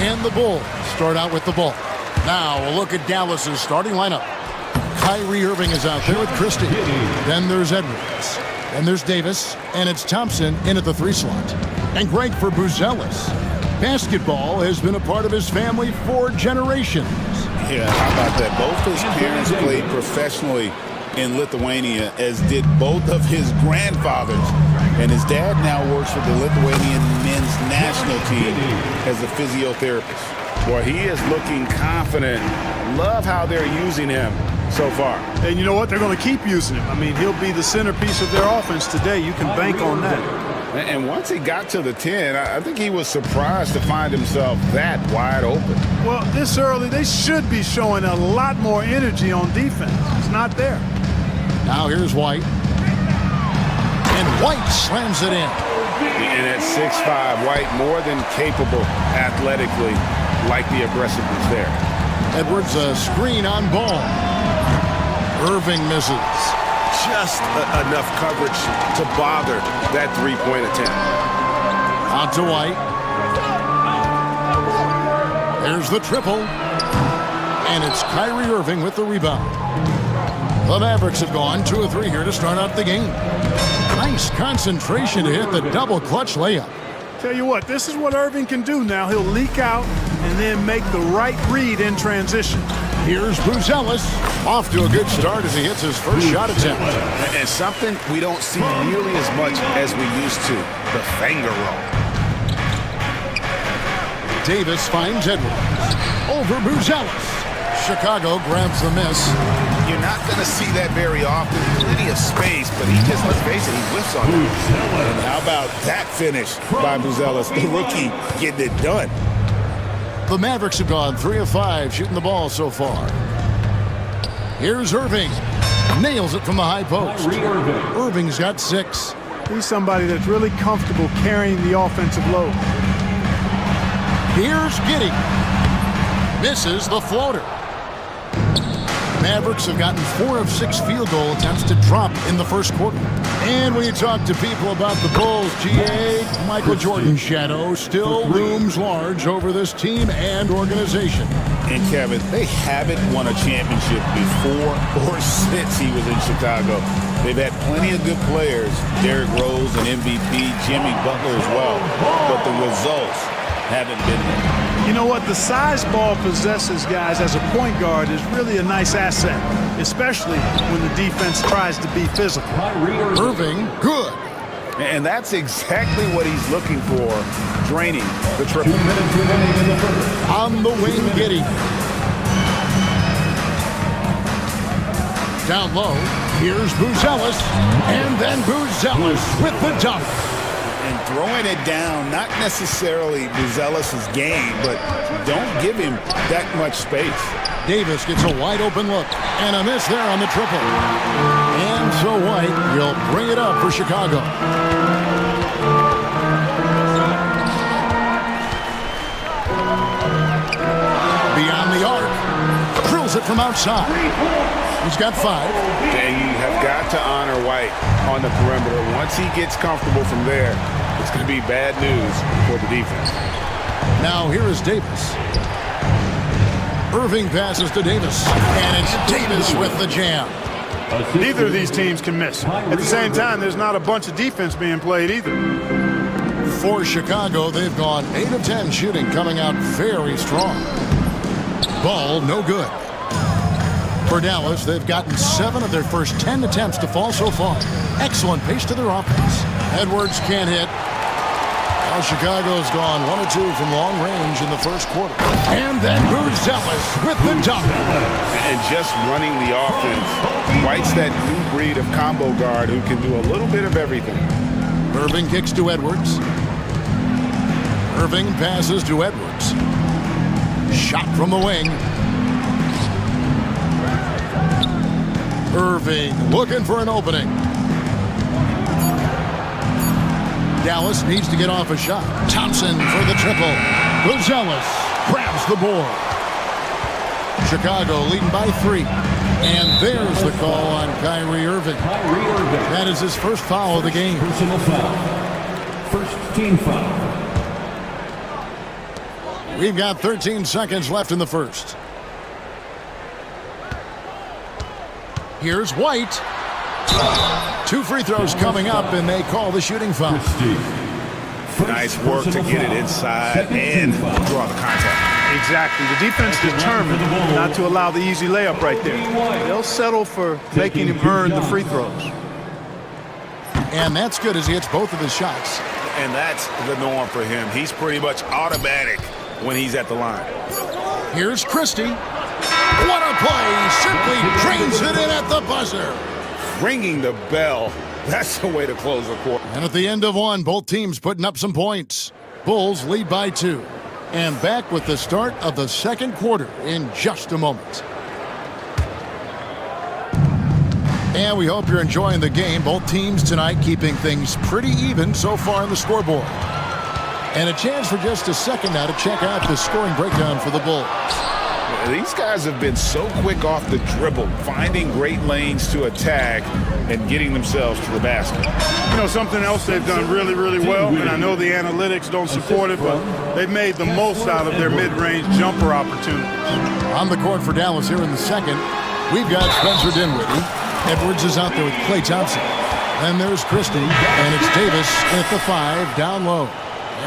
And the Bulls start out with the ball. Now a look at Dallas's starting lineup. Kyrie Irving is out there with Christie. Then there's Edwards. Then there's Davis. And it's Thompson in at the 3 slot. And Greg for Buzelis. Basketball has been a part of his family for generations. Yeah, how about that? Both his parents played professionally in Lithuania, as did both of his grandfathers. And his dad now works for the Lithuanian men's national team as a physiotherapist. Boy, he is looking confident. Love how they're using him so far. And you know what? They're going to keep using him. I mean, he'll be the centerpiece of their offense today. You can bank on that. And once he got to the 10, I think he was surprised to find himself that wide open. Well, this early, they should be showing a lot more energy on defense. It's not there. Now here's White. And White slams it in. And at 6'5", White more than capable athletically, like the aggressiveness there. Edwards a screen on ball. Irving misses. Just enough coverage to bother that three-point attempt. Out to White. There's the triple. And it's Kyrie Irving with the rebound. The Mavericks have gone 2 of 3 here to start out the game. Nice concentration to hit the double clutch layup. Tell you what, this is what Irving can do now. He'll leak out and then make the right read in transition. Here's Buzelis. Off to a good start as he hits his first shot attempt. And something we don't see nearly as much as we used to, the finger roll. Davis finds Edwards. Over Buzelis. Chicago grabs the miss. You're not going to see that very often. Plenty of space, but he just, let's face it, he whiffs on it. And how about that finish by Buzelis, the rookie, getting it done? The Mavericks have gone 3 of 5 shooting the ball so far. Here's Irving. Nails it from the high post. Irving's got 6. He's somebody that's really comfortable carrying the offensive load. Here's Giddey. Misses the floater. Mavericks have gotten 4 of 6 field goal attempts to drop in the first quarter. And when you talk to people about the Bulls, GA, Michael Jordan's shadow still looms large over this team and organization. And Kevin, they haven't won a championship before or since he was in Chicago. They've had plenty of good players, Derrick Rose and MVP, Jimmy Butler as well, but the results haven't been there. You know what? The size ball possesses, guys, as a point guard is really a nice asset, especially when the defense tries to be physical. Irving, good. And that's exactly what he's looking for, draining the triple. On the wing, Giddey. Down low, here's Buzelis. And then Buzelis with the dunk. And throwing it down, not necessarily Buzelis' game, but don't give him that much space. Davis gets a wide open look, and a miss there on the triple. And so White will bring it up for Chicago. Beyond the arc, drills it from outside. He's got 5. And you have got to honor White on the perimeter. Once he gets comfortable from there, it's going to be bad news for the defense. Now here is Davis. Irving passes to Davis. And it's Davis with the jam. Neither of these teams can miss. At the same time, there's not a bunch of defense being played either. For Chicago, they've gone 8 of 10 shooting, coming out very strong. Ball no good. For Dallas, they've gotten 7 of their first 10 attempts to fall so far. Excellent pace to their offense. Edwards can't hit. Now Chicago's gone 1 of 2 from long range in the first quarter. And then Buzelis with the dunk. And just running the offense. White's that new breed of combo guard who can do a little bit of everything. Irving kicks to Edwards. Irving passes to Edwards. Shot from the wing. Irving looking for an opening. Dallas needs to get off a shot. Thompson for the triple. Buzelis grabs the board. Chicago leading by 3. And there's the call on Kyrie Irving. That is his first foul of the game. Personal foul. First team foul. We've got 13 seconds left in the first. Here's White. 2 free throws coming up, and they call the shooting foul. Nice work to get it inside and draw the contact. Exactly. The defense determined not to allow the easy layup right there. They'll settle for making him earn the free throws. And that's good as he hits both of his shots. And that's the norm for him. He's pretty much automatic when he's at the line. Here's Christie. What a play! Simply drains it in at the buzzer. Ringing the bell. That's the way to close the quarter. And at the end of one, both teams putting up some points. Bulls lead by 2. And back with the start of the second quarter in just a moment. And we hope you're enjoying the game. Both teams tonight keeping things pretty even so far on the scoreboard. And a chance for just a second now to check out the scoring breakdown for the Bulls. These guys have been so quick off the dribble, finding great lanes to attack and getting themselves to the basket. You know, something else they've done really, really well, and I know the analytics don't support it, but they've made the most out of their mid-range jumper opportunities. On the court for Dallas here in the second, we've got Spencer Dinwiddie. Edwards is out there with Klay Thompson. Then there's Christie, and it's Davis at the 5 down low.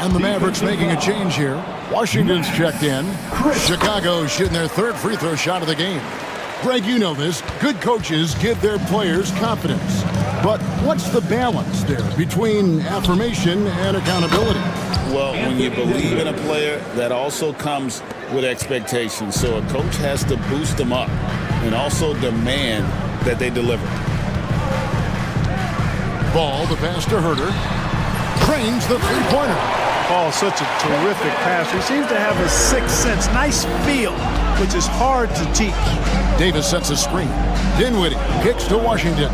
And the Mavericks making a change here. Washington's checked in. Chicago shooting their 3rd free throw shot of the game. Greg, you know this. Good coaches give their players confidence. But what's the balance there between affirmation and accountability? Well, when you believe in a player, that also comes with expectations. So a coach has to boost them up and also demand that they deliver. Ball, the pass to Herter. Trains the three-pointer. Ball, such a terrific passer. He seems to have a sixth sense, nice feel, which is hard to teach. Davis sets a screen. Dinwiddie kicks to Washington.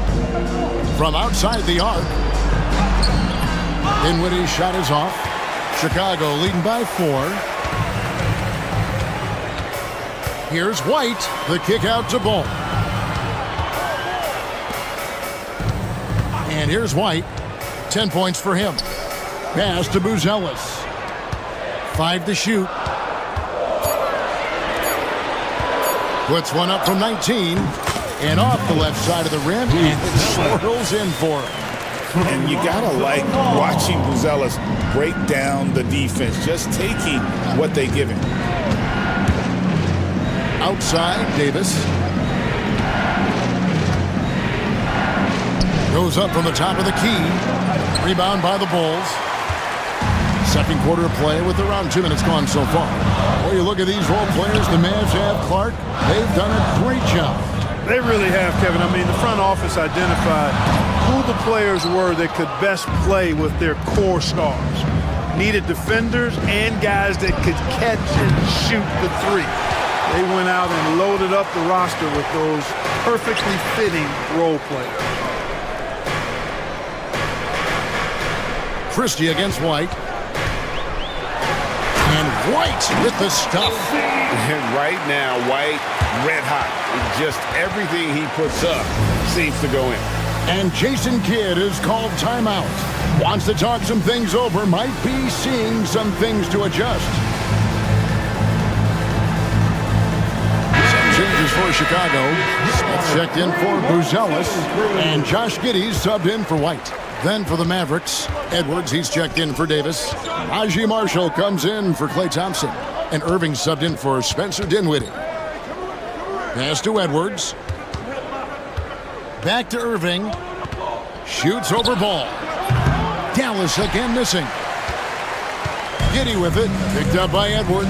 From outside the arc. Dinwiddie's shot is off. Chicago leading by 4. Here's White. The kick out to Ball. And here's White. 10 points for him. Pass to Buzelis. 5 to shoot. Puts one up from 19. And off the left side of the rim. And it swirls in for him. And you gotta like watching Buzelis break down the defense. Just taking what they give him. Outside, Davis. Goes up from the top of the key. Rebound by the Bulls. Second quarter of play with around 2 minutes gone so far. Well, you look at these role players the Mavs have, Clark. They've done a great job. They really have, Kevin. I mean, the front office identified who the players were that could best play with their core stars. Needed defenders and guys that could catch and shoot the three. They went out and loaded up the roster with those perfectly fitting role players. Christie against White. And White with the stuff. And right now, White, red hot. Just everything he puts up seems to go in. And Jason Kidd is called timeout. Wants to talk some things over. Might be seeing some things to adjust. Some changes for Chicago. Smith checked in for Buzelis. And Josh Giddey's subbed in for White. Then for the Mavericks, Edwards, he's checked in for Davis. Najee Marshall comes in for Klay Thompson. And Irving subbed in for Spencer Dinwiddie. Pass to Edwards. Back to Irving. Shoots over Ball. Dallas again missing. Giddey with it. Picked up by Edwards.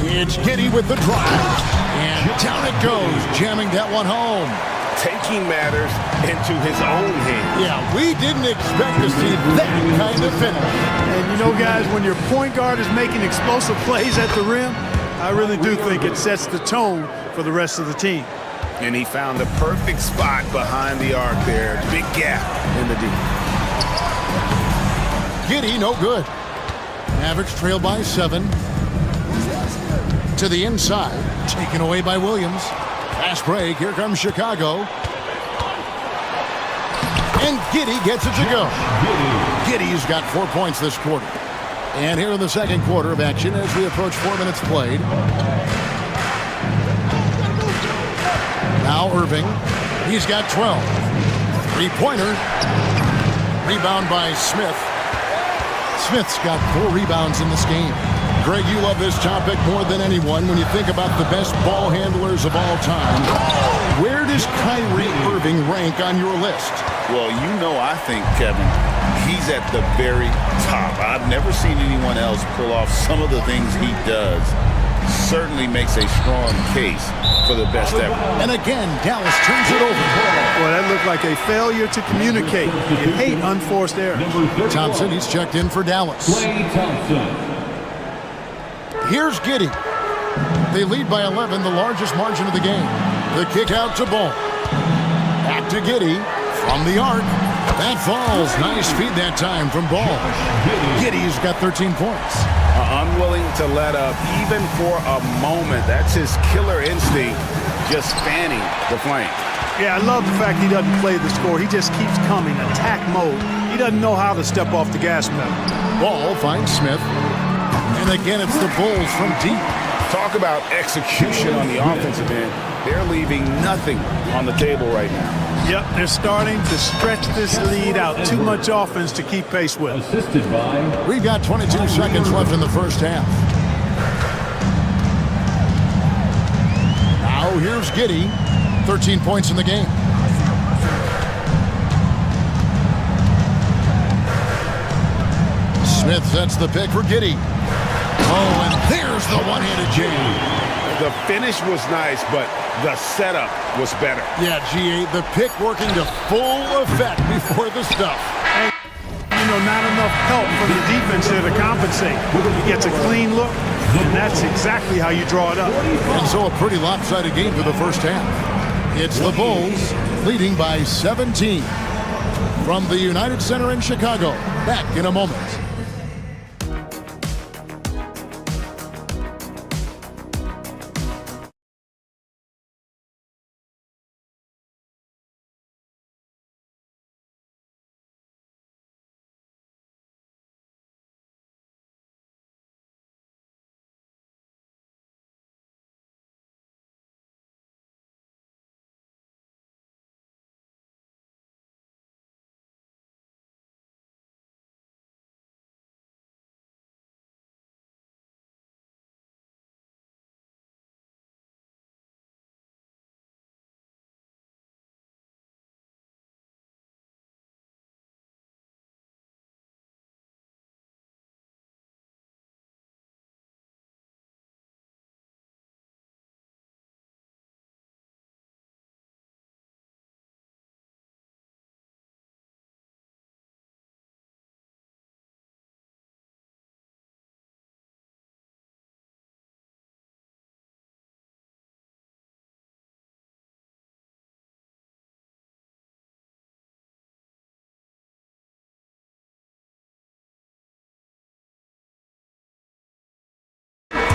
It's Giddey with the drive. And down it goes, jamming that one home. Taking matters into his own hands. Yeah, we didn't expect to see that kind of finish. And you know, guys, when your point guard is making explosive plays at the rim, I really do think it sets the tone for the rest of the team. And he found the perfect spot behind the arc there. Big gap in the D. Giddey, no good. Mavericks trail by 7. To the inside, taken away by Williams. Fast break, here comes Chicago. And Giddey gets it to go. Giddey's got 4 points this quarter. And here in the second quarter of action as we approach 4 minutes played. Now Irving. He's got 12. Three-pointer. Rebound by Smith. Smith's got 4 rebounds in this game. Greg, you love this topic more than anyone. When you think about the best ball handlers of all time, where does Kyrie Irving rank on your list? Well, you know, I think, Kevin, he's at the very top. I've never seen anyone else pull off some of the things he does. Certainly makes a strong case for the best ever. And again, Dallas turns it over. Well, that looked like a failure to communicate. You hate unforced error. Thompson, he's checked in for Dallas. Here's Giddey. They lead by 11, the largest margin of the game. The kick out to Ball. Back to Giddey from the arc. That falls. Nice feed that time from Ball. Giddey's got 13 points. Unwilling to let up even for a moment. That's his killer instinct, just fanning the flame. Yeah, I love the fact he doesn't play the score. He just keeps coming, attack mode. He doesn't know how to step off the gas pedal. Ball finds Smith. And again, it's the Bulls from deep. Talk about execution on the offensive end. They're leaving nothing on the table right now. Yep, they're starting to stretch this lead out. Too much offense to keep pace with. Assisted by... We've got 22 seconds left in the first half. Now here's Giddey. 13 points in the game. Smith sets the pick for Giddey. Oh, and there's the one-handed jam. The finish was nice, but the setup was better. Yeah, GA, the pick working to full effect before the stuff. And, you know, not enough help from the defense there to compensate. He gets a clean look, and that's exactly how you draw it up. And so a pretty lopsided game for the first half. It's the Bulls leading by 17. From the United Center in Chicago, back in a moment.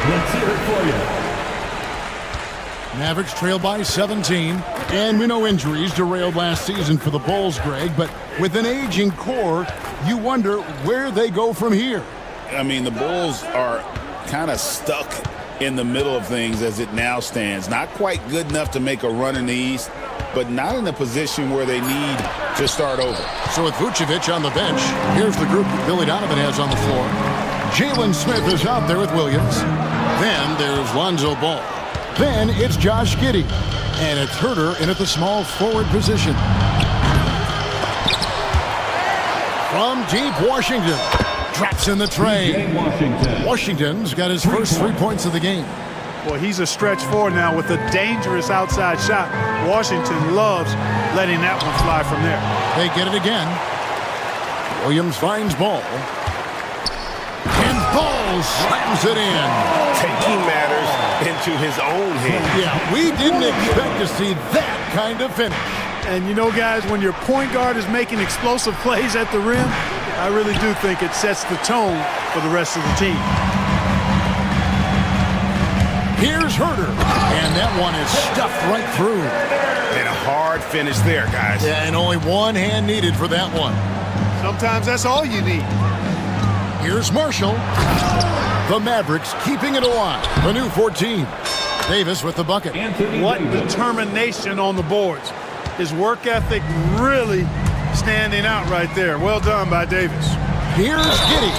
Let's hear it for you. Mavericks trail by 17. And we know injuries derailed last season for the Bulls, Greg, but with an aging core, you wonder where they go from here. I mean, the Bulls are kind of stuck in the middle of things as it now stands. Not quite good enough to make a run in the East, but not in a position where they need to start over. So with Vucevic on the bench, here's the group that Billy Donovan has on the floor. Jalen Smith is out there with Williams. Then there's Lonzo Ball. Then it's Josh Giddey. And it's Herter in at the small forward position. From deep, Washington drops in the tray. Washington's got his first 3 points of the game. Well, he's a stretch forward now with a dangerous outside shot. Washington loves letting that one fly from there. They get it again. Williams finds Ball. And Ball slams it in. Taking matters into his own hands. Yeah, we didn't expect to see that kind of finish. And you know, guys, when your point guard is making explosive plays at the rim, I really do think it sets the tone for the rest of the team. Here's Herter, and that one is stuffed right through. And a hard finish there, guys. Yeah, and only one hand needed for that one. Sometimes that's all you need. Here's Marshall. The Mavericks keeping it alive. The new 14. Davis with the bucket. What determination on the boards. His work ethic really standing out right there. Well done by Davis. Here's Giddey.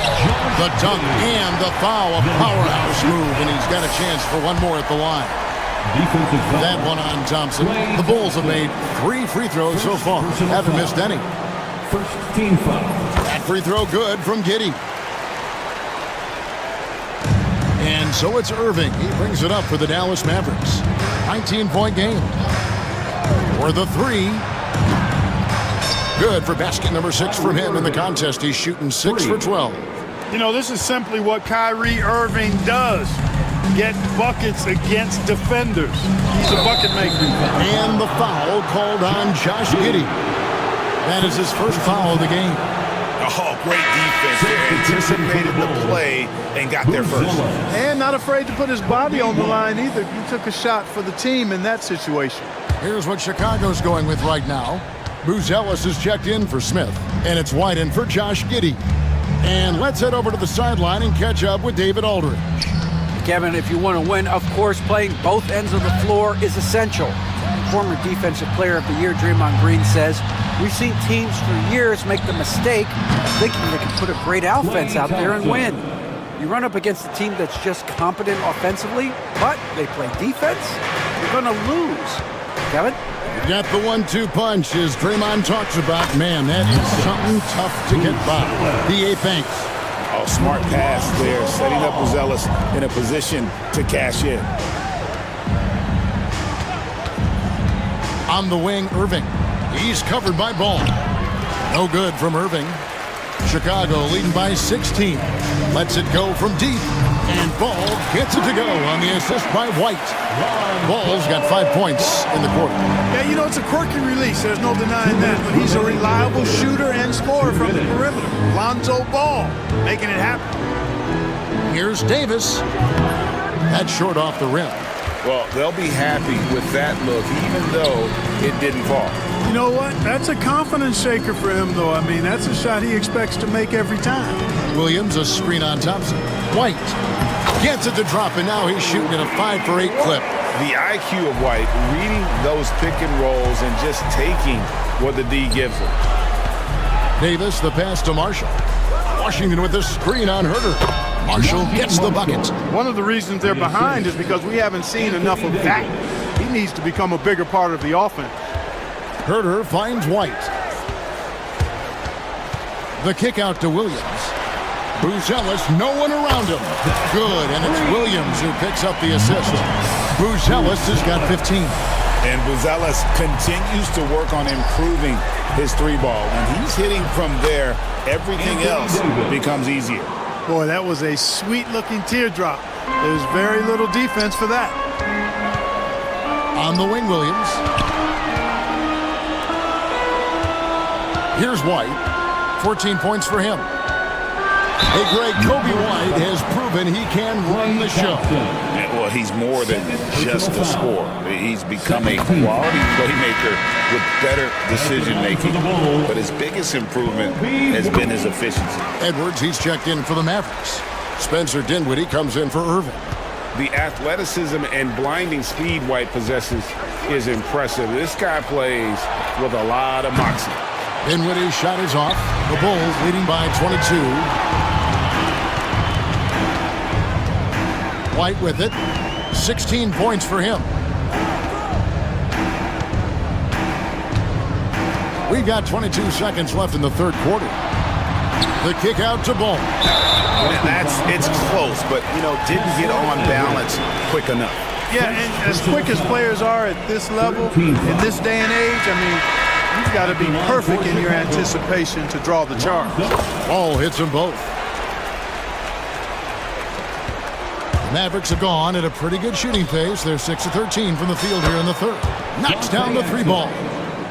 The dunk and the foul. A powerhouse move, and he's got a chance for one more at the line. That one on Thompson. The Bulls have made 3 free throws so far. Haven't missed any. First team foul. That free throw good from Giddey. And so it's Irving. He brings it up for the Dallas Mavericks. 19-point game. For the 3. Good for basket number 6 from him in the contest. He's shooting 6 for 12. You know, this is simply what Kyrie Irving does. Get buckets against defenders. He's a bucket maker. And the foul called on Josh Giddey. That is his first foul of the game. Oh, great defense there. Anticipated the play and got there first. And not afraid to put his body on the line either. He took a shot for the team in that situation. Here's what Chicago's going with right now. Buzelis is checked in for Smith. And it's White in for Josh Giddey. And let's head over to the sideline and catch up with David Aldridge. Kevin, if you want to win, of course, playing both ends of the floor is essential. Former Defensive Player of the Year Draymond Green says, we've seen teams for years make the mistake of thinking they can put a great offense out there and win. You run up against a team that's just competent offensively, but they play defense, you're going to lose. Kevin? You got the 1-2 punch, as Draymond talks about. Man, that is something tough to get by. B.A. Banks. Oh, smart pass there, setting up Buzelis in a position to cash in. On the wing, Irving. He's covered by Ball. No good from Irving. Chicago leading by 16. Lets it go from deep. And Ball gets it to go on the assist by White. Ball's got 5 points in the quarter. Yeah, you know, it's a quirky release. There's no denying that. But he's a reliable shooter and scorer from the perimeter. Lonzo Ball making it happen. Here's Davis. That's short off the rim. Well, they'll be happy with that look, even though it didn't fall. You know what? That's a confidence shaker for him, though. I mean, that's a shot he expects to make every time. Williams, a screen on Thompson. White gets it to drop, and now he's shooting at a 5 for 8 clip. The IQ of White, reading those pick and rolls and just taking what the D gives him. Davis, the pass to Marshall. Washington with the screen on Herter. Marshall gets the bucket. One of the reasons they're behind is because we haven't seen enough of that. He needs to become a bigger part of the offense. Herter finds White. The kick out to Williams. Buzelis, no one around him. Good, and it's Williams who picks up the assist. Buzelis has got 15. And Buzelis continues to work on improving his 3-ball. When he's hitting from there, everything else becomes easier. Boy, that was a sweet-looking teardrop. There's very little defense for that. On the wing, Williams. Here's White. 14 points for him. Hey, Greg, Kobe White has proven he can run the show. Well, he's more than just a scorer. He's become a quality playmaker with better decision-making. But his biggest improvement has been his efficiency. Edwards, he's checked in for the Mavericks. Spencer Dinwiddie comes in for Irving. The athleticism and blinding speed White possesses is impressive. This guy plays with a lot of moxie. Dinwiddie's shot is off. The Bulls leading by 22. White with it. 16 points for him. We've got 22 seconds left in the third quarter. The kick out to Ball. It's close, but, you know, didn't get on balance quick enough. Yeah, and as quick as players are at this level, in this day and age, I mean, you've got to be perfect in your anticipation to draw the charge. Ball hits them both. The Mavericks have gone at a pretty good shooting pace. They're 6 of 13 from the field here in the third. Knocks down the 3-ball.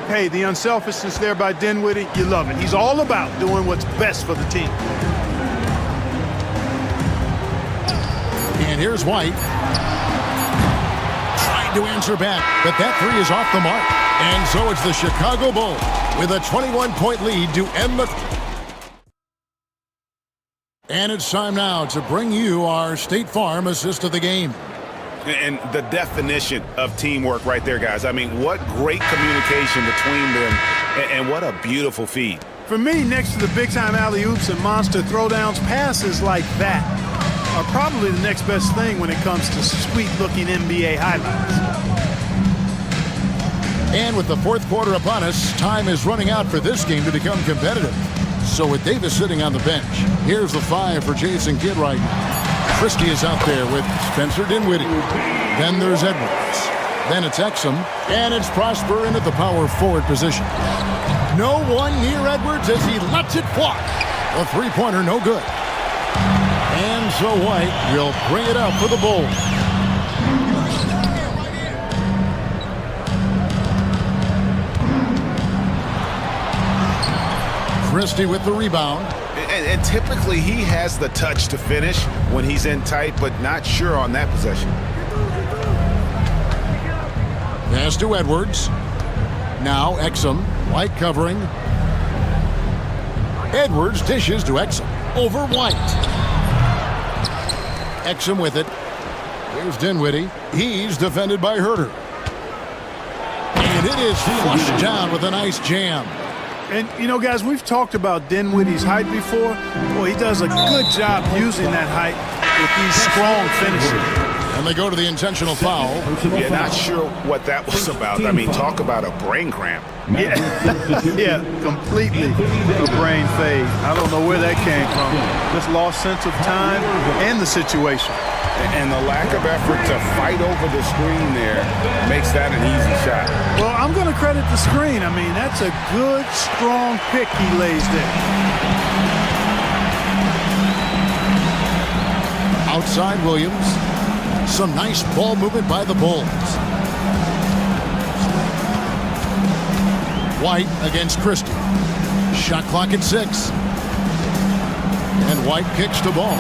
Hey, the unselfishness there by Dinwiddie, you love it. He's all about doing what's best for the team. And here's White. Trying to answer back, but that 3 is off the mark. And so it's the Chicago Bulls with a 21-point lead to end the And it's time now to bring you our State Farm assist of the game. And the definition of teamwork right there, guys. I mean, what great communication between them, and what a beautiful feed. For me, next to the big-time alley-oops and monster throwdowns, passes like that are probably the next best thing when it comes to sweet-looking NBA highlights. And with the fourth quarter upon us, time is running out for this game to become competitive. So with Davis sitting on the bench, here's the 5 for Jason Kidd right now. Christie is out there with Spencer Dinwiddie. Then there's Edwards. Then it's Exum. And it's Prosper in at the power forward position. No one near Edwards as he lets it fly. A three-pointer, no good. And so White will bring it up for the Bulls. Christie with the rebound. And typically he has the touch to finish when he's in tight, but not sure on that possession. Pass to Edwards. Now Exum. White covering. Edwards dishes to Exum. Over White. Exum with it. Here's Dinwiddie. He's defended by Herter. And it is flushed down with a nice jam. And, you know, guys, we've talked about Dinwiddie's height before. Well, he does a good job using that height with these strong finishes. And they go to the intentional foul. Yeah, not sure what that was about. I mean, talk about a brain cramp. Yeah, yeah, completely a brain fade. I don't know where that came from. Just lost sense of time and the situation. And the lack of effort to fight over the screen there makes that an easy shot. Well, I'm going to credit the screen. I mean, that's a good, strong pick he lays there. Outside Williams. Some nice ball movement by the Bulls. White against Christie. Shot clock at 6. And White kicks the ball.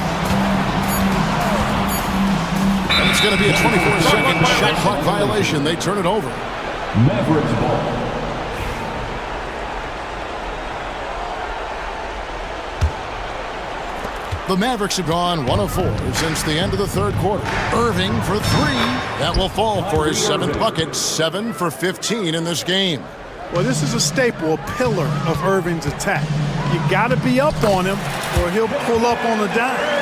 And it's going to be a 24-second shot clock violation. They turn it over. Mavericks ball. The Mavericks have gone 1 of 4 since the end of the third quarter. Irving for 3. That will fall for his 7th bucket. 7 for 15 in this game. Well, this is a staple, a pillar of Irving's attack. You got to be up on him or he'll pull up on the dime.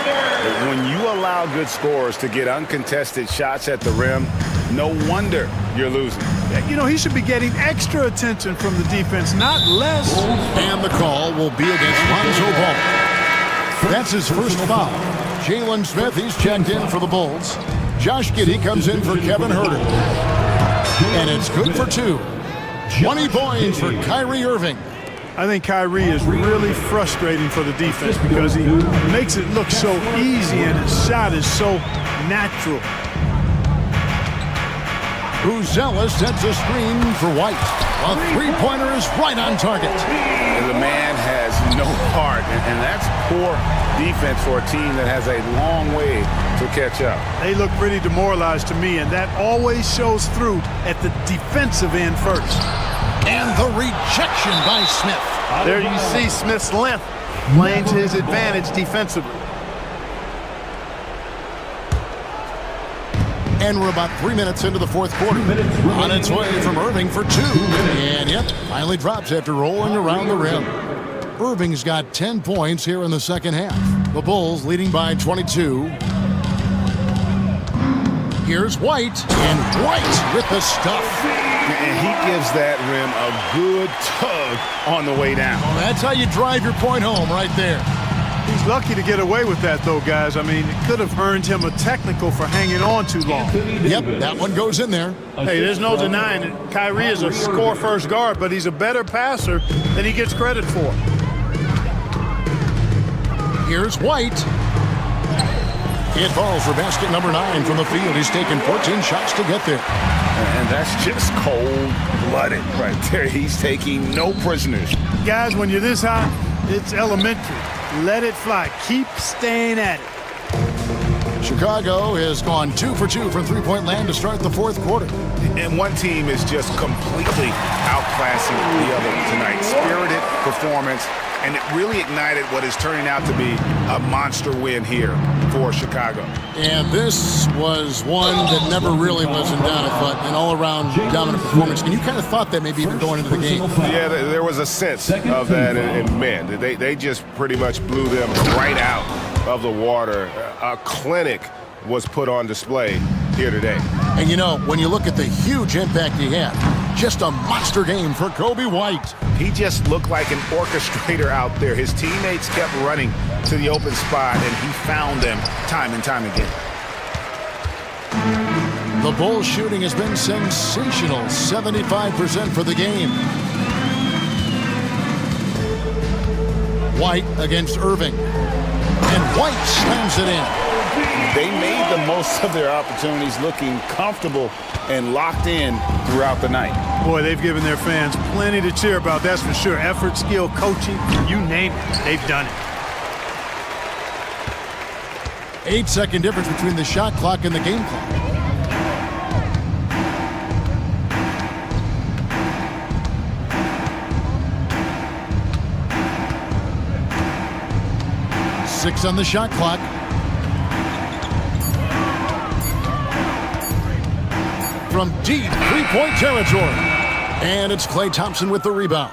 When you allow good scorers to get uncontested shots at the rim, no wonder you're losing. You know, he should be getting extra attention from the defense, not less. And the call will be against Lonzo Ball. That's his first foul. Jalen Smith, he's checked in for the Bulls. Josh Giddey comes in for Kevin Herter. And it's good for 2. 20 points for Kyrie Irving. I think Kyrie is really frustrating for the defense because he makes it look so easy and his shot is so natural. Uzella sets a screen for White. A three-pointer is right on target. And the man has no heart, and that's poor defense for a team that has a long way to catch up. They look pretty demoralized to me, and that always shows through at the defensive end first. And the rejection by Smith. There you see Smith's length playing to his advantage defensively. And we're about 3 minutes into the fourth quarter. On its way from Irving for 2. And yep, finally drops after rolling around the rim. Irving's got 10 points here in the second half. The Bulls leading by 22. Here's White, and White with the stuff. And he gives that rim a good tug on the way down. Well, that's how you drive your point home right there. He's lucky to get away with that, though, guys. I mean, it could have earned him a technical for hanging on too long. Yep, that one goes in there. Hey, there's no denying it. Kyrie is a score-first guard, but he's a better passer than he gets credit for. Here's White. It falls for basket number 9 from the field. He's taken 14 shots to get there. And that's just cold-blooded right there. He's taking no prisoners. Guys, when you're this hot, it's elementary. Let it fly. Keep staying at it. Chicago has gone 2 for 2 from three-point land to start the fourth quarter. And one team is just completely outclassing the other tonight. Spirited performance, and it really ignited what is turning out to be a monster win here for Chicago. And this was one that never really was in doubt, I thought, an all-around dominant performance. And you kind of thought that maybe even going into the game. Yeah, there was a sense of that in men. They just pretty much blew them right out of the water. A clinic was put on display here today. And you know, when you look at the huge impact he had, just a monster game for Kobe White. He just looked like an orchestrator out there. His teammates kept running to the open spot, and he found them time and time again. The Bulls shooting has been sensational, 75% for the game. White against Irving. And White slams it in. They made the most of their opportunities, looking comfortable and locked in throughout the night. Boy, they've given their fans plenty to cheer about, that's for sure. Effort, skill, coaching, you name it, they've done it. 8-second difference between the shot clock and the game clock. Six on the shot clock. From deep three-point territory. And it's Klay Thompson with the rebound.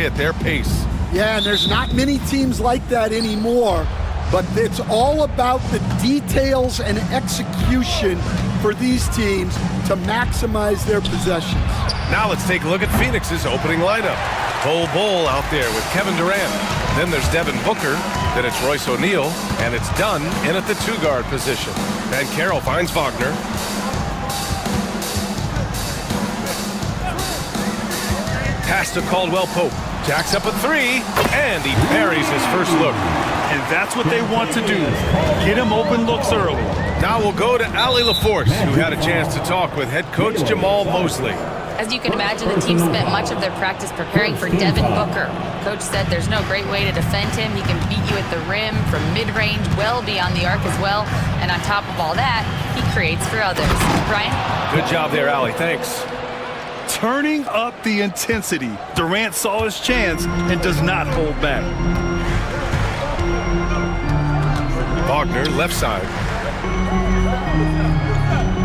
at their pace. Yeah, and there's not many teams like that anymore, but it's all about the details and execution for these teams to maximize their possessions. Now let's take a look at Phoenix's opening lineup. Bull out there with Kevin Durant. Then there's Devin Booker. Then it's Royce O'Neal. And it's Dunn in at the two-guard position. And Carroll finds Wagner. Pass to Caldwell Pope. Jacks up a three. And he parries his first look. And that's what they want to do. Get him open looks early. Now we'll go to Allie LaForce, who had a chance to talk with head coach Jamal Mosley. As you can imagine, the team spent much of their practice preparing for Devin Booker. Coach said there's no great way to defend him. He can beat you at the rim, from mid-range, well beyond the arc as well. And on top of all that, he creates for others. Brian? Good job there, Allie. Thanks. Turning up the intensity. Durant saw his chance and does not hold back. Wagner, left side.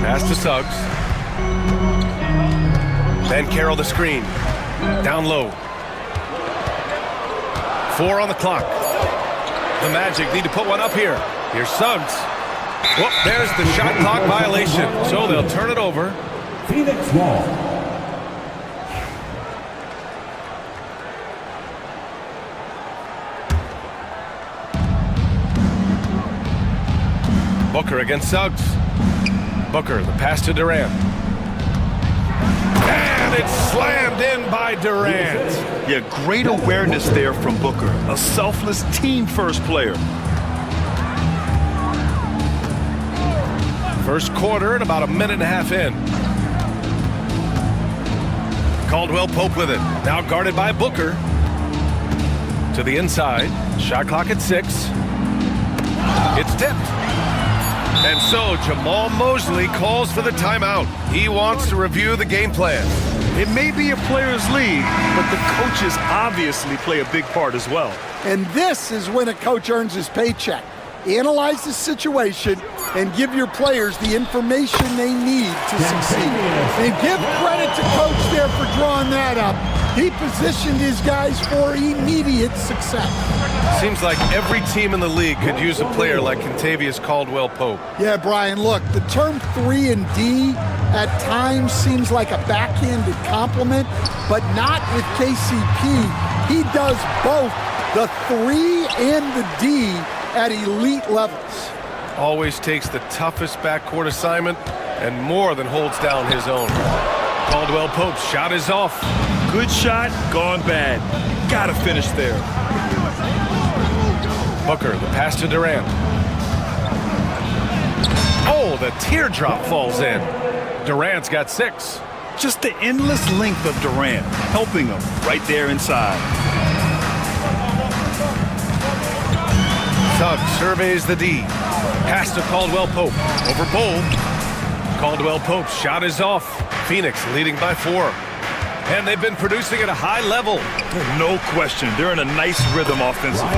Pass to Suggs. Then Carroll the screen. Down low. 4 on the clock. The Magic need to put one up here. Here's Suggs. Whoop, there's the shot clock violation. So they'll turn it over. Phoenix ball. Booker against Suggs. Booker, the pass to Durant. And it's slammed in by Durant. Yeah, great awareness there from Booker. A selfless team-first player. First quarter and about a minute and a half in. Caldwell Pope with it. Now guarded by Booker. To the inside. Shot clock at 6. It's tipped. And so Jamal Mosley calls for the timeout. He wants to review the game plan. It may be a player's league, but the coaches obviously play a big part as well. And this is when a coach earns his paycheck. Analyze the situation and give your players the information they need to succeed. And give credit to Coach there for drawing that up. He positioned his guys for immediate success. Seems like every team in the league could use a player like Kentavious Caldwell Pope. Yeah, Brian, look, the term 3 and D at times seems like a backhanded compliment, but not with KCP. He does both the 3 and the D at elite levels. Always takes the toughest backcourt assignment and more than holds down his own. Caldwell Pope's shot is off. Good shot, gone bad. Gotta finish there. Booker, the pass to Durant. Oh, the teardrop falls in. Durant's got 6. Just the endless length of Durant, helping him right there inside. Suggs surveys the D. Pass to Caldwell Pope. Over Bull. Caldwell Pope's shot is off. Phoenix leading by 4. And they've been producing at a high level. No question. They're in a nice rhythm offensively.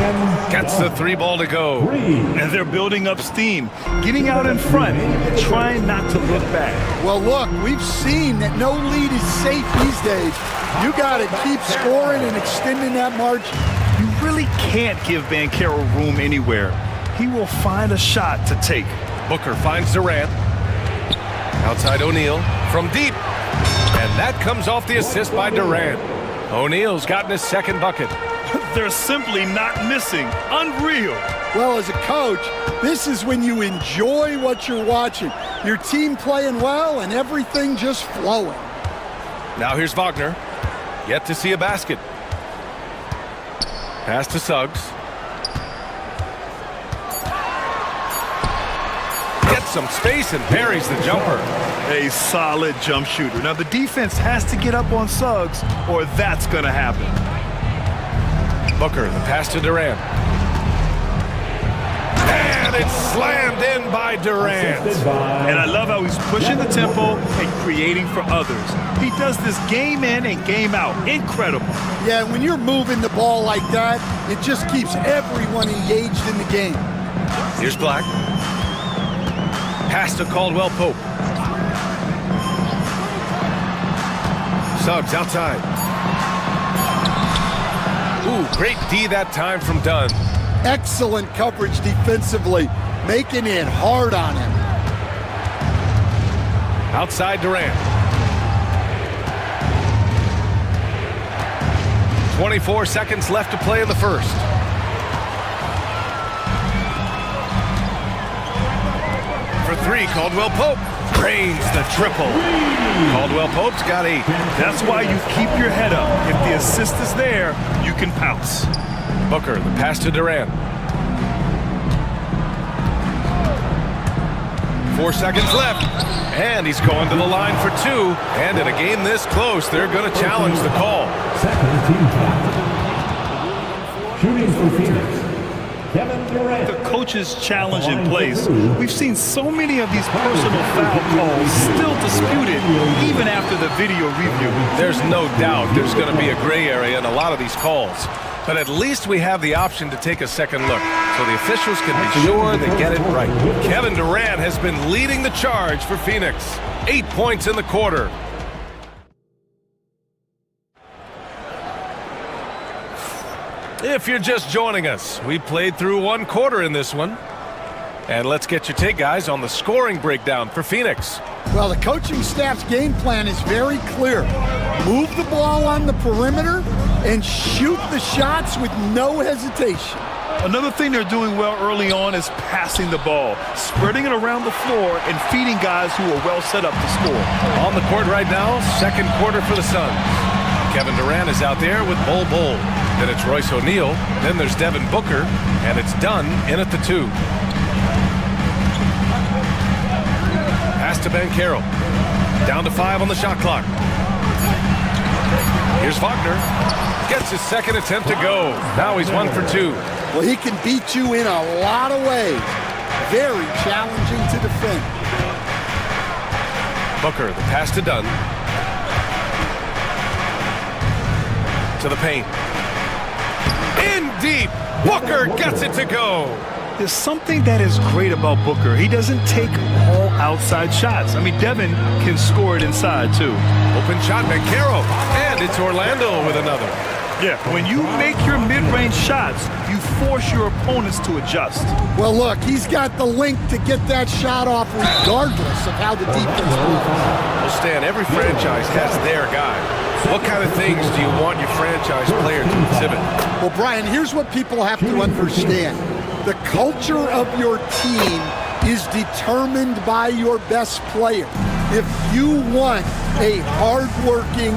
Gets the 3 ball to go. And they're building up steam, getting out in front, trying not to look back. Well, look, we've seen that no lead is safe these days. You got to keep scoring and extending that margin. You really can't give Banchero room anywhere. He will find a shot to take. Booker finds Durant. Outside O'Neal from deep. And that comes off the assist by Durant. O'Neal's gotten his second bucket. They're simply not missing. Unreal. Well, as a coach, this is when you enjoy what you're watching. Your team playing well and everything just flowing. Now here's Wagner. Yet to see a basket. Pass to Suggs. Gets some space and parries the jumper. A solid jump shooter. Now the defense has to get up on Suggs or that's going to happen. Booker, the pass to Durant. And it's slammed in by Durant. And I love how he's pushing the tempo and creating for others. He does this game in and game out. Incredible. Yeah, when you're moving the ball like that, it just keeps everyone engaged in the game. Here's Black. Pass to Caldwell Pope. Suggs outside. Ooh, great D that time from Dunn. Excellent coverage defensively, making it hard on him. Outside Durant. 24 seconds left to play in the first. For three, Caldwell Pope drains the triple. Caldwell Pope's got 8. That's why you keep your head up. If the assist is there, you can pounce. Booker, the pass to Durant. 4 seconds left. And he's going to the line for 2. And in a game this close, they're going to challenge the call. Second team foul. Shooting for Phoenix, Kevin Durant. The coach's challenge in place. We've seen so many of these personal foul calls still disputed even after the video review. There's no doubt there's going to be a gray area in a lot of these calls. But at least we have the option to take a second look, so the officials can be sure they get it right. Kevin Durant has been leading the charge for Phoenix. 8 points in the quarter. If you're just joining us, we played through 1 quarter in this one. And let's get your take, guys, on the scoring breakdown for Phoenix. Well, the coaching staff's game plan is very clear. Move the ball on the perimeter and shoot the shots with no hesitation. Another thing they're doing well early on is passing the ball, spreading it around the floor and feeding guys who are well set up to score. On the court right now, second quarter for the Suns. Kevin Durant is out there with Bol Bol. Then it's Royce O'Neal. Then there's Devin Booker. And it's Dunn in at the 2. Pass to Banchero. Down to 5 on the shot clock. Here's Wagner. Gets his second attempt to go. Now he's 1 for 2. Well, he can beat you in a lot of ways. Very challenging to defend. Booker, the pass to Dunn. To the paint. In deep. Booker gets it to go. There's something that is great about Booker. He doesn't take all outside shots. I mean, Devin can score it inside, too. Open shot, Banchero. And it's Orlando with another. Yeah, when you make your mid-range shots, you force your opponents to adjust. Well, look, he's got the link to get that shot off regardless of how the defense plays. Well, Stan, every franchise has their guy. What kind of things do you want your franchise player to exhibit? Well, Brian, here's what people have to understand. The culture of your team is determined by your best player. If you want a hardworking,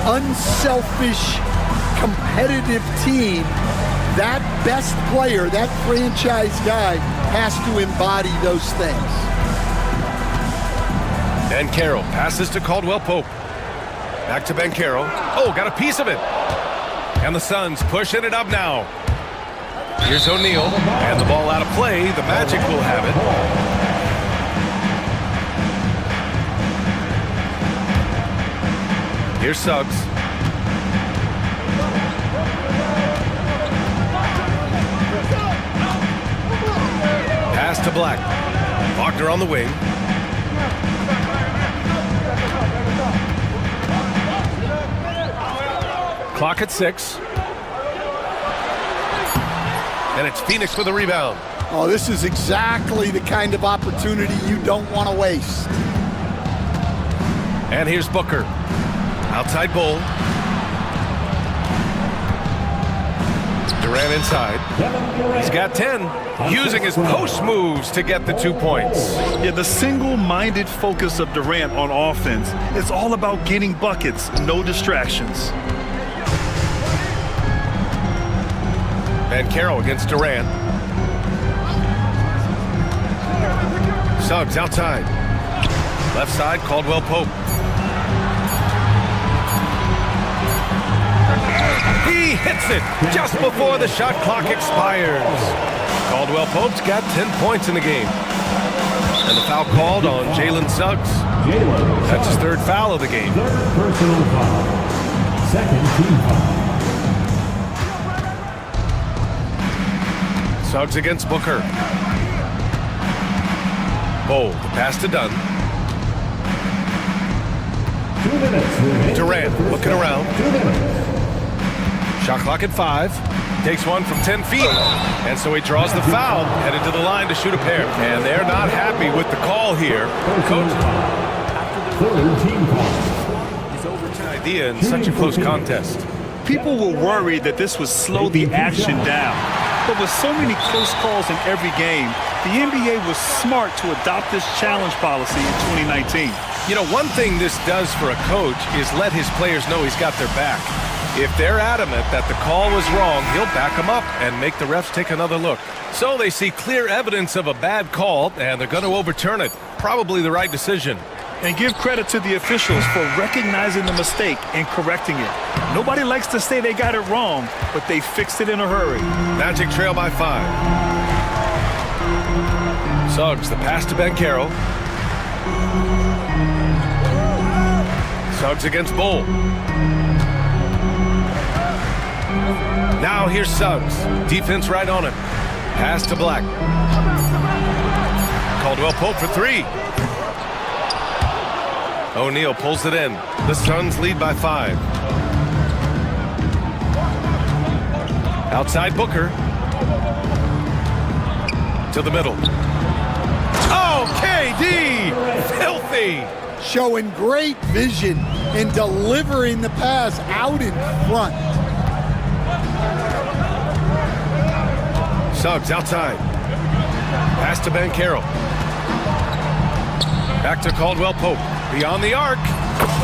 unselfish, competitive team, that best player, that franchise guy, has to embody those things. Banchero passes to Caldwell Pope. Back to Banchero. Oh, got a piece of it. And the Suns pushing it up now. Here's O'Neal, and the ball out of play. The Magic will have it. Here's Suggs. Pass to Black. Wagner on the wing. Clock at 6. And it's Phoenix with a rebound. Oh, this is exactly the kind of opportunity you don't want to waste. And here's Booker. Outside Bull. Durant inside. He's got 10. Using his post moves to get the 2 points. Yeah, the single-minded focus of Durant on offense is all about getting buckets, no distractions. Banchero against Durant. Suggs outside. Left side, Caldwell Pope. He hits it just before the shot clock expires. Caldwell Pope's got 10 points in the game. And the foul called on Jalen Suggs. That's his 3rd foul of the game. 3rd personal foul. 2nd team foul. Suggs against Booker. Bold, the pass to Dunn. 2 minutes. Durant looking around. 2 minutes. Shot clock at 5. Takes one from 10 feet. And so he draws the foul, headed to the line to shoot a pair. And they're not happy with the call here. Coach. Third team foul. Idea in such a close contest. People were worried that this would slow the action down. But with so many close calls in every game, the NBA was smart to adopt this challenge policy in 2019. You know, one thing this does for a coach is let his players know he's got their back. If they're adamant that the call was wrong, he'll back them up and make the refs take another look. So they see clear evidence of a bad call, and they're going to overturn it. Probably the right decision. And give credit to the officials for recognizing the mistake and correcting it. Nobody likes to say they got it wrong, but they fixed it in a hurry. Magic trail by 5. Suggs, the pass to Banchero. Suggs against Bull. Now here's Suggs. Defense right on him. Pass to Black. Caldwell Pope for 3. O'Neal pulls it in. The Suns lead by 5. Outside Booker. To the middle. Oh, KD! Filthy! Showing great vision and delivering the pass out in front. Suggs outside. Pass to Banchero. Back to Caldwell Pope. Beyond the arc.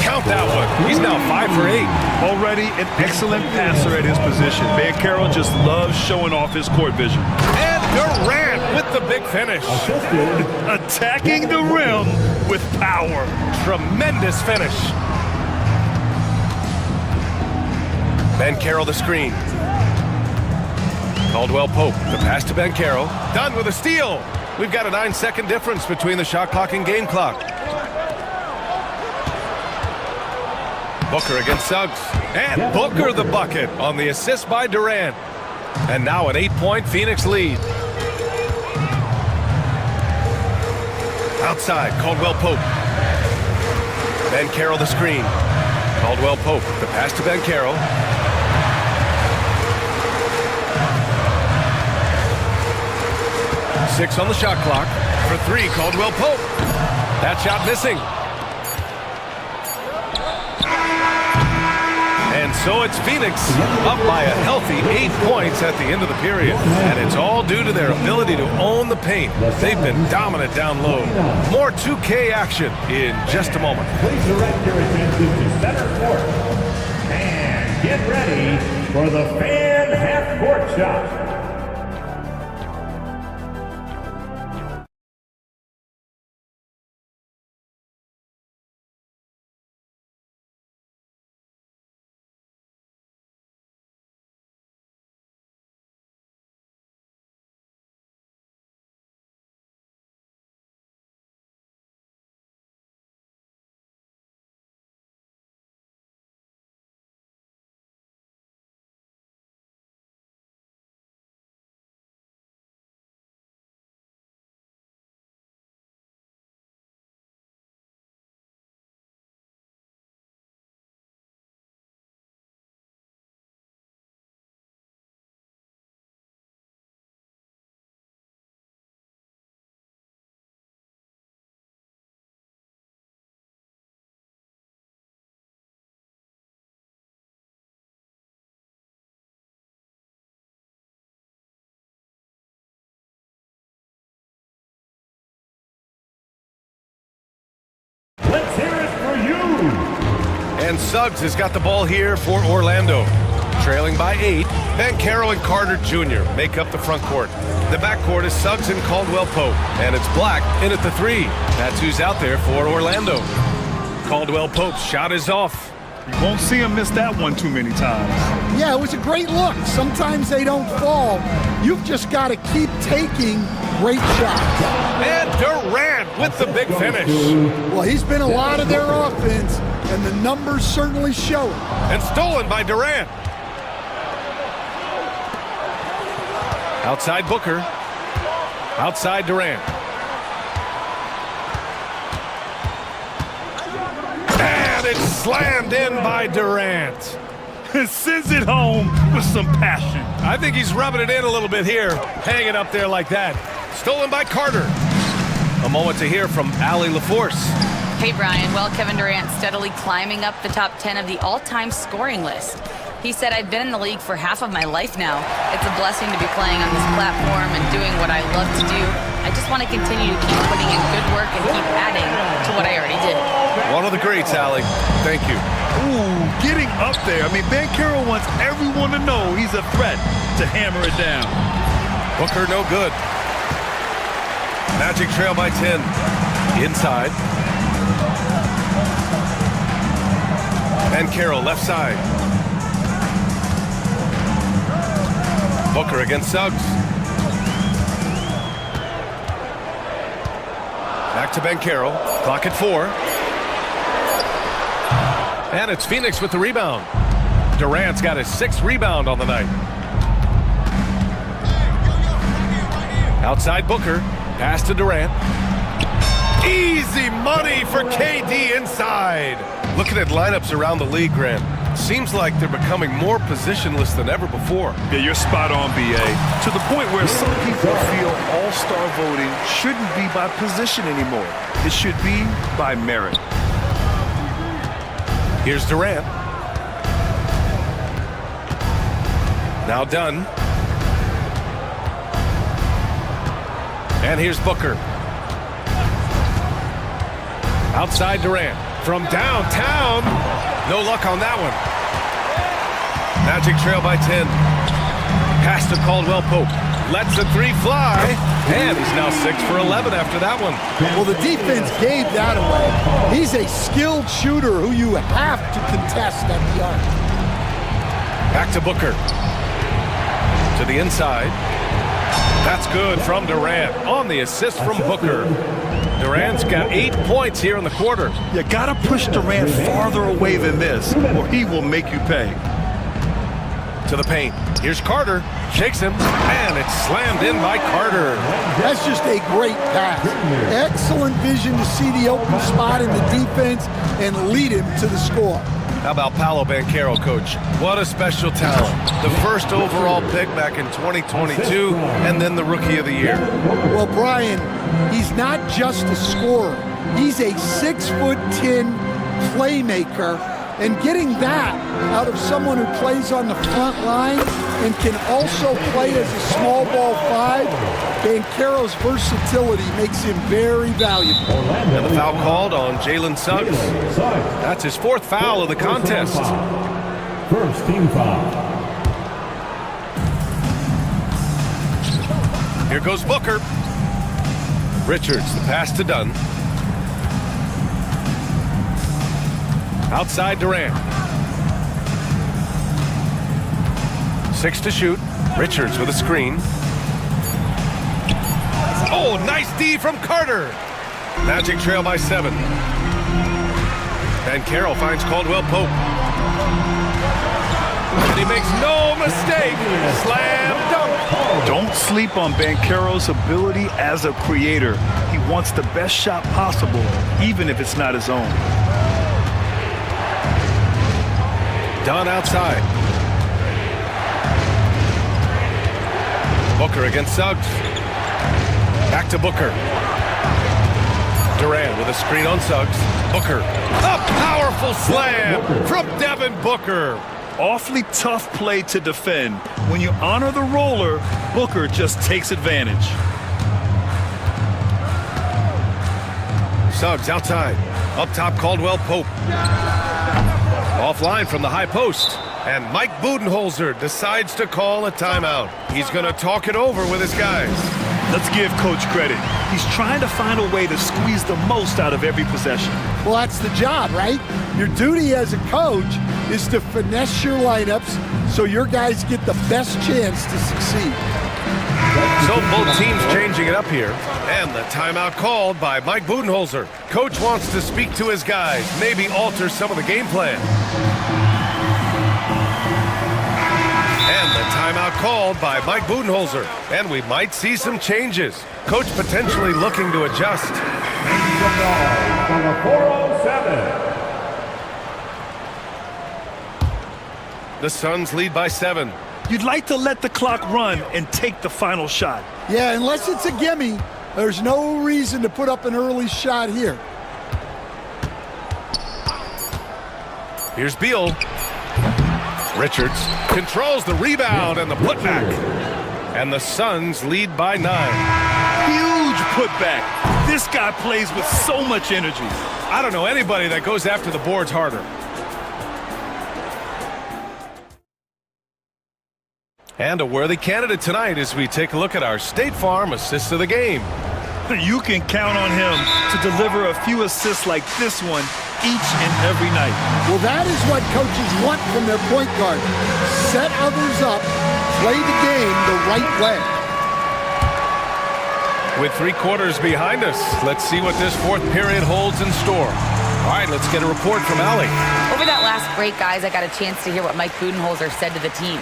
Count that one. He's now 5 for 8. Already an excellent passer at his position. Banchero just loves showing off his court vision. And Durant with the big finish. Attacking the rim with power. Tremendous finish. Banchero the screen. Caldwell Pope. The pass to Banchero. Done with a steal. We've got a 9-second difference between the shot clock and game clock. Booker against Suggs. And Booker the bucket on the assist by Durant. And now an 8-point Phoenix lead. Outside, Caldwell Pope. Banchero the screen. Caldwell Pope, the pass to Banchero. Six on the shot clock. For 3, Caldwell Pope. That shot missing. And so it's Phoenix up by a healthy 8 points at the end of the period. And it's all due to their ability to own the paint. They've been dominant down low. More 2K action in just a moment. Please direct your attention to center court. And get ready for the fan half-court shot. Let's hear it for you. And Suggs has got the ball here for Orlando. Trailing by 8, Banchero and Carter Jr. make up the front court. The backcourt is Suggs and Caldwell Pope, and it's Black in at the 3. That's who's out there for Orlando. Caldwell Pope's shot is off. You won't see him miss that one too many times. Yeah, it was a great look. Sometimes they don't fall. You've just got to keep taking great shots. And Durant with the big finish. Well, he's been a lot of their offense, and the numbers certainly show it. And stolen by Durant. Outside Booker. Outside Durant. And it's slammed in by Durant. and sends it home with some passion. I think he's rubbing it in a little bit here, hanging up there like that. Stolen by Carter. A moment to hear from Allie LaForce. Hey, Brian. Well, Kevin Durant steadily climbing up the top 10 of the all-time scoring list. He said, I've been in the league for half of my life now. It's a blessing to be playing on this platform and doing what I love to do. I just want to continue to keep putting in good work and keep adding to what I already did. One of the greats, Allie. Thank you. Ooh, getting up there. I mean, Banchero wants everyone to know he's a threat to hammer it down. Booker, no good. Magic trail by 10. Inside. And Carroll left side. Booker against Suggs. Back to Banchero. Clock at 4. And it's Phoenix with the rebound. Durant's got his 6th rebound on the night. Outside Booker. Pass to Durant. Easy money for KD inside. Looking at lineups around the league, Grant, seems like they're becoming more positionless than ever before. Yeah, you're spot on, BA. To the point where some people feel all-star voting shouldn't be by position anymore. It should be by merit. Here's Durant. Now done. And here's Booker. Outside Durant. From downtown. No luck on that one. Magic trail by 10. Pass to Caldwell Pope. Lets the 3 fly. And he's now 6 for 11 after that one. Well, the defense gave that away. He's a skilled shooter who you have to contest at the arc. Back to Booker. To the inside. That's good from Durant on the assist from Booker. Durant's got 8 points here in the quarter. You gotta push Durant farther away than this, or he will make you pay. To the paint. Here's Carter. Shakes him, and it's slammed in by Carter. That's just a great pass. Excellent vision to see the open spot in the defense and lead him to the score. How about Paolo Banchero, coach? What a special talent. The first overall pick back in 2022, and then the Rookie of the Year. Well, Brian, he's not just a scorer. He's a 6'10" playmaker, and getting that out of someone who plays on the front line and can also play as a small ball 5, Banchero's versatility makes him very valuable. And the foul called on Jalen Suggs. That's his 4th foul of the contest. First team foul. Here goes Booker. Richards, the pass to Dunn. Outside Durant. 6 to shoot. Richards with a screen. Oh, nice D from Carter. Magic trail by 7. And Carroll finds Caldwell Pope. And he makes no mistake. Slam dunk. Don't sleep on Banchero's ability as a creator. He wants the best shot possible, even if it's not his own. Dunn outside. Booker against Suggs. Back to Booker. Durant with a screen on Suggs. Booker. A powerful slam from Devin Booker. Awfully tough play to defend. When you honor the roller, Booker just takes advantage. Suggs outside. Up top, Caldwell Pope. Offline from the high post. And Mike Budenholzer decides to call a timeout. He's going to talk it over with his guys. Let's give Coach credit. He's trying to find a way to squeeze the most out of every possession. Well, that's the job, right? Your duty as a coach is to finesse your lineups so your guys get the best chance to succeed. So both teams changing it up here. And the timeout called by Mike Budenholzer. Coach wants to speak to his guys, maybe alter some of the game plan. And the timeout called by Mike Budenholzer. And we might see some changes. Coach potentially looking to adjust. Number 407. The Suns lead by 7. You'd like to let the clock run and take the final shot. Yeah, unless it's a gimme, there's no reason to put up an early shot here. Here's Beal. Richards controls the rebound and the putback. And the Suns lead by 9. Huge putback. This guy plays with so much energy. I don't know anybody that goes after the boards harder. And a worthy candidate tonight as we take a look at our State Farm assists of the game. You can count on him to deliver a few assists like this one each and every night. Well, that is what coaches want from their point guard. Set others up, play the game the right way. With 3 quarters behind us, let's see what this 4th period holds in store. All right, let's get a report from Allie. Over that last break, guys, I got a chance to hear what Mike Budenholzer said to the team.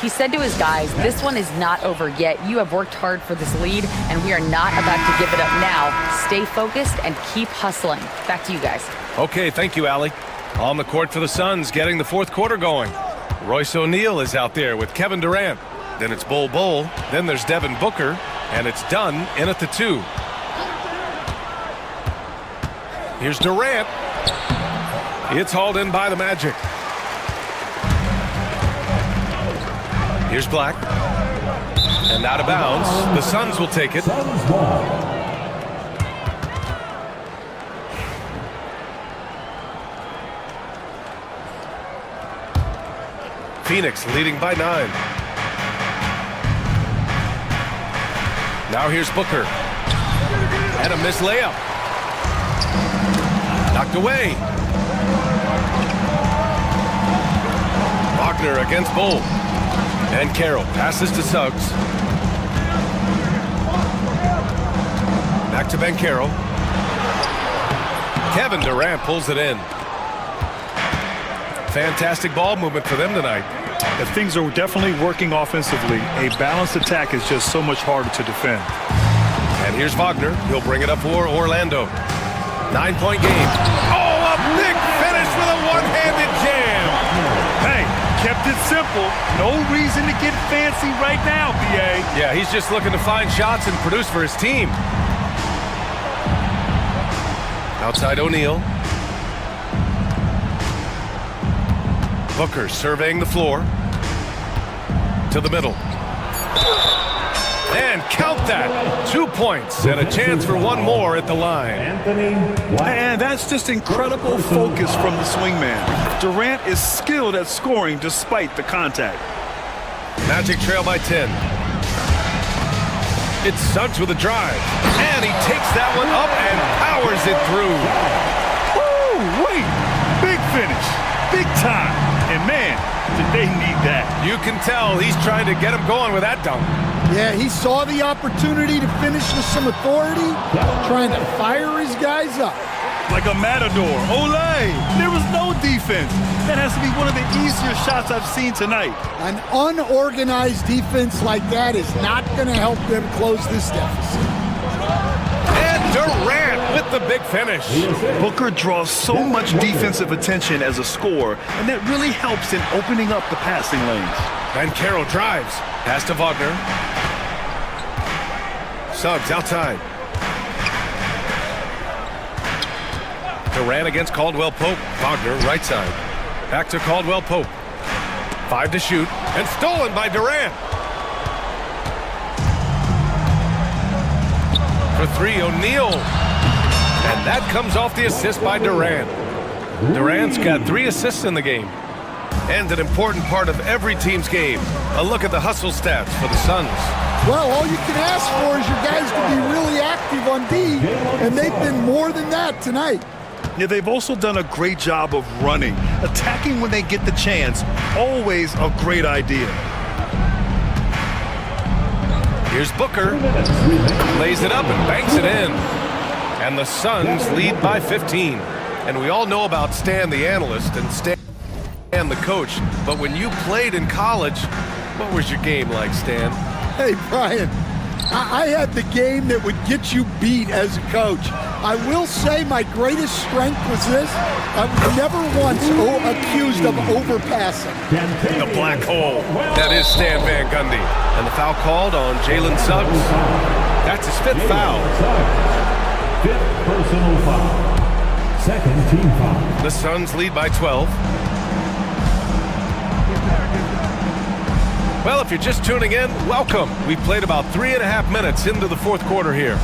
He said to his guys, this one is not over yet. You have worked hard for this lead, and we are not about to give it up now. Stay focused and keep hustling. Back to you guys. Okay, thank you, Allie. On the court for the Suns, getting the 4th quarter going. Royce O'Neal is out there with Kevin Durant. Then it's Bol Bol. Then there's Devin Booker. And it's Dunn in at the 2. Here's Durant. It's hauled in by the Magic. Here's Black. And out of bounds. The Suns will take it. Phoenix leading by 9. Now here's Booker. And a missed layup. Knocked away. Wagner against Bull. And Carroll passes to Suggs. Back to Ben Carroll. Kevin Durant pulls it in. Fantastic ball movement for them tonight. Things are definitely working offensively. A balanced attack is just so much harder to defend. And here's Wagner. He'll bring it up for Orlando. 9-point game. Oh, a big finish with a one-handed jam. Hey, kept it simple. No reason to get fancy right now, BA. Yeah, he's just looking to find shots and produce for his team. Outside O'Neal. Booker surveying the floor. To the middle. And count that. 2 points and a chance for one more at the line. And that's just incredible focus from the swingman. Durant is skilled at scoring despite the contact. Magic trail by 10. It's Suggs with a drive. And he takes that one up and powers it through. Woo, wait. Big finish. Big time. And man, did they need that. You can tell he's trying to get him going with that dunk. Yeah, he saw the opportunity to finish with some authority, trying to fire his guys up. Like a matador. Olay! There was no defense. That has to be one of the easier shots I've seen tonight. An unorganized defense like that is not going to help them close this deficit. And Durant with the big finish. Booker draws so much defensive attention as a scorer, and that really helps in opening up the passing lanes. And Carroll drives. Pass to Wagner. Suggs outside. Durant against Caldwell Pope. Wagner right side. Back to Caldwell Pope. 5 to shoot. And stolen by Durant. For 3, O'Neal. And that comes off the assist by Durant. Durant's got 3 assists in the game. And an important part of every team's game. A look at the hustle stats for the Suns. Well, all you can ask for is your guys to be really active on D, and they've been more than that tonight. Yeah, they've also done a great job of running. Attacking when they get the chance, always a great idea. Here's Booker. Lays it up and banks it in. And the Suns lead by 15. And we all know about Stan the analyst and Stan the coach. But when you played in college, what was your game like, Stan? Hey, Brian, I had the game that would get you beat as a coach. I will say my greatest strength was this. I was never once accused of overpassing. The black hole. That is Stan Van Gundy. And the foul called on Jalen Suggs. That's his 5th foul. 5th personal foul. 2nd team foul. The Suns lead by 12. Well, if you're just tuning in, welcome. We've played about 3.5 minutes into the 4th quarter here.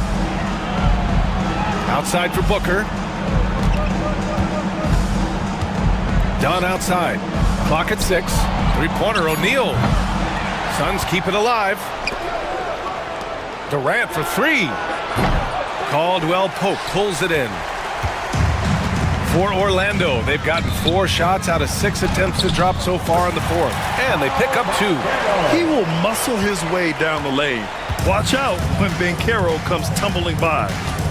Outside for Booker. Dunn outside. Clock at 6. 3-pointer O'Neal. Suns keep it alive. Durant for 3. Caldwell Pope pulls it in. For Orlando, they've gotten 4 shots out of 6 attempts to drop so far in the 4th. And they pick up 2. He will muscle his way down the lane. Watch out when Banchero comes tumbling by.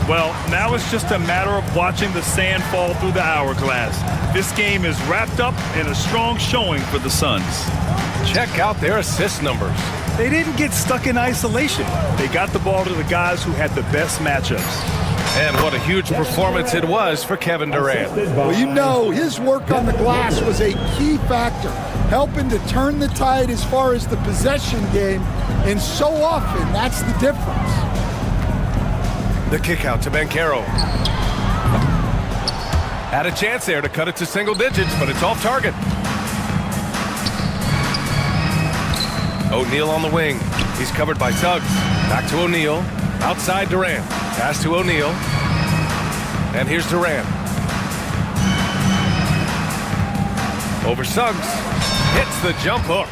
Well, now it's just a matter of watching the sand fall through the hourglass. This game is wrapped up in a strong showing for the Suns. Check out their assist numbers. They didn't get stuck in isolation. They got the ball to the guys who had the best matchups. And what a huge performance it was for Kevin Durant. Well, you know, his work on the glass was a key factor, helping to turn the tide as far as the possession game, and so often that's the difference. The kick out to Banchero. Had a chance there to cut it to single digits, but it's off target. O'Neal on the wing. He's covered by Suggs. Back to O'Neal. Outside Durant. Pass to O'Neal. And here's Durant. Over Suggs. Hits the jump hook.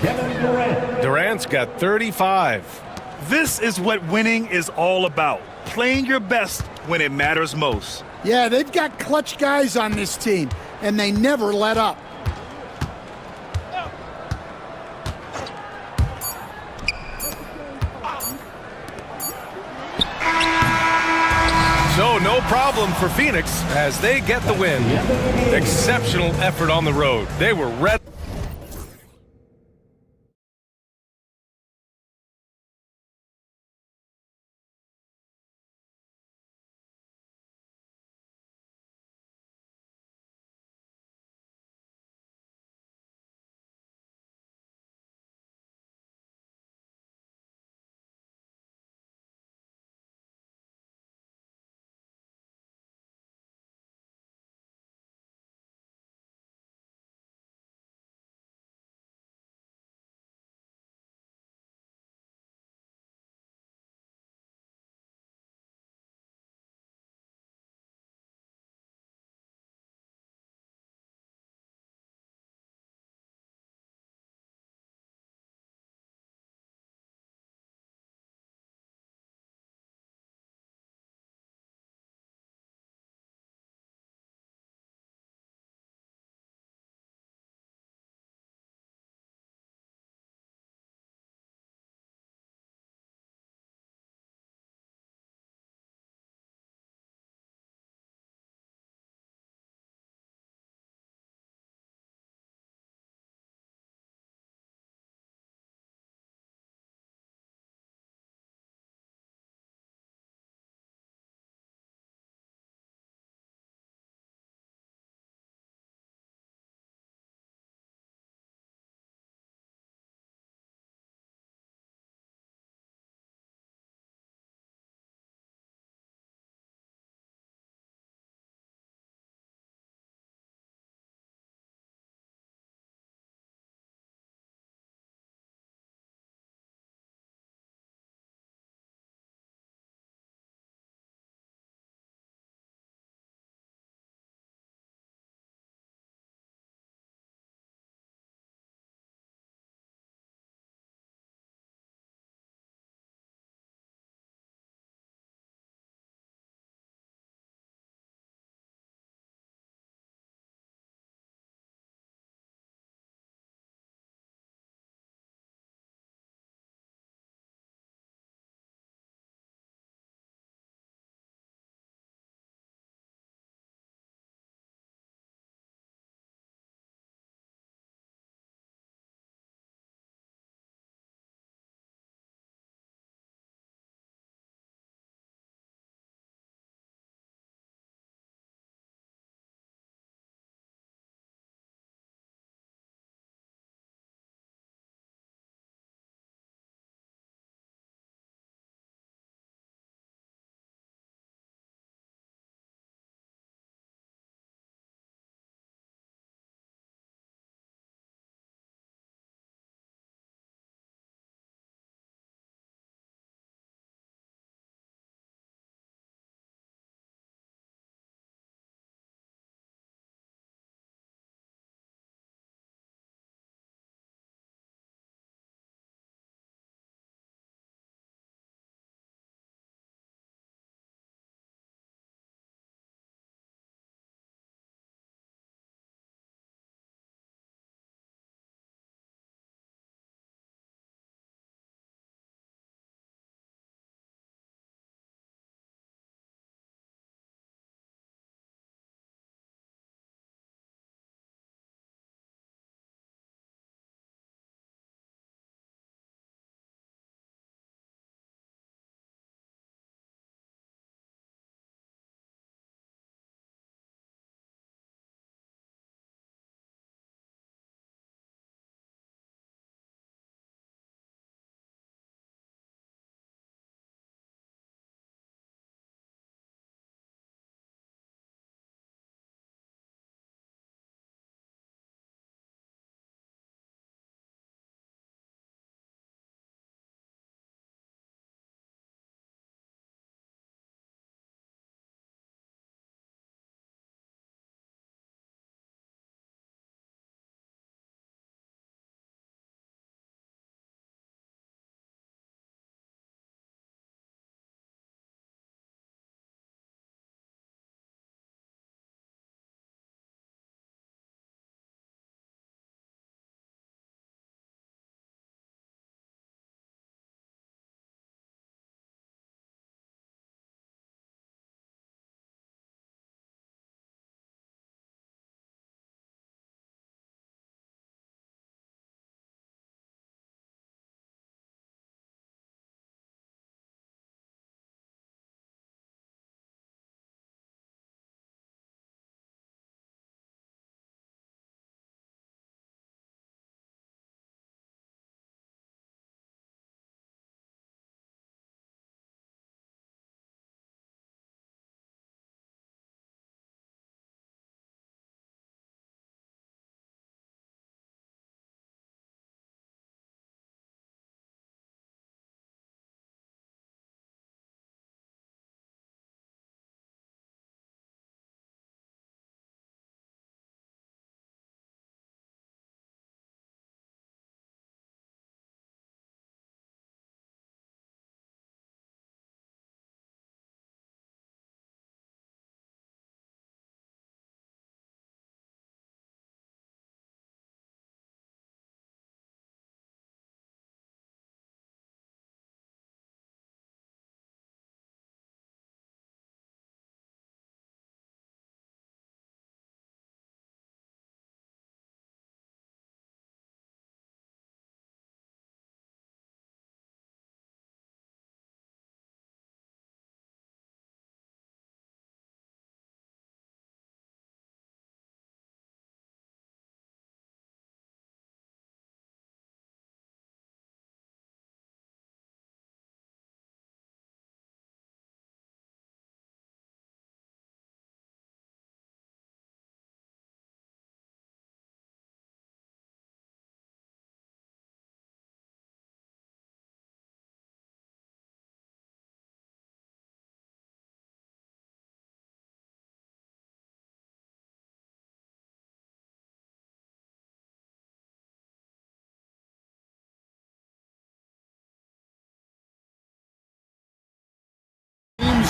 Durant's got 35. This is what winning is all about. Playing your best when it matters most. Yeah, they've got clutch guys on this team, and they never let up. So no problem for Phoenix as they get the win. Exceptional effort on the road. They were ready.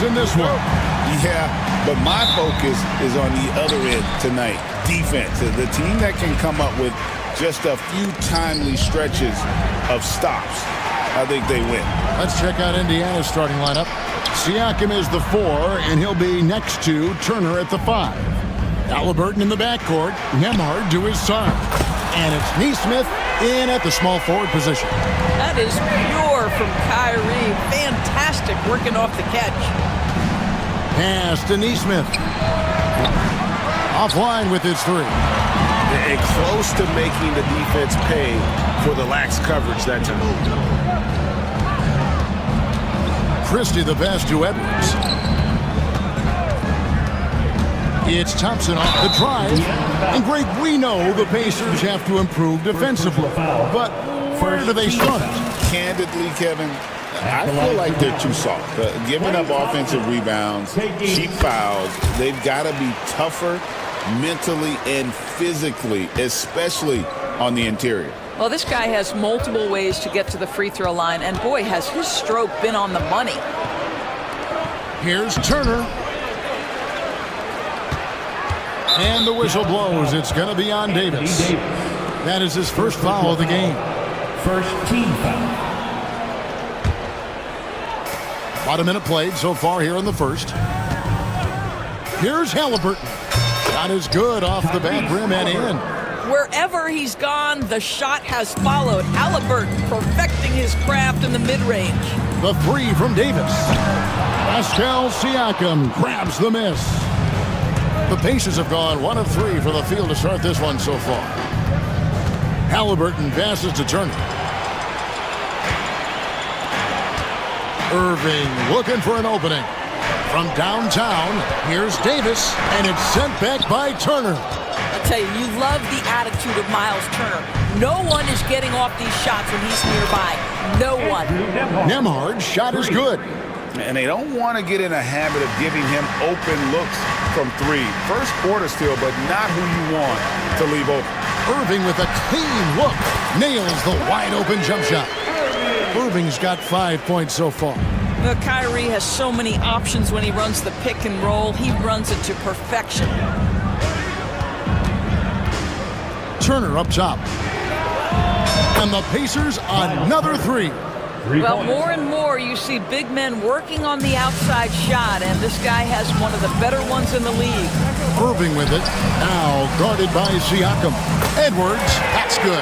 in this one. Yeah, but my focus is on the other end tonight. Defense. The team that can come up with just a few timely stretches of stops, I think they win. Let's check out Indiana's starting lineup. Siakam is the 4, and he'll be next to Turner at the 5. Halliburton in the backcourt. Nembhard to his side. And it's Neesmith in at the small forward position. That is pure from Kyrie. Fantastic working off the catch. Pass to Neesmith. Offline with his 3. And close to making the defense pay for the lax coverage that time. Christie the pass to Edwards. It's Thompson off the drive. And Greg, we know the Pacers have to improve defensively. But where do they start? Candidly, Kevin, I feel like they're too soft. Giving up offensive rebounds, cheap fouls, they've got to be tougher mentally and physically, especially on the interior. Well, this guy has multiple ways to get to the free throw line, and boy, has his stroke been on the money. Here's Turner. And the whistle blows. It's going to be on Davis. That is his first foul of the game. First team foul. About a minute played so far here in the first. Here's Halliburton. Not as good off the back rim and in. Wherever he's gone, the shot has followed. Halliburton perfecting his craft in the mid-range. The 3 from Davis. Pascal Siakam grabs the miss. The Pacers have gone 1 of 3 for the field to start this one so far. Halliburton passes to Turner. Irving looking for an opening. From downtown, here's Davis, and it's sent back by Turner. I tell you, you love the attitude of Miles Turner. No one is getting off these shots when he's nearby. No one. Nembhard's shot is good. And they don't want to get in a habit of giving him open looks from 3. First quarter still, but not who you want to leave open. Irving with a clean look. Nails the wide-open jump shot. Irving's got 5 points so far. Well, Kyrie has so many options when he runs the pick and roll. He runs it to perfection. Turner up top. And the Pacers another 3. Well, more and more you see big men working on the outside shot, and this guy has one of the better ones in the league. Irving with it. Now guarded by Siakam. Edwards, that's good.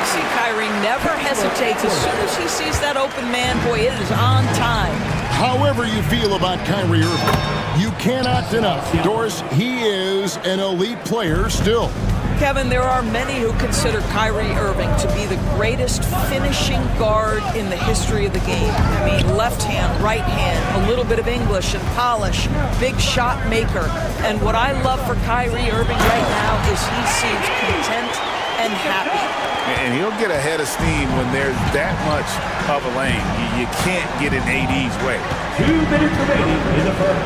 See, Kyrie never hesitates. As soon as he sees that open man, boy, it is on time. However you feel about Kyrie Irving, you cannot deny, Doris, he is an elite player still. Kevin, there are many who consider Kyrie Irving to be the greatest finishing guard in the history of the game. I mean, left hand, right hand, a little bit of English and polish, big shot maker. And what I love for Kyrie Irving right now is he seems content and happy. And he'll get a head of steam when there's that much of a lane. You can't get in AD's way. 2 minutes remaining in the first.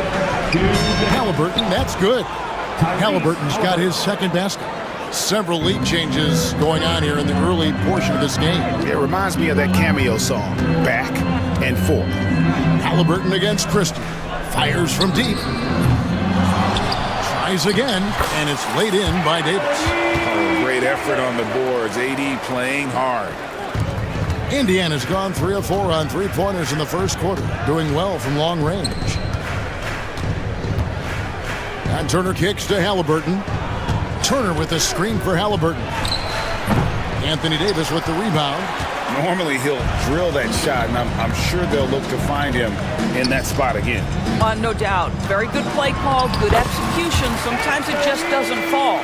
Halliburton, that's good. Halliburton's got his second basket. Several lead changes going on here in the early portion of this game. It reminds me of that cameo song, Back and Forth. Halliburton against Christie. Fires from deep. Tries again, and it's laid in by Davis. Oh, great effort on the boards. AD playing hard. Indiana's gone 3 of 4 on 3-pointers in the first quarter, doing well from long range. And Turner kicks to Halliburton. Turner with the screen for Halliburton. Anthony Davis with the rebound. Normally he'll drill that shot, and I'm sure they'll look to find him in that spot again. No doubt. Very good play call, good execution. Sometimes it just doesn't fall.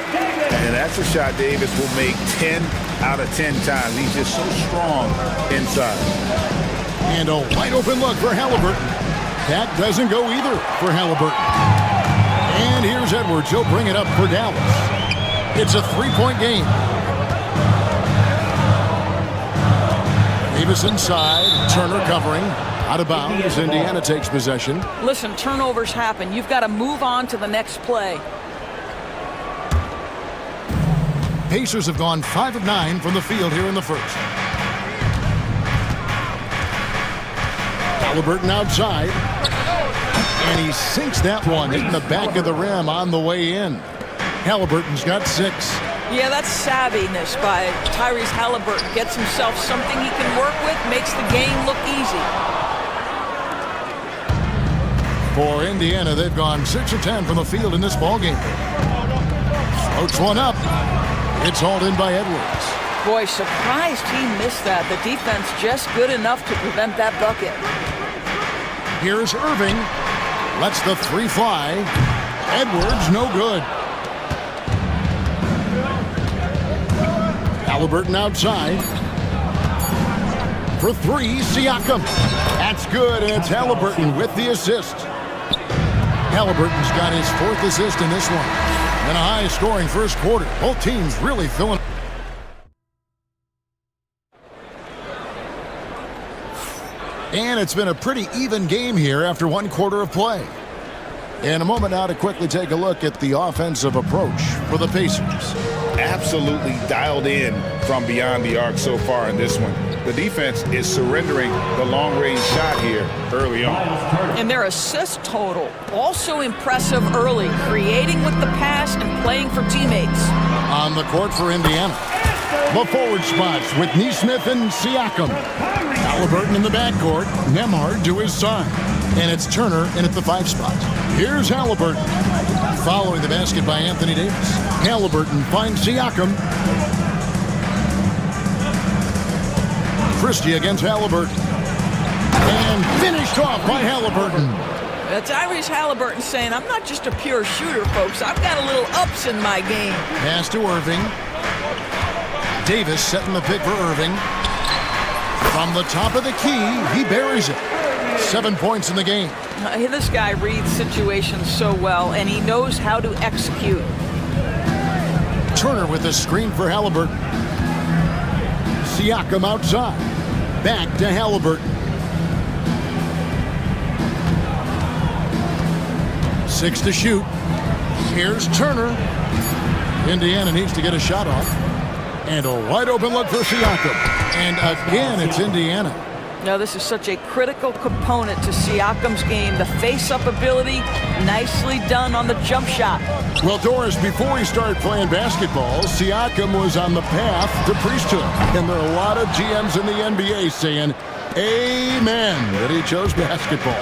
And that's a shot Davis will make 10 out of 10 times. He's just so strong inside. And a wide open look for Halliburton. That doesn't go either for Halliburton. And here's Edwards. He'll bring it up for Dallas. It's a 3-point game. Davis inside. Turner covering. Out of bounds. Indiana takes possession. Listen, turnovers happen. You've got to move on to the next play. Pacers have gone 5 of 9 from the field here in the first. Halliburton outside. And he sinks that one, hitting the back of the rim on the way in. Halliburton's got 6. Yeah, that's savviness by Tyrese Halliburton. Gets himself something he can work with, makes the game look easy. For Indiana, they've gone 6 of 10 from the field in this ballgame. Floats one up. It's hauled in by Edwards. Boy, surprised he missed that. The defense just good enough to prevent that bucket. Here's Irving. Lets the 3 fly. Edwards, no good. Halliburton outside. For 3, Siakam. That's good, and it's Halliburton with the assist. Halliburton's got his 4th assist in this one. And a high-scoring first quarter. Both teams really filling. And it's been a pretty even game here after 1 quarter of play. In a moment now to quickly take a look at the offensive approach for the Pacers. Absolutely dialed in from beyond the arc so far in this one. The defense is surrendering the long-range shot here early on. And their assist total, also impressive early, creating with the pass and playing for teammates. On the court for Indiana. The forward spots with Neesmith and Siakam. Halliburton in the backcourt. Nembhard to his side. And it's Turner in at the 5 spot. Here's Halliburton. Following the basket by Anthony Davis. Halliburton finds Siakam. Christie against Halliburton. And finished off by Halliburton. Tyrese Halliburton saying, I'm not just a pure shooter, folks. I've got a little ups in my game. Pass to Irving. Davis setting the pick for Irving. From the top of the key, he buries it. 7 points in the game. This guy reads situations so well, and he knows how to execute. Turner with a screen for Halliburton. Siakam outside. Back to Halliburton. 6 to shoot. Here's Turner. Indiana needs to get a shot off. And a wide open look for Siakam. And again, it's Indiana. Now, this is such a critical component to Siakam's game. The face-up ability, nicely done on the jump shot. Well, Doris, before he started playing basketball, Siakam was on the path to priesthood. And there are a lot of GMs in the NBA saying, amen, that he chose basketball.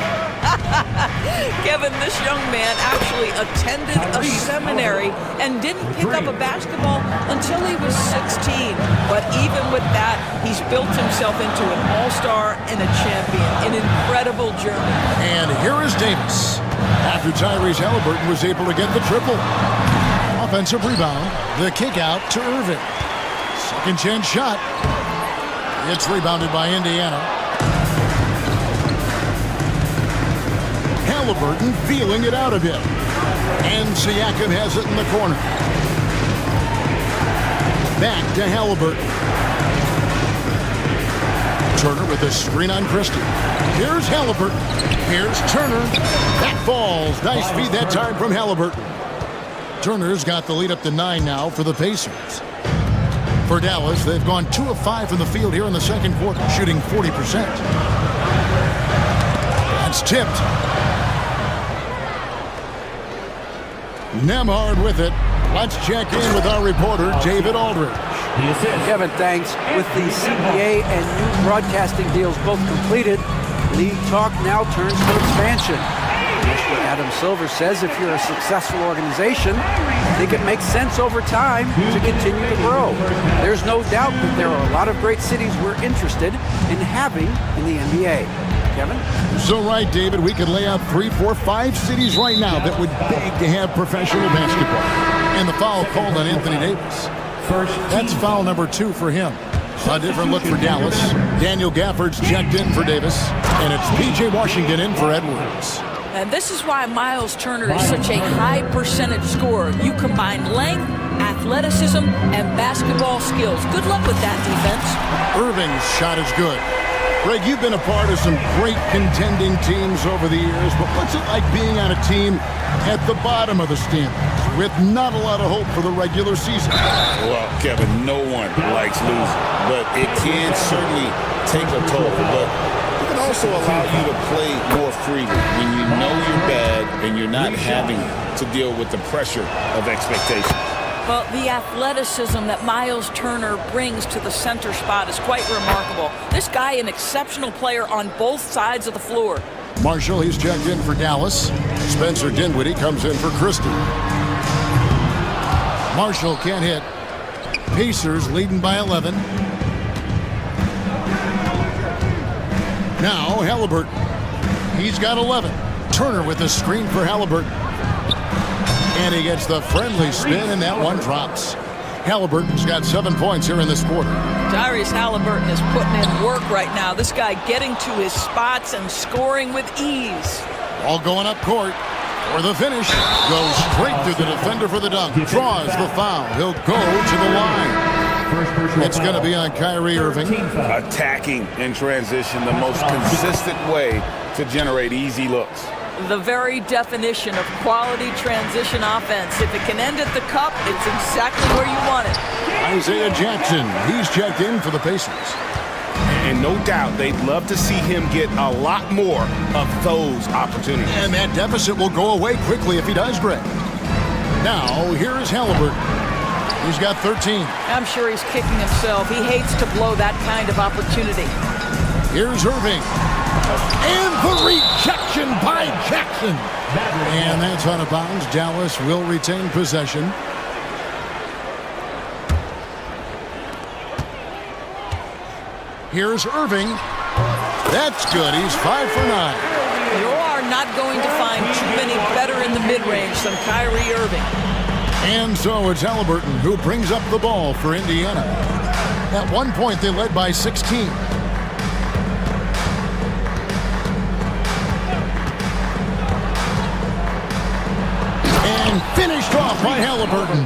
Kevin, this young man actually attended a seminary and didn't pick up a basketball until he was 16. But even with that, he's built himself into an all-star and a champion. An incredible journey. And here is Davis. After Tyrese Halliburton was able to get the triple. Offensive rebound. The kick out to Irving. Second chance shot. It's rebounded by Indiana. Halliburton feeling it out a bit. And Siakam has it in the corner. Back to Halliburton. Turner with a screen on Christie. Here's Halliburton. Here's Turner. That falls. Nice feed that time from Halliburton. Turner's got the lead up to 9 now for the Pacers. For Dallas, they've gone 2 of 5 from the field here in the second quarter, shooting 40%. That's tipped. Nembhard with it. Let's check in with our reporter, David Aldridge. Kevin, thanks. With the CBA and new broadcasting deals both completed, league talk now turns to expansion. Commissioner Adam Silver says if you're a successful organization, I think it makes sense over time to continue to grow. There's no doubt that there are a lot of great cities we're interested in having in the NBA. Kevin? So right, David, we could lay out 3, 4, 5 cities right now that would beg to have professional basketball. And the foul called on Anthony Davis. That's foul number 2 for him. A different look for Dallas. Daniel Gafford's checked in for Davis. And it's P.J. Washington in for Edwards. And this is why Miles Turner is such a high percentage scorer. You combine length, athleticism, and basketball skills. Good luck with that defense. Irving's shot is good. Greg, you've been a part of some great contending teams over the years, but what's it like being on a team at the bottom of the standings with not a lot of hope for the regular season? Well, Kevin, no one likes losing, but it can certainly take a toll. But look at also allow you to play more freely when you know you're bad and you're not having to deal with the pressure of expectation. Well, the athleticism that Miles Turner brings to the center spot is quite remarkable. This guy, an exceptional player on both sides of the floor. Marshall, he's checked in for Dallas. Spencer Dinwiddie comes in for Christie. Marshall can't hit. Pacers leading by 11. Now Halliburton. He's got 11. Turner with the screen for Halliburton. And he gets the friendly spin, and that one drops. Halliburton's got 7 points here in this quarter. Tyrese Halliburton is putting in work right now. This guy getting to his spots and scoring with ease. All going up court for the finish. Goes straight through the defender for the dunk. Draws the foul. He'll go to the line. It's going to be on Kyrie Irving. Attacking in transition, the most consistent way to generate easy looks. The very definition of quality transition offense. If it can end at the cup, it's exactly where you want it. Isaiah Jackson, he's checked in for the Pacers. And no doubt they'd love to see him get a lot more of those opportunities. And that deficit will go away quickly if he does, Greg. Now, here's Halliburton. He's got 13. I'm sure he's kicking himself. He hates to blow that kind of opportunity. Here's Irving. And the rejection by Jackson. And that's out of bounds. Dallas will retain possession. Here's Irving. That's good. He's 5 for 9. You are not going to find too many better in the mid-range than Kyrie Irving. And so it's Halliburton who brings up the ball for Indiana. At one point, they led by 16. And finished off by Halliburton.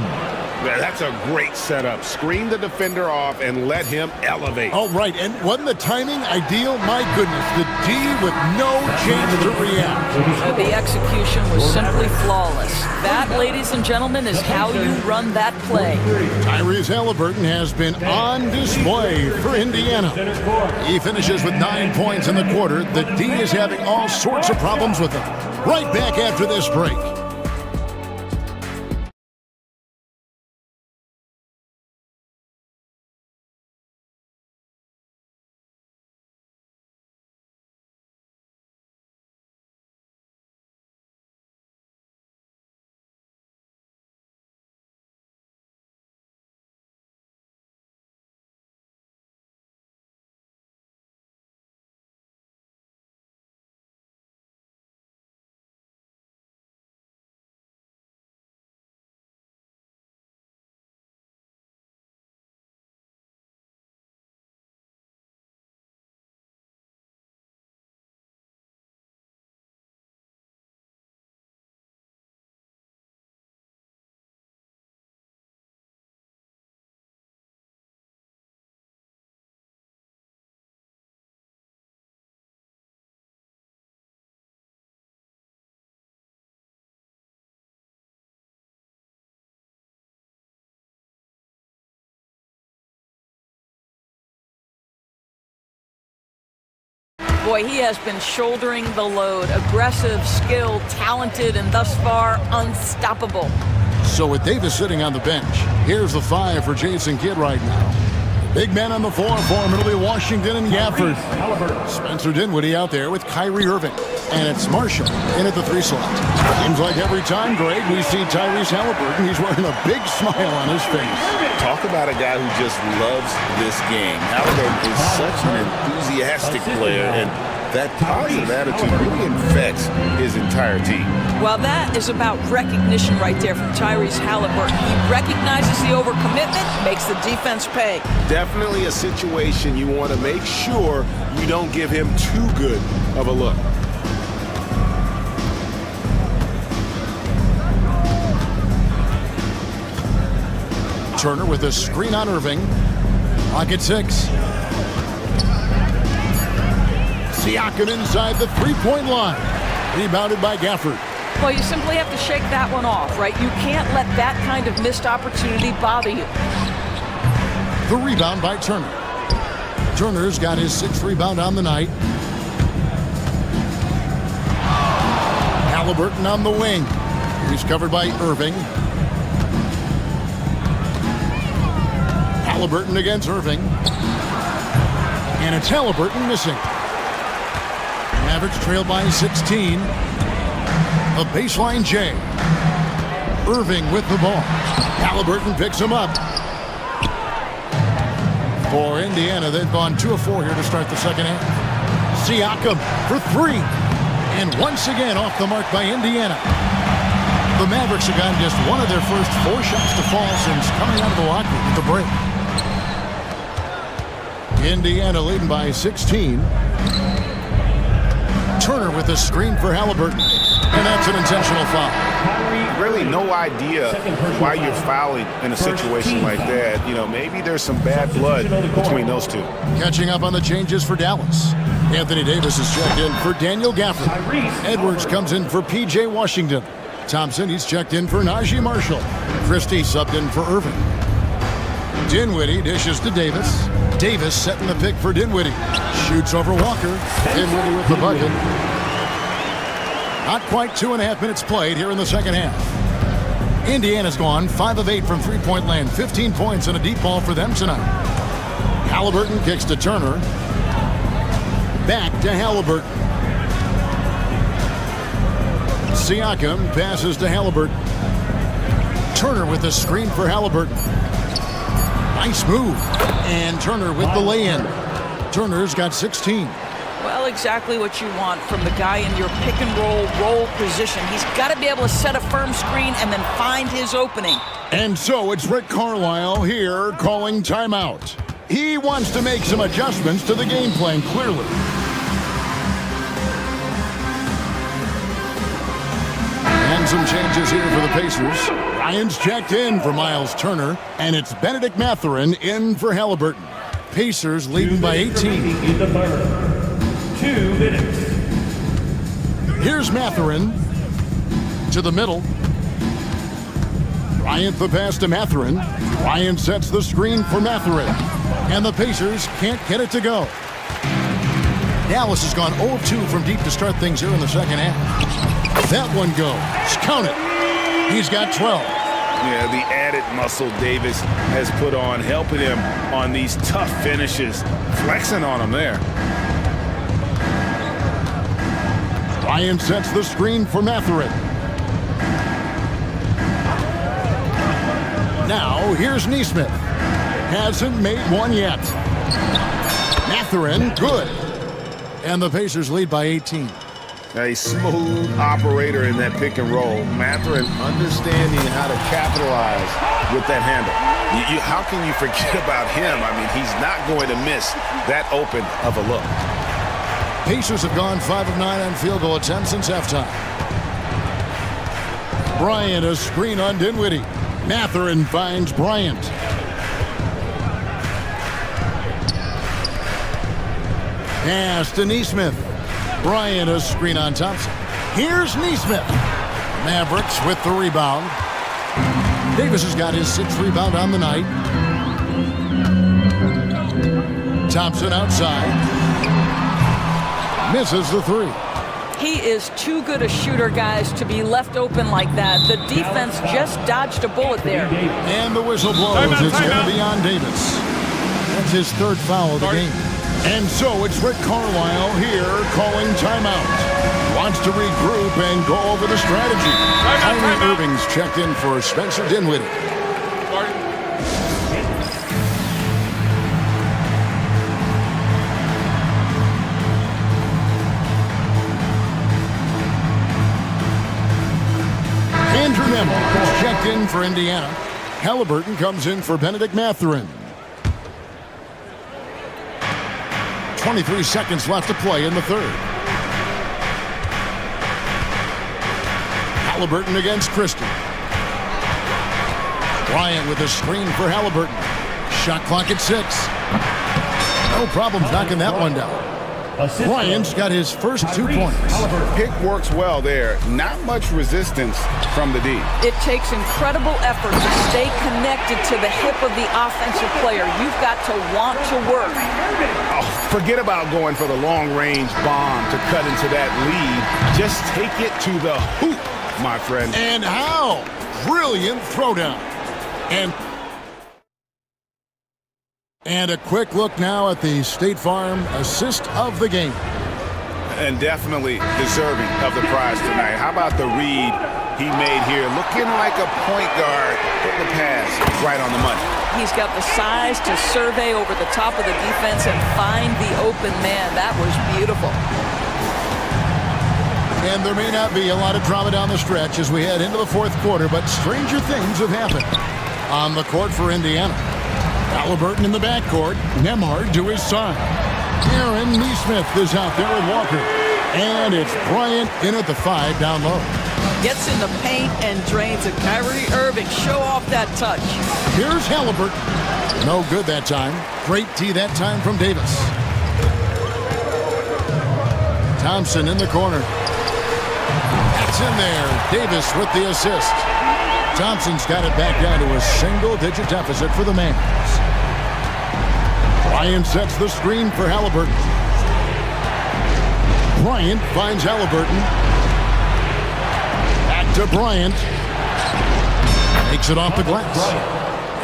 Yeah, that's a great setup. Screen the defender off and let him elevate. Oh, right. And wasn't the timing ideal? My goodness. The D with no chance to react. The execution was simply flawless. That, ladies and gentlemen, is how you run that play. Tyrese Halliburton has been on display for Indiana. He finishes with 9 points in the quarter. The D is having all sorts of problems with him. Right back after this break. Boy, he has been shouldering the load. Aggressive, skilled, talented, and thus far, unstoppable. So with Davis sitting on the bench, here's the 5 for Jason Kidd right now. Big men on the floor for him. It'll be Washington and Gafford. Spencer Dinwiddie out there with Kyrie Irving. And it's Marshall in at the 3 slot. Seems like every time, Greg, we see Tyrese Halliburton, he's wearing a big smile on his face. Talk about a guy who just loves this game. Halliburton is such an enthusiastic player, and that positive attitude really infects his entire team. Well, that is about recognition right there from Tyrese Halliburton. He recognizes the overcommitment, makes the defense pay. Definitely a situation you want to make sure you don't give him too good of a look. Turner with a screen on Irving. Clock at 6. Siakam inside the 3-point line. Rebounded by Gafford. Well, you simply have to shake that one off, right? You can't let that kind of missed opportunity bother you. The rebound by Turner. Turner's got his 6th rebound on the night. Halliburton on the wing. He's covered by Irving. Halliburton against Irving. And it's Halliburton missing. Mavericks trail by 16. A baseline J. Irving with the ball. Halliburton picks him up. For Indiana, they've gone 2 of 4 here to start the second half. Siakam for 3. And once again off the mark by Indiana. The Mavericks have gotten just one of their first 4 shots to fall since coming out of the locker room at the break. Indiana leading by 16. Turner with a screen for Halliburton. And that's an intentional foul. Really no idea why you're fouling in a situation like that. You know, maybe there's some bad blood between those two. Catching up on the changes for Dallas. Anthony Davis is checked in for Daniel Gafford. Edwards comes in for P.J. Washington. Thompson, he's checked in for Najee Marshall. Christie subbed in for Irving. Dinwiddie dishes to Davis. Davis setting the pick for Dinwiddie. Shoots over Walker. Dinwiddie with the bucket. Not quite 2.5 minutes played here in the second half. Indiana's gone 5 of 8 from three-point land. 15 points and a deep ball for them tonight. Halliburton kicks to Turner. Back to Halliburton. Siakam passes to Halliburton. Turner with a screen for Halliburton. Nice move. And Turner with the lay-in. Turner's got 16. Well, exactly what you want from the guy in your pick and roll position. He's got to be able to set a firm screen and then find his opening. And so it's Rick Carlisle here calling timeout. He wants to make some adjustments to the game plan, clearly. And some changes here for the Pacers. Ryan's checked in for Miles Turner, and it's Benedict Mathurin in for Halliburton. Pacers leading by 18. 2 minutes. Here's Mathurin to the middle. Bryant the pass to Mathurin. Bryant sets the screen for Mathurin. And the Pacers can't get it to go. Dallas has gone 0 of 2 from deep to start things here in the second half. That one goes. Count it. He's got 12. Yeah, the added muscle Davis has put on, helping him on these tough finishes. Flexing on him there. Ryan sets the screen for Mathurin. Now, here's Nesmith. Hasn't made one yet. Mathurin, good. And the Pacers lead by 18. A smooth operator in that pick and roll. Mathurin understanding how to capitalize with that handle. How can you forget about him? I mean, he's not going to miss that open of a look. Pacers have gone 5 of 9 on field goal attempts since halftime. Bryant, a screen on Dinwiddie. Mathurin finds Bryant. Pass to Nesmith. Bryant, a screen on Thompson. Here's Nesmith. Mavericks with the rebound. Davis has got his 6th rebound on the night. Thompson outside. Misses the 3. He is too good a shooter, guys, to be left open like that. The defense just dodged a bullet there. And the whistle blows. It's going to be on Davis. That's his 3rd foul of the game. And so it's Rick Carlisle here calling timeout. Wants to regroup and go over the strategy. Kyrie Irving's checked in for Spencer Dinwiddie. Andrew Nemeth is checked in for Indiana. Halliburton comes in for Benedict Mathurin. 23 seconds left to play in the 3rd. Halliburton against Christie. Bryant with a screen for Halliburton. Shot clock at 6. No problems knocking that one down. Bryant's got his first 2 points. Pick works well there. Not much resistance from the D. It takes incredible effort to stay connected to the hip of the offensive player. You've got to want to work. Oh, forget about going for the long-range bomb to cut into that lead. Just take it to the hoop, my friend. And how? Brilliant throwdown. And a quick look now at the State Farm assist of the game. And definitely deserving of the prize tonight. How about the read he made here? Looking like a point guard. Put the pass right on the money. He's got the size to survey over the top of the defense and find the open man. That was beautiful. And there may not be a lot of drama down the stretch as we head into the fourth quarter, but stranger things have happened on the court for Indiana. Halliburton in the backcourt. Nemhard to his side. Aaron Neesmith is out there with Walker. And it's Bryant in at the 5 down low. Gets in the paint and drains it. Kyrie Irving, show off that touch. Here's Halliburton. No good that time. Great tee that time from Davis. Thompson in the corner. That's in there. Davis with the assist. Thompson's got it back down to a single-digit deficit for the Mavs. Bryant sets the screen for Halliburton. Bryant finds Halliburton. Back to Bryant. Makes it off the glass.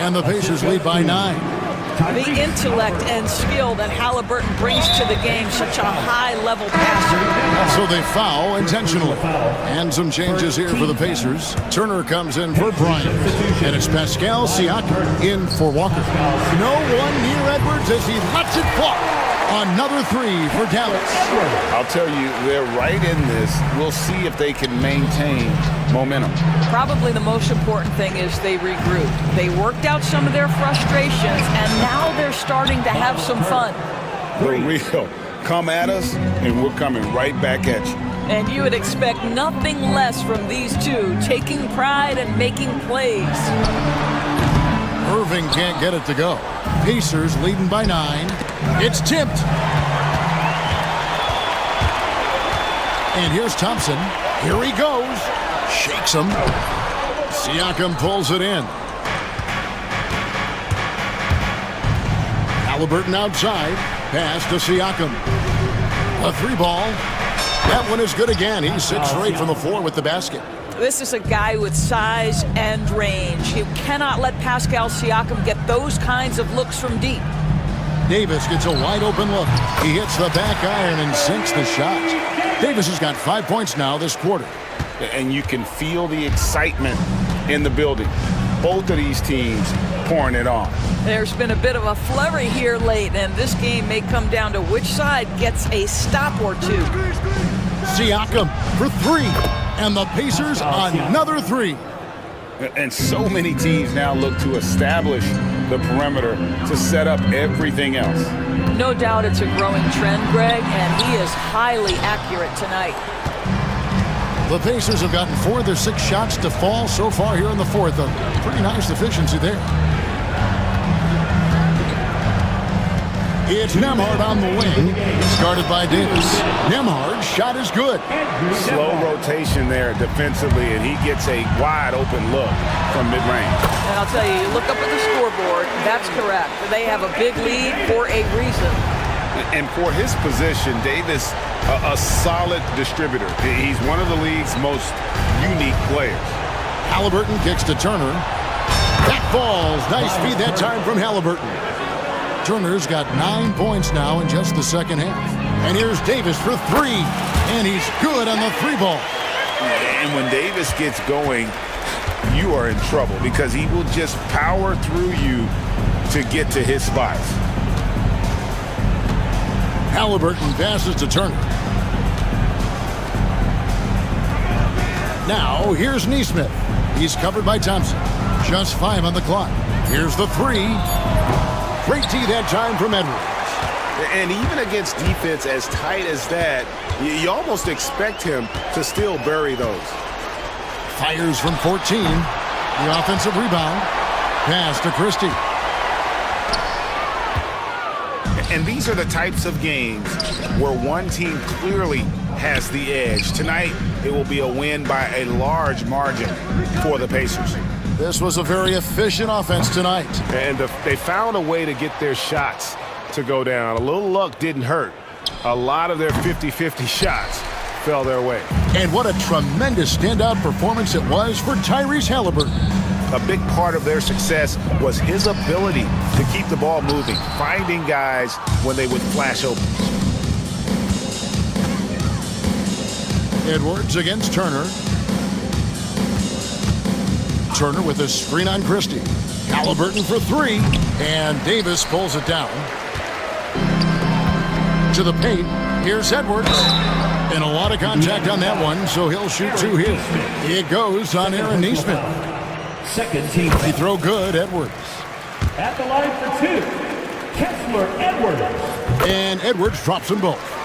And the Pacers lead by 9. The intellect and skill that Halliburton brings to the game, such a high-level passer. So they foul intentionally. And some changes here for the Pacers. Turner comes in for Bryant. And it's Pascal Siakam in for Walker. No one near Edwards as he lets it fly. Another 3 for Dallas. I'll tell you, they're right in this. We'll see if they can maintain momentum. Probably the most important thing is they regrouped. They worked out some of their frustrations, and now they're starting to have some fun. For real. Come at us, and we're coming right back at you. And you would expect nothing less from these two, taking pride and making plays. Irving can't get it to go. Pacers leading by 9. It's tipped. And here's Thompson. Here he goes. Shakes him. Siakam pulls it in. Halliburton outside. Pass to Siakam. A 3 ball. That one is good again. He's 6 straight from the floor with the basket. This is a guy with size and range. You cannot let Pascal Siakam get those kinds of looks from deep. Davis gets a wide open look. He hits the back iron and sinks the shot. Davis has got 5 points now this quarter. And you can feel the excitement in the building. Both of these teams pouring it on. There's been a bit of a flurry here late, and this game may come down to which side gets a stop or two. Siakam for 3. And the Pacers another 3. And so many teams now look to establish the perimeter to set up everything else. No doubt it's a growing trend, Greg, and he is highly accurate tonight. The Pacers have gotten 4 of their 6 shots to fall so far here in the fourth. A pretty nice efficiency there. It's Nemhard on the wing, started by Davis. Nemhard's shot is good. Slow rotation there defensively, and he gets a wide open look from mid-range. And I'll tell you, you look up at the scoreboard, that's correct. They have a big lead for a reason. And for his position, Davis, a solid distributor. He's one of the league's most unique players. Halliburton kicks to Turner. That falls. Nice feed that time from Halliburton. Turner's got 9 points now in just the second half. And here's Davis for 3. And he's good on the 3 ball. And when Davis gets going, you are in trouble because he will just power through you to get to his spots. Halliburton passes to Turner. Now, here's Neesmith. He's covered by Thompson. Just 5 on the clock. Here's the 3. Great tee that time from Edwards. And even against defense as tight as that, you almost expect him to still bury those. Fires from 14. The offensive rebound. Pass to Christie. And these are the types of games where one team clearly has the edge. Tonight, it will be a win by a large margin for the Pacers. This was a very efficient offense tonight. And they found a way to get their shots to go down. A little luck didn't hurt. A lot of their 50-50 shots fell their way. And what a tremendous standout performance it was for Tyrese Halliburton. A big part of their success was his ability to keep the ball moving, finding guys when they would flash open. Edwards against Turner. Turner with a screen on Christie. Halliburton for three, and Davis pulls it down. To the paint, here's Edwards. And a lot of contact on that one, so he'll shoot two here. It goes on Aaron Neesmith. Second team. He throw good, Edwards. At the line for two, Kessler Edwards. And Edwards drops them both.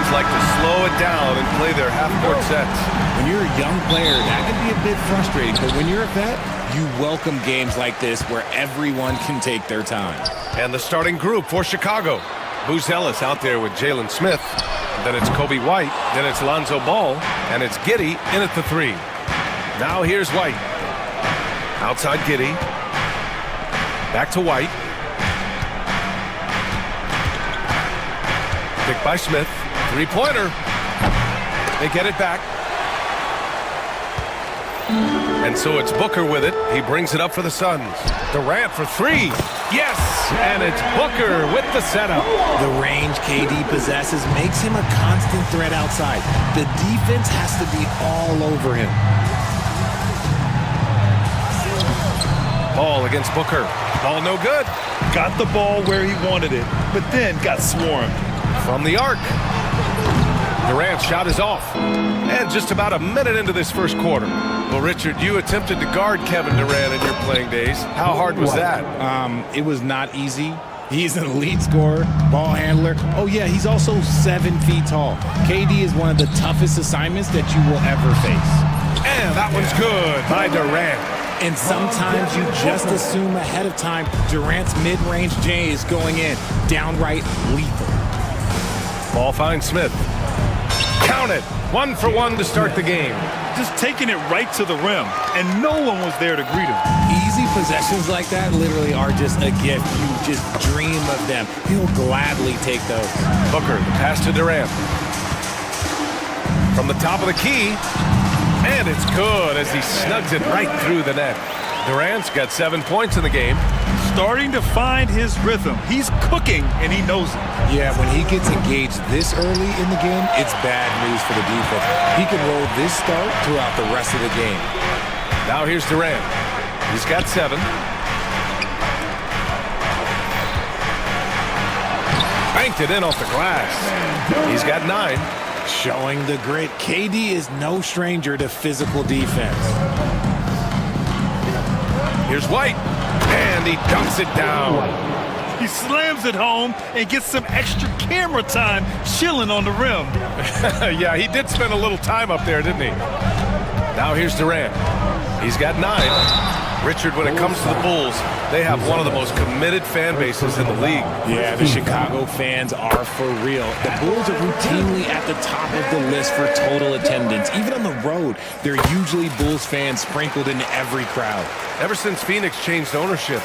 teams like to slow it down and play their half-court sets. When you're a young player, that can be a bit frustrating, but when you're a vet, you welcome games like this where everyone can take their time. And the starting group for Chicago. Booz Ellis out there with Jalen Smith. Then it's Kobe White. Then it's Lonzo Ball. And it's Giddey in at the 3. Now here's White. Outside Giddey. Back to White. Picked by Smith. Three-pointer. They get it back. And so it's Booker with it. He brings it up for the Suns. Durant for 3. Yes! And it's Booker with the setup. The range KD possesses makes him a constant threat outside. The defense has to be all over him. Ball against Booker. Ball no good. Got the ball where he wanted it, but then got swarmed. From the arc. Durant's shot is off. And just about a minute into this first quarter. Well, Richard, you attempted to guard Kevin Durant in your playing days. How hard was that? It was not easy. He's an elite scorer, ball handler. Oh, yeah, he's also 7 feet tall. KD is one of the toughest assignments that you will ever face. And that one's good by Durant. And sometimes you just assume ahead of time Durant's mid-range J is going in. Downright lethal. Ball finds Smith. Count it. 1 for 1 to start the game. Just taking it right to the rim, and no one was there to greet him. Easy possessions like that literally are just a gift. You just dream of them. He'll gladly take those. Booker, the pass to Durant. From the top of the key. And it's good as he snugs it right through the net. Durant's got 7 points in the game. Starting to find his rhythm. He's cooking, and he knows it. Yeah, when he gets engaged this early in the game, it's bad news for the defense. He can roll this start throughout the rest of the game. Now here's Durant. He's got 7. Banked it in off the glass. He's got 9. Showing the grit, KD is no stranger to physical defense. Here's White, and he dunks it down. He slams it home and gets some extra camera time chilling on the rim. Yeah, he did spend a little time up there, didn't he? Now here's Durant. He's got 9. Richard, when it comes to the Bulls, they have one of the most committed fan bases in the league. Yeah, the Chicago fans are for real. The Bulls are routinely at the top of the list for total attendance. Even on the road, there are usually Bulls fans sprinkled in every crowd. Ever since Phoenix changed ownership,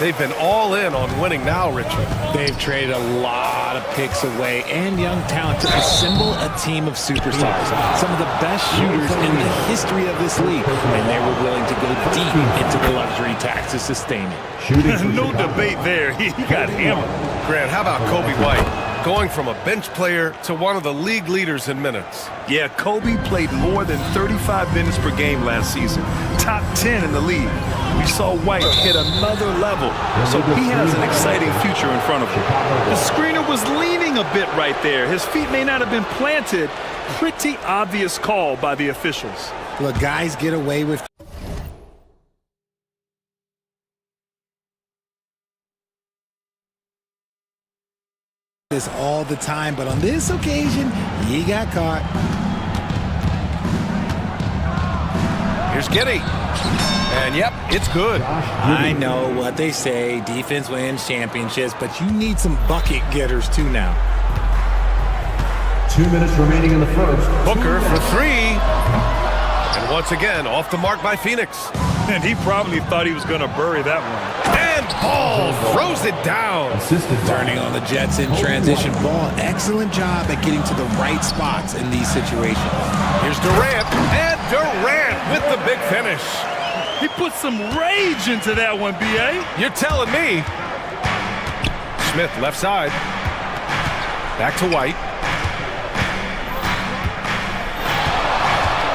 they've been all in on winning now, Richard. They've traded a lot of picks away and young talent to assemble a team of superstars. Some of the best shooters in the history of this league, and they were willing to go deep into the luxury tax to sustain it. No debate there. He got hammered. Grant, how about Kobe White? Going from a bench player to one of the league leaders in minutes. Yeah, Kobe played more than 35 minutes per game last season. Top 10 in the league. We saw White hit another level, so he has an exciting future in front of him. The screener was leaning a bit right there. His feet may not have been planted. Pretty obvious call by the officials. Look, guys get away with this all the time, but on this occasion, he got caught. Here's Giddey. And yep, it's good. I know what they say, defense wins championships, but you need some bucket getters too now. 2 minutes remaining in the first. Booker for 3. And once again, off the mark by Phoenix. And he probably thought he was going to bury that one. And Ball throws it down. Turning on the Jets in transition. Ball, excellent job at getting to the right spots in these situations. Here's Durant. And Durant with the big finish. He put some rage into that one, B.A. You're telling me. Smith left side. Back to White.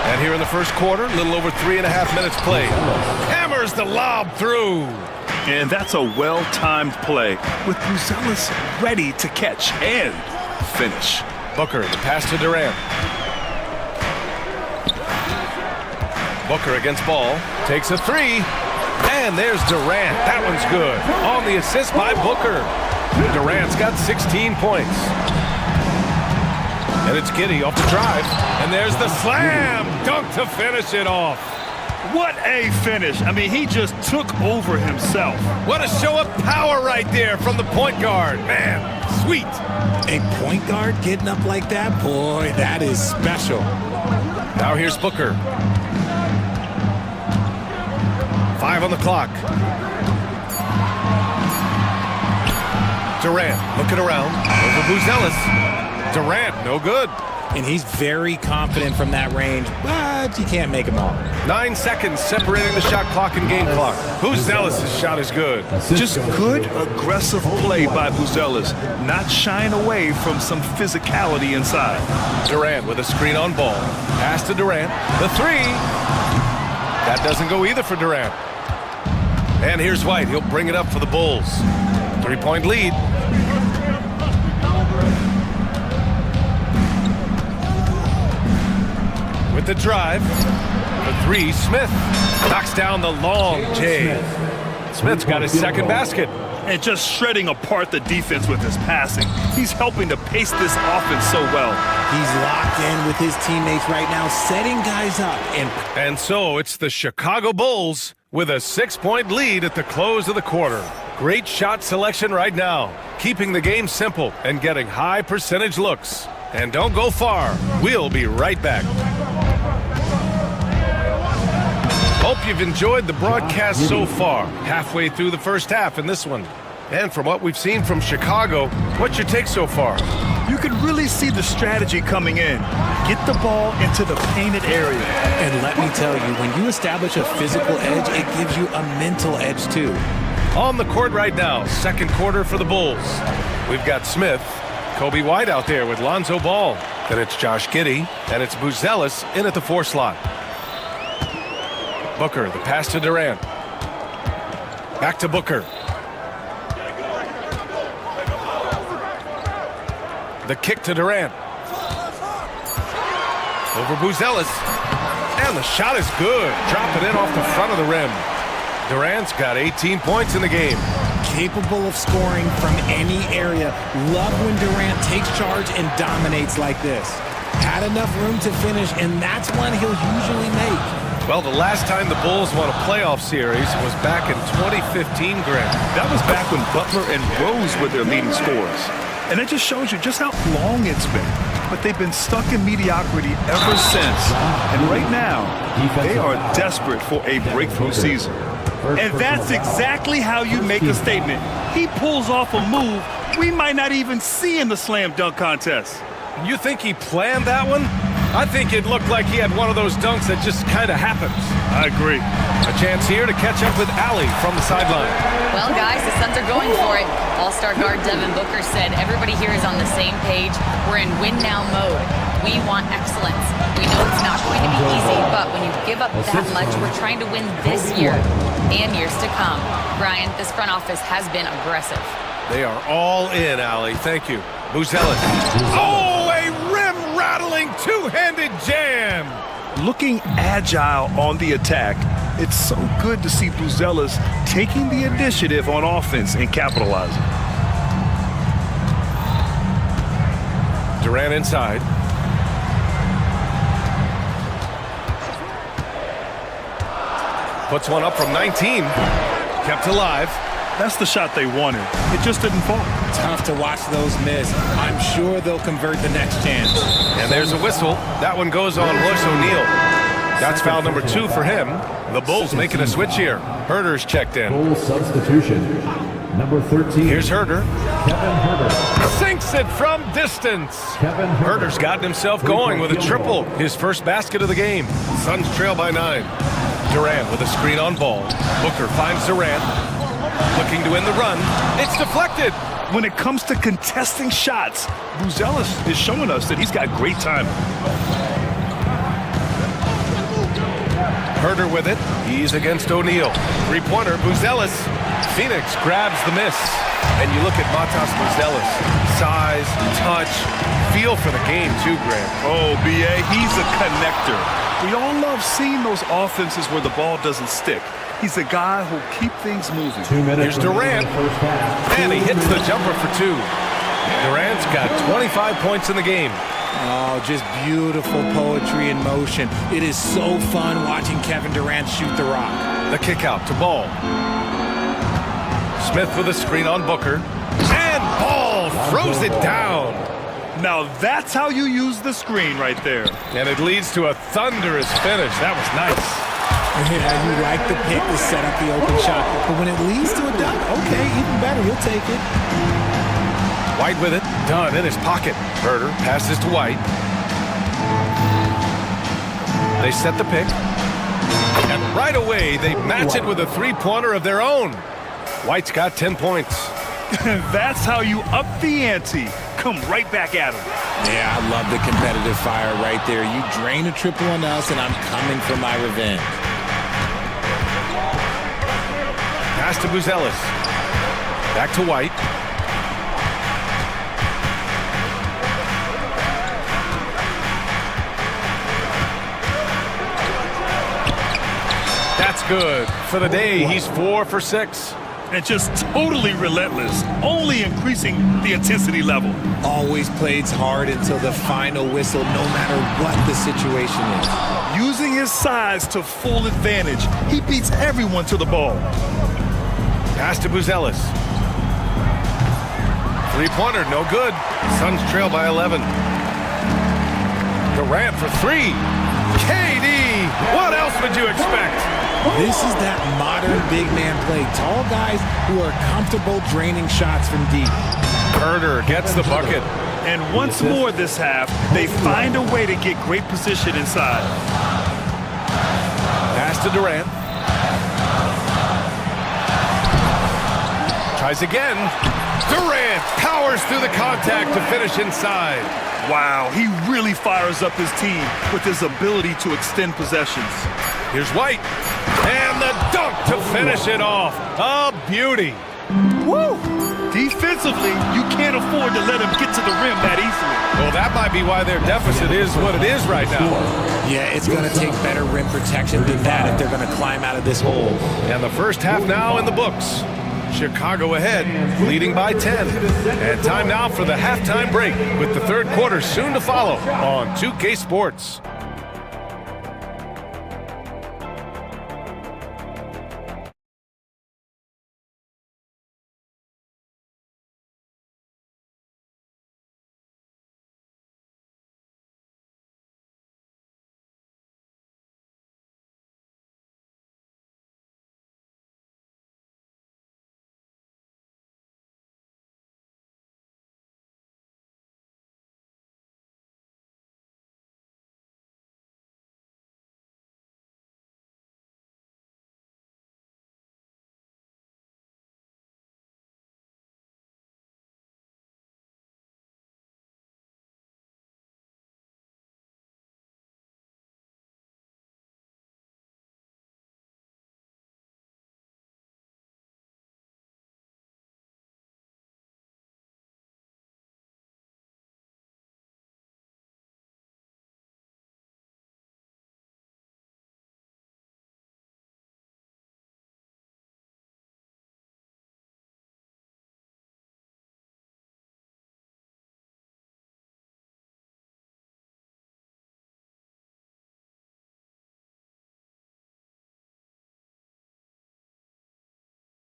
And here in the first quarter, a little over 3.5 minutes played. Hammers the lob through. And that's a well-timed play with Booz Ellis ready to catch and finish. Booker, the pass to Durant. Booker against Ball. Takes a 3. And there's Durant. That one's good. On the assist by Booker. Durant's got 16 points. And it's Giddey off the drive. And there's the slam dunk to finish it off. What a finish. I mean, he just took over himself. What a show of power right there from the point guard. Man, sweet. A point guard getting up like that? Boy, that is special. Now here's Booker. 5 on the clock. Durant looking around. Over Buzelis. Durant, no good. And he's very confident from that range, but you can't make him all. 9 seconds separating the shot clock and game clock. Buzelis' shot is good. Just good, aggressive play by Buzelis, not shying away from some physicality inside. Durant with a screen on ball. Pass to Durant. The three. That doesn't go either for Durant. And here's White. He'll bring it up for the Bulls. 3-point lead. With the drive. The three, Smith knocks down the long J. Smith's got his second basket. And just shredding apart the defense with his passing. He's helping to pace this offense so well. He's locked in with his teammates right now, setting guys up. And so it's the Chicago Bulls with a 6-point lead at the close of the quarter. Great shot selection right now, keeping the game simple and getting high percentage looks. And don't go far. We'll be right back. Hope you've enjoyed the broadcast so far, halfway through the first half in this one. And from what we've seen from Chicago, what's your take so far? You can really see the strategy coming in. Get the ball into the painted area. And let me tell you, when you establish a physical edge, it gives you a mental edge too. On the court right now, second quarter for the Bulls. We've got Smith, Kobe White out there with Lonzo Ball. Then it's Josh Giddey, and it's Buzelis in at the 4 slot. Booker, the pass to Durant. Back to Booker. The kick to Durant. Over Buzelis. And the shot is good. Dropping in off the front of the rim. Durant's got 18 points in the game. Capable of scoring from any area. Love when Durant takes charge and dominates like this. Had enough room to finish, and that's one he'll usually make. Well, the last time the Bulls won a playoff series was back in 2015, Grant. That was back when Butler and Rose were their leading scorers. And it just shows you just how long it's been. But they've been stuck in mediocrity ever since. And right now, they are desperate for a breakthrough season. And that's exactly how you make a statement. He pulls off a move we might not even see in the slam dunk contest. You think he planned that one? I think it looked like he had one of those dunks that just kind of happens. I agree. A chance here to catch up with Allie from the sideline. Well, guys, the Suns are going for it. All-star guard Devin Booker said everybody here is on the same page. We're in win-now mode. We want excellence. We know it's not going to be easy, but when you give up that much, we're trying to win this year and years to come. Brian, this front office has been aggressive. They are all in, Allie. Thank you. Buzelis. Oh, a rim-rattling two-handed jam. Looking agile on the attack, it's so good to see Buzelis taking the initiative on offense and capitalizing. Durant inside. Puts one up from 19. Kept alive. That's the shot they wanted. It just didn't fall. Tough to watch those miss. I'm sure they'll convert the next chance. And there's a whistle. That one goes on Royce O'Neal. That's foul number 2 for him. The Bulls making a switch here. Herder's checked in. Bull substitution. Number 13. Here's Herder. Kevin Herder. Sinks it from distance. Kevin Herder. Herder's gotten himself going with a triple. His first basket of the game. Suns trail by 9. Durant with a screen on ball. Booker finds Durant. Looking to end the run. It's deflected. When it comes to contesting shots, Buzelis is showing us that he's got great timing. Herder with it. He's against O'Neal. Three-pointer, Buzelis. Phoenix grabs the miss. And you look at Matas Buzelis. Size, touch, feel for the game too, Grant. Oh, B.A., he's a connector. We all love seeing those offenses where the ball doesn't stick. He's a guy who'll keep things moving. 2 minutes. Here's Durant. And he hits the jumper for 2. Durant's got 25 points in the game. Oh, just beautiful poetry in motion. It is so fun watching Kevin Durant shoot the rock. The kick out to Ball. Smith with a screen on Booker. And Ball throws it down. Now that's how you use the screen right there. And it leads to a thunderous finish. That was nice. Yeah, you like the pick to set up the open shot, but when it leads to a dunk, okay, even better, he'll take it. White with it, Dunn in his pocket. Herder passes to White. They set the pick. And right away, they match it with a three-pointer of their own. White's got 10 points. That's how you up the ante. Come right back at him. Yeah, I love the competitive fire right there. You drain a triple on us, and I'm coming for my revenge. Pass to Buzelis. Back to White. That's good. For the day, he's 4 for 6. And just totally relentless, only increasing the intensity level. Always plays hard until the final whistle, no matter what the situation is. Using his size to full advantage, he beats everyone to the ball. Pass to Buzelis. Three-pointer, no good. Suns trail by 11. Durant for 3. KD, what else would you expect? This is that modern big man play. Tall guys who are comfortable draining shots from deep. Herder gets the bucket. And once more this half, they find a way to get great position inside. Pass to Durant. Tries again. Durant powers through the contact to finish inside. Wow, he really fires up his team with his ability to extend possessions. Here's White. And the dunk to finish it off. A beauty. Woo! Defensively, you can't afford to let him get to the rim that easily. Well, that might be why their deficit is what it is right now. Yeah, it's going to take better rim protection than that if they're going to climb out of this hole. And the first half now in the books. Chicago ahead, leading by 10. And time now for the halftime break with the third quarter soon to follow on 2K Sports.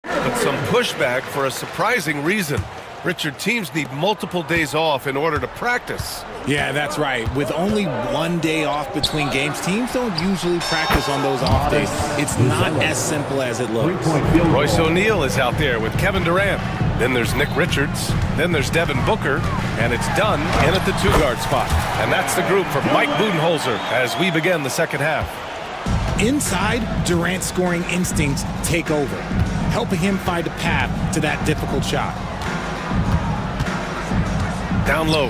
But some pushback for a surprising reason. Richard, teams need multiple days off in order to practice. Yeah, that's right. With only 1 day off between games, teams don't usually practice on those off days. It's not as simple as it looks. Royce O'Neal is out there with Kevin Durant. Then there's Nick Richards. Then there's Devin Booker. And it's Dunn in at the two-guard spot. And that's the group for Mike Budenholzer as we begin the second half. Inside, Durant's scoring instincts take over, helping him find a path to that difficult shot. Down low.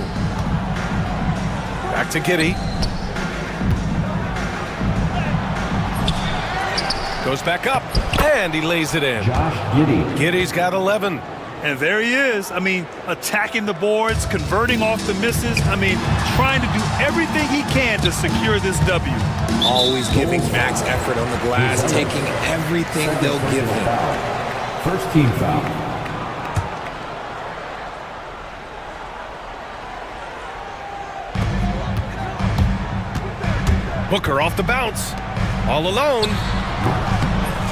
Back to Giddey. Goes back up, and he lays it in. Giddey's got 11. And there he is. I mean, attacking the boards, converting off the misses. I mean, trying to do everything he can to secure this W. Always giving max effort on the glass, taking everything they'll give him. First team foul. Booker off the bounce. All alone.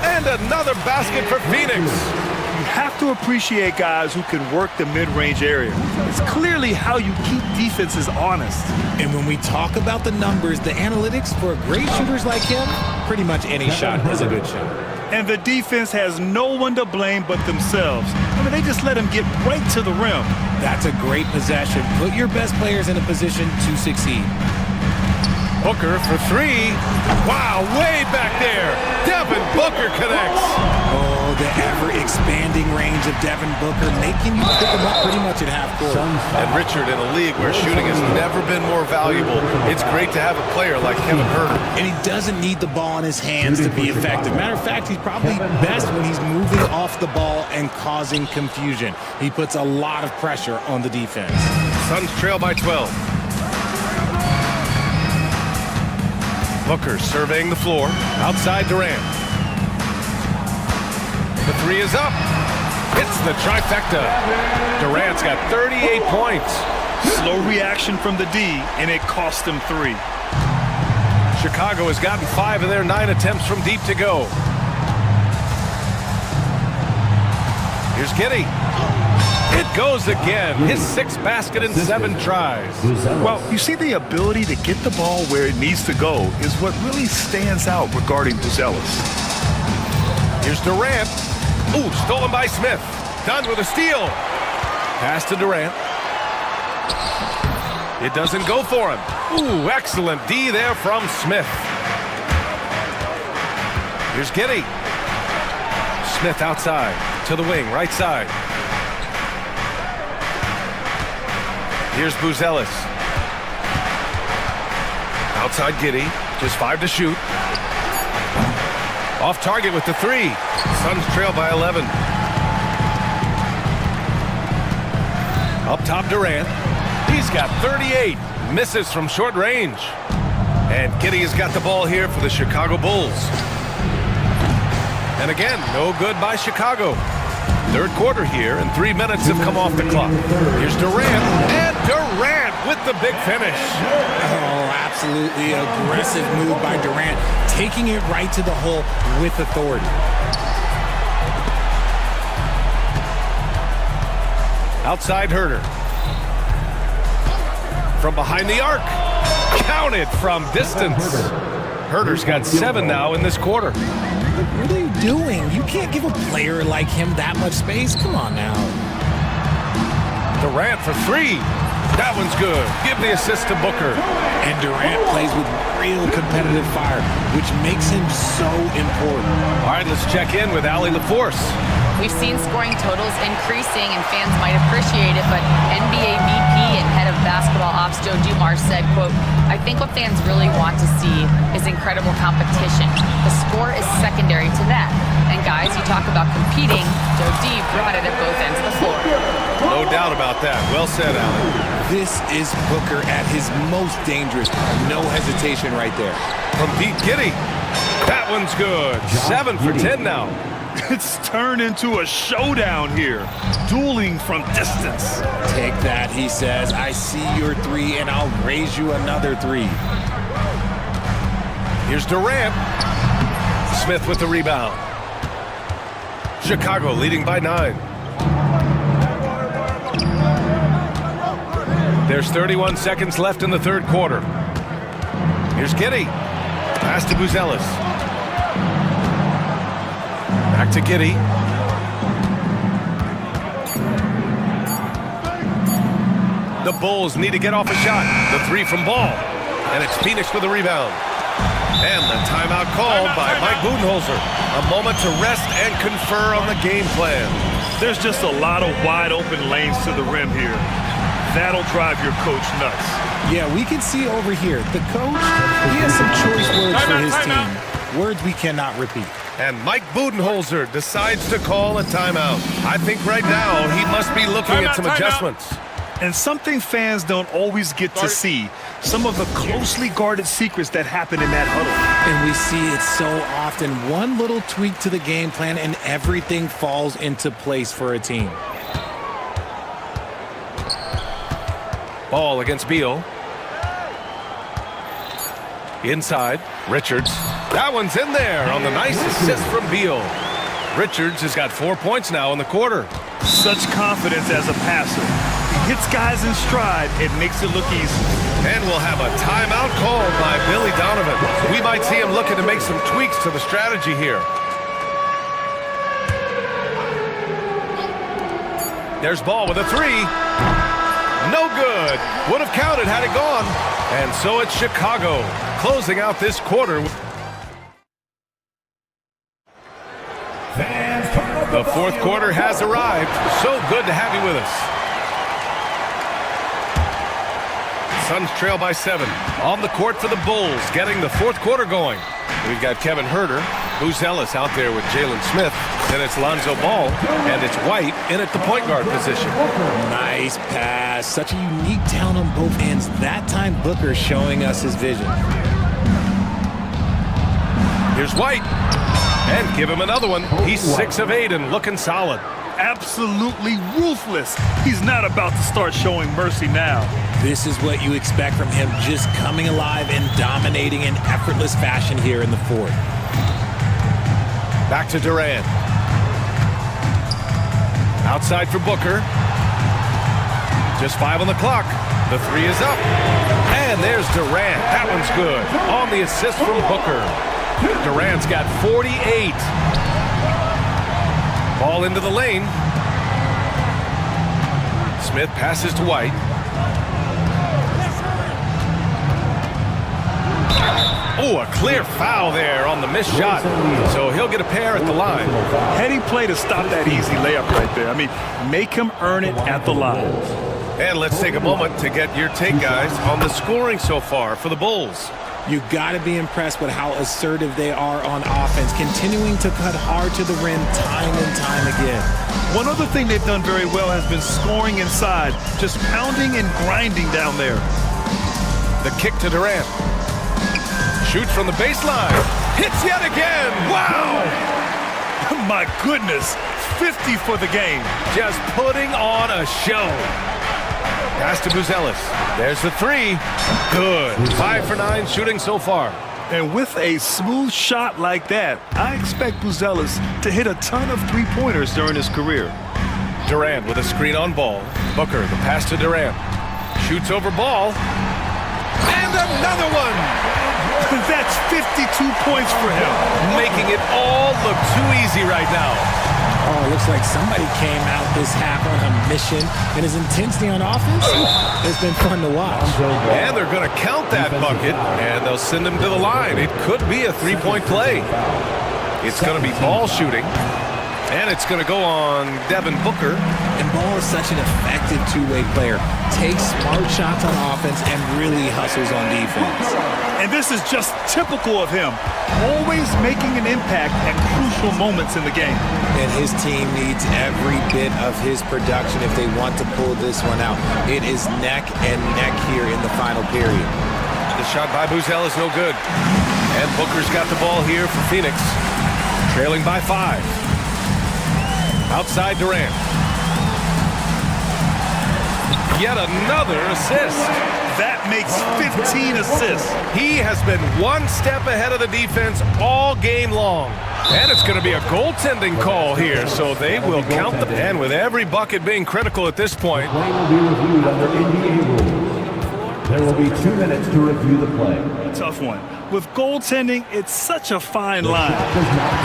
And another basket for Phoenix. You have to appreciate guys who can work the mid-range area. It's clearly how you keep defenses honest. And when we talk about the numbers, the analytics for great shooters like him, pretty much any shot is a good shot. And the defense has no one to blame but themselves. I mean, they just let him get right to the rim. That's a great possession. Put your best players in a position to succeed. Booker for three. Wow, way back there. Devin Booker connects. Oh, the ever-expanding range of Devin Booker, making you pick him up pretty much at half court. And Richard, in a league where shooting has never been more valuable, it's great to have a player like Kevin Herter. And he doesn't need the ball in his hands to be effective. Matter of fact, he's probably best when he's moving off the ball and causing confusion. He puts a lot of pressure on the defense. Suns trail by 12. Booker surveying the floor. Outside Durant. The three is up. It's the trifecta. Durant's got 38 points. Slow reaction from the D, and it cost them 3. Chicago has gotten 5 of their 9 attempts from deep to go. Here's Giddey. It goes again. His 6th basket in 7 tries. Well, you see, the ability to get the ball where it needs to go is what really stands out regarding Buzelis. Here's Durant. Ooh, stolen by Smith. Done with a steal. Pass to Durant. It doesn't go for him. Ooh, excellent D there from Smith. Here's Giddey. Smith outside to the wing, right side. Here's Buzelis. Outside Giddey, just 5 to shoot. Off target with the 3. Suns trail by 11. Up top Durant. He's got 38. Misses from short range. And Giddey has got the ball here for the Chicago Bulls. And again, no good by Chicago. Third quarter here, and 3 minutes have come off the clock. Here's Durant, and Durant with the big finish. Oh, absolutely aggressive move by Durant, taking it right to the hole with authority. Outside Herter. From behind the arc. Counted from distance. Herter's got 7 now in this quarter. What are you doing? You can't give a player like him that much space. Come on now. Durant for 3. That one's good. Give the assist to Booker. And Durant plays with real competitive fire, which makes him so important. All right, let's check in with Allie LaForce. We've seen scoring totals increasing, and fans might appreciate it, but NBA VP and head of basketball ops Joe Dumars said, quote, "I think what fans really want to see is incredible competition. The score is secondary to that. And guys, you talk about competing, Joe D brought it at both ends of the floor." No doubt about that. Well said, Allie. This is Booker at his most dangerous. No hesitation right there. From deep, Giddey. That one's good. 7 for 10 now. It's turned into a showdown here. Dueling from distance. Take that, he says. I see your 3, and I'll raise you another 3. Here's Durant. Smith with the rebound. Chicago leading by 9. There's 31 seconds left in the third quarter. Here's Giddey. Pass to Buzelis. Back to Giddey. The Bulls need to get off a shot. The 3 from Ball. And it's Phoenix with the rebound. And the timeout called by Mike Budenholzer. A moment to rest and confer on the game plan. There's just a lot of wide open lanes to the rim here. That'll drive your coach nuts. Yeah, we can see over here. The coach, he has some choice words for his team. Words we cannot repeat. And Mike Budenholzer decides to call a timeout. I think right now he must be looking at some adjustments. And something fans don't always get to see, some of the closely guarded secrets that happen in that huddle. And we see it so often. One little tweak to the game plan and everything falls into place for a team. Ball against Beal. Inside, Richards. That one's in there on the nice assist from Beal. Richards has got 4 points now in the quarter. Such confidence as a passer. He hits guys in stride. It makes it look easy. And we'll have a timeout called by Billy Donovan. We might see him looking to make some tweaks to the strategy here. There's ball with a three. No good. Would have counted had it gone. And so it's Chicago closing out this quarter. The fourth quarter has arrived. So good to have you with us. Suns trail by 7. On the court for the Bulls, getting the fourth quarter going. We've got Kevin Huerter, Booz Ellis out there with Jalen Smith. Then it's Lonzo Ball, and it's White in at the point guard position. Nice pass. Such a unique talent on both ends. That time, Booker showing us his vision. Here's White. And give him another one. He's 6 of 8 and looking solid. Absolutely ruthless. He's not about to start showing mercy now. This is what you expect from him, just coming alive and dominating in effortless fashion here in the fourth. Back to Durant. Outside for Booker. Just 5 on the clock. The three is up. And there's Durant. That one's good. On the assist from Booker. Durant's got 48. Ball into the lane. Smith passes to White. Oh, a clear foul there on the missed shot. So he'll get a pair at the line. Heady play to stop that easy layup right there. I mean, make him earn it at the line. And let's take a moment to get your take, guys, on the scoring so far for the Bulls. You got to be impressed with how assertive they are on offense, continuing to cut hard to the rim time and time again. One other thing they've done very well has been scoring inside, just pounding and grinding down there. The kick to Durant. Shoots from the baseline. Hits yet again. Wow! My goodness, 50 for the game. Just putting on a show. Pass to Booz Ellis. There's the three. Good. 5 for 9 shooting so far. And with a smooth shot like that, I expect Booz Ellis to hit a ton of three-pointers during his career. Durant with a screen on ball. Booker, the pass to Durant. Shoots over ball. And another one! That's 52 points for him. Making it all look too easy right now. Oh, it looks like somebody came out this half on a mission, and his intensity on offense has been fun to watch. And they're going to count that bucket, and they'll send him to the line. It could be a three-point play. It's going to be ball shooting, and it's going to go on Devin Booker. And Ball is such an effective two-way player. Takes smart shots on offense and really hustles on defense. And this is just typical of him, always making an impact at crucial moments in the game. And his team needs every bit of his production if they want to pull this one out. It is neck and neck here in the final period. The shot by Booz Ellis is no good. And Booker's got the ball here for Phoenix, trailing by 5. Outside Durant. Yet another assist. That makes 15 assists. He has been one step ahead of the defense all game long. And it's going to be a goaltending call here, so they will count them. And with every bucket being critical at this point. The play will be reviewed under NBA rules. There will be 2 minutes to review the play. Tough one. With goaltending, it's such a fine line.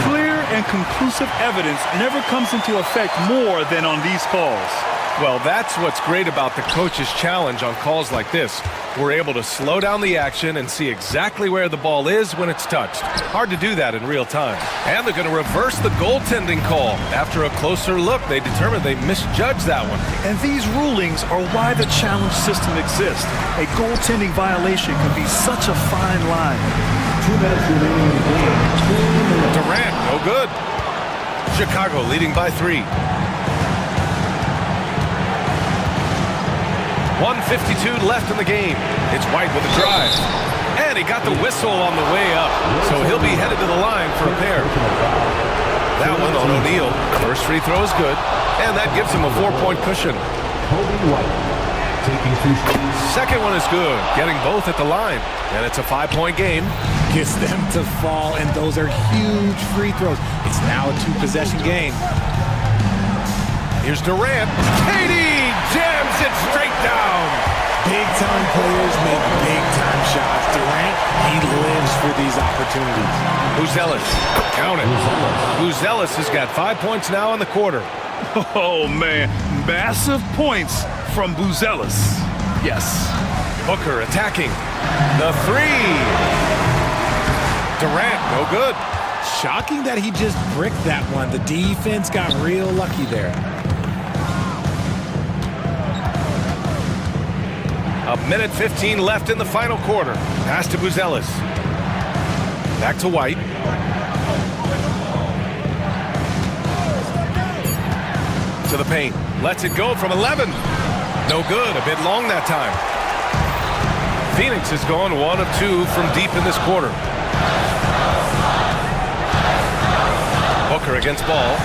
Clear and conclusive evidence never comes into effect more than on these calls. Well, that's what's great about the coach's challenge on calls like this. We're able to slow down the action and see exactly where the ball is when it's touched. Hard to do that in real time. And they're going to reverse the goaltending call. After a closer look, they determined they misjudged that one. And these rulings are why the challenge system exists. A goaltending violation can be such a fine line. 2 minutes remaining in the game. Durant, no good. Chicago leading by 3. 1:52 left in the game. It's White with a drive. And he got the whistle on the way up. So he'll be headed to the line for a pair. That one on O'Neal. First free throw is good. And that gives him a 4-point cushion. Second one is good, getting both at the line. And it's a 5-point game. Gets them to fall, and those are huge free throws. It's now a 2-possession game. Here's Durant. Katie jams it straight down. Big-time players make big-time shots. Durant, he lives for these opportunities. Buzelis, count it. Buzelis has got 5 points now in the quarter. Oh, man. Massive points from Buzelis. Yes. Booker attacking. The three. Durant, no good. Shocking that he just bricked that one. The defense got real lucky there. A minute 15 left in the final quarter. Pass to Buzelis. Back to White. To the paint. Lets it go from 11. No good. A bit long that time. Phoenix has gone 1 of 2 from deep in this quarter. Booker against Ball.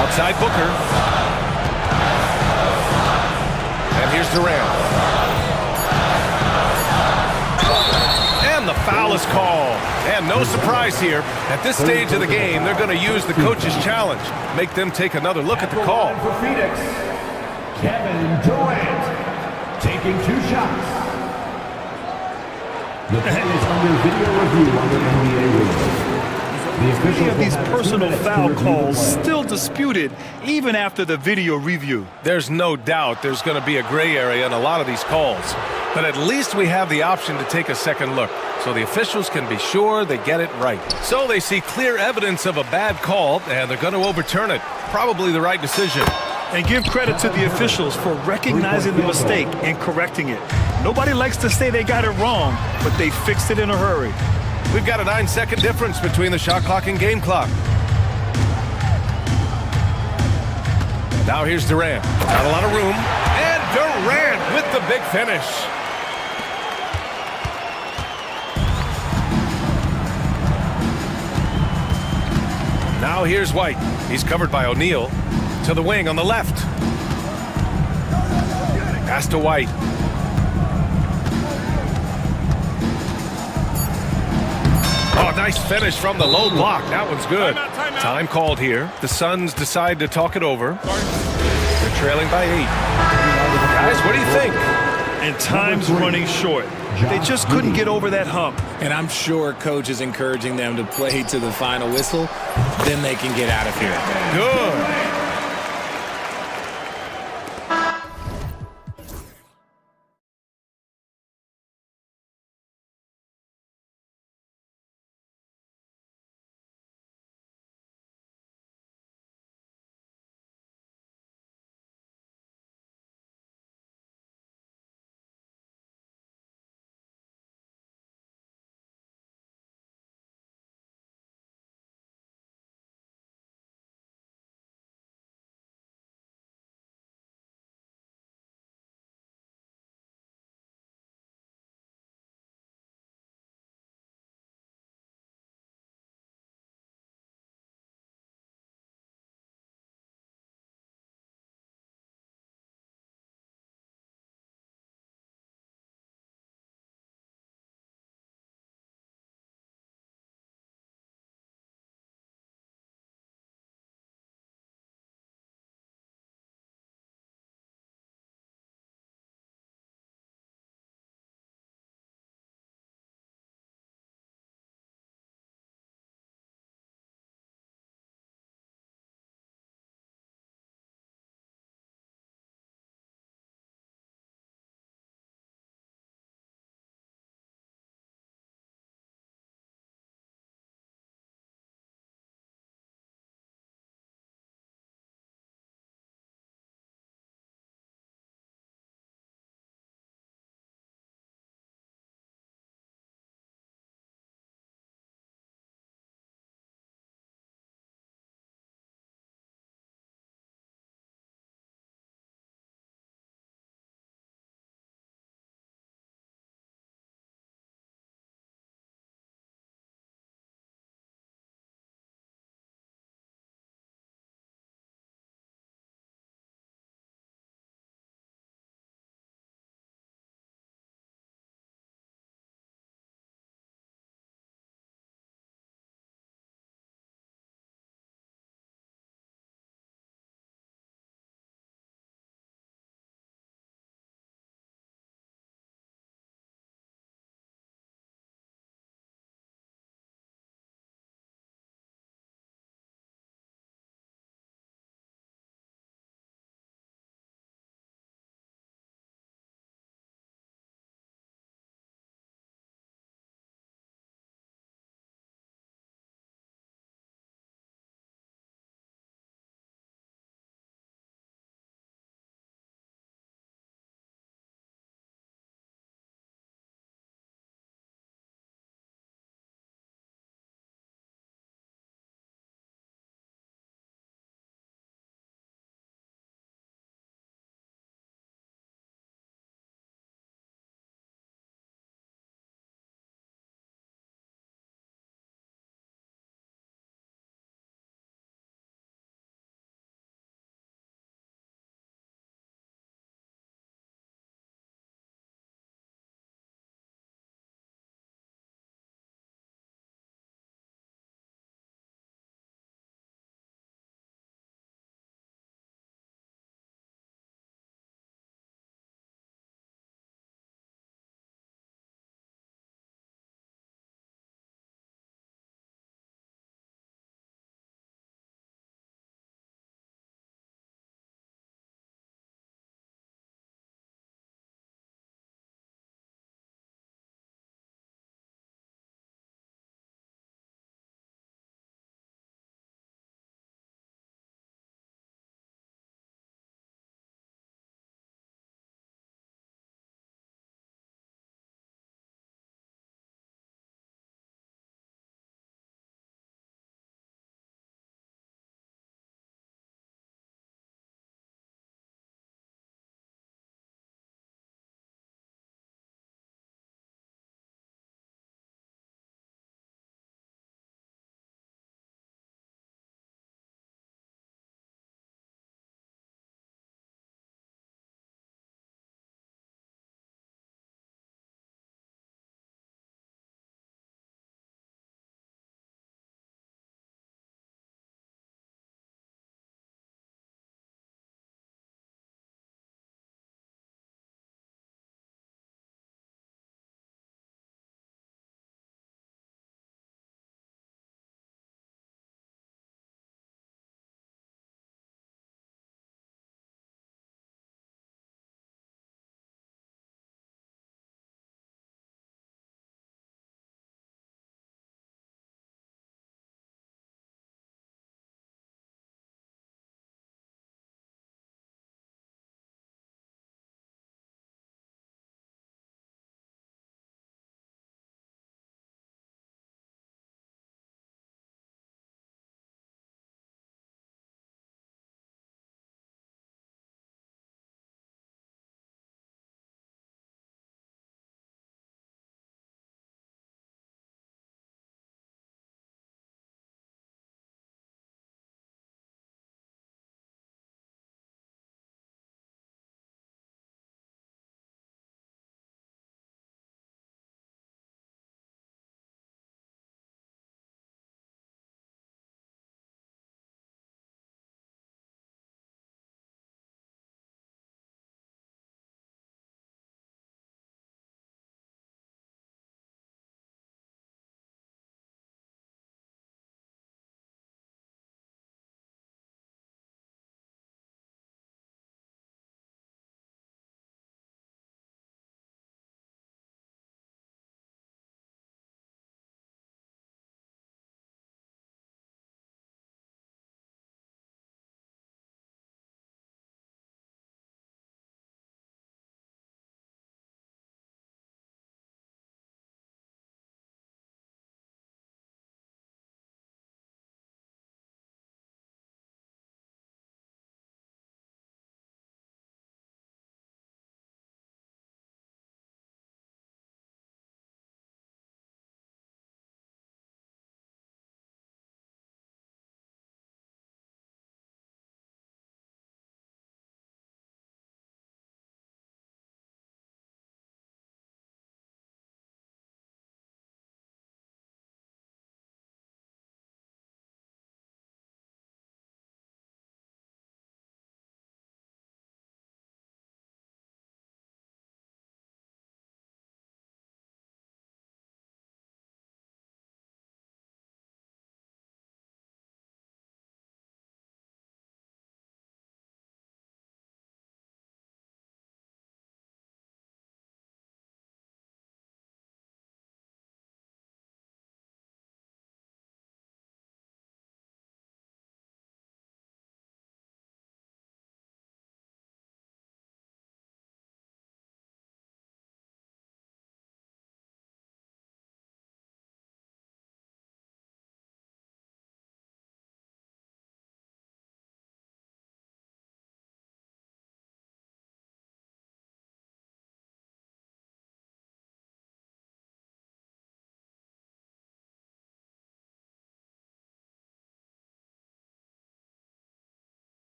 Outside Booker. And here's Durant. And the foul is called. And no surprise here. At this stage of the game, they're going to use the coach's challenge. Make them take another look at the call. For Phoenix, Kevin Durant taking 2 shots. The play is under video review under NBA rules. Many of these personal foul calls still disputed even after the video review. There's no doubt there's going to be a gray area in a lot of these calls. But at least we have the option to take a second look, so the officials can be sure they get it right. So they see clear evidence of a bad call, and they're going to overturn it. Probably the right decision. And give credit to the officials for recognizing the mistake and correcting it. Nobody likes to say they got it wrong, but they fixed it in a hurry. We've got a 9-second difference between the shot clock and game clock. Now here's Durant. Not a lot of room. And Durant with the big finish. Now here's White. He's covered by O'Neal. To the wing on the left. Pass to White. Oh, nice finish from the low block. That one's good. Time called here. The Suns decide to talk it over. They're trailing by 8. Guys, what do you think? And time's running short. They just couldn't get over that hump. And I'm sure coach is encouraging them to play to the final whistle. Then they can get out of here. Good.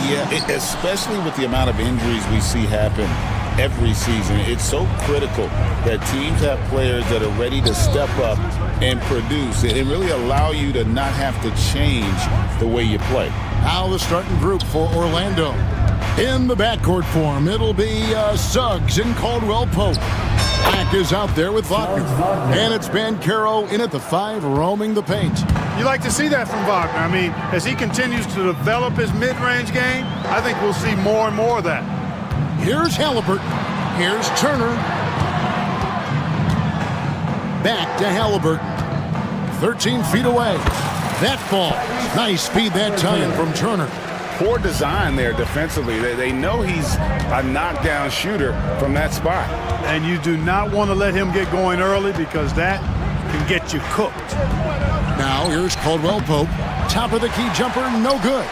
Yeah, especially with the amount of injuries we see happen every season. It's so critical that teams have players that are ready to step up and produce and really allow you to not have to change the way you play. Now the starting group for Orlando. In the backcourt form, it'll be Suggs and Caldwell Pope. Black is out there with Wagner. And it's Banchero in at the 5, roaming the paint. You like to see that from Wagner. I mean, as he continues to develop his mid-range game, I think we'll see more and more of that. Here's Halliburton. Here's Turner. Back to Halliburton. 13 feet away. That falls. Nice speed that time from Turner. Poor design there defensively. They know he's a knockdown shooter from that spot. And you do not want to let him get going early because that can get you cooked. Now here's Caldwell Pope. Top of the key jumper, no good.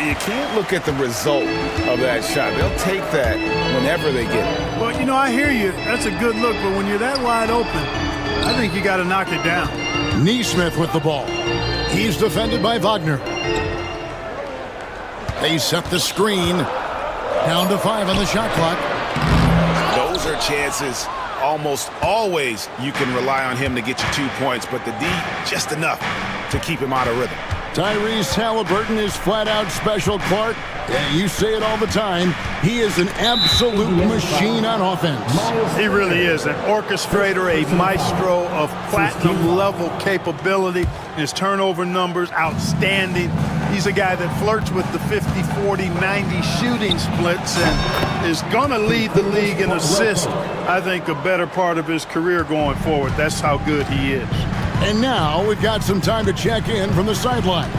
You can't look at the result of that shot. They'll take that whenever they get it. Well, you know, I hear you. That's a good look, but when you're that wide open, I think you got to knock it down. Neesmith with the ball. He's defended by Wagner. They set the screen. Down to 5 on the shot clock. Those are chances almost always you can rely on him to get you 2 points, but the D, just enough to keep him out of rhythm. Tyrese Halliburton is flat-out special, Clark. Yeah, you say it all the time. He is an absolute machine on offense. He really is an orchestrator, a maestro of platinum-level capability. His turnover numbers, outstanding. He's a guy that flirts with the 50, 40, 90 shooting splits and is going to lead the league in assists, I think, a better part of his career going forward. That's how good he is. And now we've got some time to check in from the sidelines.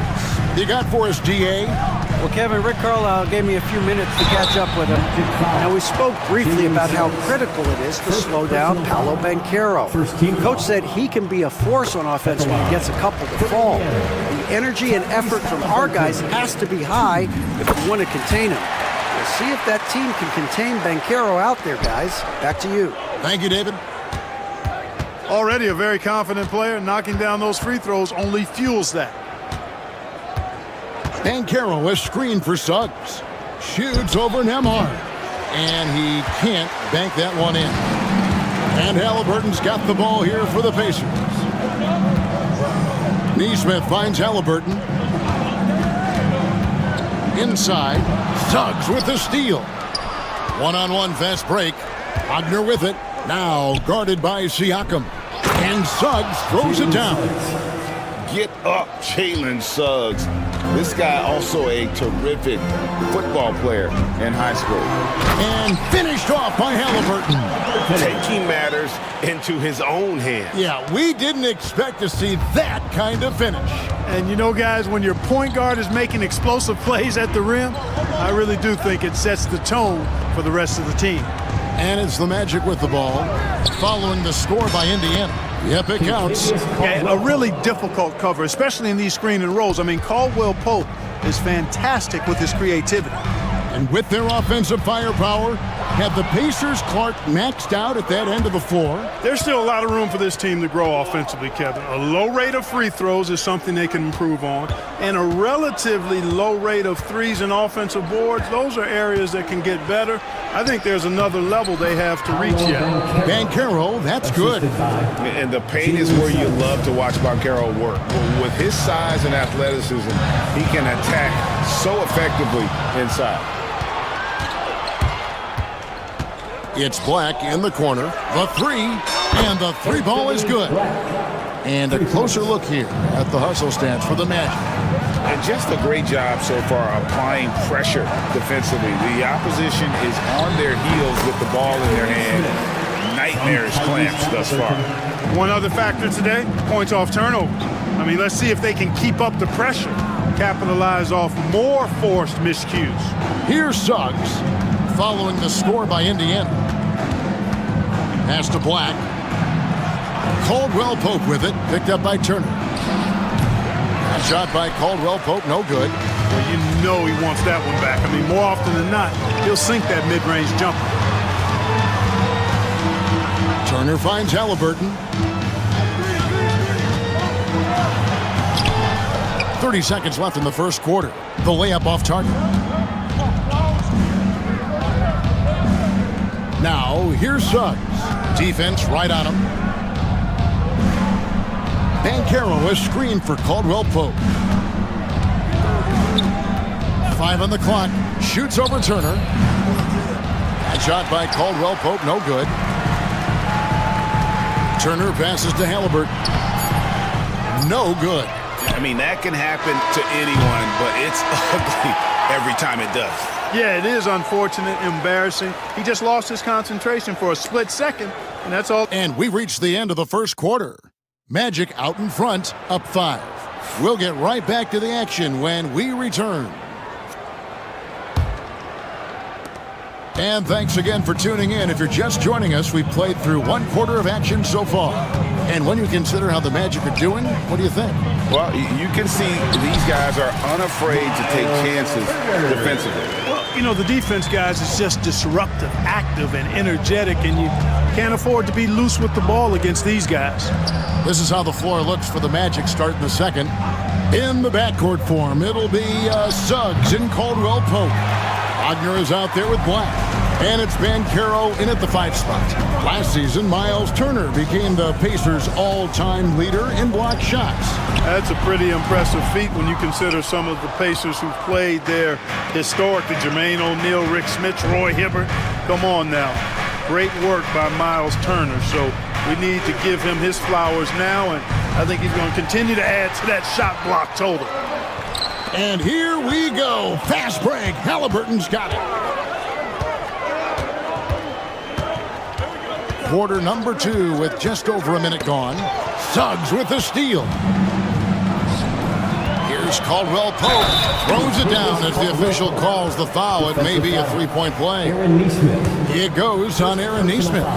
You got for us, DA? Well, Kevin, Rick Carlisle gave me a few minutes to catch up with him. Now, we spoke briefly about how critical it is to slow down Paolo Banchero. Coach said he can be a force on offense when he gets a couple to fall. The energy and effort from our guys has to be high if we want to contain him. We'll see if that team can contain Banchero out there, guys. Back to you. Thank you, David. Already a very confident player. Knocking down those free throws only fuels that. Banchero is screened for Suggs. Shoots over Nembhard. And he can't bank that one in. And Halliburton's got the ball here for the Pacers. Neesmith finds Halliburton. Inside. Suggs with the steal. One-on-one fast break. Wagner with it. Now guarded by Siakam. And Suggs throws it down. Get up, Jalen Suggs. This guy also a terrific football player in high school. And finished off by Halliburton. Taking matters into his own hands. Yeah, we didn't expect to see that kind of finish. And you know, guys, when your point guard is making explosive plays at the rim, I really do think it sets the tone for the rest of the team. And it's the Magic with the ball, following the score by Indiana. Yep, it counts. Okay, a really difficult cover, especially in these screen and rolls. I mean, Caldwell Pope is fantastic with his creativity. And with their offensive firepower, have the Pacers, Clark, maxed out at that end of the floor? There's still a lot of room for this team to grow offensively, Kevin. A low rate of free throws is something they can improve on, and a relatively low rate of threes and offensive boards. Those are areas that can get better. I think there's another level they have to reach yet. Banchero, that's good. And the paint is where you love to watch Banchero work. With his size and athleticism, he can attack so effectively inside. It's Black in the corner. The three, and the three ball is good. And a closer look here at the hustle stance for the Magic. And just a great job so far applying pressure defensively. The opposition is on their heels with the ball in their hand. Nightmarish clamps thus far. One other factor today, points off turnovers. I mean, let's see if they can keep up the pressure, capitalize off more forced miscues. Here's Suggs, following the score by Indiana. Pass to Black. Caldwell Pope with it, picked up by Turner. A shot by Caldwell Pope, no good. Well, you know he wants that one back. I mean, more often than not, he'll sink that mid-range jumper. Turner finds Halliburton. 30 seconds left in the first quarter. The layup off target. Now, here's Suggs. Defense right on him. Banchero is screened for Caldwell Pope. 5 on the clock. Shoots over Turner. That shot by Caldwell Pope, no good. Turner passes to Halliburton. No good. I mean, that can happen to anyone, but it's ugly every time it does. Yeah, it is unfortunate, embarrassing. He just lost his concentration for a split second, and that's all. And we reached the end of the first quarter. Magic out in front, up 5. We'll get right back to the action when we return. And thanks again for tuning in. If you're just joining us, we've played through 1 quarter of action so far. And when you consider how the Magic are doing, what do you think? Well, you can see these guys are unafraid to take chances defensively. Well, you know, the defense, guys, is just disruptive, active, and energetic, and you can't afford to be loose with the ball against these guys. This is how the floor looks for the Magic starting the second. In the backcourt form, it'll be Suggs and Caldwell Pope. Wagner is out there with Black. And it's Banchero in at the 5 spot. Last season, Miles Turner became the Pacers' all-time leader in block shots. That's a pretty impressive feat when you consider some of the Pacers who've played there historically. Jermaine O'Neal, Rick Smith, Roy Hibbert. Come on now. Great work by Miles Turner. So we need to give him his flowers now, and I think he's going to continue to add to that shot block total. And here we go. Fast break. Halliburton's got it. Quarter number 2 with just over a minute gone. Suggs with the steal. Here's Caldwell Pope. Throws it down as the official calls the foul. It may be a 3-point play. It goes on Aaron Nesmith.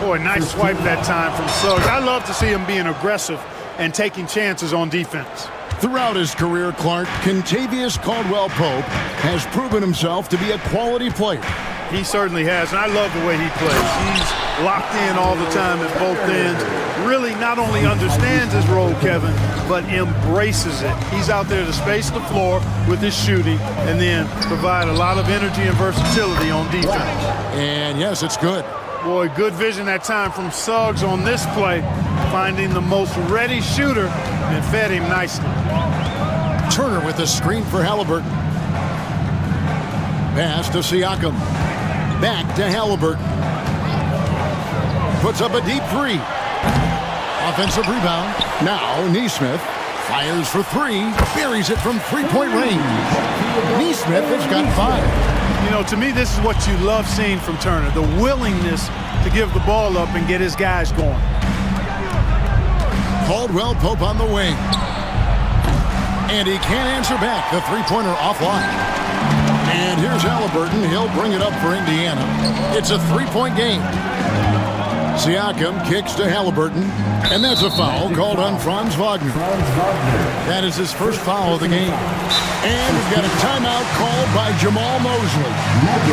Boy, nice swipe that time from Suggs. I love to see him being aggressive and taking chances on defense. Throughout his career, Clark, Kentavious Caldwell Pope has proven himself to be a quality player. He certainly has, and I love the way he plays. He's locked in all the time at both ends. Really not only understands his role, Kevin, but embraces it. He's out there to space the floor with his shooting and then provide a lot of energy and versatility on defense. And yes, it's good. Boy, good vision that time from Suggs on this play, finding the most ready shooter and fed him nicely. Turner with the screen for Halliburton. Pass to Siakam. Back to Halliburton. Puts up a deep 3. Offensive rebound. Now Nesmith fires for 3. Buries it from 3-point range. Nesmith has got 5. You know, to me, this is what you love seeing from Turner, the willingness to give the ball up and get his guys going. Caldwell Pope on the wing. And he can't answer back. The 3-pointer offline. And here's Halliburton. He'll bring it up for Indiana. It's a 3-point game. Siakam kicks to Halliburton. And that's a foul called on Franz Wagner. That is his first foul of the game. And we've got a timeout called by Jamal Mosley.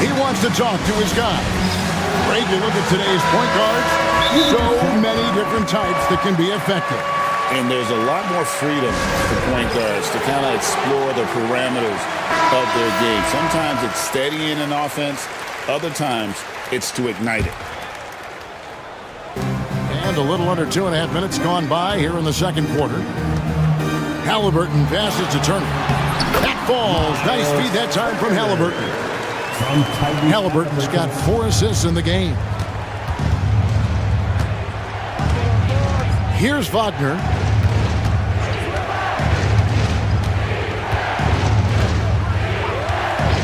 He wants to talk to his guys. Greg, you look at today's point guards. So many different types that can be effective. And there's a lot more freedom for point guards to kind of explore the parameters of their game. Sometimes it's steadying an offense. Other times it's to ignite it. And a little under 2.5 minutes gone by here in the second quarter. Halliburton passes to Turner. That falls. Nice feed that time from Halliburton. Halliburton's got 4 assists in the game. Here's Wagner.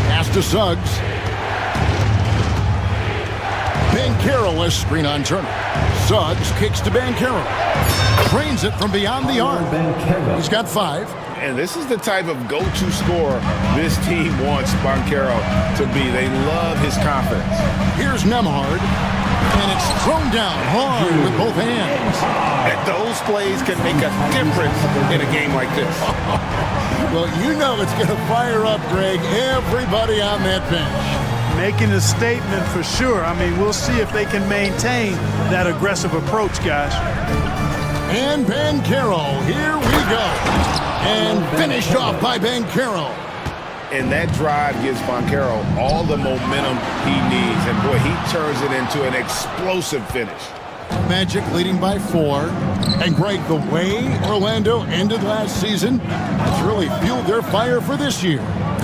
Pass to Suggs. Banchero is screen on Turner. Suggs kicks to Banchero. Trains it from beyond the arc. He's got 5. And this is the type of go-to scorer this team wants Banchero to be. They love his confidence. Here's Nembhard. And it's thrown down hard with both hands. And those plays can make a difference in a game like this. Well, you know it's going to fire up, Greg, everybody on that bench. Making a statement for sure. I mean, we'll see if they can maintain that aggressive approach, guys. And Banchero, here we go. And finished off by Banchero. and that drive gives Boncaro all the momentum he needs. And, boy, he turns it into an explosive finish. Magic leading by 4. And, Greg, the way Orlando ended last season has really fueled their fire for this year.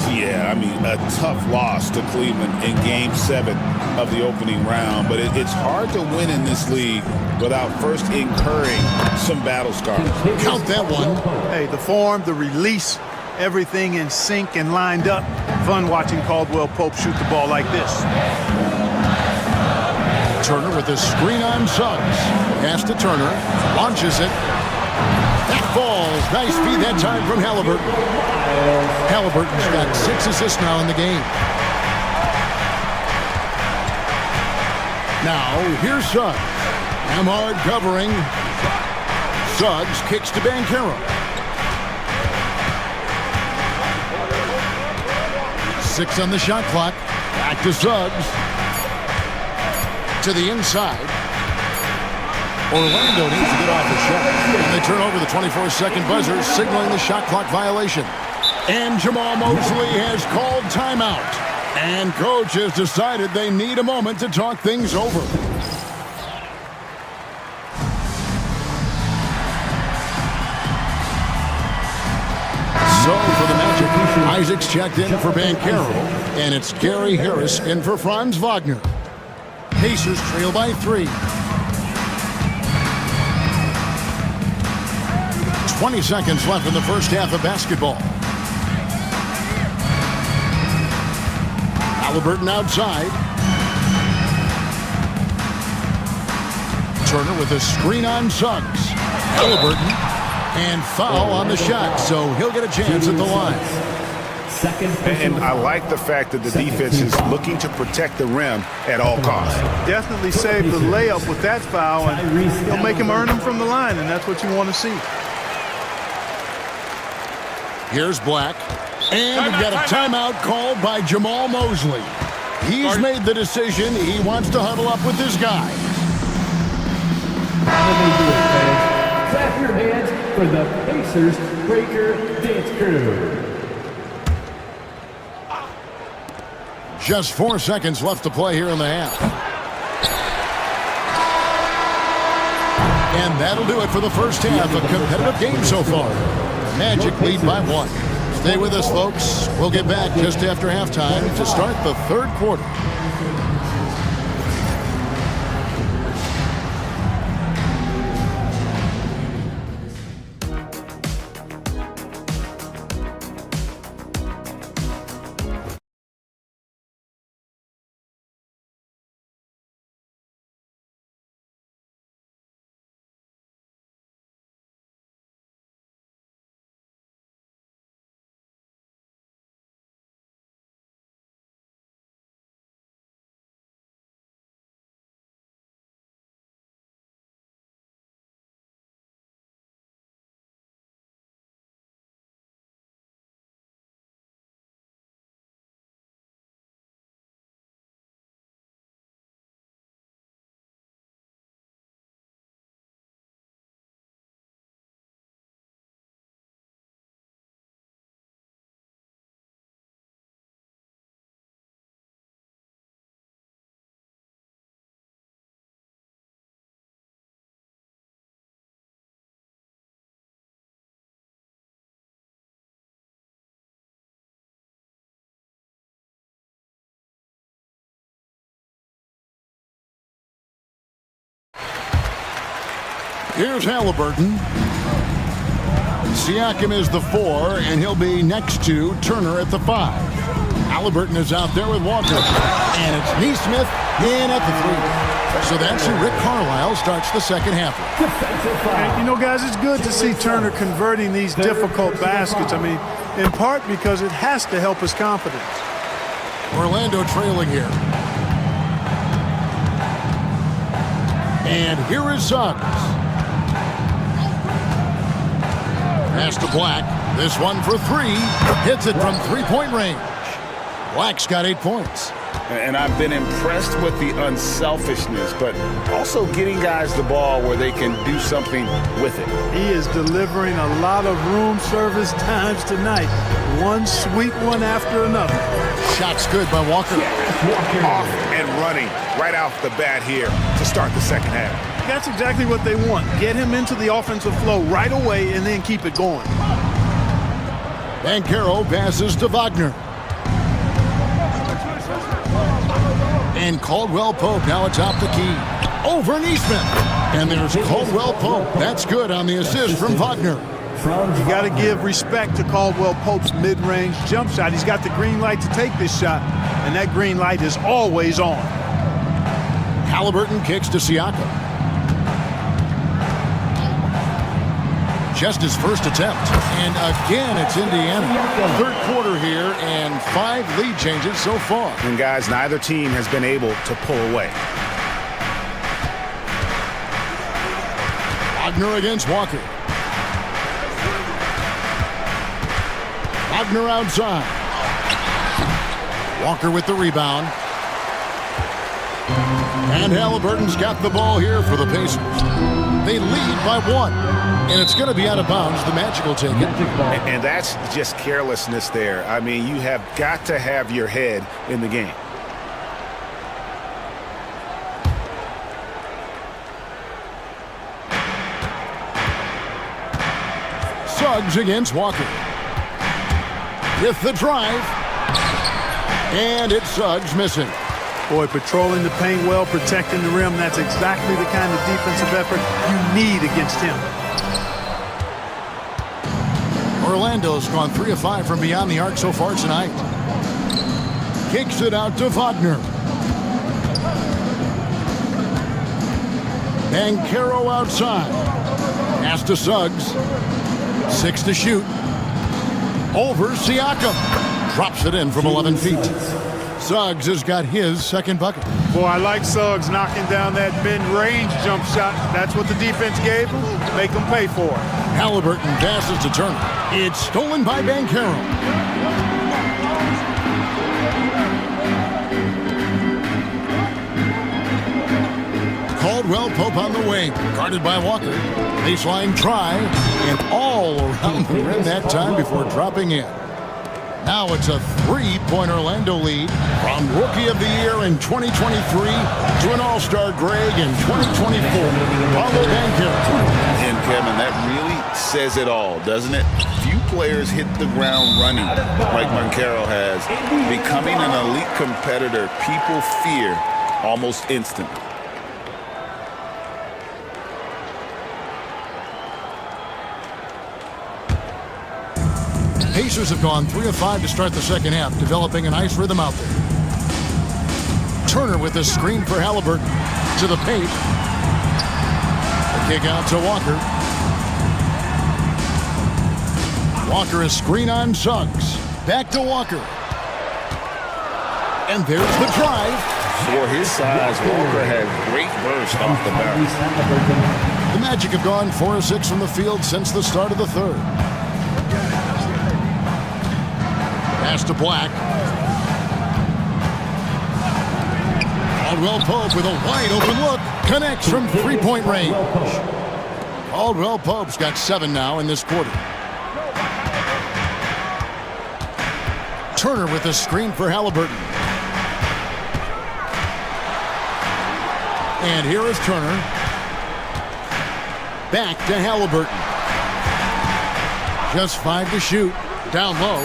Yeah, I mean, a tough loss to Cleveland in Game 7 of the opening round. But it's hard to win in this league without first incurring some battle scars. Count that one. Hey, the form, the release, everything in sync and lined up. Fun watching Caldwell Pope shoot the ball like this. Turner with a screen on Suggs. Pass to Turner. Launches it. That falls. Nice feed that time from Halliburton. Halliburton's got 6 assists now in the game. Now, here's Suggs. Amhard covering. Suggs kicks to Banchero. 6 on the shot clock. Back to Suggs. To the inside. Orlando needs to get off the shot. And they turn over the 24-second buzzer, signaling the shot clock violation. And Jamal Mosley has called timeout. And coach has decided they need a moment to talk things over. So for the Magic, Isaac's checked in for Banchero, and it's Gary Harris in for Franz Wagner. Pacers trail by 3. 20 seconds left in the first half of basketball. Halliburton outside. Turner with a screen on Suggs. Halliburton, and foul on the shot, so he'll get a chance at the line. And I like the fact that the defense is looking to protect the rim at all costs. Definitely save the layup with that foul, and he'll make him earn them from the line, and that's what you want to see. Here's Black. And we've got a timeout called by Jamal Mosley. He's made the decision. He wants to huddle up with his guys. Clap your hands for the Pacers Breaker Dance Crew. Just 4 seconds left to play here in the half. And that'll do it for the first half. A competitive game so far. Magic lead by 1. Stay with us, folks. We'll get back just after halftime to start the third quarter. Here's Halliburton. Siakam is the 4, and he'll be next to Turner at the 5. Halliburton is out there with Walker. And it's Neesmith in at the 3. So that's who Rick Carlisle starts the second half with. And, you know, guys, it's good to see Turner converting these difficult baskets. I mean, in part because it has to help his confidence. Orlando trailing here. And here is Suggs. Pass to Black. This one for 3. Hits it from 3-point range. Black's got 8 points. And I've been impressed with the unselfishness, but also getting guys the ball where they can do something with it. He is delivering a lot of room service times tonight. One sweet one after another. Shot's good by Walker. Off and running right off the bat here to start the second half. That's exactly what they want. Get him into the offensive flow right away and then keep it going. Bankero passes to Wagner. And Caldwell Pope now atop the key. Over Neesmith. And there's Caldwell Pope. That's good on the assist from Wagner. You got to give respect to Caldwell Pope's mid-range jump shot. He's got the green light to take this shot, and that green light is always on. Halliburton kicks to Siakam. Just his first attempt. And again, it's Indiana. Third quarter here, and 5 lead changes so far. And guys, neither team has been able to pull away. Wagner against Walker. Wagner outside. Walker with the rebound. And Halliburton's got the ball here for the Pacers. They lead by 1. And it's going to be out of bounds. The Magic will take it. And that's just carelessness there. I mean, you have got to have your head in the game. Suggs against Walker. With the drive. And it's Suggs missing. Boy, patrolling the paint well, protecting the rim. That's exactly the kind of defensive effort you need against him. Orlando's gone 3 of 5 from beyond the arc so far tonight. Kicks it out to Wagner. Bankero outside. Pass to Suggs. 6 to shoot. Over Siakam. Drops it in from 11 feet. Suggs has got his second bucket. Boy, I like Suggs knocking down that mid-range jump shot. That's what the defense gave him. Make him pay for it. Halliburton passes to Turner. It's stolen by Bankero. Caldwell Pope on the wing. Guarded by Walker. Baseline try. And all around the rim that time before dropping in. Now it's a 3-point Orlando lead from Rookie of the Year in 2023 to an All-Star Greg in 2024. Paulo Bankero. And Kevin, that really says it all, doesn't it? Few players hit the ground running like Bankero has. Becoming an elite competitor, people fear almost instantly. Pacers have gone 3 of 5 to start the second half, developing a nice rhythm out there. Turner with a screen for Halliburton to the paint. The kick out to Walker. Walker a screen on Suggs. Back to Walker. And there's the drive. For his size, Walker had great burst off the bounce. The Magic have gone 4 of 6 from the field since the start of the third. Pass to Black. Caldwell Pope with a wide open look. Connects from 3-point range. Caldwell Pope's got 7 now in this quarter. Turner with a screen for Halliburton. And here is Turner. Back to Halliburton. Just 5 to shoot. Down low.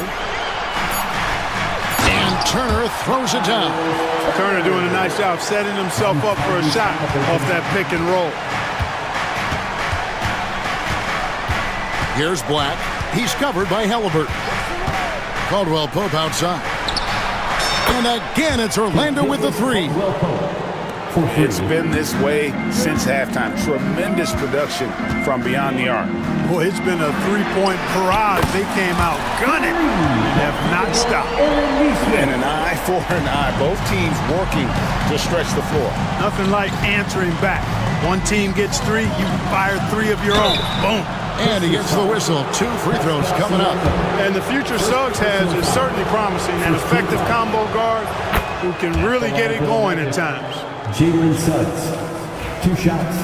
And Turner throws it down. Turner doing a nice job setting himself up for a shot off that pick and roll. Here's Black. He's covered by Halliburton. Caldwell Pope outside. And again, it's Orlando with the 3. It's been this way since halftime. Tremendous production from beyond the arc. Boy, it's been a 3-point barrage. They came out gunning and have not stopped. And an eye for an eye. Both teams working to stretch the floor. Nothing like answering back. One team gets 3, you fire 3 of your own. Boom. And he gets the whistle. 2 free throws coming up. And the future Suggs has is certainly promising. An effective combo guard who can really get it going at times. Jalen Suggs, 2 shots.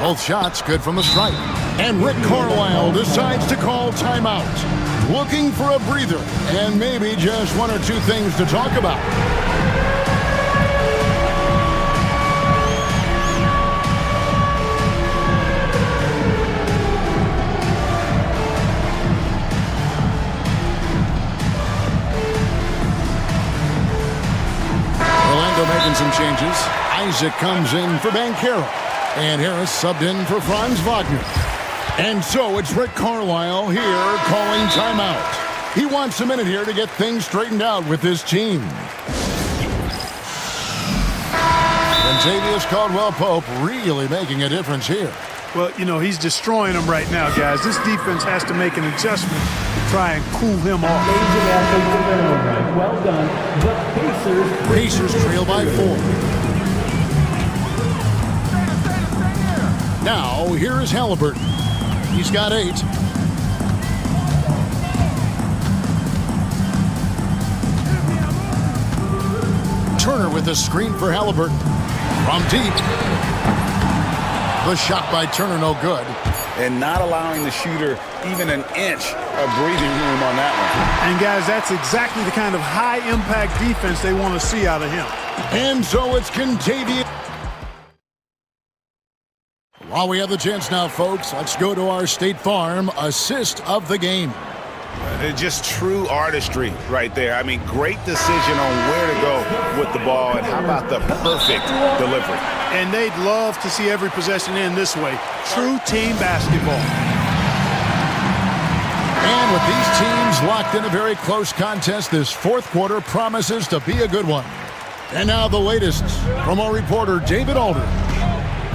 Both shots good from the stripe. And Rick Carlisle decides to call timeout. Looking for a breather and maybe just 1 or 2 things to talk about. Orlando making some changes. Isaac comes in for Banchero. And Harris subbed in for Franz Wagner. And so it's Rick Carlisle here calling timeout. He wants a minute here to get things straightened out with his team. Kentavious Caldwell-Pope really making a difference here. Well, you know, he's destroying them right now, guys. This defense has to make an adjustment to try and cool him off. Well done. The Pacers trail by 4. Now, here is Halliburton. He's got 8. Turner with a screen for Halliburton. From deep. The shot by Turner, no good. And not allowing the shooter even an inch of breathing room on that one. And, guys, that's exactly the kind of high-impact defense they want to see out of him. And so it's Kentavious. While we have the chance now, folks, let's go to our State Farm assist of the game. Just true artistry right there. I mean, great decision on where to go with the ball, and how about the perfect delivery. And they'd love to see every possession end this way. True team basketball. And with these teams locked in a very close contest, this 4th quarter promises to be a good one. And now the latest from our reporter, David Aldridge.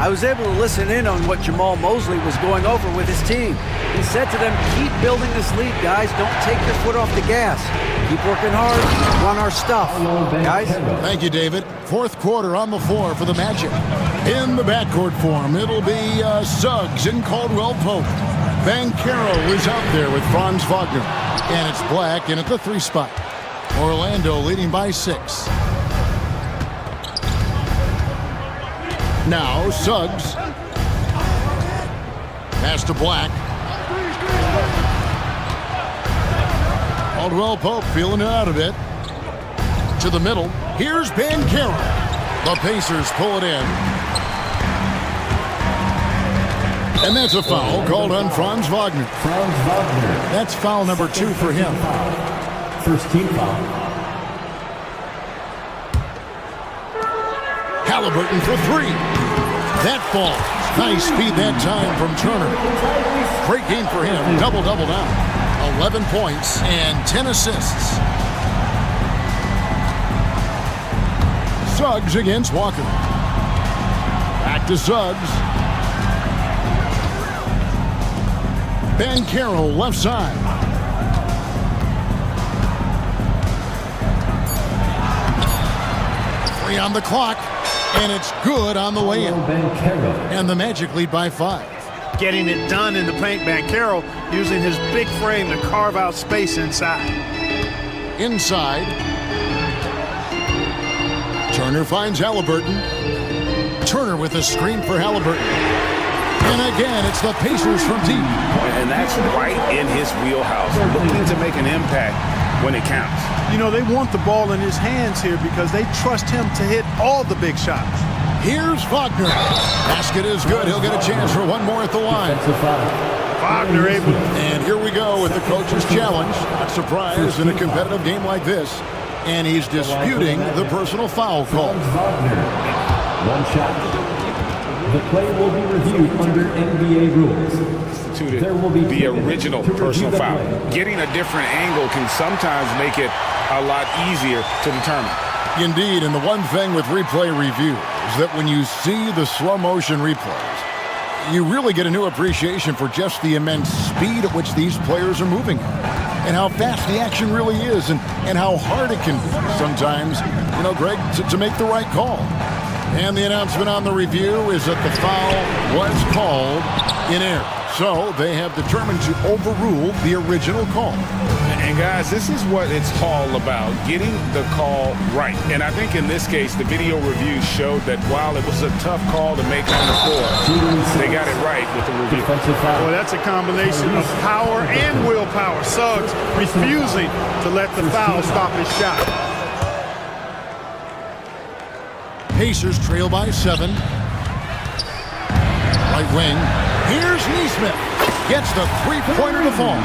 I was able to listen in on what Jamal Mosley was going over with his team. He said to them, keep building this lead, guys. Don't take your foot off the gas. Keep working hard. Run our stuff. Guys? Thank you, David. 4th quarter on the floor for the Magic. In the backcourt form, it'll be Suggs and Caldwell-Pope. Banchero is out there with Franz Wagner. And it's Black in at the 3 spot. Orlando leading by 6. Now, Suggs. Pass to Black. Caldwell-Pope feeling it out a bit. To the middle. Here's Banchero. The Pacers pull it in. And that's a foul called on Franz Wagner. That's foul number 2 for him. First team foul. Halliburton for 3. That falls. Nice speed that time from Turner. Great game for him. Double-double now. 11 points and 10 assists. Suggs against Walker. Back to Suggs. Banchero left side. Three on the clock. And it's good on the way in. And the Magic lead by 5. Getting it done in the paint, Banchero using his big frame to carve out space inside. Inside. Turner finds Halliburton. Turner with a screen for Halliburton. And again, it's the Pacers from deep. And that's right in his wheelhouse. Looking to make an impact when it counts. You know, they want the ball in his hands here because they trust him to hit all the big shots. Here's Wagner. Basket is good. He'll get a chance for one more at the line. Wagner able. And here we go with the coach's challenge. Not surprised in a competitive game like this. And he's disputing the personal foul call. One shot. The play will be reviewed under NBA rules. There will be the original personal foul. Getting a different angle can sometimes make it a lot easier to determine. Indeed, and the one thing with replay review is that when you see the slow motion replays, you really get a new appreciation for just the immense speed at which these players are moving and how fast the action really is and how hard it can be sometimes, you know, Greg, to make the right call. And the announcement on the review is that the foul was called in error. So they have determined to overrule the original call. And guys, this is what it's all about, getting the call right. And I think in this case, the video review showed that while it was a tough call to make on the floor, they got it right with the review. Well, that's a combination of power and willpower. Suggs refusing to let the foul stop his shot. Pacers trail by 7. Right wing. Here's Neesmith. Gets the three-pointer to fall.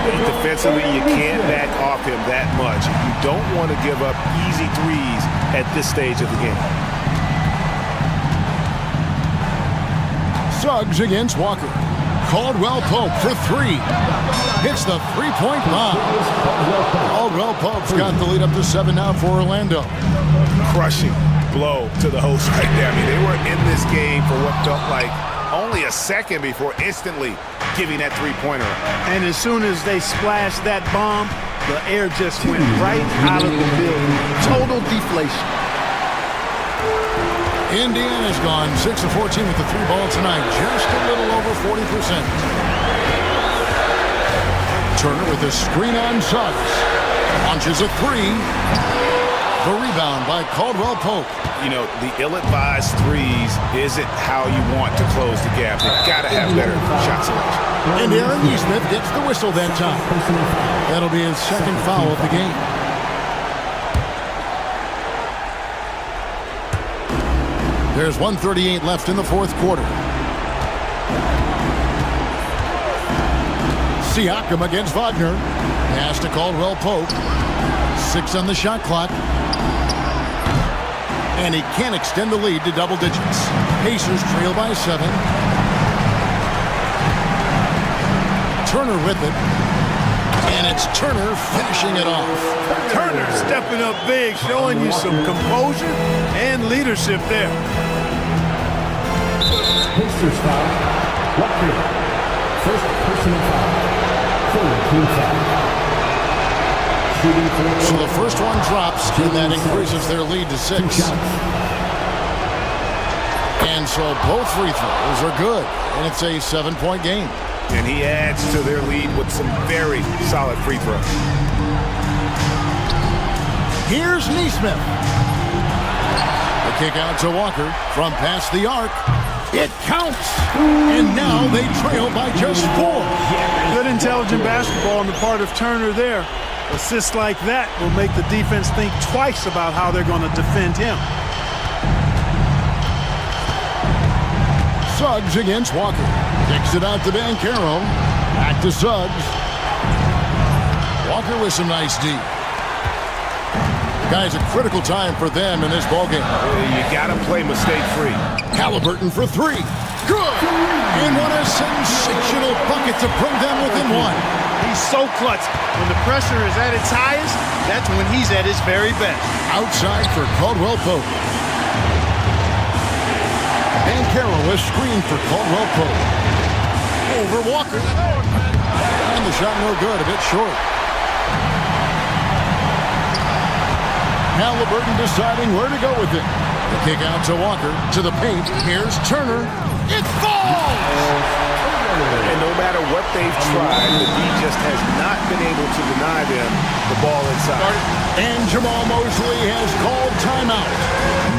Defensively, you can't back off him that much. You don't want to give up easy threes at this stage of the game. Suggs against Walker. Caldwell Pope for 3. Hits the three-point bomb. Caldwell Pope's got the lead up to 7 now for Orlando. Crushing blow to the host right there. I mean, they were in this game for what felt like only a second before instantly giving that three-pointer. And as soon as they splashed that bomb, the air just went right out of the building. Total deflation. Indiana's gone 6 of 14 with the 3 ball tonight. Just a little over 40%. Turner with a screen on Suggs. Launches a 3. The rebound by Caldwell Pope. You know, the ill-advised threes isn't how you want to close the gap. They've got to have better shot selection. And Aaron Neesmith gets the whistle that time. That'll be his second foul of the game. There's 1:38 left in the fourth quarter. Siakam against Wagner. Pass to Caldwell Pope. 6 on the shot clock. And he can't extend the lead to double digits. Pacers trail by 7. Turner with it. And it's Turner finishing it off. Turner stepping up big, showing you some composure and leadership there. Pacers foul. Walker. First personal foul. Third team foul. So the first one drops, and that increases their lead to 6. And so both free throws are good, and it's a 7-point game. And he adds to their lead with some very solid free throws. Here's Neesmith. The kick out to Walker from past the arc. It counts, and now they trail by just 4. Good intelligent basketball on the part of Turner there. Assists like that will make the defense think twice about how they're going to defend him. Suggs against Walker. Kicks it out to Banchero. Back to Suggs. Walker with some nice D. Guys, a critical time for them in this ballgame. You got to play mistake-free. Halliburton for 3. Good! And what a sensational bucket to bring them within 1. He's so clutch. When the pressure is at its highest, that's when he's at his very best. Outside for Caldwell Pope. Banchero is screened for Caldwell Pope. Over Walker. And the shot no good, a bit short. Halliburton deciding where to go with it. The kick out to Walker, to the paint. Here's Turner. It falls! And no matter what they've tried, the D just has not been able to deny them the ball inside. And Jamal Mosley has called timeout.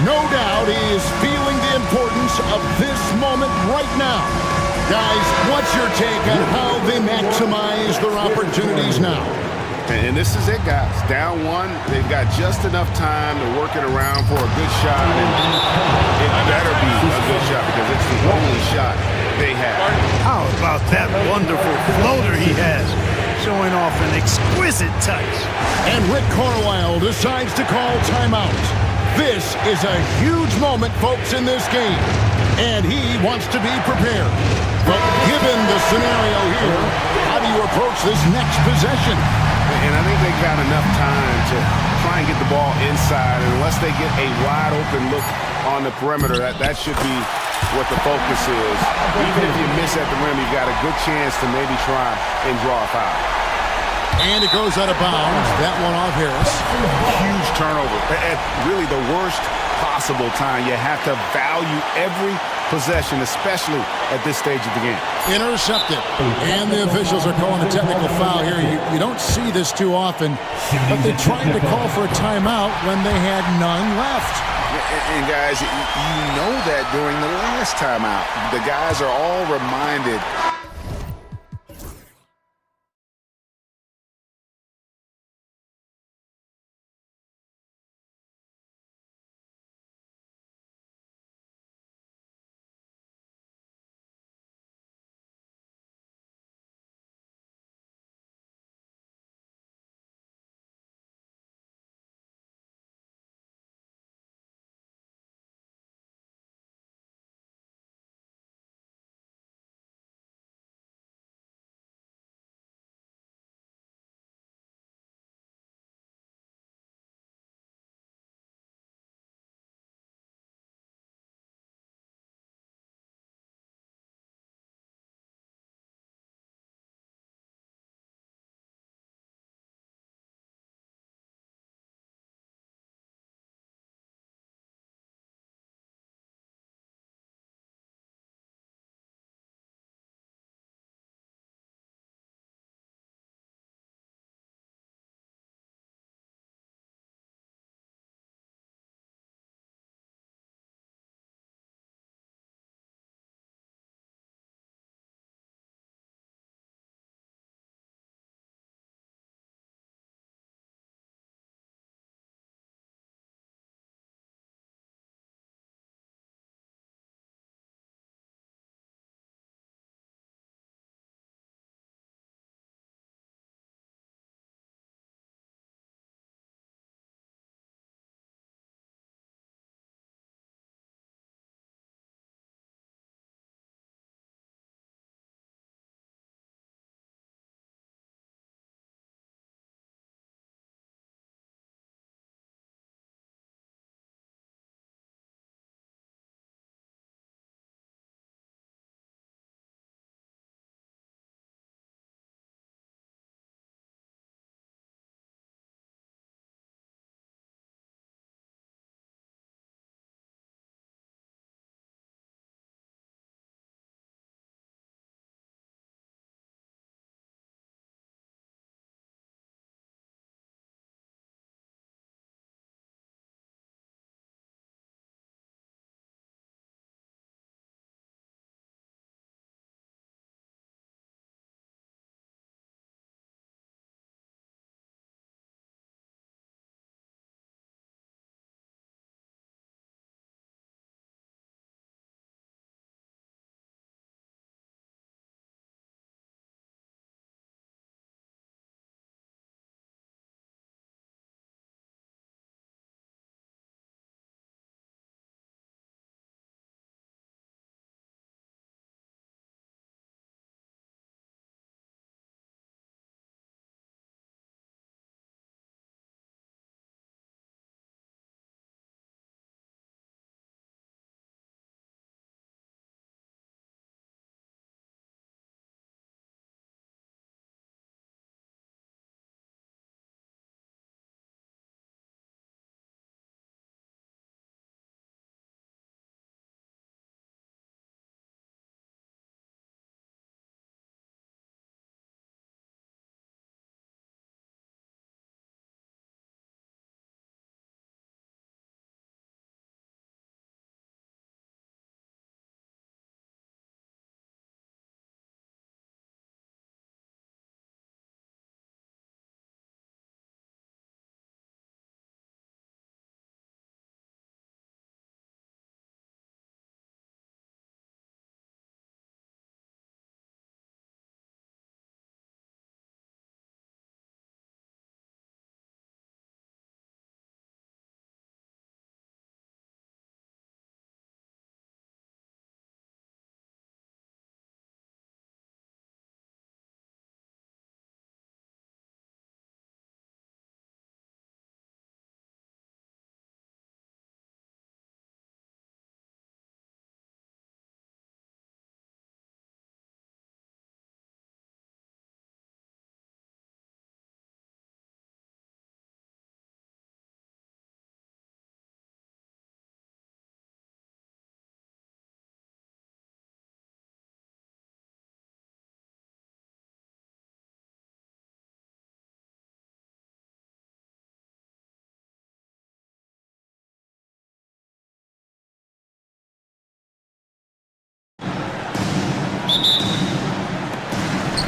No doubt he is feeling the importance of this moment right now. Guys, what's your take on how they maximize their opportunities now? And this is it, guys. Down 1, they've got just enough time to work it around for a good shot. And it better be a good shot because it's the only shot they have. How about that wonderful floater he has, showing off an exquisite touch. And Rick Carlisle decides to call timeout. This is a huge moment, folks, in this game. And he wants to be prepared. But given the scenario here, how do you approach this next possession? And I think they've got enough time to try and get the ball inside. And unless they get a wide open look on the perimeter, that should be what the focus is. Even if you miss at the rim, you've got a good chance to maybe try and draw a foul. And it goes out of bounds. That one off Harris. Huge turnover. And really the worst possible time. You have to value every possession, especially at this stage of the game. Intercepted. And the officials are calling a technical foul here. You don't see this too often, but they tried to call for a timeout when they had none left. And guys, you know that during the last timeout, the guys are all reminded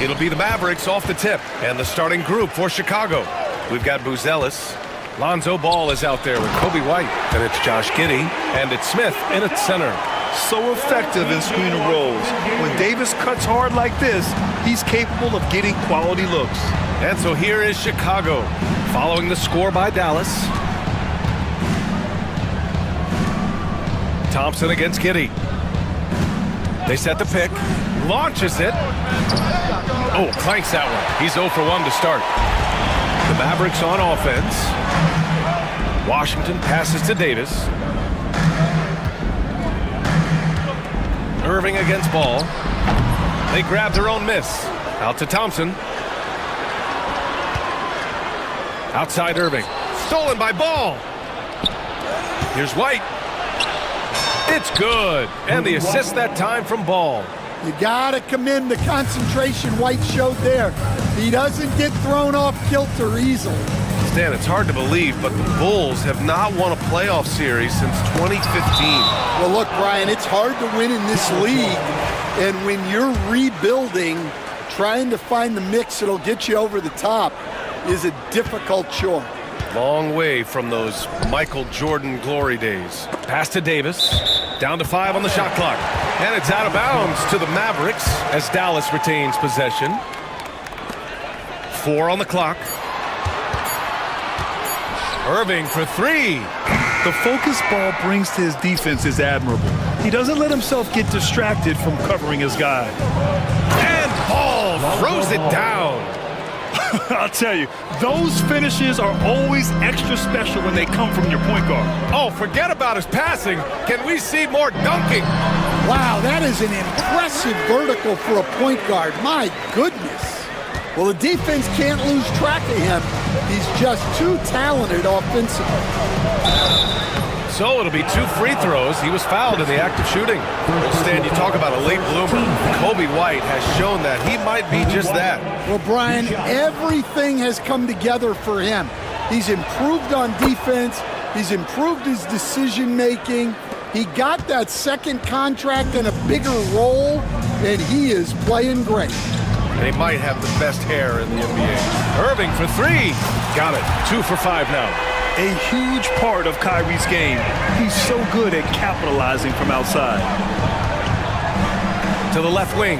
It'll be the Mavericks off the tip, and the starting group for Chicago. We've got Buzelis. Lonzo Ball is out there with Kobe White. And it's Josh Giddey, and it's Smith in at center. So effective in screen and rolls. When Davis cuts hard like this, he's capable of getting quality looks. And so here is Chicago, following the score by Dallas. Thompson against Giddey. They set the pick, launches it. Oh, clanks that one. He's 0 for 1 to start. The Mavericks on offense. Washington passes to Davis. Irving against Ball. They grab their own miss. Out to Thompson. Outside Irving. Stolen by Ball. Here's White. It's good. And the assist that time from Ball. You gotta commend the concentration White showed there. He doesn't get thrown off kilter easily. Stan, it's hard to believe, but the Bulls have not won a playoff series since 2015. Well, look, Brian, it's hard to win in this league. And when you're rebuilding, trying to find the mix that'll get you over the top is a difficult chore. Long way from those Michael Jordan glory days. Pass to Davis. Down to 5 on the shot clock. And it's out of bounds to the Mavericks as Dallas retains possession. 4 on the clock. Irving for 3. The focus Ball brings to his defense is admirable. He doesn't let himself get distracted from covering his guy. And Ball throws it down. I'll tell you, those finishes are always extra special when they come from your point guard. Oh, forget about his passing. Can we see more dunking? Wow, that is an impressive vertical for a point guard. My goodness. Well, the defense can't lose track of him. He's just too talented offensively. So it'll be 2 free throws. He was fouled in the act of shooting. Stan, you talk about a late bloomer. Kobe White has shown that he might be just that. Well, Brian, everything has come together for him. He's improved on defense. He's improved his decision-making. He got that second contract and a bigger role, and he is playing great. And he might have the best hair in the NBA. Irving for 3. Got it. 2 for 5 now. A huge part of Kyrie's game. He's so good at capitalizing from outside. To the left wing.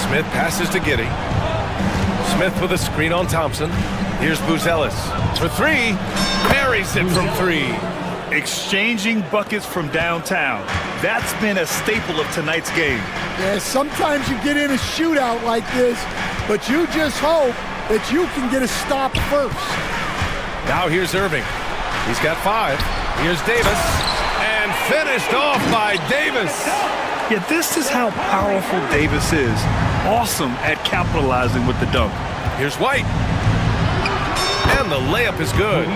Smith passes to Giddey. Smith with a screen on Thompson. Here's Buzelis for 3. Parries it from 3. Exchanging buckets from downtown. That's been a staple of tonight's game. Yeah, sometimes you get in a shootout like this, but you just hope that you can get a stop first. Now here's Irving. He's got 5. Here's Davis. And finished off by Davis. Yeah, this is how powerful Davis is. Awesome at capitalizing with the dunk. Here's White. And the layup is good.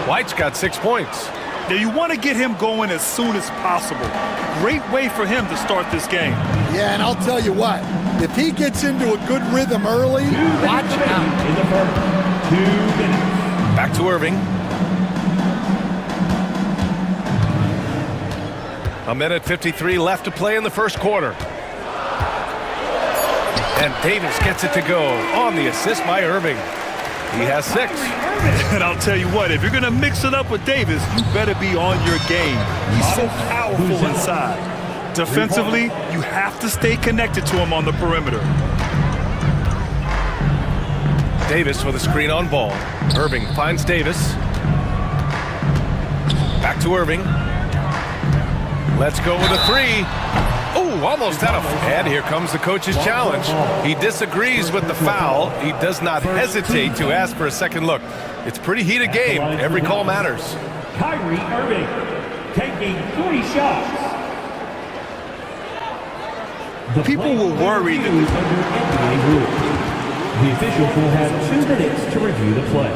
White's got 6 points. Now you want to get him going as soon as possible. Great way for him to start this game. Yeah, and I'll tell you what, if he gets into a good rhythm early, watch out. In the first 2 minutes. Back to Irving. A minute 53 left to play in the first quarter. And Davis gets it to go on the assist by Irving. He has 6. And I'll tell you what, if you're going to mix it up with Davis, you better be on your game. He's so powerful inside. Defensively, you have to stay connected to him on the perimeter. Davis with a screen on Ball. Irving finds Davis. Back to Irving. Let's go with a 3. Oh, almost out of... And here comes the coach's challenge. He disagrees with the foul. He does not hesitate to ask for a second look. It's a pretty heated game. Every call matters. Kyrie Irving taking 3 shots. People will worry that the officials will have 2 minutes to review the play.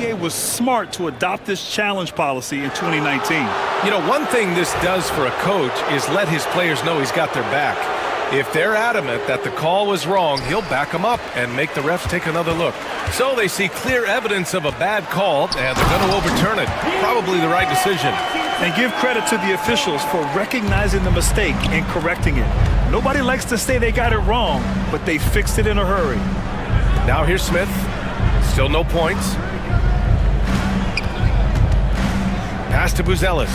the NBA was smart to adopt this challenge policy in 2019. You know, one thing this does for a coach is let his players know he's got their back. If they're adamant that the call was wrong, he'll back them up and make the refs take another look. So they see clear evidence of a bad call, and they're going to overturn it. Probably the right decision. And give credit to the officials for recognizing the mistake and correcting it. Nobody likes to say they got it wrong, but they fixed it in a hurry. Now here's Smith. Still no points. Pass to Buzelis.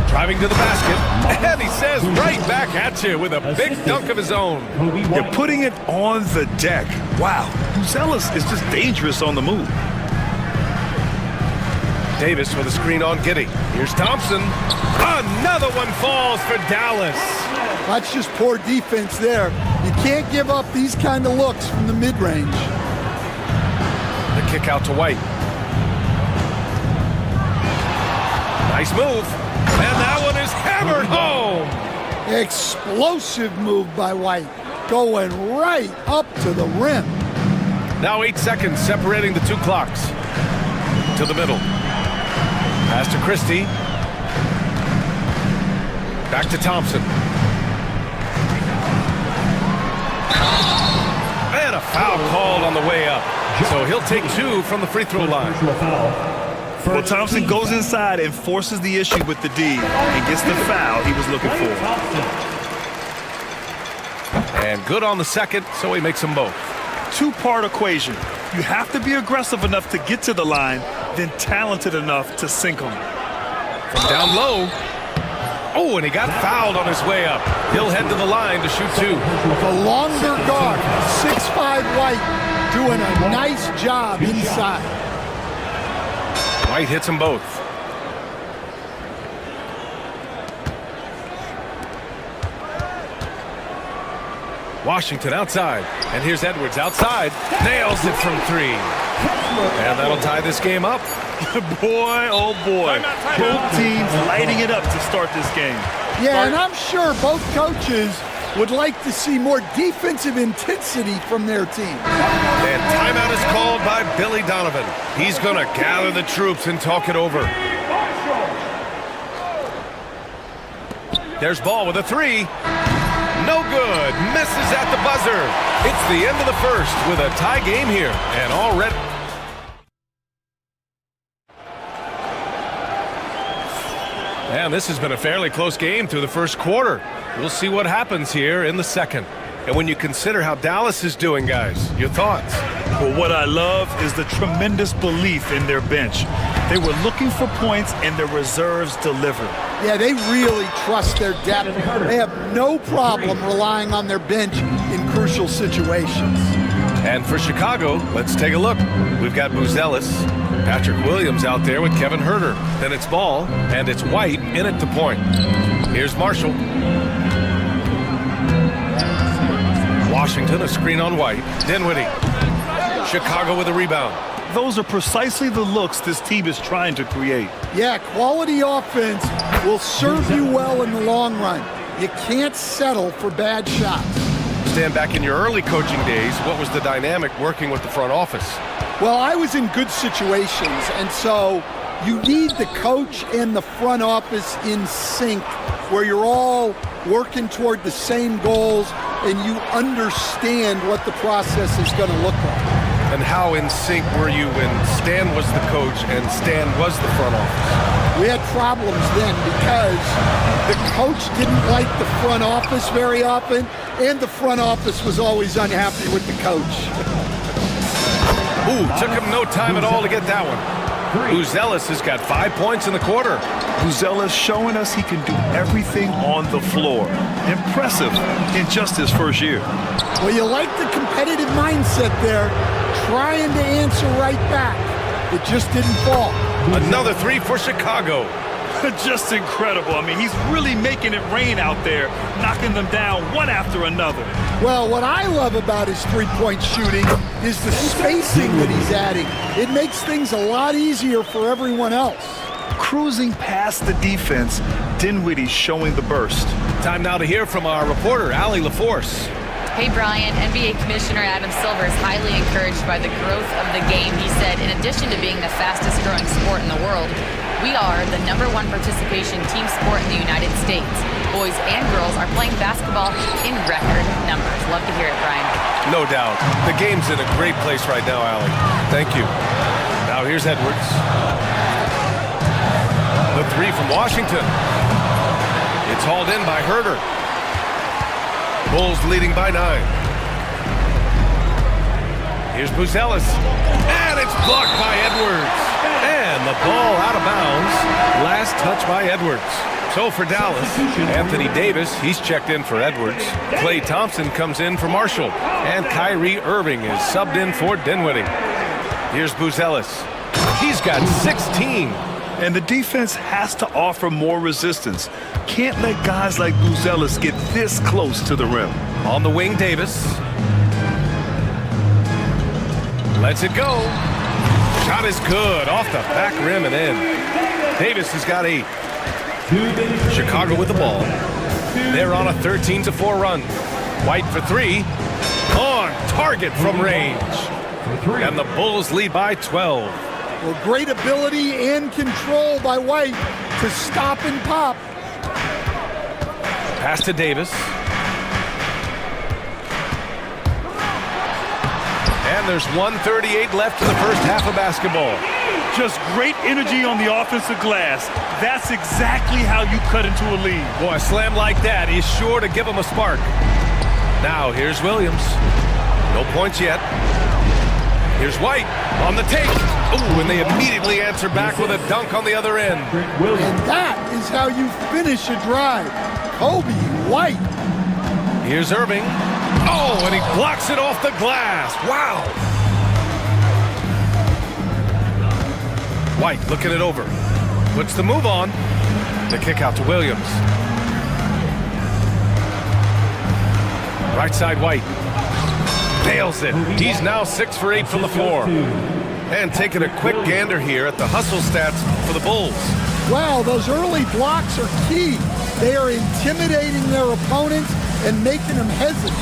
Driving to the basket. And he says right back at you with a big dunk of his own. They're putting it on the deck. Wow, Buzelis is just dangerous on the move. Davis with a screen on Giddey. Here's Thompson. Another one falls for Dallas. That's just poor defense there. You can't give up these kind of looks from the mid-range. The kick out to White. Nice move. And that one is hammered home. Explosive move by White. Going right up to the rim. Now 8 seconds separating the two clocks. To the middle. Pass to Christie. Back to Thompson. And a foul called on the way up. So he'll take 2 from the free throw line. Well, Thompson goes inside and forces the issue with the D and gets the foul he was looking for. And good on the second, so he makes them both. Two-part equation. You have to be aggressive enough to get to the line, then talented enough to sink them. From down low. Oh, and he got fouled on his way up. He'll head to the line to shoot 2. The longer guard, 6'5" White, doing a nice job inside. White hits them both. Washington outside. And here's Edwards outside. Nails it from 3. And that'll tie this game up. Boy, oh boy. Both teams lighting it up to start this game. Yeah, and I'm sure both coaches would like to see more defensive intensity from their team. And timeout is called by Billy Donovan. He's going to gather the troops and talk it over. There's Ball with a 3. No good. Misses at the buzzer. It's the end of the first with a tie game here. And already... And this has been a fairly close game through the first quarter. We'll see what happens here in the second. And when you consider how Dallas is doing, guys, your thoughts? Well, what I love is the tremendous belief in their bench. They were looking for points, and their reserves delivered. Yeah, they really trust their depth. They have no problem relying on their bench in crucial situations. And for Chicago, let's take a look. We've got Buzelis, Patrick Williams out there with Kevin Huerter. Then it's Ball, and it's White in at the point. Here's Marshall. Washington, a screen on White. Dinwiddie. Chicago with a rebound. Those are precisely the looks this team is trying to create. Yeah, quality offense will serve you well in the long run. You can't settle for bad shots. Stand back in your early coaching days, what was the dynamic working with the front office? Well, I was in good situations, and so you need the coach and the front office in sync, where you're all working toward the same goals and you understand what the process is going to look like. And how in sync were you when Stan was the coach and Stan was the front office? We had problems then because the coach didn't like the front office very often, and the front office was always unhappy with the coach. Ooh, took him no time at all to get that one. Buzelis has got 5 points in the quarter. Buzelis showing us he can do everything on the floor. Impressive in just his first year. Well, you like the competitive mindset there, trying to answer right back. It just didn't fall. Another 3 for Chicago. Just incredible. I mean, he's really making it rain out there, knocking them down one after another. Well, what I love about his three-point shooting is the spacing that he's adding. It makes things a lot easier for everyone else. Cruising past the defense, Dinwiddie showing the burst. Time now to hear from our reporter, Allie LaForce. Hey, Brian, NBA Commissioner Adam Silver is highly encouraged by the growth of the game. He said, in addition to being the fastest growing sport in the world, we are the #1 participation team sport in the United States. Boys and girls are playing basketball in record numbers. Love to hear it, Brian. No doubt. The game's in a great place right now, Allie. Thank you. Now here's Edwards. three from Washington. It's hauled in by Herder. Bulls leading by 9. Here's Buzelis. And it's blocked by Edwards. And the ball out of bounds. Last touch by Edwards. So for Dallas, Anthony Davis, he's checked in for Edwards. Klay Thompson comes in for Marshall. And Kyrie Irving is subbed in for Dinwiddie. Here's Buzelis. He's got 16. And the defense has to offer more resistance. Can't let guys like Buzelis get this close to the rim. On the wing, Davis. Lets it go. Shot is good. Off the back rim and in. Davis has got 8. Chicago with the ball. They're on a 13-4 run. White for 3. On target from range. And the Bulls lead by 12. Well, great ability and control by White to stop and pop. Pass to Davis. And there's 1:38 left in the first half of basketball. Just great energy on the offensive glass. That's exactly how you cut into a lead. Boy, a slam like that is sure to give them a spark. Now here's Williams. No points yet. Here's White on the take. Ooh, and they immediately answer back with a dunk on the other end. And that is how you finish a drive. Kobe White. Here's Irving. Oh, and he blocks it off the glass. Wow. White looking it over. Puts the move on. The kick out to Williams. Right side White. Nails it. He's now 6 for 8 from the floor. And taking a quick gander here at the hustle stats for the Bulls. Wow, those early blocks are key. They are intimidating their opponents and making them hesitant.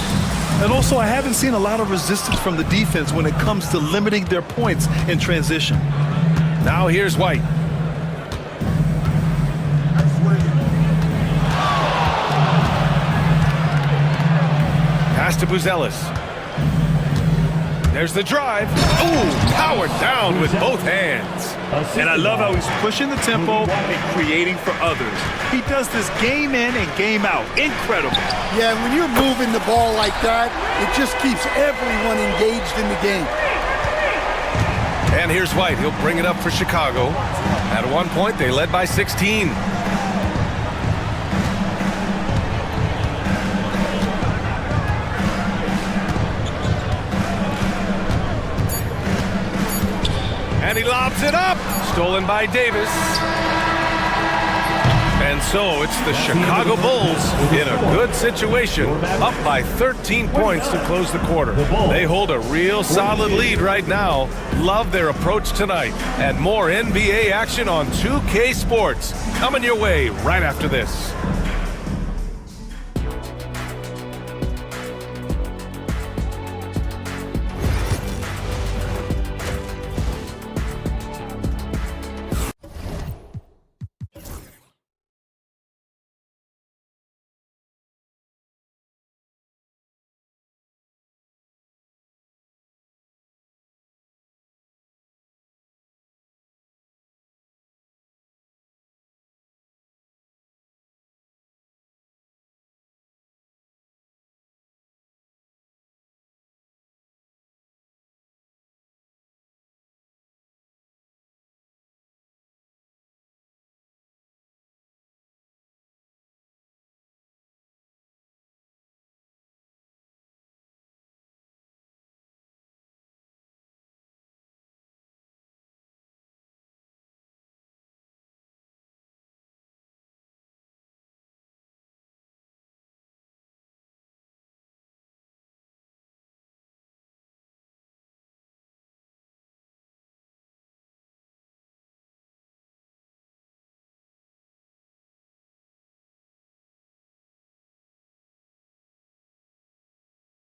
And also, I haven't seen a lot of resistance from the defense when it comes to limiting their points in transition. Now here's White. Pass to Buzelis. There's the drive. Ooh, powered down with both hands. And I love how he's pushing the tempo and creating for others. He does this game in and game out. Incredible. Yeah, and when you're moving the ball like that, it just keeps everyone engaged in the game. And here's White. He'll bring it up for Chicago. At one point, they led by 16. And he lobs it up. Stolen by Davis. And so it's the Chicago Bulls in a good situation, up by 13 points to close the quarter. They hold a real solid lead right now. Love their approach tonight. And more NBA action on 2K Sports coming your way right after this.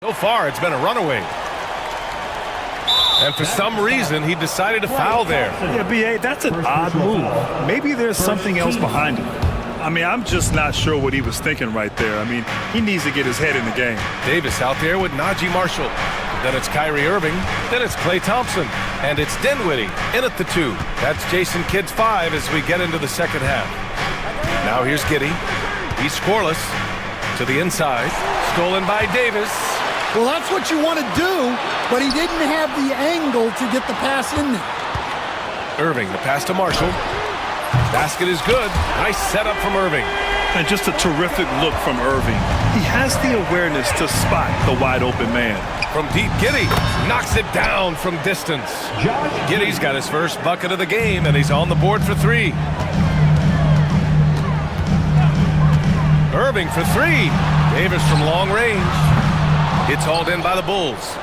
So far, it's been a runaway. And for some reason, he decided to foul there. Yeah, B.A., that's an odd move. Maybe there's something else behind it. I mean, I'm just not sure what he was thinking right there. I mean, he needs to get his head in the game. Davis out there with Najee Marshall. Then it's Kyrie Irving. Then it's Klay Thompson. And it's Dinwiddie in at the 2. That's Jason Kidd's 5 as we get into the second half. Now here's Giddey. He's scoreless. To the inside. Stolen by Davis. Well, that's what you want to do, but he didn't have the angle to get the pass in there. Irving, the pass to Marshall. Basket is good. Nice setup from Irving. And just a terrific look from Irving. He has the awareness to spot the wide open man. From deep, Giddey knocks it down from distance. Giddey's got his first bucket of the game, and he's on the board for 3. Irving for 3. Davis from long range. It's hauled in by the Bulls.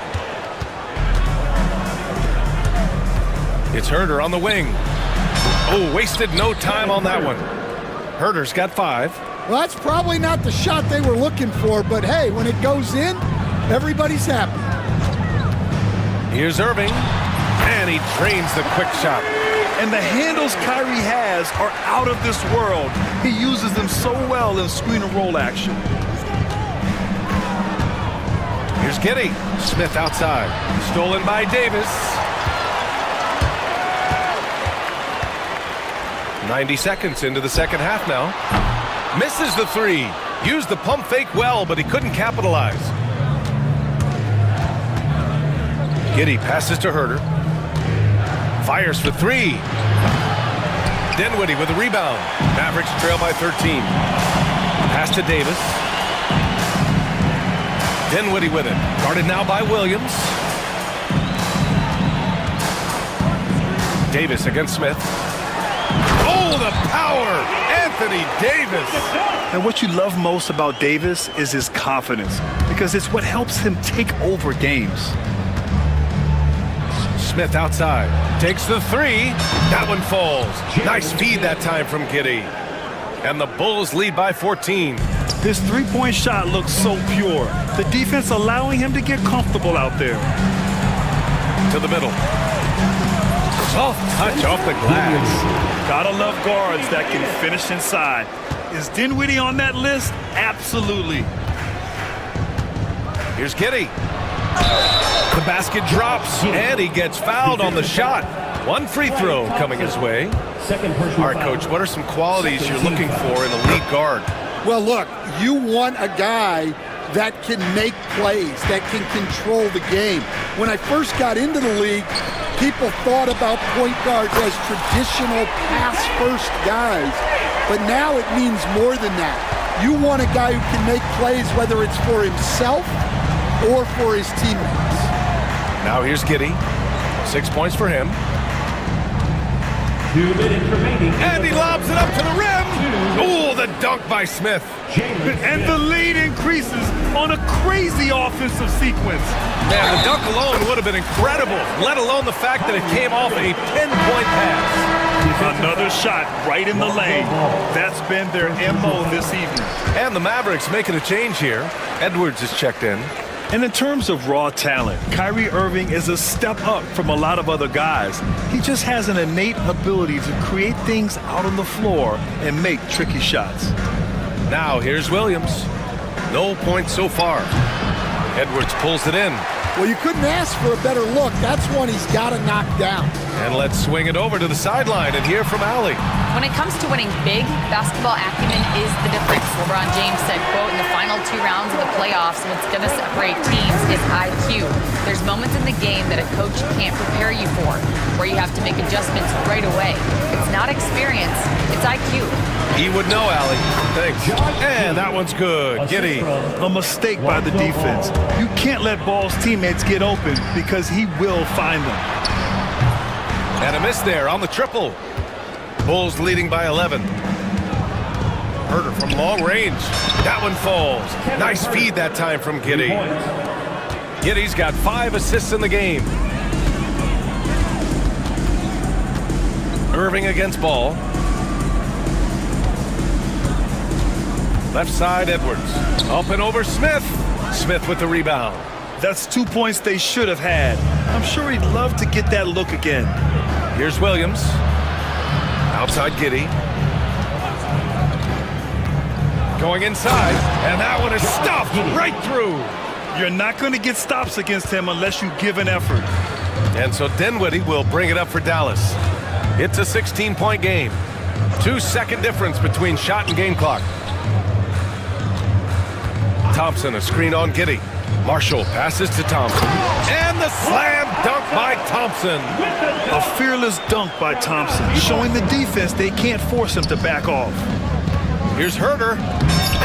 It's Herder on the wing. Oh, wasted no time on that one. Herder's got 5. Well, that's probably not the shot they were looking for, but hey, when it goes in, everybody's happy. Here's Irving, and he drains the quick shot. And the handles Kyrie has are out of this world. He uses them so well in screen and roll action. Here's Giddey. Smith outside. Stolen by Davis. 90 seconds into the second half now. Misses the 3. Used the pump fake well, but he couldn't capitalize. Giddey passes to Herder. Fires for 3. Dinwiddie with a rebound. Mavericks trail by 13. Pass to Davis. Dinwiddie with it. Guarded now by Williams. Davis against Smith. Oh, the power! Anthony Davis! And what you love most about Davis is his confidence, because it's what helps him take over games. Smith outside. Takes the 3. That one falls. Nice feed that time from Giddey. And the Bulls lead by 14. His three-point shot looks so pure. The defense allowing him to get comfortable out there. To the middle. Soft touch off the glass. Gotta love guards that can finish inside. Is Dinwiddie on that list? Absolutely. Here's Giddey. The basket drops, and he gets fouled on the shot. One free throw coming his way. All right, Coach, what are some qualities you're looking for in a lead guard? Well, look, you want a guy that can make plays, that can control the game. When I first got into the league, people thought about point guards as traditional pass-first guys, but now it means more than that. You want a guy who can make plays, whether it's for himself or for his teammates. Now here's Giddey. 6 points for him. 2 minutes remaining. And he lobs it up to the rim. Oh, the dunk by Smith. And the lead increases on a crazy offensive sequence. Man, the dunk alone would have been incredible, let alone the fact that it came off a pinpoint pass. Another shot right in the lane. That's been their MO this evening. And the Mavericks making a change here. Edwards is checked in. And in terms of raw talent, Kyrie Irving is a step up from a lot of other guys. He just has an innate ability to create things out on the floor and make tricky shots. Now here's Williams. No points so far. Edwards pulls it in. Well, you couldn't ask for a better look. That's one he's got to knock down. And let's swing it over to the sideline and hear from Allie. When it comes to winning big, basketball acumen is the difference. LeBron James said, quote, in the final 2 rounds of the playoffs, what's going to separate teams is IQ. There's moments in the game that a coach can't prepare you for, where you have to make adjustments right away. It's not experience, it's IQ. He would know, Allie. Thanks. And that one's good. Giddey. A mistake by the defense. You can't let Ball's teammates get open because he will find them. And a miss there on the triple. Bulls leading by 11. Herder from long range. That one falls. Nice feed that time from Giddey. Giddey's got 5 assists in the game. Irving against Ball. Left side, Edwards. Up and over Smith. Smith with the rebound. That's 2 points they should have had. I'm sure he'd love to get that look again. Here's Williams. Outside Giddey. Going inside, and that one is stuffed right through. You're not going to get stops against him unless you give an effort. And so Dinwiddie will bring it up for Dallas. It's a 16-point game. 2-second difference between shot and game clock. Thompson, a screen on Giddey. Marshall passes to Thompson. And the slam dunk by Thompson. A fearless dunk by Thompson, showing the defense they can't force him to back off. Here's Herter.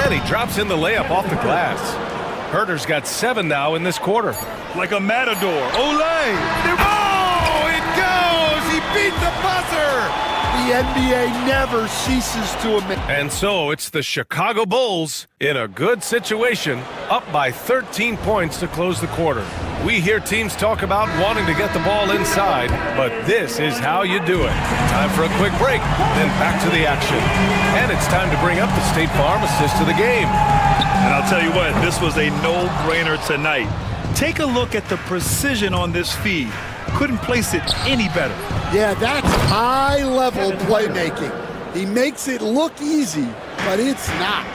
And he drops in the layup off the glass. Herter's got 7 now in this quarter. Like a matador. Olay! Oh, it goes! He beat the buzzer! The NBA never ceases to amaze. And so it's the Chicago Bulls in a good situation, up by 13 points to close the quarter. We hear teams talk about wanting to get the ball inside, but this is how you do it. Time for a quick break, then back to the action. And it's time to bring up the State Farm assist to the game. And I'll tell you what, this was a no-brainer tonight. Take a look at the precision on this feed. Couldn't place it any better. Yeah, that's high-level playmaking. He makes it look easy, but it's not.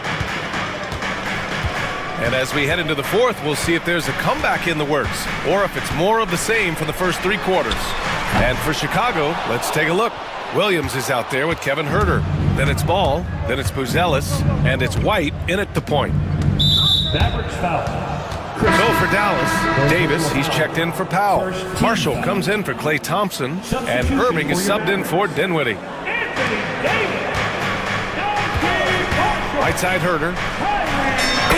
And as we head into the fourth, we'll see if there's a comeback in the works, or if it's more of the same for the first 3 quarters. And for Chicago, let's take a look. Williams is out there with Kevin Herter. Then it's Ball, then it's Buzelis, and it's White in at the point. Mavericks foul. So for Dallas, Davis, he's checked in for Powell. Marshall comes in for Klay Thompson, and Irving is subbed in for Dinwiddie. Right side Herter.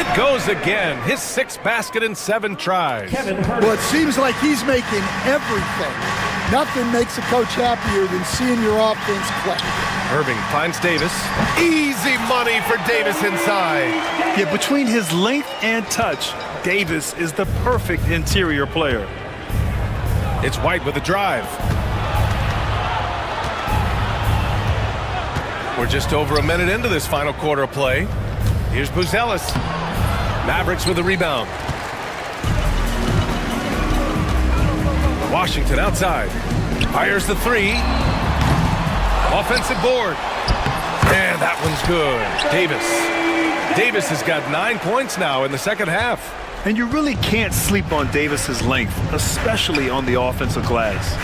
It goes again. His 6th basket in 7 tries. Well, it seems like he's making everything. Nothing makes a coach happier than seeing your offense play. Irving finds Davis. Easy money for Davis inside. Yeah, between his length and touch, Davis is the perfect interior player. It's White with a drive. We're just over a minute into this final quarter of play. Here's Buzelis. Mavericks with a rebound. Washington outside. Fires the 3. Offensive board. And that one's good. Davis has got 9 points now in the second half. And you really can't sleep on Davis's length, especially on the offensive glass.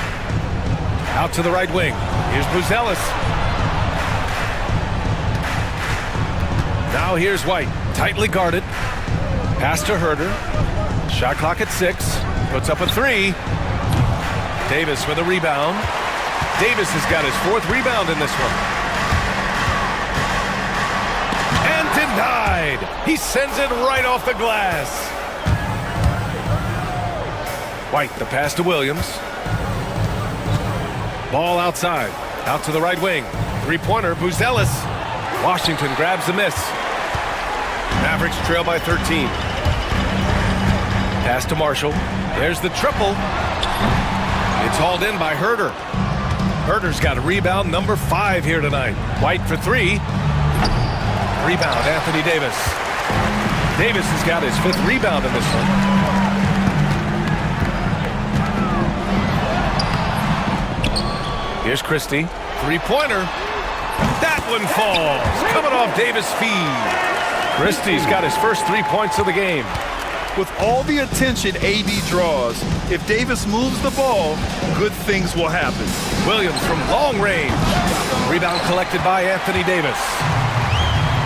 Out to the right wing. Here's Buzelis. Now here's White. Tightly guarded. Pass to Herter. Shot clock at 6. Puts up a 3. Davis with a rebound. Davis has got his 4th rebound in this one. And denied. He sends it right off the glass. White, the pass to Williams. Ball outside. Out to the right wing. 3-pointer, Buzelis. Washington grabs the miss. Mavericks trail by 13. Pass to Marshall. There's the triple. It's hauled in by Herter. Herter's got a rebound number 5 here tonight. White for 3. Rebound, Anthony Davis. Davis has got his 5th rebound in this one. Here's Christie. 3-pointer. That one falls. Coming off Davis' feed. Christie's got his first 3 points of the game. With all the attention AD draws, if Davis moves the ball, good things will happen. Williams from long range. Rebound collected by Anthony Davis.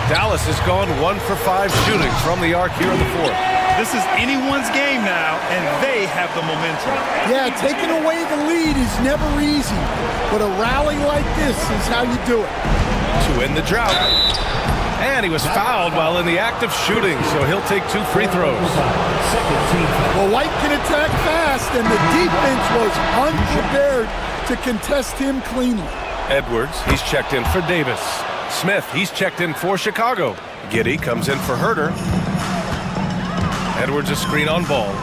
Dallas has gone 1 for 5 shooting from the arc here in the fourth. This is anyone's game now, and they have the momentum. Yeah, taking away the lead is never easy, but a rally like this is how you do it. To end the drought. And he was fouled while in the act of shooting, so he'll take 2 free throws. Well, White can attack fast, and the defense was unprepared to contest him cleanly. Edwards, he's checked in for Davis. Smith, he's checked in for Chicago. Giddey comes in for Herter. Edwards a screen on Ball.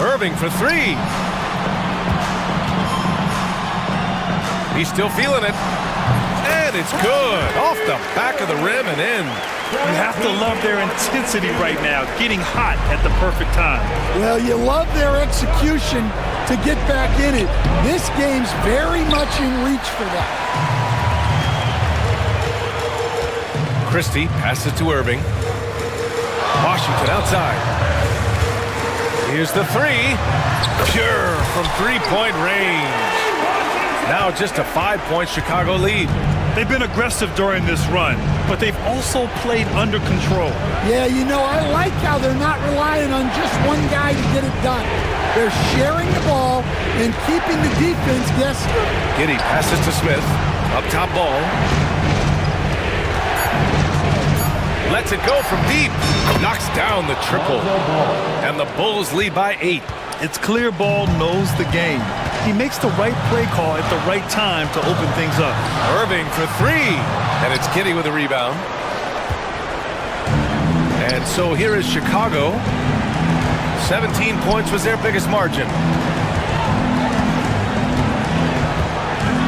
Irving for 3. He's still feeling it. And it's good. Off the back of the rim and in. You have to love their intensity right now, getting hot at the perfect time. Well, you love their execution to get back in it. This game's very much in reach for that. Christie passes to Irving. Washington outside. Here's the three. Pure from three-point range. Now just a 5-point Chicago lead. They've been aggressive during this run, but they've also played under control. Yeah, you know, I like how they're not relying on just one guy to get it done. They're sharing the ball and keeping the defense guessing. Giddy passes to Smith. Up top ball. Lets it go from deep. Knocks down the triple. And the Bulls lead by 8. It's clear Ball knows the game. He makes the right play call at the right time to open things up. Irving for three. And it's Giddy with a rebound. And so here is Chicago. 17 points was their biggest margin.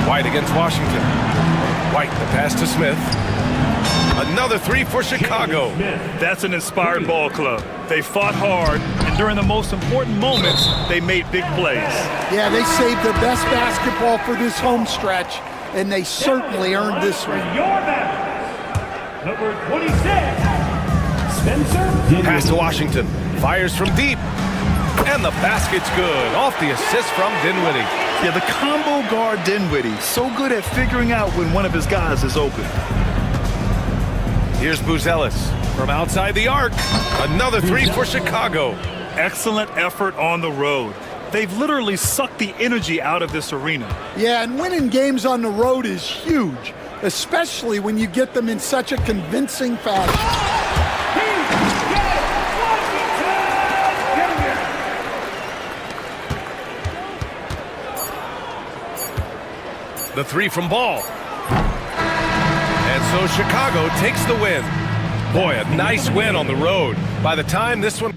White against Washington. White, the pass to Smith. Another three for Chicago. That's an inspired ball club. They fought hard, and during the most important moments, they made big plays. Yeah, they saved their best basketball for this home stretch, and they certainly earned this one. Your man, number 26, Spencer. Pass to Washington. Fires from deep. And the basket's good. Off the assist from Dinwiddie. Yeah, the combo guard Dinwiddie, so good at figuring out when one of his guys is open. Here's Buzelis from outside the arc. Another three for Chicago. Excellent effort on the road. They've literally sucked the energy out of this arena. Yeah, and winning games on the road is huge, especially when you get them in such a convincing fashion. The three from Ball. And so Chicago takes the win. Boy, a nice win on the road. By the time this one...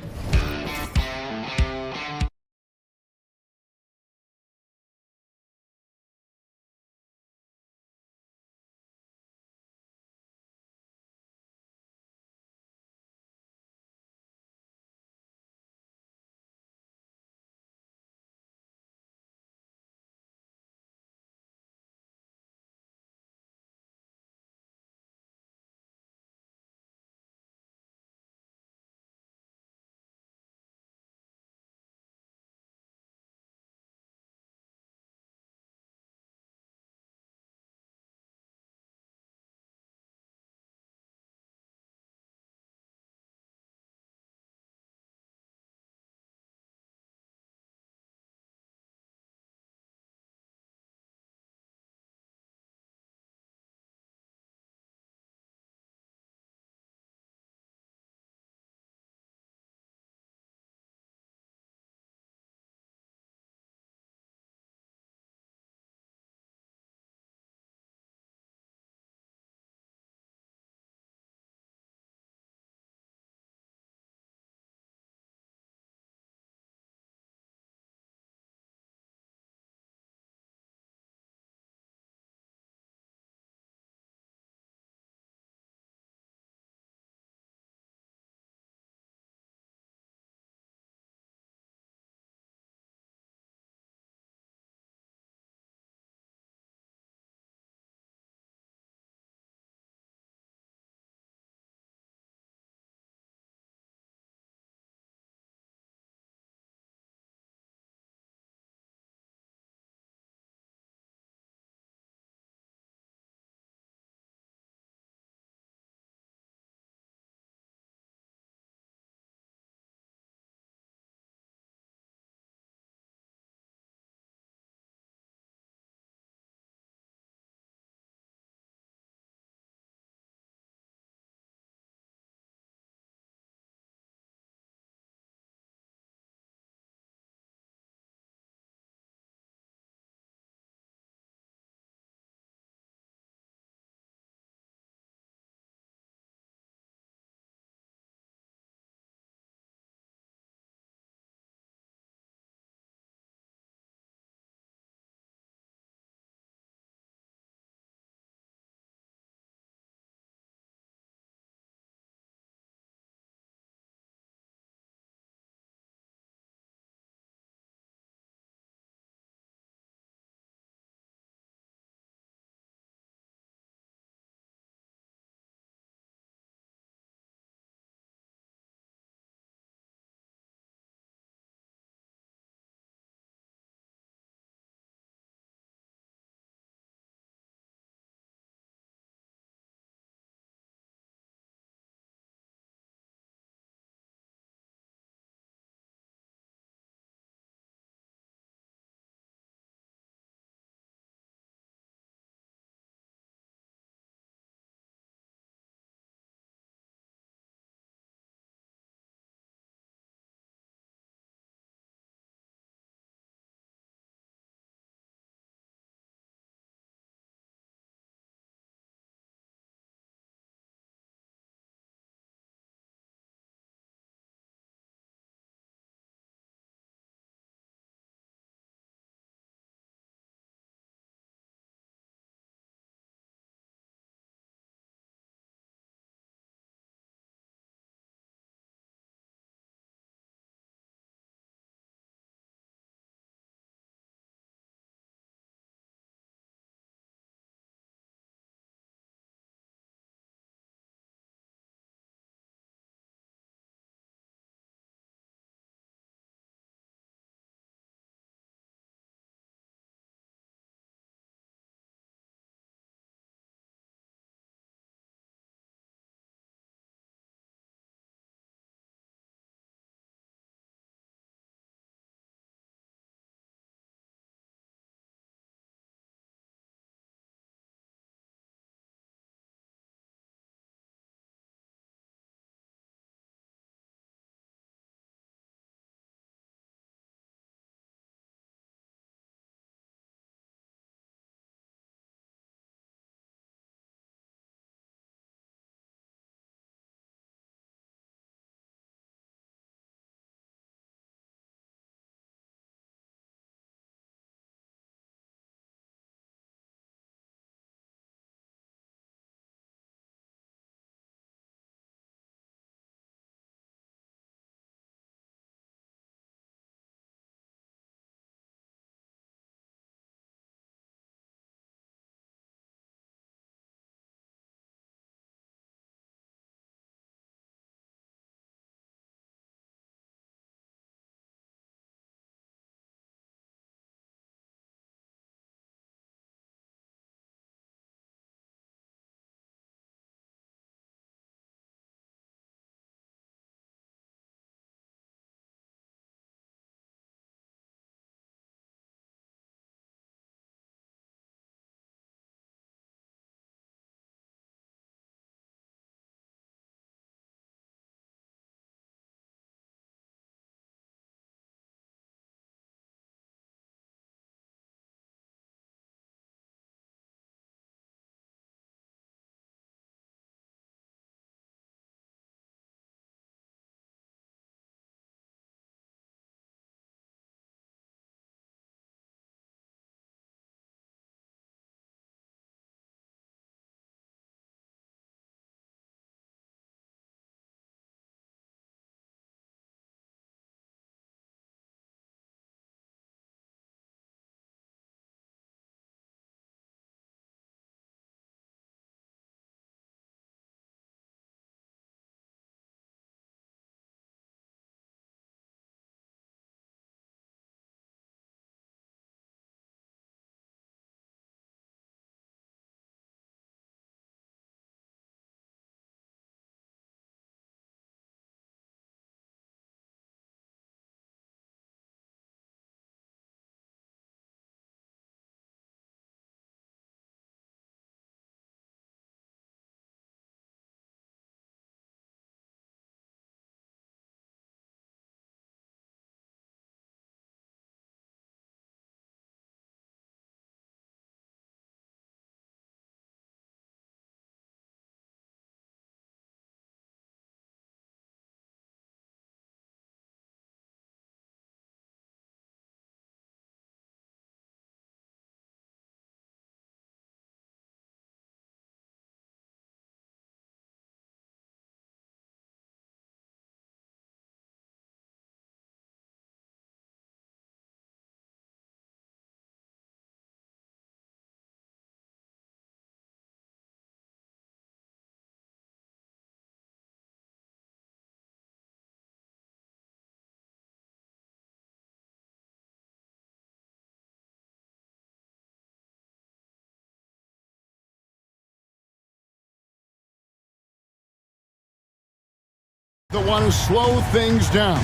They want to slow things down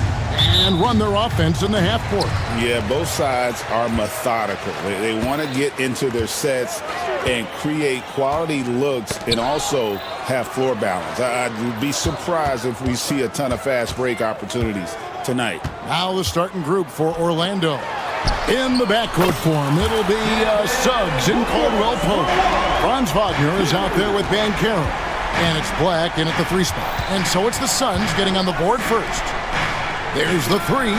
and run their offense in the half court. Yeah, both sides are methodical. They want to get into their sets and create quality looks and also have floor balance. I'd be surprised if we see a ton of fast break opportunities tonight. Now the starting group for Orlando. In the backcourt form, it'll be Suggs and Caldwell Pope. Franz Wagner is out there with Bankero. And it's Black in at the 3 spot. And so it's the Suns getting on the board first. There's the 3.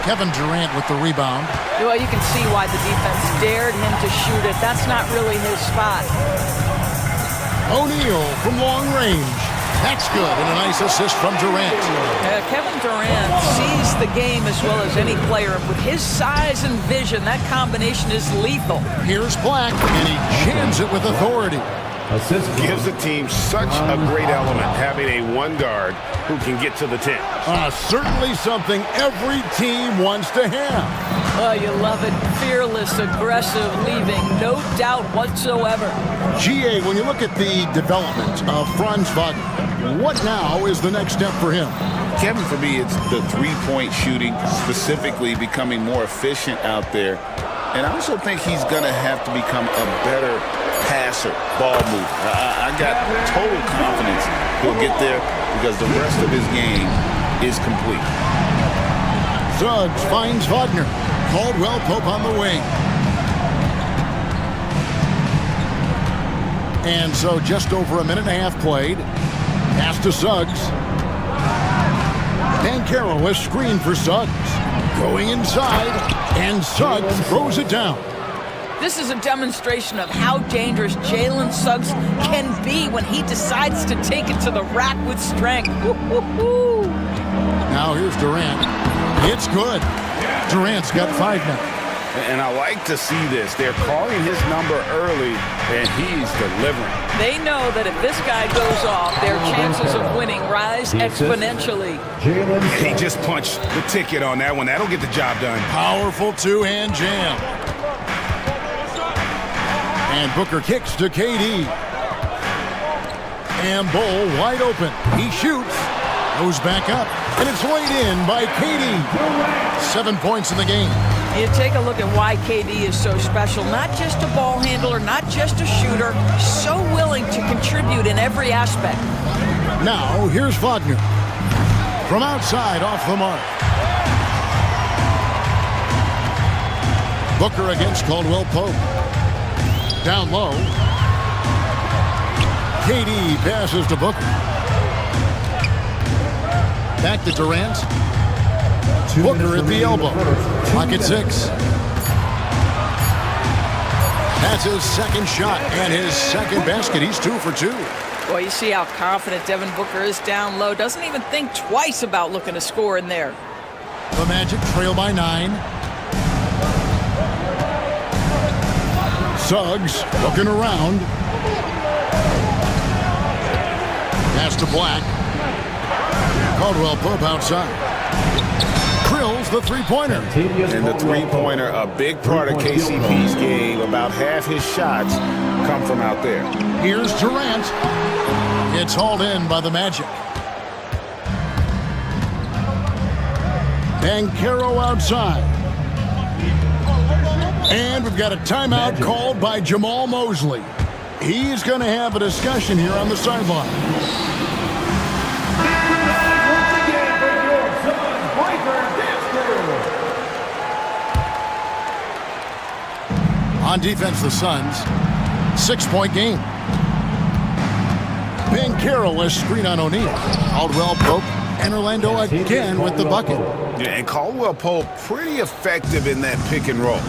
Kevin Durant with the rebound. Well, you can see why the defense dared him to shoot it. That's not really his spot. O'Neal from long range. That's good, and a nice assist from Durant. Kevin Durant sees the game as well as any player. With his size and vision, that combination is lethal. Here's Black, and he jams it with authority. Gives the team such a great element, having a one guard who can get to the 10. Certainly something every team wants to have. Oh, you love it. Fearless, aggressive, leaving no doubt whatsoever. GA, when you look at the development of Franz Wagner, what now is the next step for him? Kevin, for me, it's the three-point shooting, specifically becoming more efficient out there. And I also think he's going to have to become a better passer, ball mover. I got total confidence he'll get there because the rest of his game is complete. Suggs finds Wagner. Caldwell Pope on the wing. And so just over a minute and a half played. Pass to Suggs. Bankero is screen for Suggs. Going inside, and Suggs throws it down. This is a demonstration of how dangerous Jalen Suggs can be when he decides to take it to the rack with strength. Woo-hoo-hoo. Now here's Durant. It's good. Durant's got 5 now. And I like to see this. They're calling his number early, and he's delivering. They know that if this guy goes off, their chances of winning rise exponentially. He just punched the ticket on that one. That'll get the job done. Powerful two-hand jam. And Booker kicks to KD. And Bull wide open. He shoots. Goes back up. And it's laid in by KD. 7 points in the game. You take a look at why KD is so special. Not just a ball handler, not just a shooter. So willing to contribute in every aspect. Now, here's Wagner. From outside, off the mark. Booker against Caldwell Pope. Down low. KD passes to Booker. Back to Durant. Booker at the elbow. Clock at 6. That's his second shot and his second basket. He's 2 for 2. Boy, you see how confident Devin Booker is down low. Doesn't even think twice about looking to score in there. The Magic trail by 9. Suggs looking around. Pass to Black. Caldwell Pope outside. Drills the three-pointer. And the three-pointer, a big part of KCP's game. About half his shots come from out there. Here's Durant. It's hauled in by the Magic. Bankero outside. And we've got a timeout called by Jamal Mosley. He's going to have a discussion here on the sideline. On defense, the Suns, 6-point game. Bankero is screen on O'Neal. Caldwell Pope and Orlando again with the bucket. Yeah, and Caldwell Pope pretty effective in that pick and roll.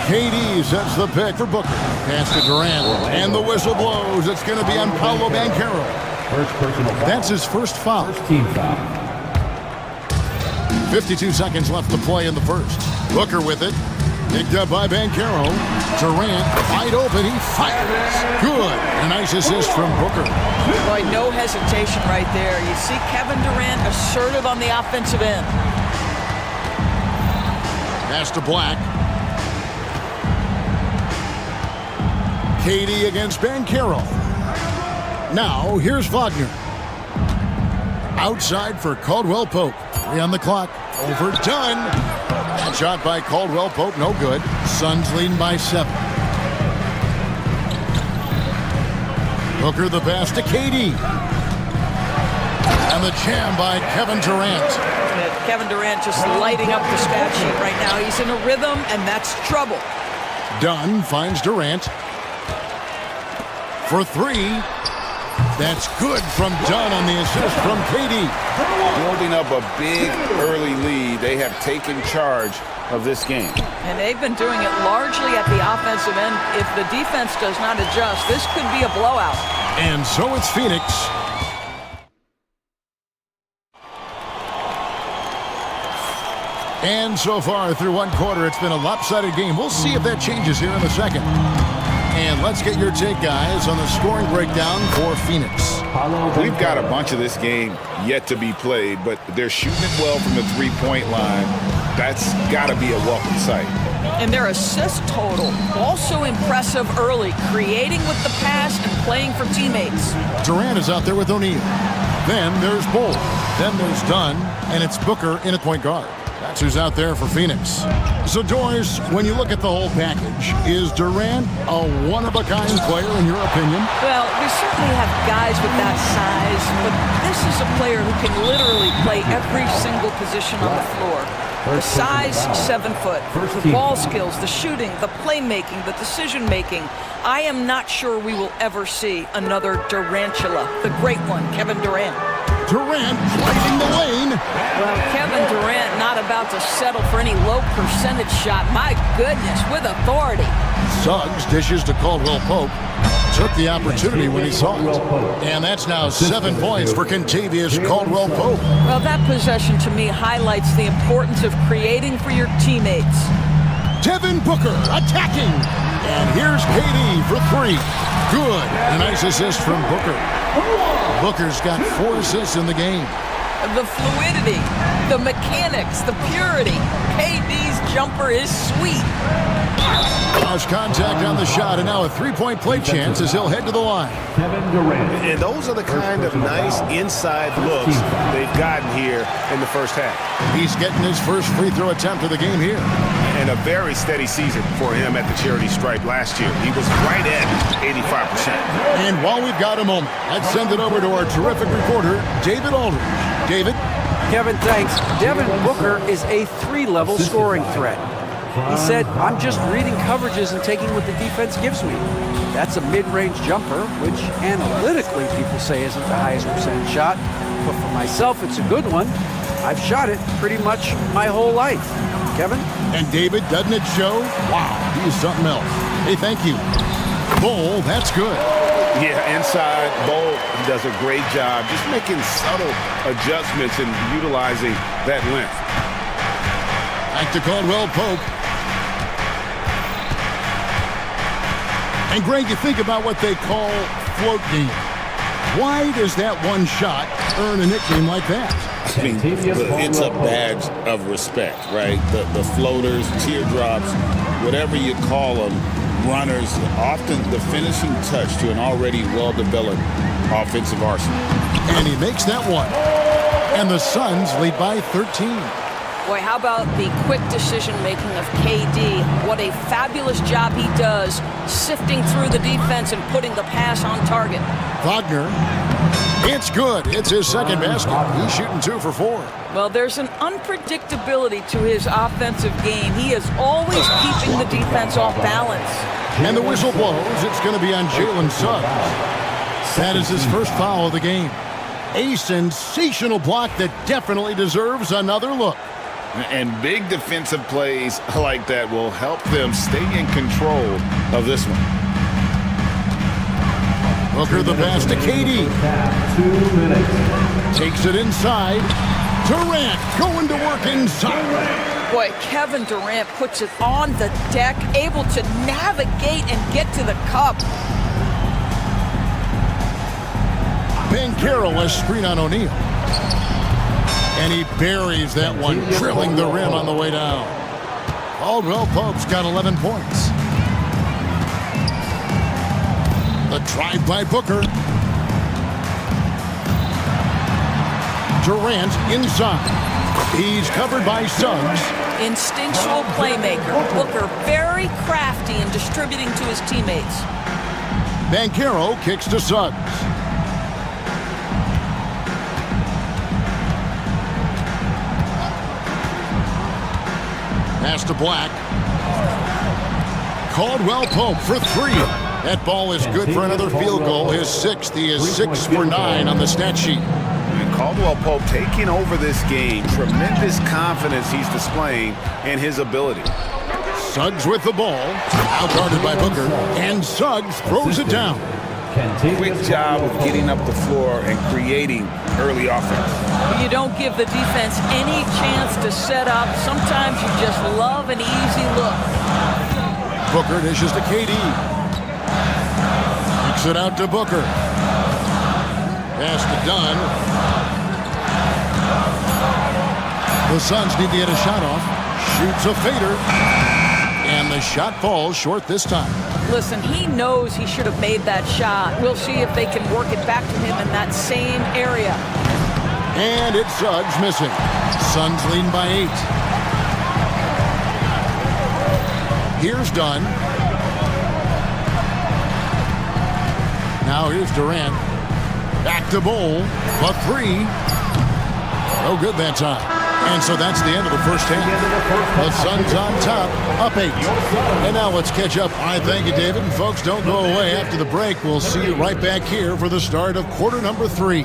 KD sets the pick for Booker. Pass to Durant, and the whistle blows. It's going to be on Paolo Bankero. That's his first foul. 52 seconds left to play in the first. Booker with it. Picked up by Bankero. Durant wide open. He fires. Good. A nice assist from Booker. Boy, no hesitation right there. You see Kevin Durant assertive on the offensive end. Pass to Black. KD against Bankero. Now, here's Wagner. Outside for Caldwell Pope. 3 on the clock. Overdone. That shot by Caldwell Pope, no good. Suns leading by 7. Booker the pass to KD. And the jam by Kevin Durant. Kevin Durant just lighting up the stat sheet right now. He's in a rhythm, and that's trouble. Dunn finds Durant. For 3. That's good from Dunn on the assist from KD. Building up a big early lead. They have taken charge of this game. And they've been doing it largely at the offensive end. If the defense does not adjust, this could be a blowout. And so it's Phoenix. And so far through one quarter, it's been a lopsided game. We'll see if that changes here in the second. And let's get your take, guys, on the scoring breakdown for Phoenix. We've got a bunch of this game yet to be played, but they're shooting it well from the three-point line. That's got to be a welcome sight. And their assist total, also impressive early, creating with the pass and playing for teammates. Durant is out there with O'Neal. Then there's Bull. Then there's Dunn, and it's Booker in at point guard. That's who's out there for Phoenix. So, Doris, when you look at the whole package, is Durant a one-of-a-kind player in your opinion? Well, we certainly have guys with that size, but this is a player who can literally play every single position on the floor. The size, 7 foot. The ball skills, the shooting, the playmaking, the decision-making. I am not sure we will ever see another Durantula, the great one, Kevin Durant. Durant lighting the lane. Well, Kevin Durant not about to settle for any low percentage shot. My goodness, with authority. Suggs dishes to Caldwell Pope. Took the opportunity when he saw it. And that's now 7 points for Kentavious Caldwell Pope. Well, that possession to me highlights the importance of creating for your teammates. Devin Booker attacking. And here's KD for 3. Good. A nice assist from Booker. Booker's got 4 assists in the game. The fluidity, the mechanics, the purity. KD's jumper is sweet. Cross contact on the shot, and now a 3-point play chance as he'll head to the line. And those are the kind of nice inside looks they've gotten here in the first half. He's getting his first free throw attempt of the game here. And a very steady season for him at the charity stripe last year. He was right at 85%. And while we've got a moment, let's send it over to our terrific reporter, David Aldridge. David? Kevin, thanks. Devin Booker is a 3-level scoring threat. He said, I'm just reading coverages and taking what the defense gives me. That's a mid-range jumper, which analytically people say isn't the highest percentage shot. But for myself, it's a good one. I've shot it pretty much my whole life. Kevin? And David, doesn't it show? Wow, he's something else. Hey, thank you. Bull, that's good. Yeah, inside, Bull does a great job just making subtle adjustments and utilizing that length. Back to Caldwell Pope. And Greg, you think about what they call float game. Why does that one shot earn a nickname like that? I mean, it's a badge of respect, right? The floaters, teardrops, whatever you call them, runners, often the finishing touch to an already well-developed offensive arsenal. And he makes that one. And the Suns lead by 13. Boy, how about the quick decision-making of KD? What a fabulous job he does sifting through the defense and putting the pass on target. Wagner, it's good. It's his second basket. He's shooting 2 for 4. Well, there's an unpredictability to his offensive game. He is always keeping the defense off balance. And the whistle blows. It's going to be on Jalen Suggs. That is his first foul of the game. A sensational block that definitely deserves another look. And big defensive plays like that will help them stay in control of this one. Booker the pass to KD. 2 minutes. Takes it inside. Durant going to work inside. Boy, Kevin Durant puts it on the deck, able to navigate and get to the cup. Banchero has screen on O'Neal. And he buries that one, drilling the rim on the way down. Caldwell Pope's got 11 points. The drive by Booker. Durant inside. He's covered by Suggs. Instinctual playmaker. Booker very crafty in distributing to his teammates. Banchero kicks to Suggs. Pass to Black. Caldwell Pope for three. That ball is good for another field goal. His sixth. He is 6 for 9 on the stat sheet. And Caldwell Pope taking over this game. Tremendous confidence he's displaying in his ability. Suggs with the ball. Outguarded by Booker. And Suggs throws it down. Quick job of getting up the floor and creating early offense. You don't give the defense any chance to set up. Sometimes you just love an easy look. Booker dishes to KD. Kicks it out to Booker. Pass to Dunn. The Suns need to get a shot off. Shoots a fader. And the shot falls short this time. Listen, he knows he should have made that shot. We'll see if they can work it back to him in that same area. And it's Suggs missing. Suns leading by 8. Here's Dunn. Now here's Durant. Back to Bowl. A three. No good that time. And so that's the end of the first half. The Suns on top, up 8. And now let's catch up. All right, thank you, David. And folks, don't go away after the break. We'll see you right back here for the start of quarter number 3.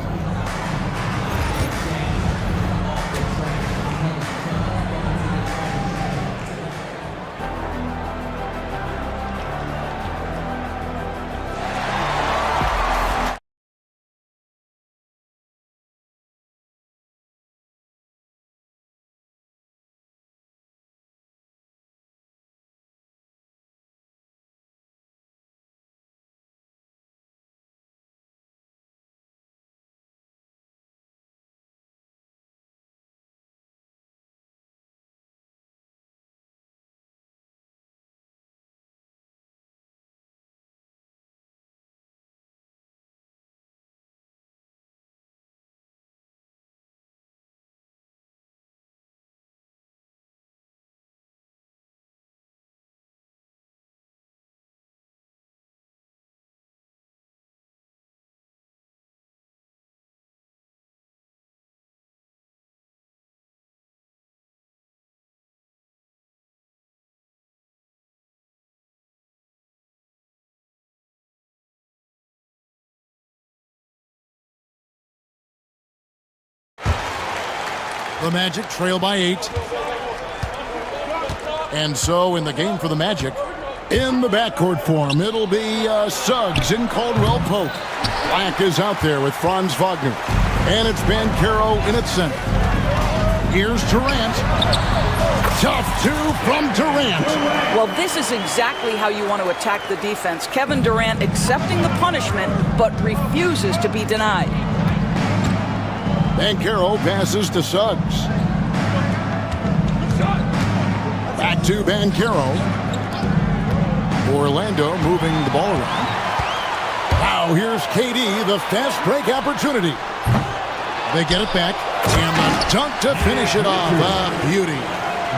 The Magic trail by 8. And so in the game for the Magic, in the backcourt form, it'll be Suggs and Caldwell Pope. Black is out there with Franz Wagner. And it's Banchero in its center. Here's Durant. Tough two from Durant. Well, this is exactly how you want to attack the defense. Kevin Durant accepting the punishment, but refuses to be denied. Banchero passes to Suggs. Back to Banchero. Orlando moving the ball around. Now here's KD, the fast break opportunity. They get it back, and the dunk to finish it off. Beauty.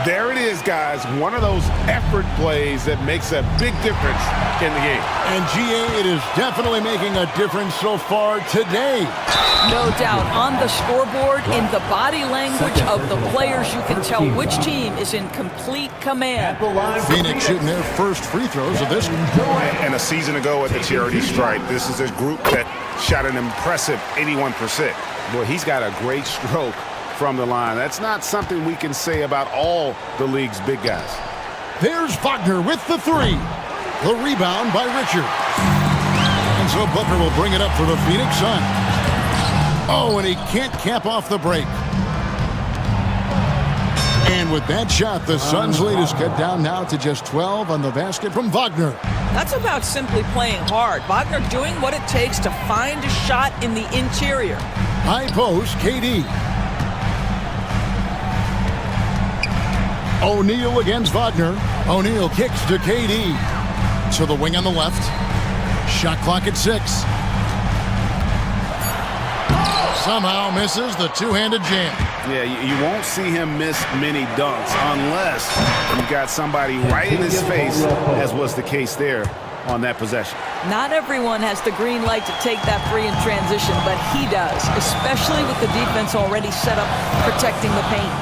There it is, guys. One of those effort plays that makes a big difference in the game. And GA, it is definitely making a difference so far today. No doubt. On the scoreboard, in the body language of the players, you can tell which team is in complete command. Phoenix shooting their first free throws of this one. And a season ago at the charity stripe, this is a group that shot an impressive 81%. Boy, he's got a great stroke from the line. That's not something we can say about all the league's big guys. There's Wagner with the three. The rebound by Richard. And so Booker will bring it up for the Phoenix Suns. Oh, and he can't cap off the break. And with that shot, the Suns' lead is cut down now to just 12 on the basket from Wagner. That's about simply playing hard. Wagner doing what it takes to find a shot in the interior. High post, KD. O'Neal against Wagner. O'Neal kicks to KD. To the wing on the left. Shot clock at 6. Somehow misses the two-handed jam. Yeah, you won't see him miss many dunks unless you've got somebody right in his face, as was the case there on that possession. Not everyone has the green light to take that three in transition, but he does, especially with the defense already set up protecting the paint.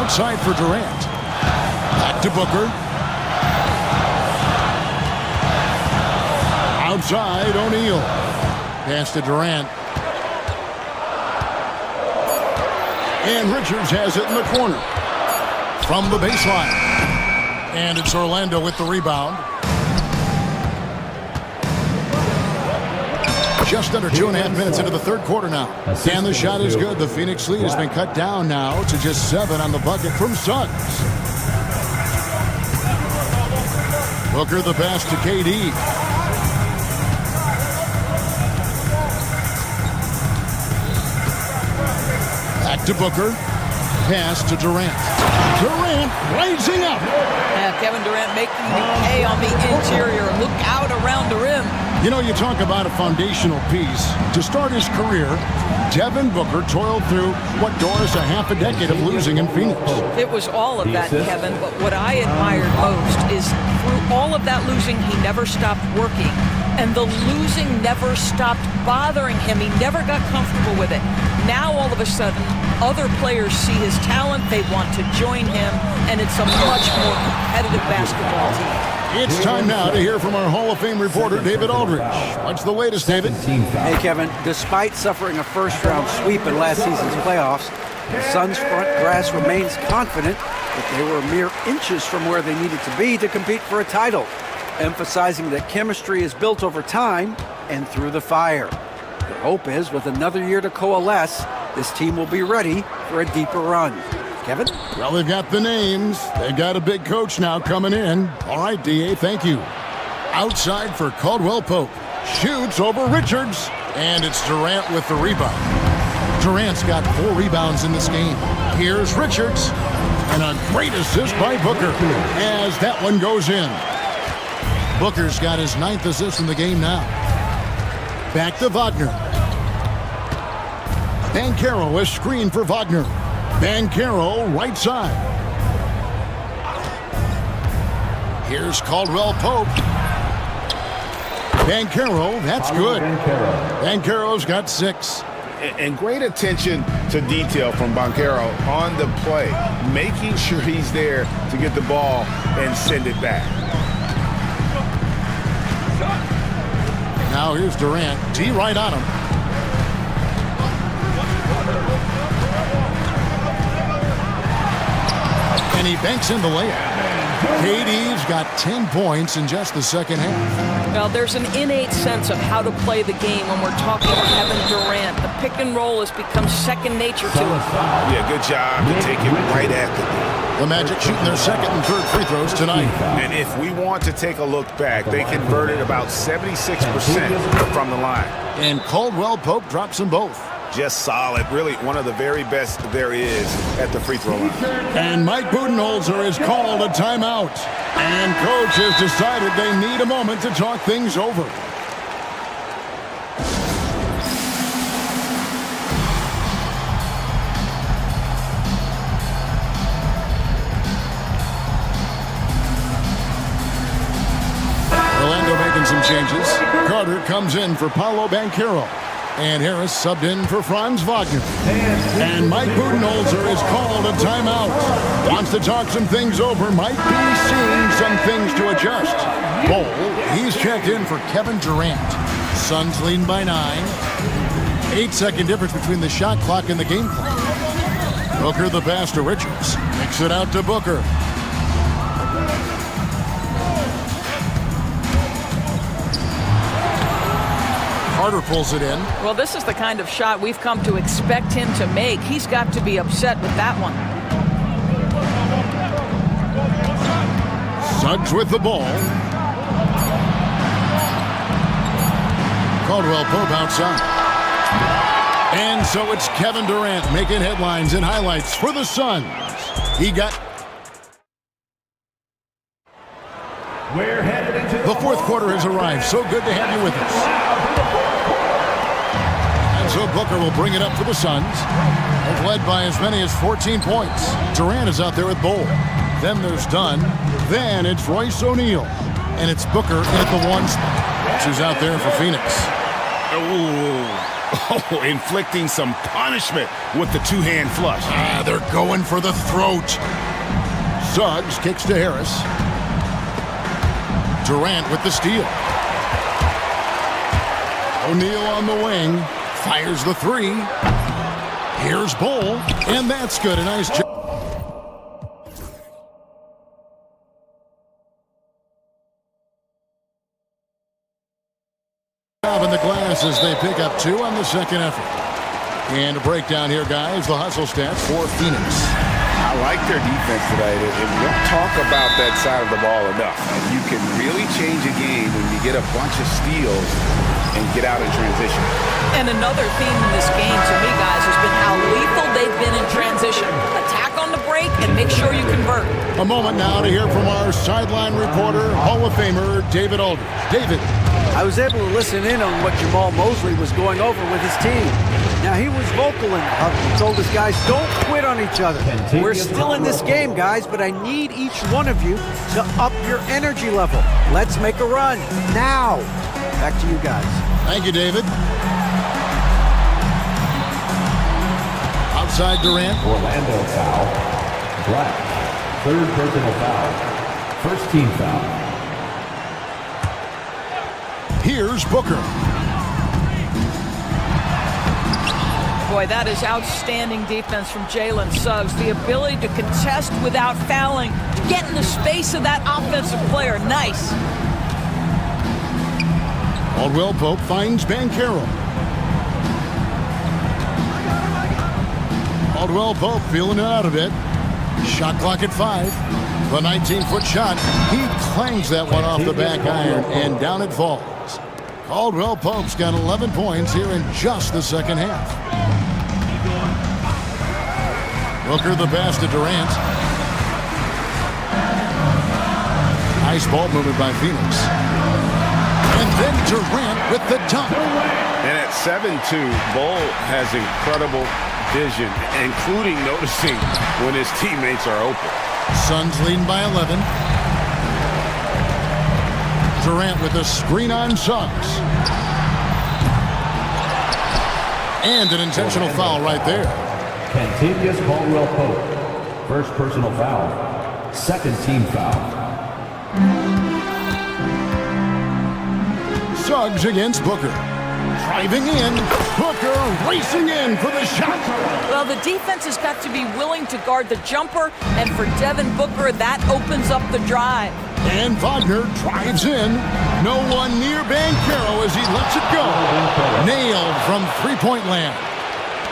Outside for Durant. Back to Booker. Outside, O'Neal. Pass to Durant. And Richards has it in the corner. From the baseline. And it's Orlando with the rebound. Just under 2.5 minutes into the third quarter now. And the shot is good. The Phoenix lead has been cut down now to just 7 on the bucket from Suns. Booker the pass to KD. Back to Booker. Pass to Durant. Durant rising up. Yeah, Kevin Durant making you pay on the interior. Look out around the rim. You know, you talk about a foundational piece. To start his career, Devin Booker toiled through what Doris a half a decade of losing in Phoenix. It was all of that, Kevin, but what I admired most is through all of that losing, he never stopped working. And the losing never stopped bothering him. He never got comfortable with it. Now, all of a sudden, other players see his talent, they want to join him, and it's a much more competitive basketball team. It's time now to hear from our Hall of Fame reporter, David Aldridge. What's the latest, David? Hey, Kevin. Despite suffering a first-round sweep in last season's playoffs, the Suns' front brass remains confident that they were mere inches from where they needed to be to compete for a title, emphasizing that chemistry is built over time and through the fire. The hope is, with another year to coalesce, this team will be ready for a deeper run. Kevin? Well, they've got the names. They've got a big coach now coming in. All right, D.A., thank you. Outside for Caldwell Pope. Shoots over Richards. And it's Durant with the rebound. Durant's got 4 rebounds in this game. Here's Richards. And a great assist by Booker as that one goes in. Booker's got his 9th assist in the game now. Back to Wagner. Banchero is screened for Wagner. Banchero, right side. Here's Caldwell Pope. Banchero, that's good. Banchero's got 6. And great attention to detail from Banchero on the play, making sure he's there to get the ball and send it back. Now here's Durant. D right on him. And he banks in the layup. KD's got 10 points in just the second half. Well, there's an innate sense of how to play the game when we're talking about Kevin Durant. The pick and roll has become second nature to him. Yeah, good job to take it right at the The Magic shooting their second and third free throws tonight. And if we want to take a look back, they converted about 76% from the line. And Caldwell Pope drops them both. Just solid. Really one of the very best there is at the free throw line. And Mike Budenholzer has called a timeout. And coach has decided they need a moment to talk things over. Orlando making some changes. Carter comes in for Paolo Banchero. And Harris subbed in for Franz Wagner. And Mike Budenholzer has called a timeout. Wants to talk some things over. Might be seeing some things to adjust. Bol, he's checked in for Kevin Durant. Suns leading by 9. 8-second difference between the shot clock and the game clock. Booker the pass to Richards. Kicks it out to Booker. Carter pulls it in. Well, this is the kind of shot we've come to expect him to make. He's got to be upset with that one. Suggs with the ball. Caldwell Pope outside. And so it's Kevin Durant making headlines and highlights for the Suns. He got... We're headed into the fourth quarter has arrived. So good to have you with us. So Booker will bring it up for the Suns. They've led by as many as 14 points. Durant is out there with Bol. Then there's Dunn. Then it's Royce O'Neal. And it's Booker at the one spot. Who's out there for Phoenix. Oh, inflicting some punishment with the two-hand flush. They're going for the throat. Suggs kicks to Harris. Durant with the steal. O'Neal on the wing. Fires the three. Here's Bol. And that's good. A nice job. In the glass as they pick up 2 on the second effort. And a breakdown here, guys. The hustle stats for Phoenix. I like their defense today. And we don't talk about that side of the ball enough. You can really change a game when you get a bunch of steals and get out in transition. And another theme in this game to me, guys, has been how lethal they've been in transition. Attack on the break and make sure you convert. A moment now to hear from our sideline reporter, Hall of Famer David Aldridge. David. I was able to listen in on what Jamal Mosley was going over with his team. Now, he was vocal in how he told his guys, don't quit on each other. We're still in this game, guys, but I need each one of you to up your energy level. Let's make a run now. Back to you guys. Thank you, David. Outside Durant. Orlando foul. Black. Third personal foul. First team foul. Here's Booker. Boy, that is outstanding defense from Jalen Suggs. The ability to contest without fouling. Get in the space of that offensive player. Nice. Caldwell Pope finds Banchero. Caldwell Pope feeling it out a bit. Shot clock at 5. The 19-foot shot. He clangs that one off the back iron, and down it falls. Caldwell Pope's got 11 points here in just the second half. Booker the pass to Durant. Nice ball movement by Phoenix. And then Durant with the dunk. And at 7'2", Bol has incredible vision, including noticing when his teammates are open. Suns leading by 11. Durant with a screen on Suggs. And an intentional foul right there. Cantavius Caldwell-Pope. First personal foul. Second team foul. Suggs against Booker. Driving in. Booker racing in for the shot. Well, the defense has got to be willing to guard the jumper, and for Devin Booker, that opens up the drive. And Wagner drives in. No one near Banchero as he lets it go. Nailed from three-point land.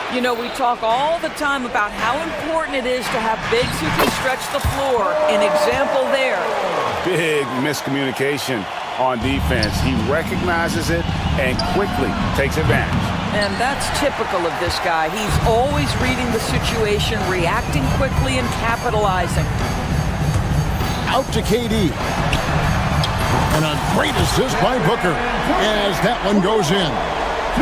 You know, we talk all the time about how important it is to have bigs who can stretch the floor. An example there. Big miscommunication on defense. He recognizes it and quickly takes advantage. And that's typical of this guy. He's always reading the situation, reacting quickly, and capitalizing. Out to KD. And a great assist by Booker as that one goes in.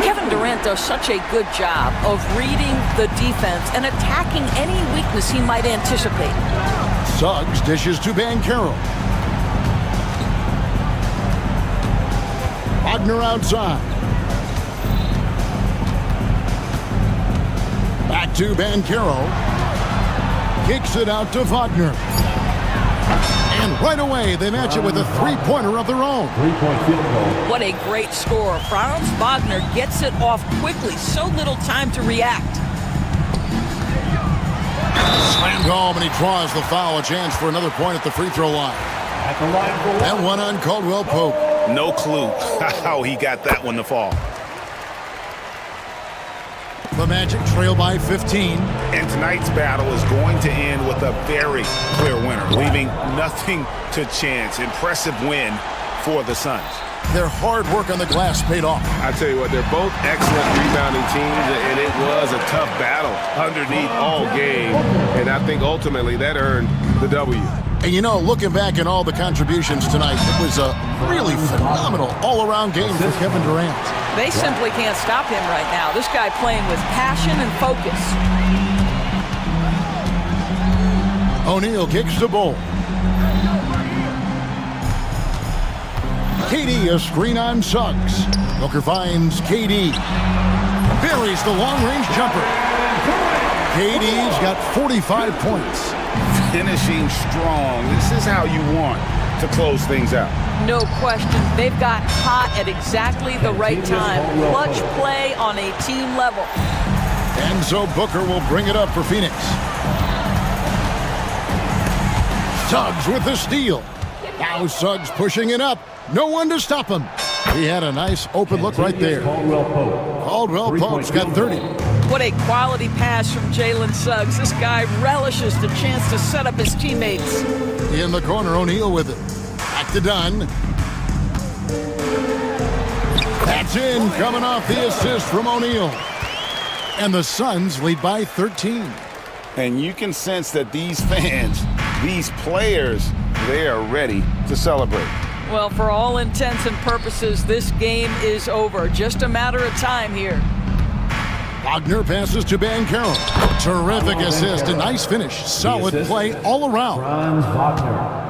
Kevin Durant does such a good job of reading the defense and attacking any weakness he might anticipate. Suggs dishes to Banchero. Wagner outside. Back to Banchero. Kicks it out to Wagner. And right away, they match it with a three-pointer of their own. Three-point field goal. What a great score. Franz Wagner gets it off quickly. So little time to react. Slammed home, and he draws the foul. A chance for another point at the free throw line. At the line for And one on Caldwell Pope. No clue how he got that one to fall. The Magic trail by 15. And tonight's battle is going to end with a very clear winner, leaving nothing to chance. Impressive win for the Suns. Their hard work on the glass paid off. I tell you what, they're both excellent rebounding teams, and it was a tough battle underneath all game. And I think ultimately that earned the W. And you know, looking back at all the contributions tonight, it was a really phenomenal all-around game for Kevin Durant. They simply can't stop him right now. This guy playing with passion and focus. O'Neal kicks the ball. KD a screen on Suggs. Booker finds KD. Buries the long-range jumper. KD's got 45 points. Finishing strong. This is how you want to close things out. No question. They've got hot at exactly the right time. Clutch play on a team level. And so Booker will bring it up for Phoenix. Suggs with the steal. Now Suggs pushing it up. No one to stop him. He had a nice open look right there. Caldwell Pope's got 30. What a quality pass from Jalen Suggs. This guy relishes the chance to set up his teammates. In the corner, O'Neal with it. Back to Dunn. That's in, coming off the assist from O'Neal. And the Suns lead by 13. And you can sense that these fans, these players, they are ready to celebrate. Well, for all intents and purposes, this game is over. Just a matter of time here. Wagner passes to Banchero. Terrific assist, a nice finish. Solid play all around. Franz Wagner.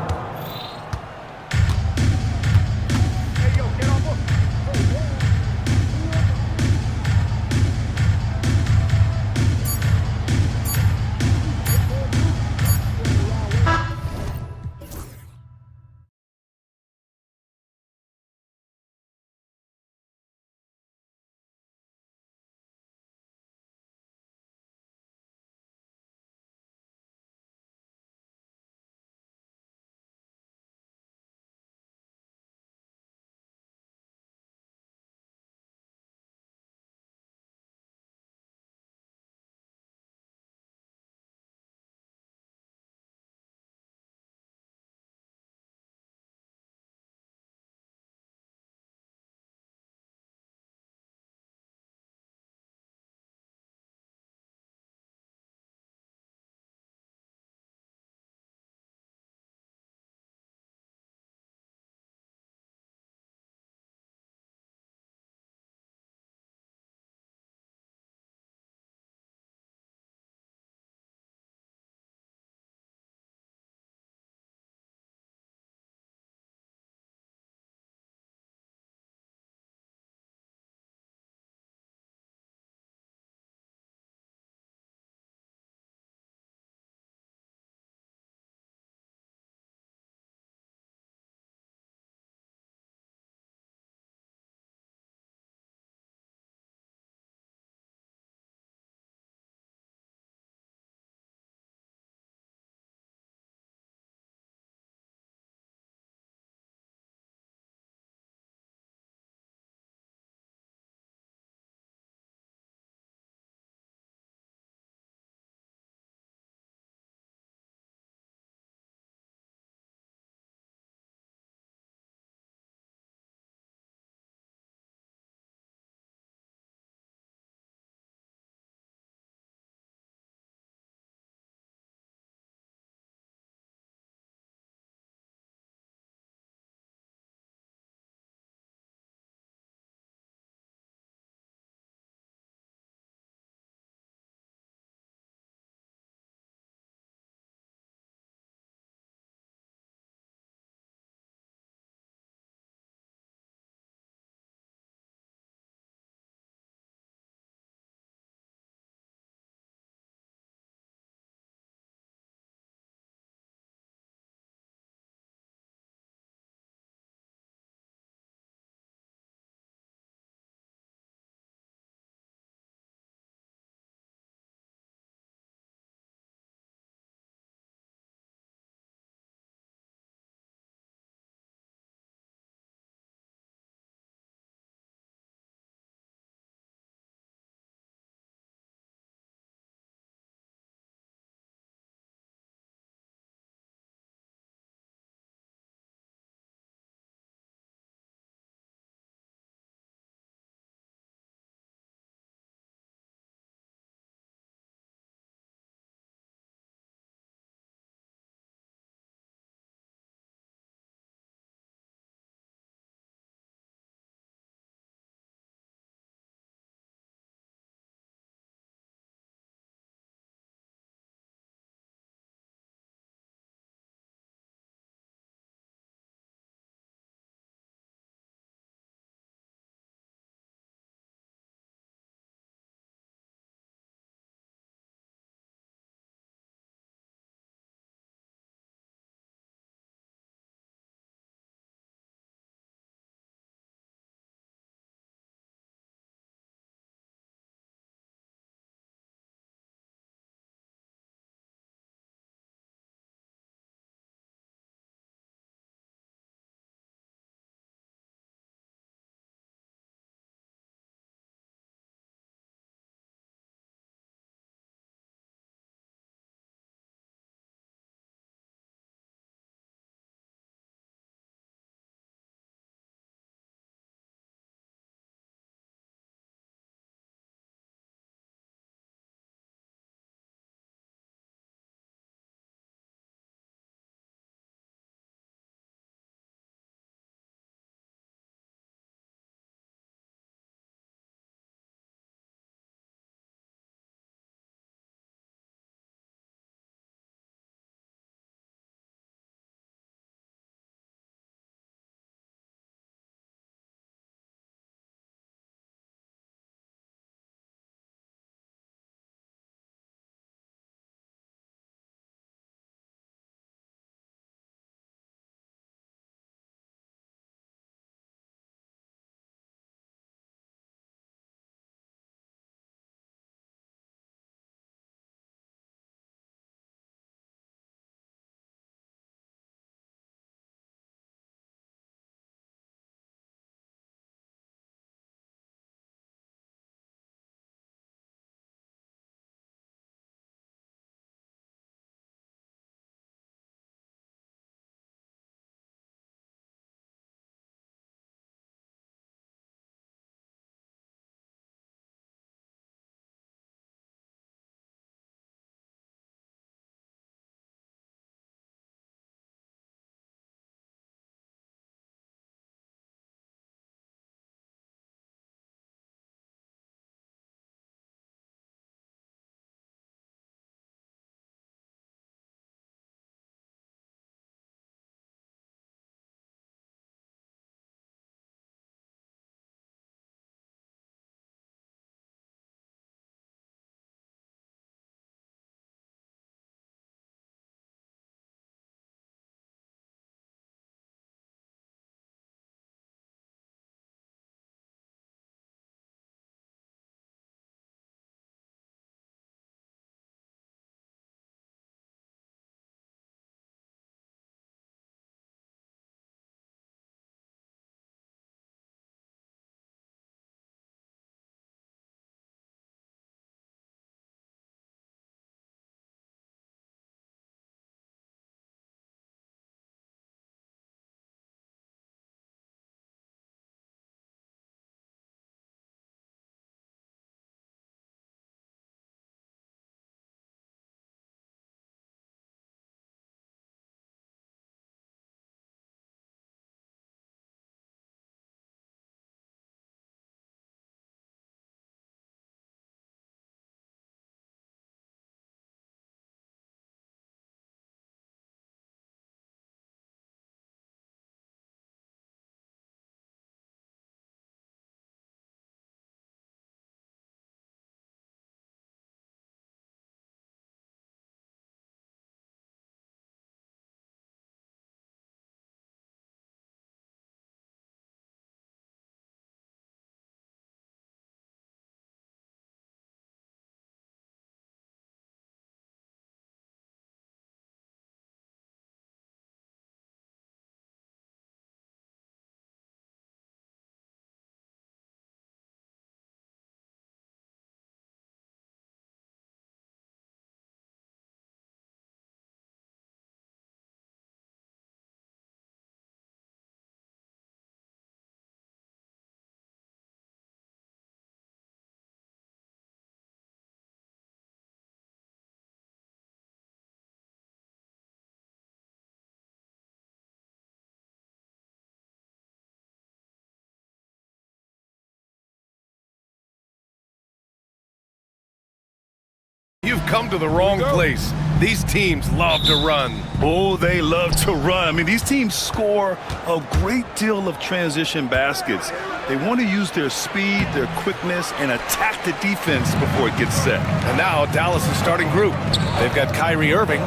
You've come to the wrong place. These teams love to run. Oh, they love to run. I mean, these teams score a great deal of transition baskets. They want to use their speed, their quickness, and attack the defense before it gets set. And now Dallas' starting group. They've got Kyrie Irving,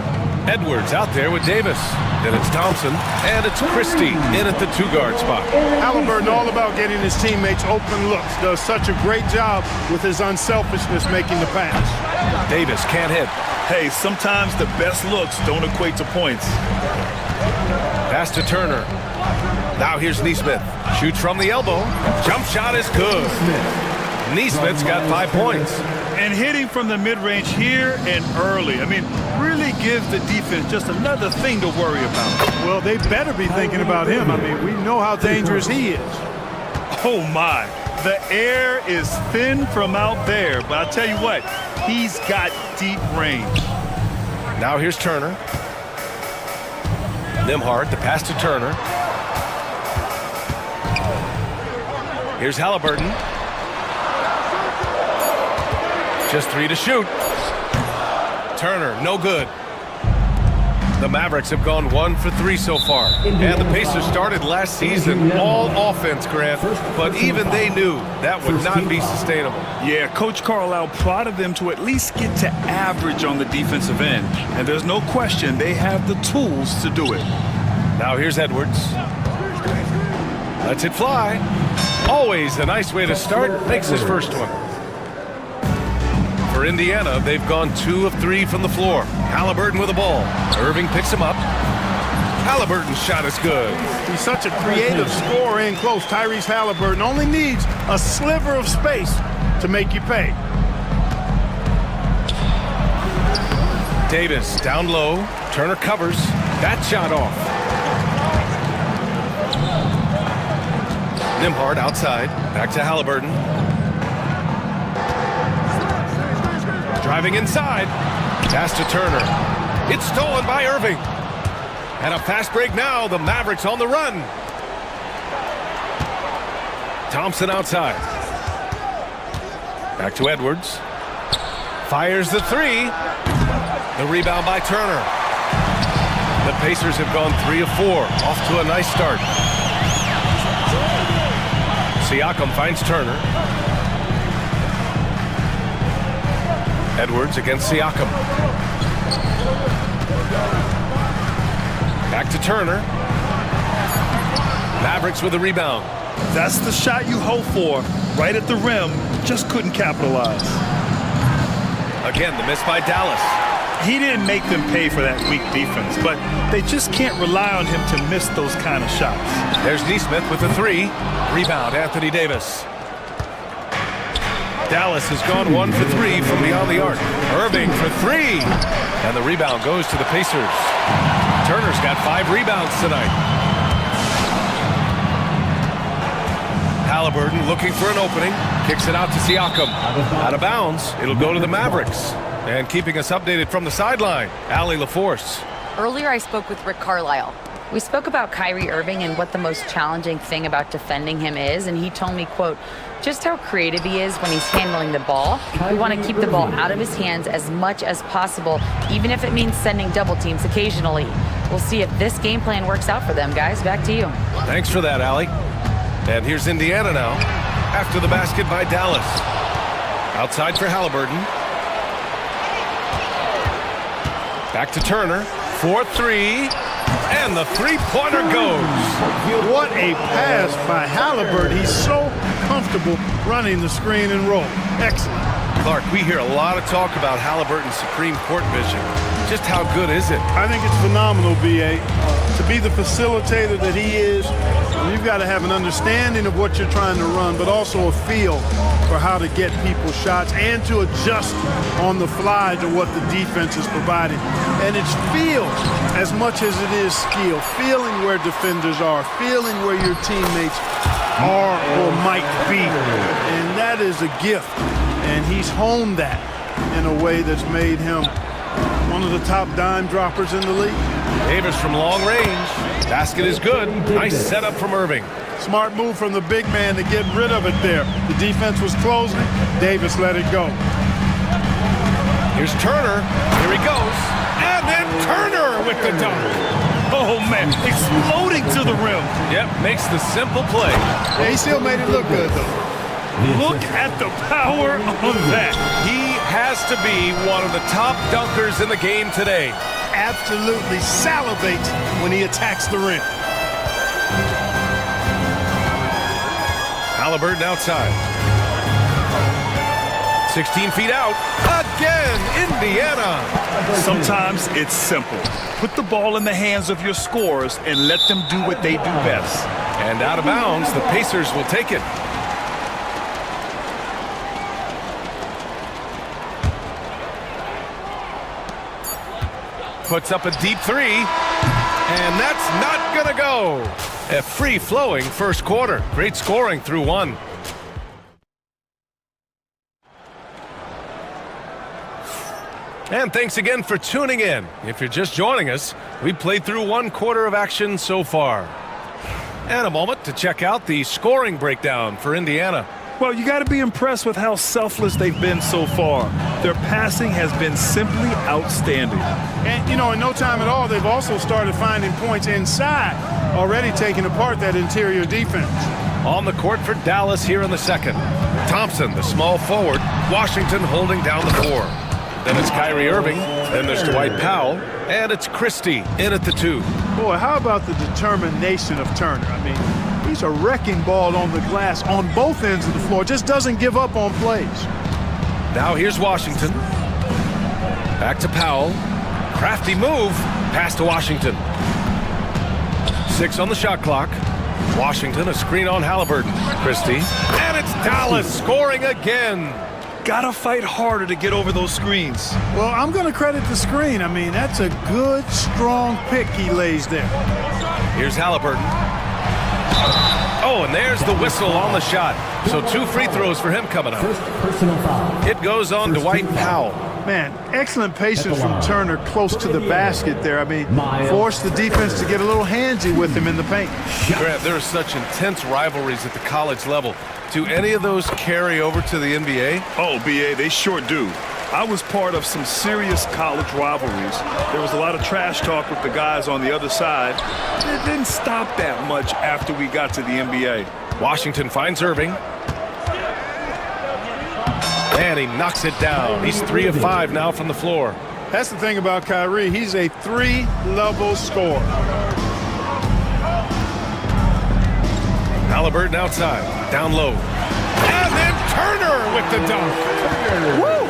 Edwards out there with Davis. Then it's Thompson, and it's Christie in at the two-guard spot. Halliburton all about getting his teammates open looks. Does such a great job with his unselfishness making the pass. Davis can't hit. Hey, sometimes the best looks don't equate to points. Pass to Turner. Now here's Neesmith. Shoots from the elbow. Jump shot is good. Neesmith's got 5 points. And hitting from the mid-range here and early. I mean, really gives the defense just another thing to worry about. Well, they better be thinking about him. I mean, we know how dangerous he is. Oh, my. The air is thin from out there, but I'll tell you what, he's got deep range. Now here's Turner. Nembhard, the pass to Turner. Here's Halliburton. Just 3 to shoot. Turner, no good. The Mavericks have gone 1 for 3 so far. And the Pacers started last season all offense, Grant, but even they knew that would not be sustainable. Yeah, Coach Carlisle prodded them to at least get to average on the defensive end. And there's no question they have the tools to do it. Now here's Edwards. Lets it fly. Always a nice way to start. Makes his first one. For Indiana, they've gone 2 of 3 from the floor. Halliburton with the ball. Irving picks him up. Halliburton's shot is good. He's such a creative scorer in close. Tyrese Halliburton only needs a sliver of space to make you pay. Davis down low. Turner covers. That shot off. Nembhard outside. Back to Halliburton. Driving inside. Pass to Turner. It's stolen by Irving. And a fast break now. The Mavericks on the run. Thompson outside. Back to Edwards. Fires the 3. The rebound by Turner. The Pacers have gone 3 of 4. Off to a nice start. Siakam finds Turner. Edwards against Siakam. Back to Turner. Mavericks with a rebound. That's the shot you hope for. Right at the rim. Just couldn't capitalize. Again, the miss by Dallas. He didn't make them pay for that weak defense, but they just can't rely on him to miss those kind of shots. There's Neesmith with the 3. Rebound, Anthony Davis. Dallas has gone 1 for 3 from beyond the arc. Irving for 3. And the rebound goes to the Pacers. Turner's got 5 rebounds tonight. Halliburton looking for an opening. Kicks it out to Siakam. Out of bounds. It'll go to the Mavericks. And keeping us updated from the sideline, Allie LaForce. Earlier, I spoke with Rick Carlisle. We spoke about Kyrie Irving and what the most challenging thing about defending him is, and he told me, quote, just how creative he is when he's handling the ball. We want to keep the ball out of his hands as much as possible, even if it means sending double teams occasionally. We'll see if this game plan works out for them, guys. Back to you. Thanks for that, Allie. And here's Indiana now, after the basket by Dallas. Outside for Halliburton. Back to Turner. 4-3. And the three-pointer goes. What a pass by Halliburton. He's so comfortable running the screen and roll. Excellent. Clark, we hear a lot of talk about Halliburton's supreme court vision. Just how good is it? I think it's phenomenal, B.A. To be the facilitator that he is, you've got to have an understanding of what you're trying to run, but also a feel for how to get people's shots and to adjust on the fly to what the defense is providing. And it's feel as much as it is skill. Feeling where defenders are, feeling where your teammates are or might be. And that is a gift. And he's honed that in a way that's made him one of the top dime droppers in the league. Davis from long range. Basket is good. Nice setup from Irving. Smart move from the big man to get rid of it there. The defense was closing. Davis let it go. Here's Turner. Here he goes. And then Turner with the dunk. Oh, man, exploding to the rim. Yep, makes the simple play. Yeah, he still made it look good, though. Look at the power of that. He has to be one of the top dunkers in the game today. Absolutely salivates when he attacks the rim. Halliburton outside. 16 feet out. Again, Indiana. Sometimes it's simple. Put the ball in the hands of your scorers and let them do what they do best. And out of bounds, the Pacers will take it. Puts up a deep three, and that's not gonna go. A free-flowing first quarter. Great scoring through one. And thanks again for tuning in. If you're just joining us, we played through one quarter of action so far. And a moment to check out the scoring breakdown for Indiana. Well, you got to be impressed with how selfless they've been so far. Their passing has been simply outstanding. And, you know, in no time at all, they've also started finding points inside, already taking apart that interior defense. On the court for Dallas here in the second. Thompson, the small forward. Washington holding down the four. Then it's Kyrie Irving. Then there's Dwight Powell. And it's Christie in at the two. Boy, how about the determination of Turner? I mean, he's a wrecking ball on the glass on both ends of the floor. Just doesn't give up on plays. Now here's Washington. Back to Powell. Crafty move. Pass to Washington. 6 on the shot clock. Washington, a screen on Halliburton. Christie. And it's Dallas scoring again. Gotta fight harder to get over those screens. Well, I'm going to credit the screen. I mean, that's a good, strong pick he lays there. Here's Halliburton. Oh, and there's the whistle on the shot. So 2 free throws for him coming up. It goes on Dwight Powell. Man, excellent patience from Turner close to the basket there. I mean, forced the defense to get a little handsy with him in the paint. Grant, there are such intense rivalries at the college level. Do any of those carry over to the NBA? Oh, BA, they sure do. I was part of some serious college rivalries. There was a lot of trash talk with the guys on the other side. It didn't stop that much after we got to the NBA. Washington finds Irving. And he knocks it down. He's 3 of 5 now from the floor. That's the thing about Kyrie. He's a 3-level scorer. Halliburton outside, down low. And then Turner with the dunk. Woo!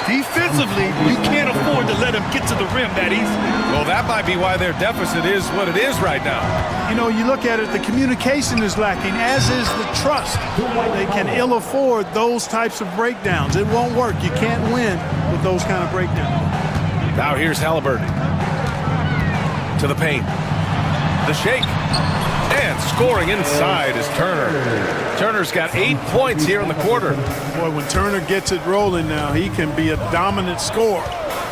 Defensively, you can't afford to let him get to the rim that easy. Well, that might be why their deficit is what it is right now. You know, you look at it, the communication is lacking, as is the trust. They can ill afford those types of breakdowns. It won't work. You can't win with those kind of breakdowns. Now here's Halliburton. To the paint. The shake. And scoring inside is Turner. Turner's got 8 points here in the quarter. Boy, when Turner gets it rolling now, he can be a dominant scorer.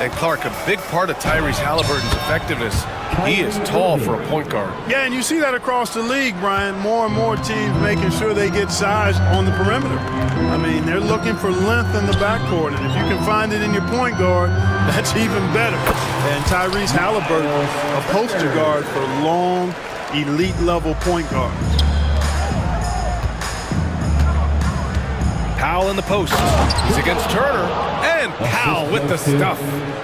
And Clark, a big part of Tyrese Halliburton's effectiveness, he is tall for a point guard. Yeah, and you see that across the league, Brian. More and more teams making sure they get size on the perimeter. I mean, they're looking for length in the backcourt, and if you can find it in your point guard, that's even better. And Tyrese Halliburton, a poster guard for long, elite-level point guard. Powell in the post. He's against Turner. And Powell with the stuff.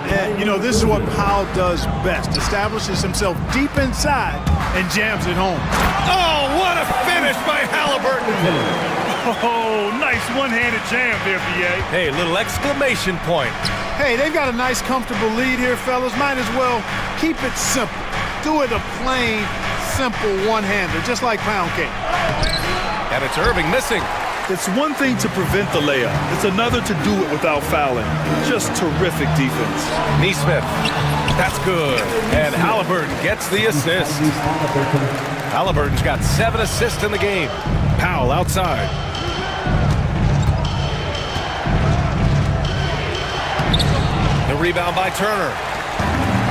And, you know, this is what Powell does best. Establishes himself deep inside and jams it home. Oh, what a finish by Halliburton. Oh, nice one-handed jam there, BA. Hey, little exclamation point. Hey, they've got a nice, comfortable lead here, fellas. Might as well keep it simple. Do it a plain, simple one-hander, just like pound cake. And it's Irving missing. It's one thing to prevent the layup. It's another to do it without fouling. Just terrific defense. Neesmith. That's good. And Halliburton gets the assist. Halliburton's got 7 assists in the game. Powell outside. The rebound by Turner.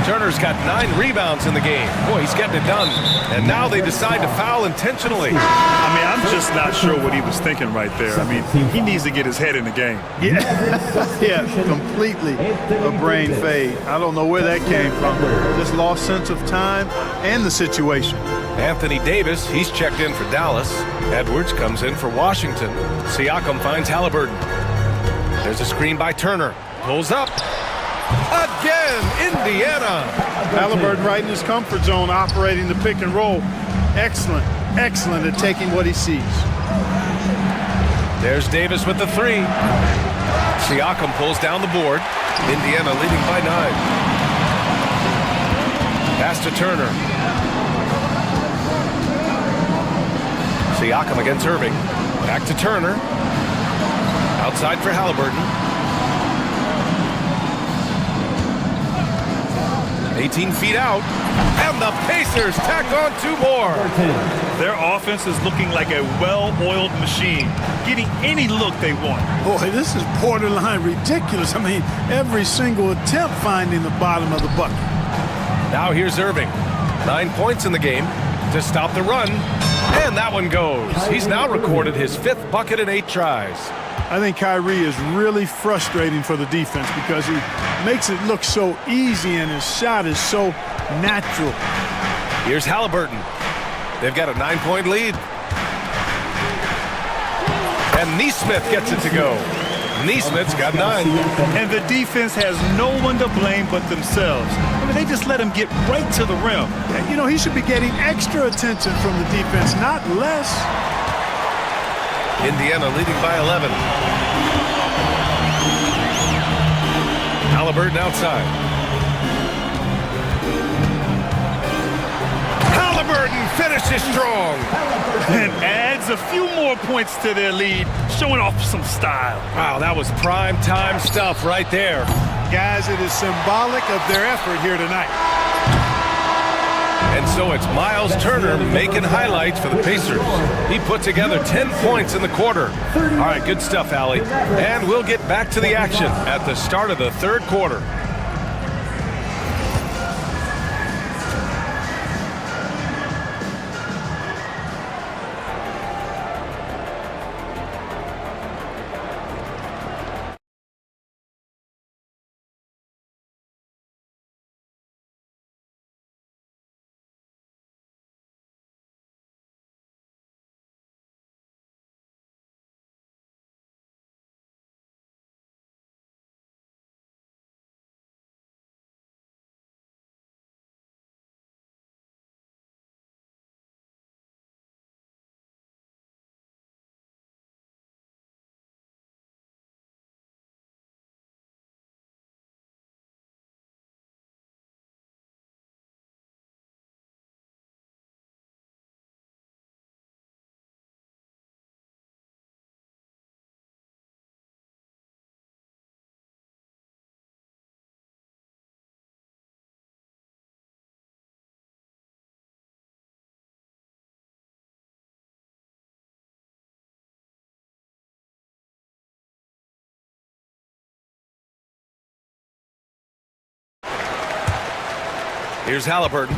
Turner's got 9 rebounds in the game. Boy, he's getting it done. And now they decide to foul intentionally. I mean, I'm just not sure what he was thinking right there. I mean, he needs to get his head in the game. Yeah, completely a brain fade. I don't know where that came from. Just lost sense of time and the situation. Anthony Davis, he's checked in for Dallas. Edwards comes in for Washington. Siakam finds Halliburton. There's a screen by Turner. Pulls up. Again, Indiana. Halliburton right in his comfort zone, operating the pick and roll. Excellent, excellent at taking what he sees. There's Davis with the 3. Siakam pulls down the board. Indiana leading by 9. Pass to Turner. Siakam against Irving. Back to Turner. Outside for Halliburton. 18 feet out. And the Pacers tack on 2 more. Their offense is looking like a well-oiled machine, getting any look they want. Boy, this is borderline ridiculous. I mean, every single attempt finding the bottom of the bucket. Now here's Irving. 9 points in the game to stop the run. And that one goes. He's now recorded his 5th bucket in 8 tries. I think Kyrie is really frustrating for the defense because he makes it look so easy and his shot is so natural. Here's Halliburton. They've got a 9-point lead. And Neesmith gets it to go. Neesmith's got 9. And the defense has no one to blame but themselves. I mean, they just let him get right to the rim. You know, he should be getting extra attention from the defense, not less. Indiana leading by 11. Halliburton outside. Halliburton finishes strong. And adds a few more points to their lead, showing off some style. Wow, that was prime time stuff right there. Guys, it is symbolic of their effort here tonight. And so it's Miles Turner making highlights for the Pacers. He put together 10 points in the quarter. All right, good stuff, Allie. And we'll get back to the action at the start of the 3rd quarter. Here's Halliburton.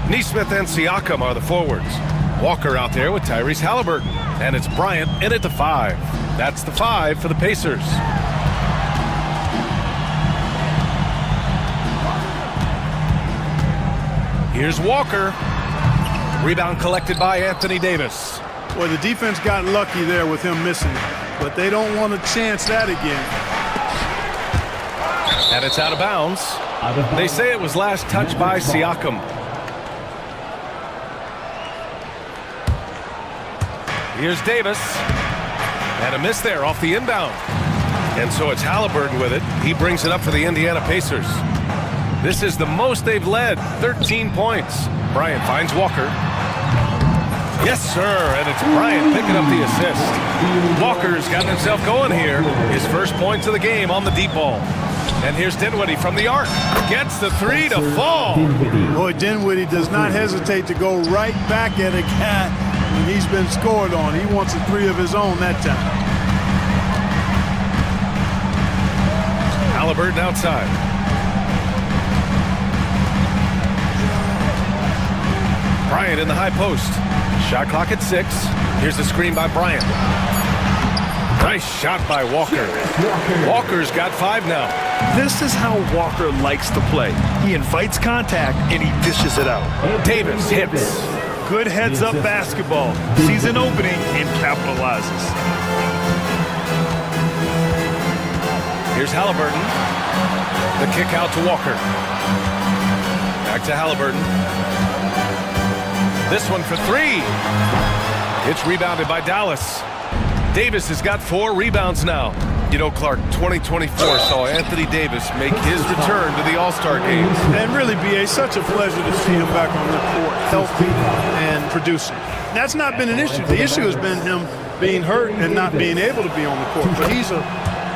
Neesmith and Siakam are the forwards. Walker out there with Tyrese Halliburton. And it's Bryant in at the 5. That's the 5 for the Pacers. Here's Walker. Rebound collected by Anthony Davis. Well, the defense got lucky there with him missing, but they don't want to chance that again. And it's out of bounds. They say it was last touched by Siakam. Here's Davis. And a miss there off the inbound. And so it's Halliburton with it. He brings it up for the Indiana Pacers. This is the most they've led, 13 points. Bryant finds Walker. Yes, sir, and it's Bryant picking up the assist. Walker's gotten himself going here. His first points of the game on the deep ball. And here's Dinwiddie from the arc. Gets the 3 to fall. Boy, Dinwiddie does not hesitate to go right back at a guy when he's been scored on. He wants a 3 of his own that time. Halliburton outside. Bryant in the high post. Shot clock at 6. Here's the screen by Bryant. Nice shot by Walker. Walker's got 5 now. This is how Walker likes to play. He invites contact and he dishes it out. Davis hits. Good heads-up basketball. Sees an opening and capitalizes. Here's Halliburton. The kick out to Walker. Back to Halliburton. This one for 3. It's rebounded by Dallas. Davis has got 4 rebounds now. You know, Clark, 2024 saw Anthony Davis make his return to the All-Star game. And really, B.A., such a pleasure to see him back on the court, healthy and producing. That's not been an issue. The issue has been him being hurt and not being able to be on the court. But he's a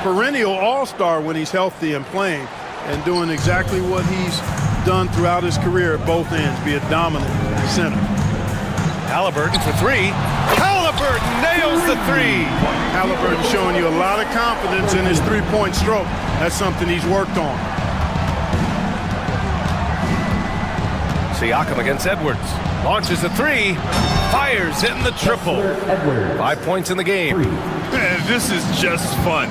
perennial all-star when he's healthy and playing and doing exactly what he's done throughout his career at both ends, be a dominant center. Halliburton for 3. Halliburton nails the 3. Halliburton showing you a lot of confidence in his three-point stroke. That's something he's worked on. Siakam against Edwards. Launches a 3. Fires, hitting the triple. 5 points in the game. Man, this is just fun.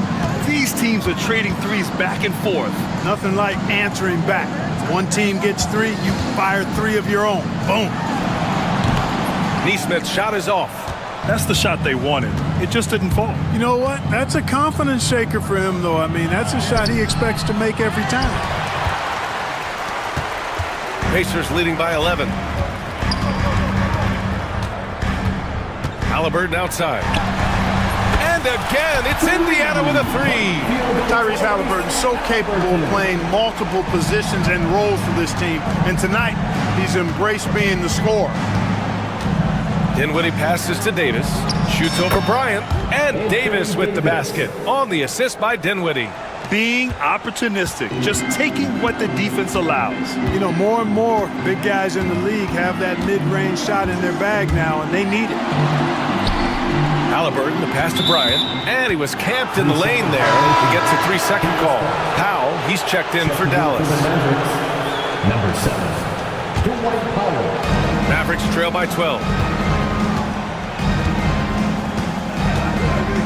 These teams are trading threes back and forth. Nothing like answering back. One team gets 3, you fire 3 of your own. Boom. Neesmith's shot is off. That's the shot they wanted. It just didn't fall. You know what? That's a confidence shaker for him, though. I mean, that's a shot he expects to make every time. Pacers leading by 11. Halliburton outside. And again, it's Indiana with a 3. Tyrese Halliburton so capable of playing multiple positions and roles for this team. And tonight, he's embraced being the scorer. Dinwiddie passes to Davis. Shoots over Bryant. And Davis with the basket on the assist by Dinwiddie. Being opportunistic, just taking what the defense allows. You know, more and more big guys in the league have that mid-range shot in their bag now, and they need it. Halliburton, the pass to Bryant, and he was camped in the lane there. He gets a 3-second call. Powell, he's checked in for Dallas. Number 7, Dwight Powell. Mavericks trail by 12.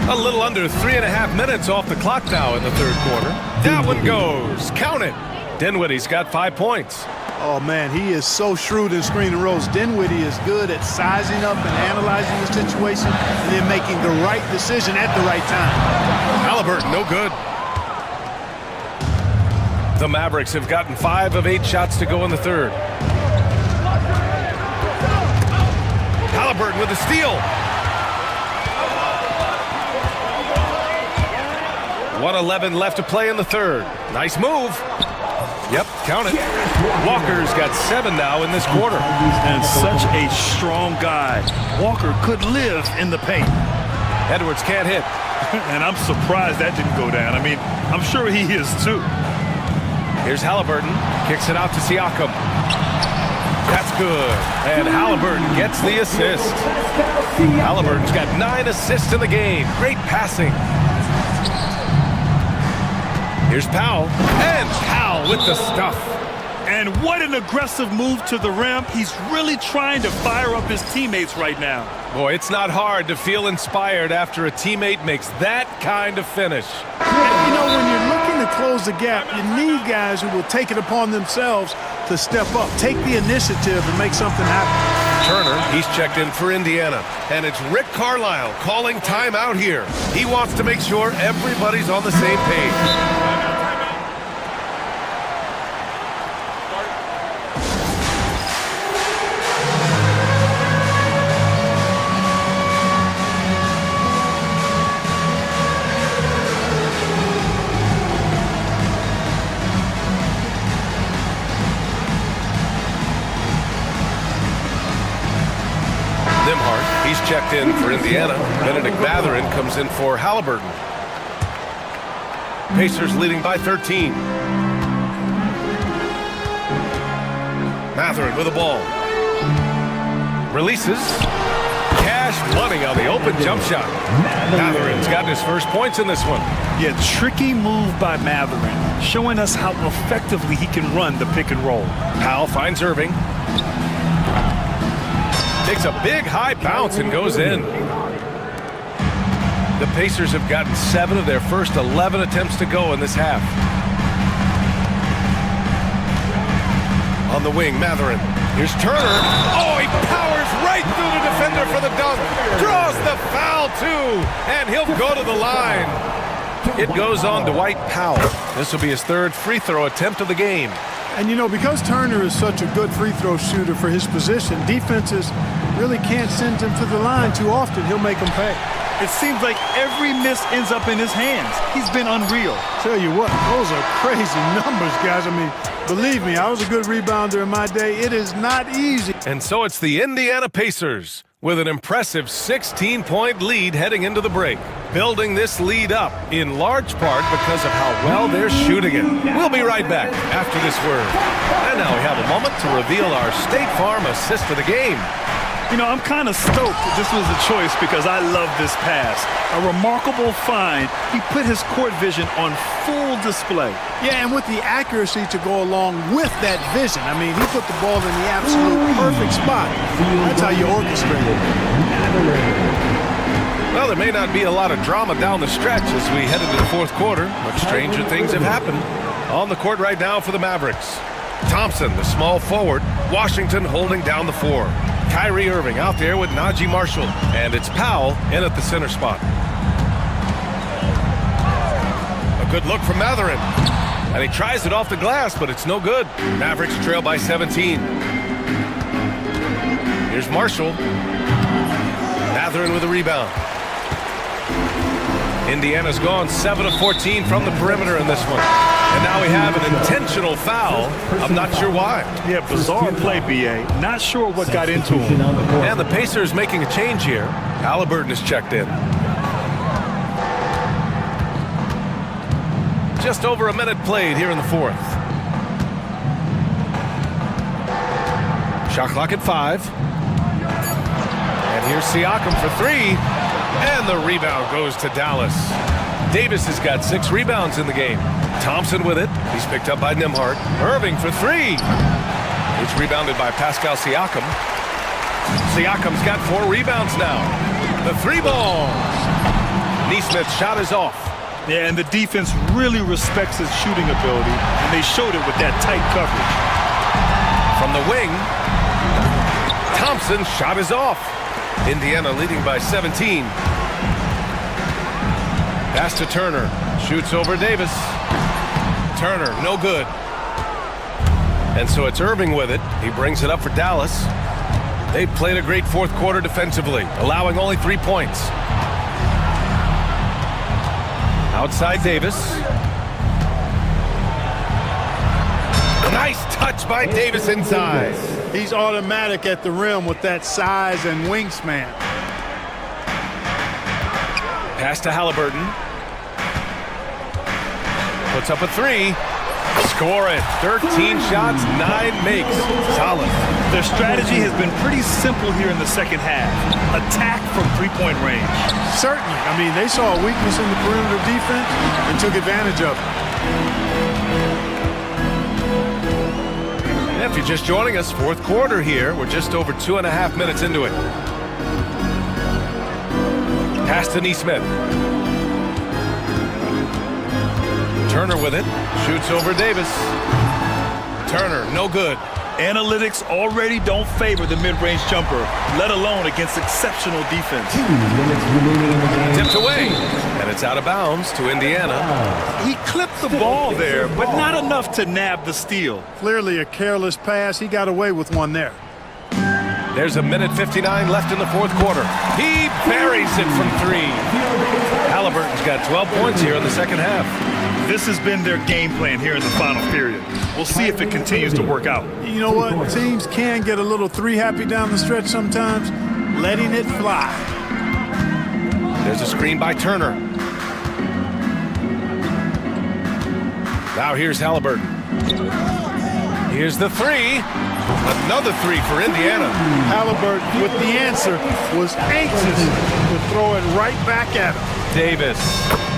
A little under 3.5 minutes off the clock now in the third quarter. That one goes. Count it. Dinwiddie's got 5 points. Oh, man, he is so shrewd in screen and rolls. Dinwiddie is good at sizing up and analyzing the situation and then making the right decision at the right time. Halliburton, no good. The Mavericks have gotten 5 of 8 shots to go in the third. Halliburton with a steal. 1:11 left to play in the third. Nice move. Yep, count it. Walker's got 7 now in this quarter. And such a strong guy. Walker could live in the paint. Edwards can't hit. And I'm surprised that didn't go down. I mean, I'm sure he is too. Here's Halliburton. Kicks it out to Siakam. That's good. And Halliburton gets the assist. Halliburton's got 9 assists in the game. Great passing. Here's Powell. And Powell with the stuff. And what an aggressive move to the rim. He's really trying to fire up his teammates right now. Boy, it's not hard to feel inspired after a teammate makes that kind of finish. And, you know, when you're looking to close the gap, you need guys who will take it upon themselves to step up, take the initiative and make something happen. Turner, he's checked in for Indiana. And it's Rick Carlisle calling timeout here. He wants to make sure everybody's on the same page. He's checked in for Indiana. Benedict Mathurin comes in for Halliburton. Pacers leading by 13. Mathurin with the ball. Releases. Cash money on the open jump shot. Mathurin's got his first points in this one. Yeah, tricky move by Mathurin, showing us how effectively he can run the pick and roll. Powell finds Irving. Takes a big high bounce and goes in. The Pacers have gotten 7 of their first 11 attempts to go in this half. On the wing, Matherin. Here's Turner. Oh, he powers right through the defender for the dunk. Draws the foul, too. And he'll go to the line. It goes on Dwight Powell. This will be his 3rd free throw attempt of the game. And, you know, because Turner is such a good free throw shooter for his position, defenses really can't send him to the line too often. He'll make them pay. It seems like every miss ends up in his hands. He's been unreal. Tell you what, those are crazy numbers, guys. I mean, believe me, I was a good rebounder in my day. It is not easy. And so it's the Indiana Pacers with an impressive 16-point lead heading into the break. Building this lead up in large part because of how well they're shooting it. We'll be right back after this word. And now we have a moment to reveal our State Farm assist of the game. You know, I'm kind of stoked that this was a choice because I love this pass. A remarkable find. He put his court vision on full display. Yeah, and with the accuracy to go along with that vision. I mean, he put the ball in the absolute perfect spot. That's how you orchestrate it. Well, there may not be a lot of drama down the stretch as we head into the 4th quarter, but stranger things have happened. On the court right now for the Mavericks. Thompson, the small forward. Washington holding down the 4. Kyrie Irving out there with Najee Marshall. And it's Powell in at the center spot. A good look from Matherin. And he tries it off the glass, but it's no good. Mavericks trail by 17. Here's Marshall. Matherin with a rebound. Indiana's gone 7 of 14 from the perimeter in this one. And now we have an intentional foul. I'm not sure why. Yeah, bizarre play, B.A. Not sure what got into him. And the Pacers making a change here. Halliburton is checked in. Just over a minute played here in the 4th. Shot clock at 5. And here's Siakam for 3. And the rebound goes to Dallas. Davis has got 6 rebounds in the game. Thompson with it. He's picked up by Nembhard. Irving for 3. It's rebounded by Pascal Siakam. Siakam's got 4 rebounds now. The 3-ball. Neesmith's shot is off. Yeah, and the defense really respects his shooting ability, and they showed it with that tight coverage. From the wing, Thompson's shot is off. Indiana leading by 17. Pass to Turner. Shoots over Davis. Turner, no good. And so it's Irving with it. He brings it up for Dallas. They played a great 4th quarter defensively, allowing only 3 points. Outside Davis. Nice touch by Davis inside. He's automatic at the rim with that size and wingspan. Pass to Halliburton. Puts up a 3. Score it. 13 shots, 9 makes. Solid. Their strategy has been pretty simple here in the 2nd half. Attack from 3-point range. Certainly. I mean, they saw a weakness in the perimeter defense and took advantage of it. If you're just joining us, 4th quarter here. We're just over 2.5 minutes into it. Pass to Neesmith. Turner with it. Shoots over Davis. Turner, no good. Analytics already don't favor the mid-range jumper, let alone against exceptional defense. 2 minutes remaining in the game. Tipped away, and it's out of bounds to Indiana. He clipped the ball there, but not enough to nab the steal. Clearly a careless pass. He got away with one there. There's a minute 59 left in the 4th quarter. He buries it from 3. Halliburton's got 12 points here in the 2nd half. This has been their game plan here in the final period. We'll see if it continues to work out. You know what? Teams can get a little 3-happy down the stretch sometimes, letting it fly. There's a screen by Turner. Now here's Halliburton. Here's the 3. Another 3 for Indiana. Halliburton with the answer was anxious to throw it right back at him. Davis.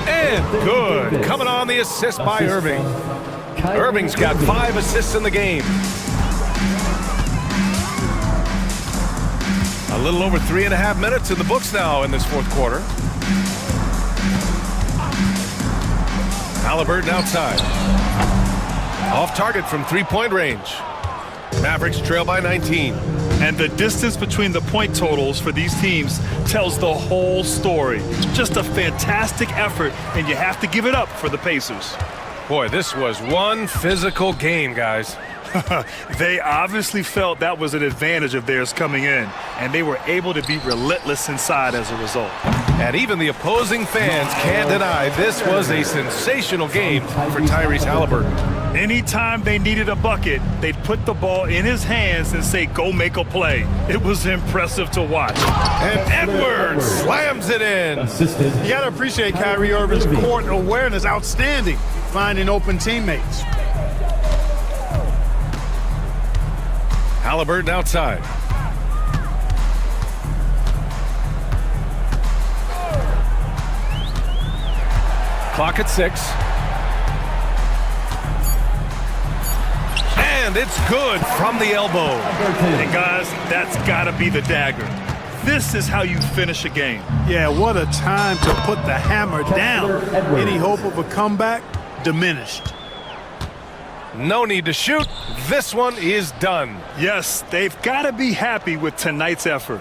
And good. Coming on the assist by Irving. Irving's got 5 assists in the game. A little over 3.5 minutes in the books now in this fourth quarter. Halliburton outside. Off target from three-point range. Mavericks trail by 19. And the distance between the point totals for these teams tells the whole story. Just a fantastic effort, and you have to give it up for the Pacers. Boy, this was one physical game, guys. They obviously felt that was an advantage of theirs coming in, and they were able to be relentless inside as a result. And even the opposing fans can't deny this was a sensational game for Tyrese Halliburton. Anytime they needed a bucket, they'd put the ball in his hands and say, go make a play. It was impressive to watch. And Edwards slams it in. You got to appreciate Kyrie Irving's court awareness, outstanding, finding open teammates. Halliburton outside. Clock at 6. And it's good from the elbow. And guys, that's got to be the dagger. This is how you finish a game. Yeah, what a time to put the hammer down. Any hope of a comeback? Diminished. No need to shoot. This one is done. Yes, they've got to be happy with tonight's effort.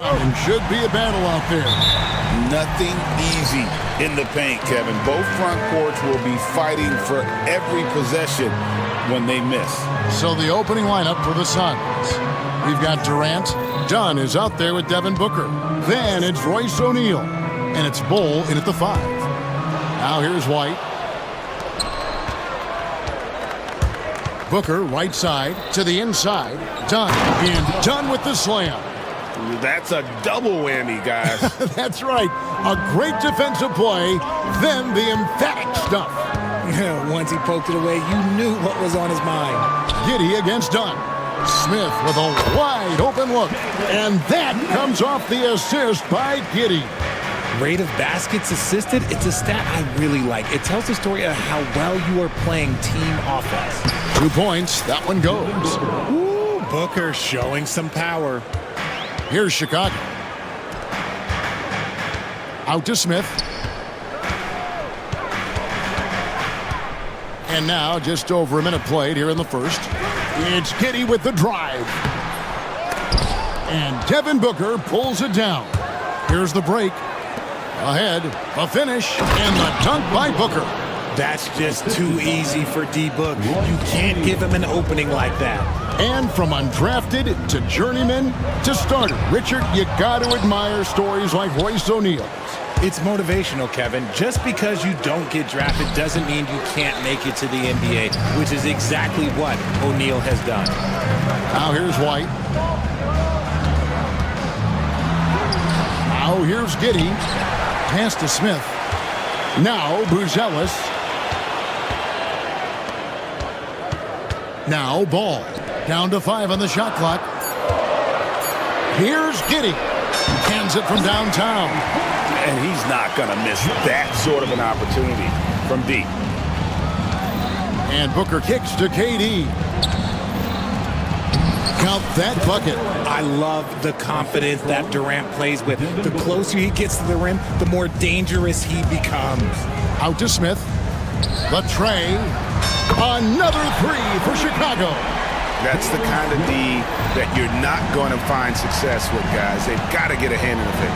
And should be a battle out there. Nothing easy in the paint, Kevin. Both front courts will be fighting for every possession when they miss. So the opening lineup for the Suns. We've got Durant. Dunn is out there with Devin Booker. Then it's Royce O'Neal. And it's Bull in at the 5. Now here's White. Booker right side to the inside. Dunn. And Dunn with the slam. That's a double whammy, guys. That's right. A great defensive play, then the emphatic stuff. Once he poked it away, you knew what was on his mind. Giddey against Dunn. Smith with a wide open look. And that comes off the assist by Giddey. Rate of baskets assisted, it's a stat I really like. It tells the story of how well you are playing team offense. 2 points, that one goes. Ooh, Booker showing some power. Here's Chicago. Out to Smith. And now, just over a minute played here in the first. It's Giddey with the drive. And Devin Booker pulls it down. Here's the break. Ahead, a finish, and the dunk by Booker. That's just too easy for D-Book. You can't give him an opening like that. And from undrafted to journeyman to starter, Richard, you got to admire stories like Royce O'Neal's. It's motivational, Kevin. Just because you don't get drafted doesn't mean you can't make it to the NBA, which is exactly what O'Neal has done. Now here's White. Now here's Giddey. Pass to Smith. Now Buzelis. Now Ball. Down to 5 on the shot clock. Here's Giddey. Cans it from downtown. And he's not going to miss that sort of an opportunity from deep. And Booker kicks to KD. Count that bucket. I love the confidence that Durant plays with. The closer he gets to the rim, the more dangerous he becomes. Out to Smith. The tray. Another 3 for Chicago. That's the kind of D that you're not going to find success with, guys. They've got to get a hand in the face.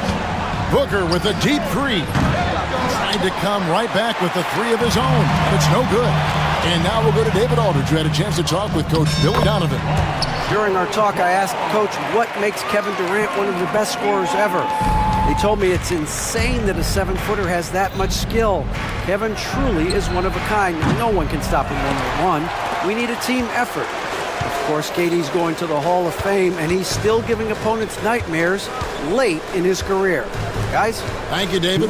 Booker with a deep 3. Trying to come right back with a 3 of his own. But it's no good. And now we'll go to David Aldridge, who had a chance to talk with Coach Billy Donovan. During our talk, I asked Coach what makes Kevin Durant one of the best scorers ever. He told me it's insane that a 7-footer has that much skill. Kevin truly is one of a kind. No one can stop him one-on-one. We need a team effort. Of course, KD's going to the Hall of Fame, and he's still giving opponents nightmares late in his career. Guys? Thank you, David.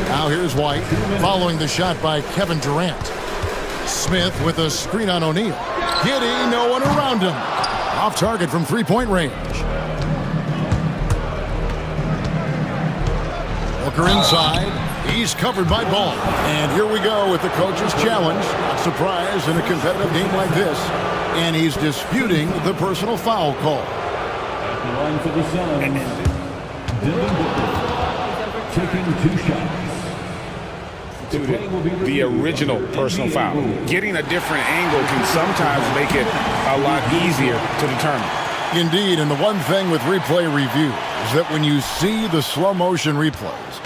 Now here's White, following the shot by Kevin Durant. Smith with a screen on O'Neal. Giddey, no one around him. Off target from three-point range. Booker inside. He's covered by Ball. And here we go with the coach's challenge. Not surprised in a competitive game like this. And he's disputing the personal foul call. At the line for the Suns, Devin Booker taking 2 shots. The original personal foul. Getting a different angle can sometimes make it a lot easier to determine. Indeed, and the one thing with replay review is that when you see the slow motion replays,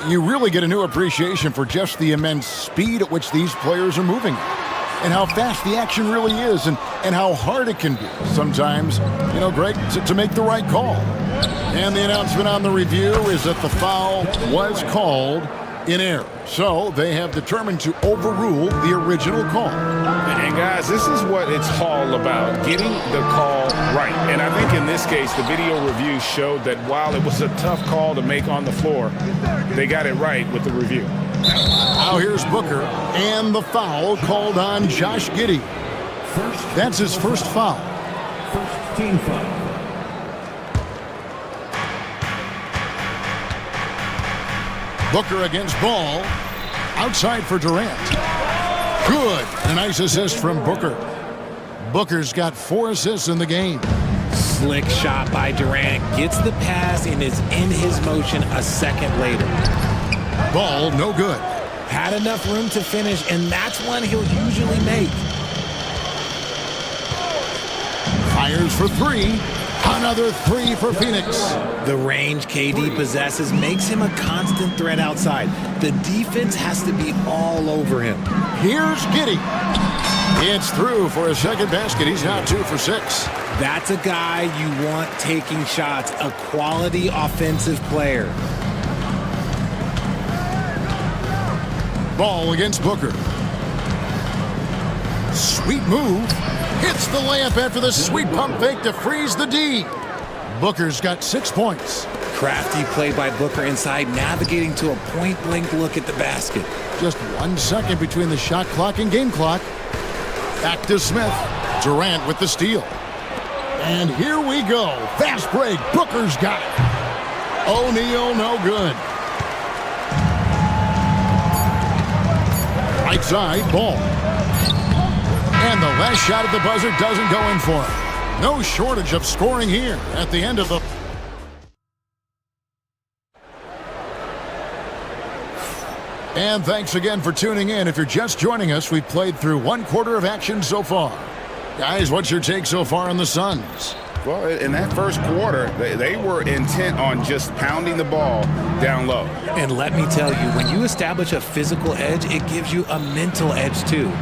you really get a new appreciation for just the immense speed at which these players are moving and how fast the action really is and how hard it can be sometimes, you know, Greg, to make the right call. And the announcement on the review is that the foul was called in error. So they have determined to overrule the original call. And guys, this is what it's all about, getting the call right. And I think in this case, the video review showed that while it was a tough call to make on the floor, they got it right with the review. Now here's Booker, and the foul called on Josh Giddey. That's his first foul. First team foul. Booker against Ball. Outside for Durant. Good. A nice assist from Booker. Booker's got 4 assists in the game. Slick shot by Durant. Gets the pass and is in his motion a second later. Ball no good. Had enough room to finish, and that's one he'll usually make. Fires for 3. On Another three for Phoenix. The range KD possesses makes him a constant threat outside. The defense has to be all over him. Here's Giddey. It's through for a second basket. He's now 2 for 6. That's a guy you want taking shots, a quality offensive player. Ball against Booker. Sweet move. Hits the layup after the sweet pump fake to freeze the D. Booker's got 6 points. Crafty play by Booker inside, navigating to a point-blank look at the basket. Just 1 second between the shot clock and game clock. Back to Smith. Durant with the steal. And here we go. Fast break. Booker's got it. O'Neal no good. Right side, Ball. And the last shot at the buzzer doesn't go in for him. No shortage of scoring here at the end of the... And thanks again for tuning in. If you're just joining us, we've played through 1 quarter of action so far. Guys, what's your take so far on the Suns? Well, in that first quarter, they were intent on just pounding the ball down low. And let me tell you, when you establish a physical edge, it gives you a mental edge too.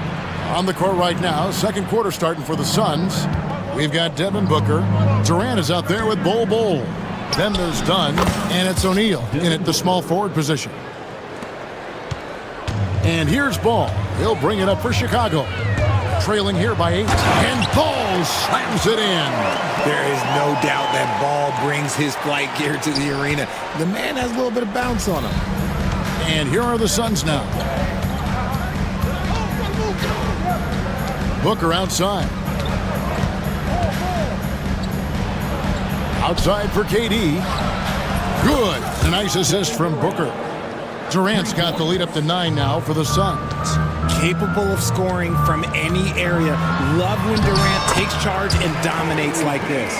On the court right now, second quarter starting for the Suns. We've got Devin Booker. Durant is out there with Bol. Then there's Dunn, and it's O'Neal in at the small forward position. And here's Ball. He'll bring it up for Chicago. Trailing here by 8. And Ball slams it in. There is no doubt that Ball brings his flight gear to the arena. The man has a little bit of bounce on him. And here are the Suns now. Booker outside. Outside for KD. Good. A nice assist from Booker. Durant's got the lead up to 9 now for the Suns. Capable of scoring from any area. Love when Durant takes charge and dominates like this.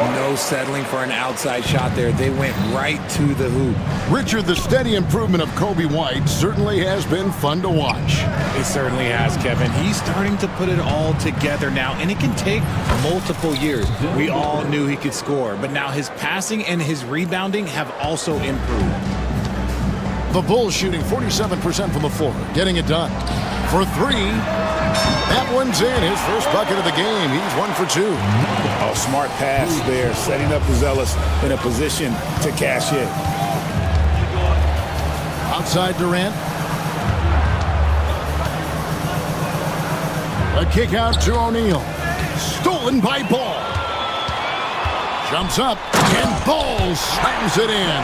No settling for an outside shot there. They went right to the hoop. Richard, the steady improvement of Kobe White certainly has been fun to watch. It certainly has, Kevin. He's starting to put it all together now, and it can take multiple years. We all knew he could score, but now his passing and his rebounding have also improved. The Bulls shooting 47% from the floor, getting it done. For 3, that one's in. His first bucket of the game. He's 1 for 2. A smart pass there, setting up Zealous in a position to cash in. Outside Durant. A kick out to O'Neal. Stolen by Ball. Jumps up, and Ball slams it in.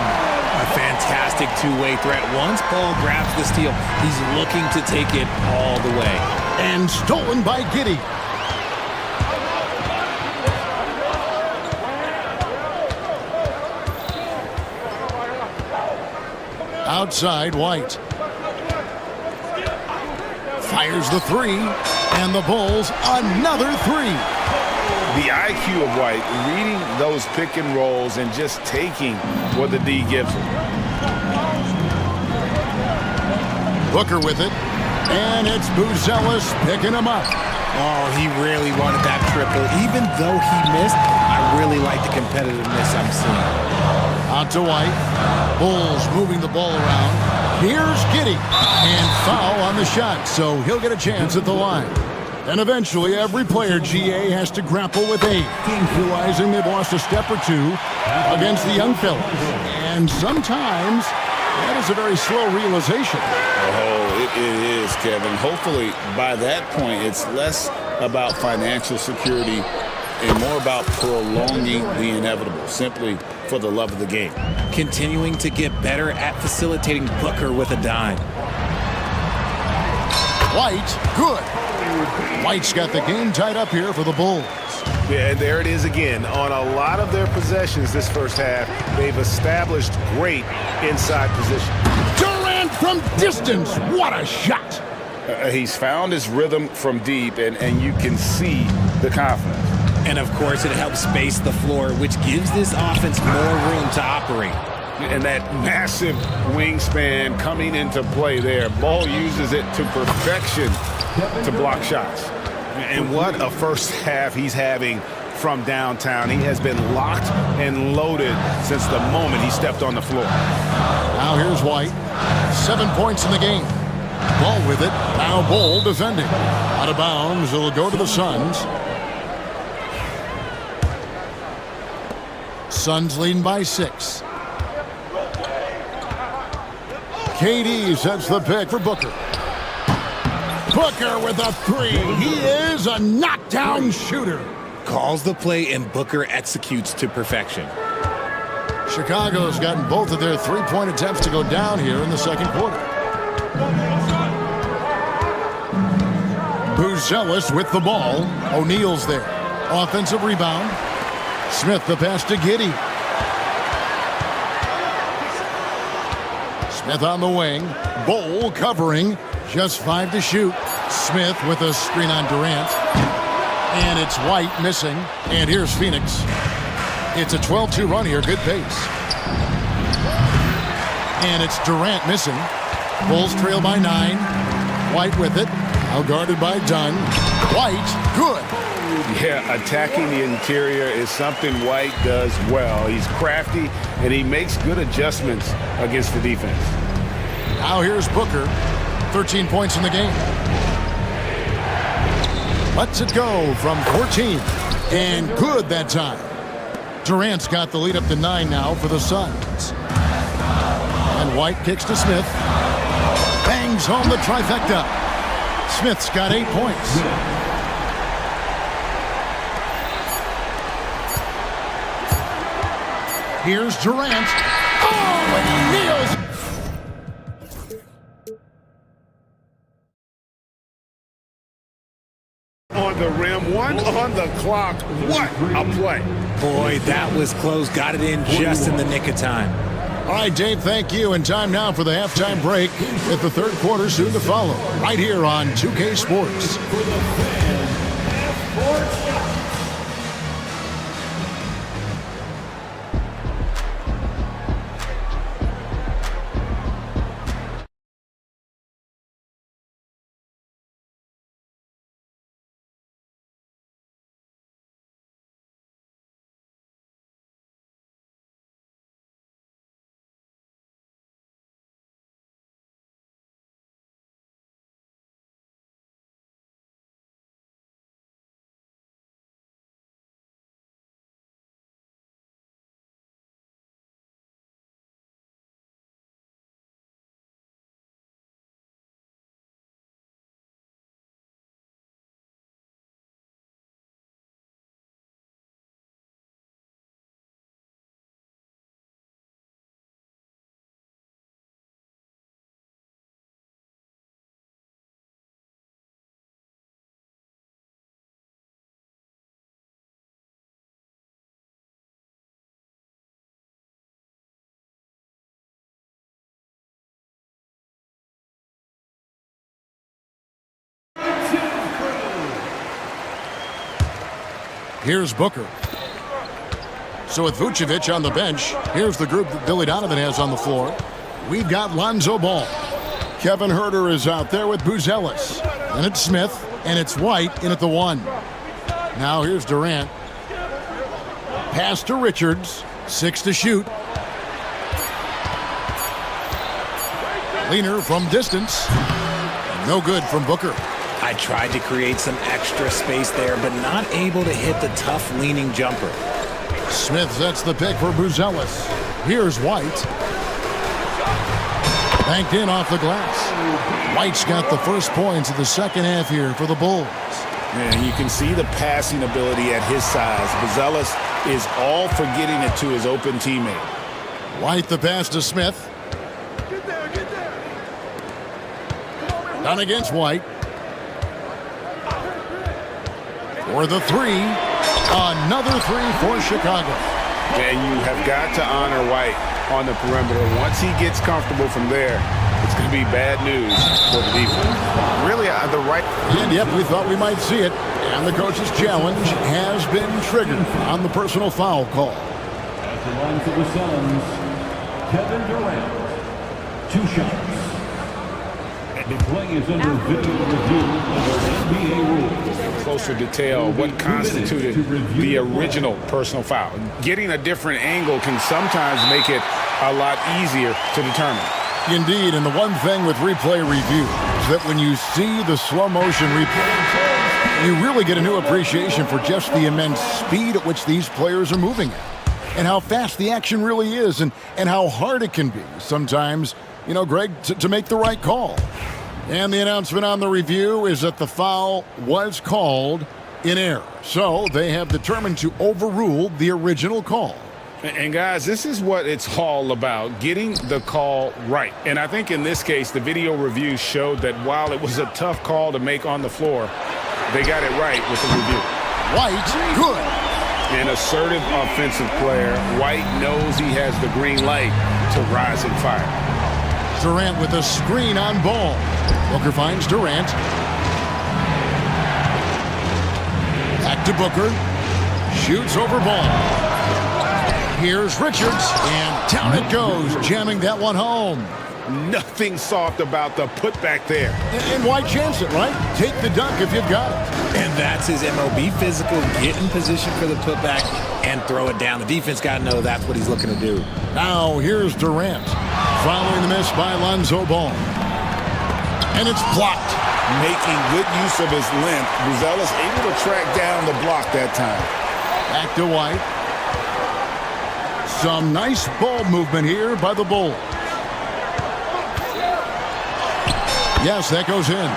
A fantastic two-way threat. Once Ball grabs the steal, he's looking to take it all the way. And stolen by Giddey. Outside White. Fires the 3, and the Bulls another 3. The IQ of White, reading those pick and rolls and just taking what the D gives him. Booker with it, and it's Zealous picking him up. Oh, he really wanted that triple. Even though he missed, I really like the competitiveness I'm seeing. Out to White. Bulls moving the ball around. Here's Giddey, and foul on the shot, so he'll get a chance at the line. And eventually, every player, GA, has to grapple with age, realizing they've lost a step or 2 against the young fellas. And sometimes, that is a very slow realization. Oh, it is, Kevin. Hopefully, by that point, it's less about financial security and more about prolonging the inevitable, simply for the love of the game. Continuing to get better at facilitating Booker with a dime. White, good. White's got the game tied up here for the Bulls. Yeah, and there it is again. On a lot of their possessions this first half, they've established great inside position. Durant from distance. What a shot. He's found his rhythm from deep, and you can see the confidence. And, of course, it helps space the floor, which gives this offense more room to operate. And that massive wingspan coming into play there. Ball uses it to perfection to block shots. And what a first half he's having from downtown. He has been locked and loaded since the moment he stepped on the floor. Now here's White. 7 points in the game. Ball with it. Now Bull defending. Out of bounds. It'll go to the Suns. Suns leading by 6. KD sets the pick for Booker. Booker with a 3. He is a knockdown shooter. Calls the play and Booker executes to perfection. Chicago's gotten both of their three-point attempts to go down here in the second quarter. Buzelis with the ball. O'Neal's there. Offensive rebound. Smith the pass to Giddey. Smith on the wing. Bull covering. Just 5 to shoot. Smith with a screen on Durant. And it's White missing. And here's Phoenix. It's a 12-2 run here. Good pace. And it's Durant missing. Bulls trail by 9. White with it. Now guarded by Dunn. White, good. Yeah, attacking the interior is something White does well. He's crafty, and he makes good adjustments against the defense. Now here's Booker. 13 points in the game. Lets it go from 14. And good that time. Durant's got the lead up to 9 now for the Suns. And White kicks to Smith. Bangs home the trifecta. Smith's got 8 points. Here's Durant. Oh, and he kneels. On the rim, 1 on the clock. What a play. Boy, that was close. Got it in just in the nick of time. All right, Dave, thank you. And time now for the halftime break with the third quarter soon to follow. Right here on 2K Sports. Here's Booker. So with Vucevic on the bench, here's the group that Billy Donovan has on the floor. We've got Lonzo Ball. Kevin Huerter is out there with Buzelis. And it's Smith, and it's White in at the 1. Now here's Durant. Pass to Richards. 6 to shoot. Leaner from distance. No good from Booker. I tried to create some extra space there, but not able to hit the tough leaning jumper. Smith sets the pick for Buzelis. Here's White. Banked in off the glass. White's got the first points of the second half here for the Bulls. And you can see the passing ability at his size. Buzelis is all for getting it to his open teammate. White the pass to Smith. Done against White. For the 3. Another 3 for Chicago. And you have got to honor White on the perimeter. Once he gets comfortable from there, it's going to be bad news for the defense. Really, the right. And yep, we thought we might see it. And the coach's challenge has been triggered on the personal foul call. At the line for the Suns, Kevin Durant. 2 shots. Closer detail what constituted the original personal foul. Getting a different angle can sometimes make it a lot easier to determine. Indeed, and the one thing with replay review is that when you see the slow motion replay, you really get a new appreciation for just the immense speed at which these players are moving at, and how fast the action really is, and how hard it can be sometimes, you know, Greg, to make the right call. And the announcement on the review is that the foul was called in error. So they have determined to overrule the original call. And guys, this is what it's all about, getting the call right. And I think in this case, the video review showed that while it was a tough call to make on the floor, they got it right with the review. White, good. An assertive offensive player. White knows he has the green light to rise and fire. Durant with a screen on ball. Booker finds Durant. Back to Booker. Shoots over ball. Here's Richards, and down it goes, jamming that one home. Nothing soft about the putback there. And why chance it, right? Take the dunk if you've got it. And that's his MO. Be physical, get in position for the putback, and throw it down. The defense got to know that's what he's looking to do. Now here's Durant, following the miss by Lonzo Ball. And it's blocked. Making good use of his length, Buzelis able to track down the block that time. Back to White. Some nice ball movement here by the Bulls. Yes, that goes in.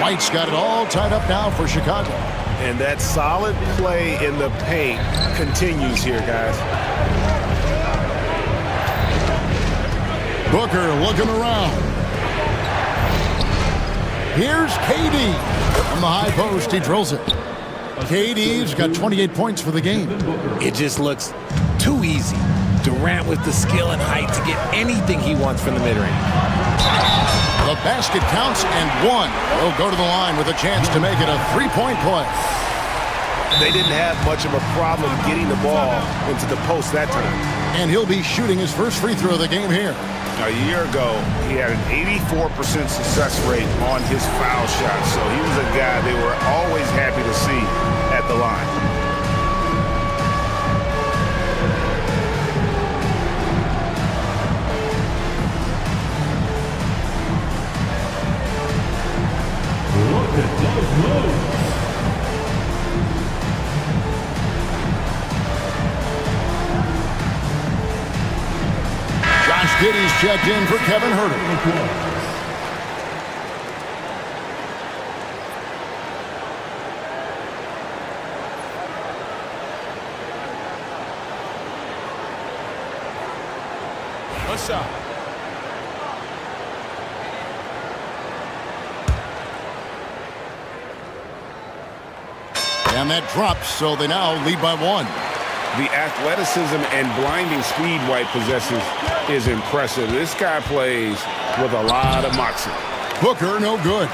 White's got it all tied up now for Chicago. And that solid play in the paint continues here, guys. Booker looking around. Here's KD. From the high post, he drills it. KD's got 28 points for the game. It just looks too easy. Durant with the skill and height to get anything he wants from the mid-range. The basket counts and one. He'll go to the line with a chance to make it a three-point play. They didn't have much of a problem getting the ball into the post that time. And he'll be shooting his first free throw of the game here. A year ago, he had an 84% success rate on his foul shot, so he was a guy they were always happy to see at the line. Look at those moves. Josh Giddey's checked in for Kevin Huerter. What's up? And that drops, so they now lead by one. The athleticism and blinding speed White possesses is impressive. This guy plays with a lot of moxie. Booker, no good.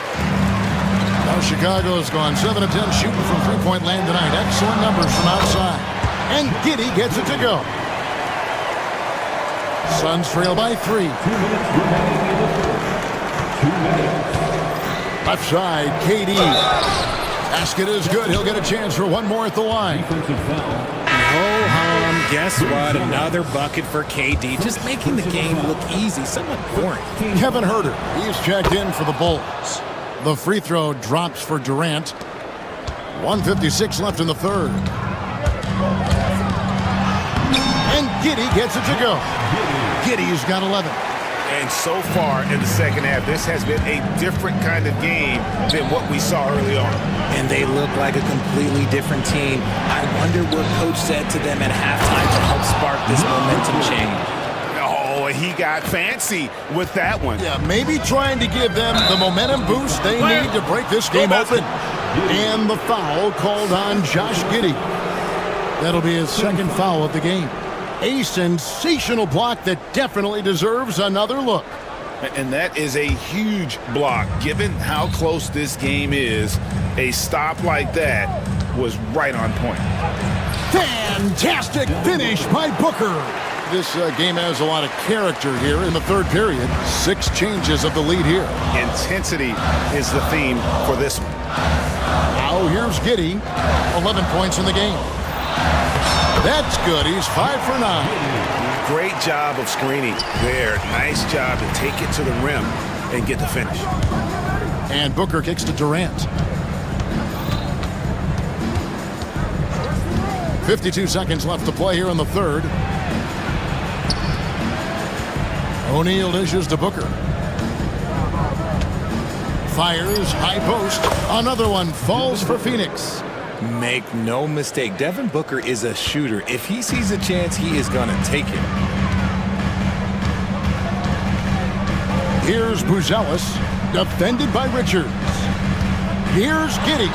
Now Chicago's gone 7 of 10 shooting from three-point land tonight. Excellent numbers from outside. And Giddey gets it to go. Suns trail by 3. 2 minutes remaining in the first. 2 minutes. Left side, KD. Basket is good. He'll get a chance for one more at the line. Ho-hum, guess what? Another bucket for KD. Just making the game look easy, somewhat boring. Kevin Huerter, he's checked in for the Bulls. The free throw drops for Durant. 1:56 left in the third. And Giddey gets it to go. Giddey's got 11. And so far in the second half, this has been a different kind of game than what we saw early on. And they look like a completely different team. I wonder what Coach said to them at halftime to help spark this momentum change. Oh, he got fancy with that one. Yeah, maybe trying to give them the momentum boost they need to break this game open. And the foul called on Josh Giddey. That'll be his second foul of the game. A sensational block that definitely deserves another look. And that is a huge block. Given how close this game is, a stop like that was right on point. Fantastic finish by Booker. This game has a lot of character here in the third period. 6 changes of the lead here. Intensity is the theme for this one. Now here's Giddey. 11 points in the game. That's good. He's 5 for 9. Great job of screening there. Nice job to take it to the rim and get the finish. And Booker kicks to Durant. 52 seconds left to play here in the third. O'Neal dishes to Booker. Fires, high post. Another one falls for Phoenix. Make no mistake, Devin Booker is a shooter. If he sees a chance, he is going to take it. Here's Buzelis, defended by Richards. Here's Giddey.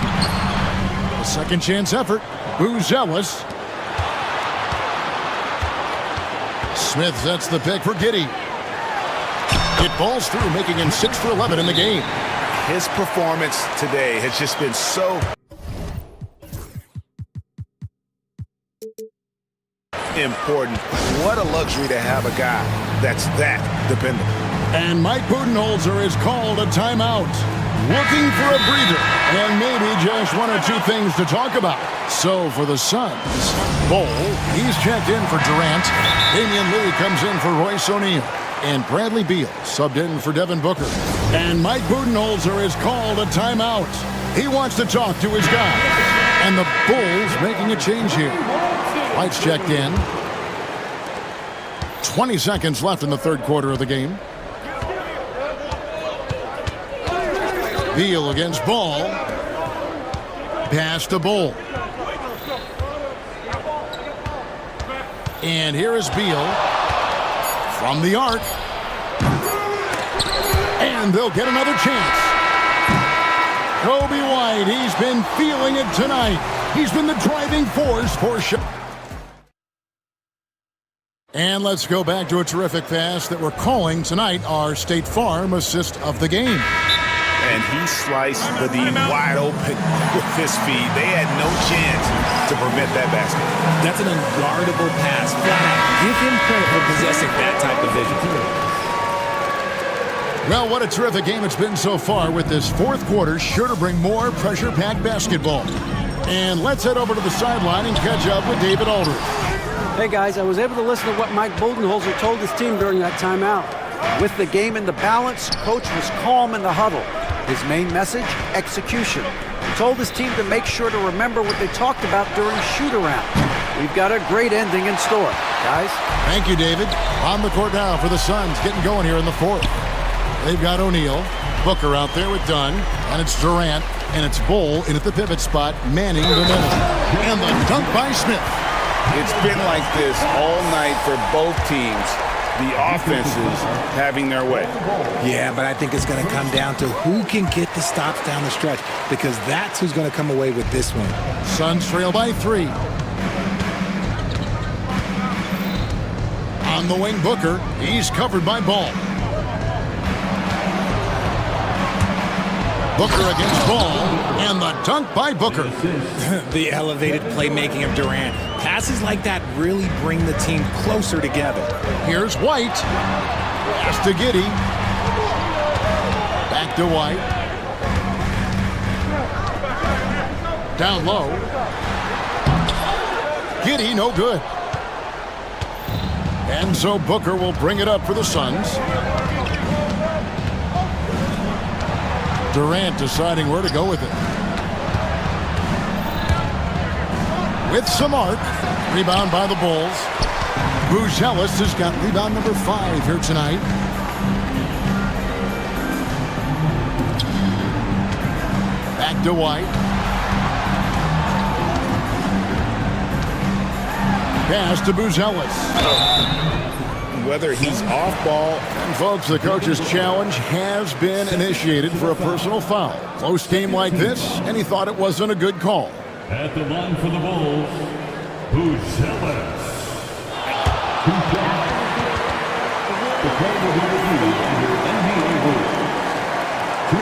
A second chance effort. Buzelis. Smith sets the pick for Giddey. It falls through, making him 6 for 11 in the game. His performance today has just been so important. What a luxury to have a guy that's that dependable. And Mike Budenholzer is called a timeout. Looking for a breather, and maybe just 1 or 2 things to talk about. So for the Suns, Bol, he's checked in for Durant. Damian Lee comes in for Royce O'Neal. And Bradley Beal subbed in for Devin Booker. And Mike Budenholzer is called a timeout. He wants to talk to his guys. And the Bulls making a change here. White's checked in. 20 seconds left in the third quarter of the game. Beal against Ball. Pass to Bol. And here is Beal from the arc. And they'll get another chance. Kobe White, he's been feeling it tonight. He's been the driving force for sure. And let's go back to a terrific pass that we're calling tonight our State Farm assist of the game. And he sliced the D wide open with his feet. They had no chance to prevent that basket. That's an unguardable pass. Flat out. Give him credit for possessing that type of vision. Well, what a terrific game it's been so far, with this fourth quarter sure to bring more pressure-packed basketball. And let's head over to the sideline and catch up with David Aldridge. Hey guys, I was able to listen to what Mike Budenholzer told his team during that timeout. With the game in the balance, coach was calm in the huddle. His main message, execution. He told his team to make sure to remember what they talked about during shoot-around. We've got a great ending in store, guys. Thank you, David. On the court now for the Suns, getting going here in the fourth. They've got O'Neal, Booker out there with Dunn, and it's Durant, and it's Bol in at the pivot spot, manning the middle. And the dunk by Smith. It's been like this all night for both teams. The offenses having their way. Yeah, but I think it's going to come down to who can get the stops down the stretch, because that's who's going to come away with this one. Suns trail by 3. On the wing, Booker. He's covered by Ball. Booker against Ball, and the dunk by Booker. The elevated playmaking of Durant. Passes like that really bring the team closer together. Here's White. Pass to Giddey. Back to White. Down low. Giddey, no good. And so Booker will bring it up for the Suns. Durant deciding where to go with it. With some arc. Rebound by the Bulls. Buzelis has got rebound number 5 here tonight. Back to White. Pass to Buzelis. Whether he's off ball. And folks, the coach's challenge has been initiated for a personal foul. Close game like this, and he thought it wasn't a good call. At the line for the Bulls, Buzelis. The play will be reviewed under NBA rules.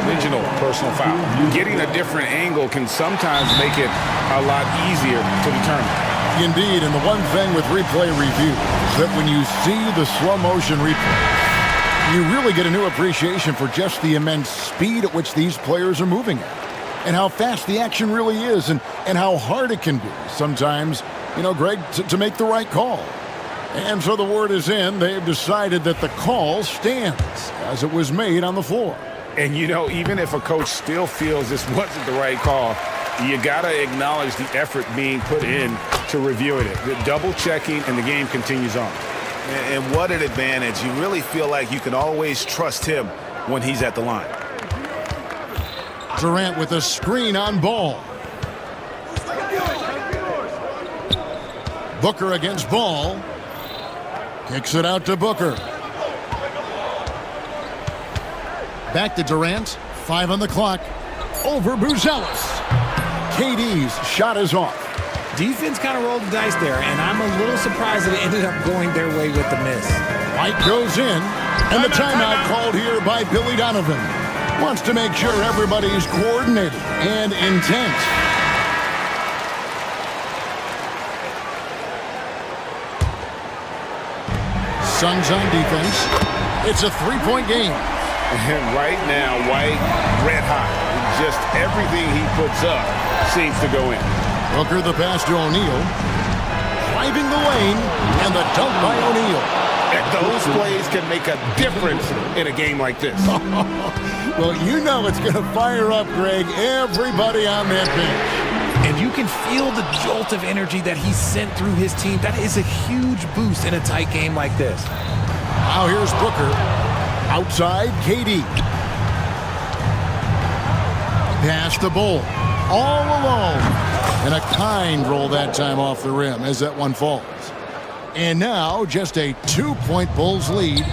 Original personal foul. Getting a different angle can sometimes make it a lot easier to determine. Indeed, and the one thing with replay review is that when you see the slow motion replay, you really get a new appreciation for just the immense speed at which these players are moving at, and how fast the action really is, and how hard it can be sometimes, Greg, to make the right call. And so the word is in. They've decided that the call stands as it was made on the floor. And, even if a coach still feels this wasn't the right call, you got to acknowledge the effort being put in to reviewing it. The double checking, and the game continues on. And what an advantage. You really feel like you can always trust him when he's at the line. Durant with a screen on Ball. Booker against Ball. Kicks it out to Booker. Back to Durant. 5 on the clock. Over Buzelis. KD's shot is off. Defense kind of rolled the dice there, and I'm a little surprised that it ended up going their way with the miss. White goes in, and the timeout called here by Billy Donovan. Wants to make sure everybody's coordinated and intent. Suns on defense. It's a three-point game. And right now, White, red hot. Just everything he puts up seems to go in. Booker the pass to O'Neal. Driving the lane, and the dunk by O'Neal. And those plays can make a difference in a game like this. Well, it's going to fire up, Greg, everybody on that bench. And you can feel the jolt of energy that he sent through his team. That is a huge boost in a tight game like this. Now here's Booker. Outside, KD. Pass the Bull. All alone. And a kind roll that time off the rim as that one falls. And now just a 2-point Bulls lead.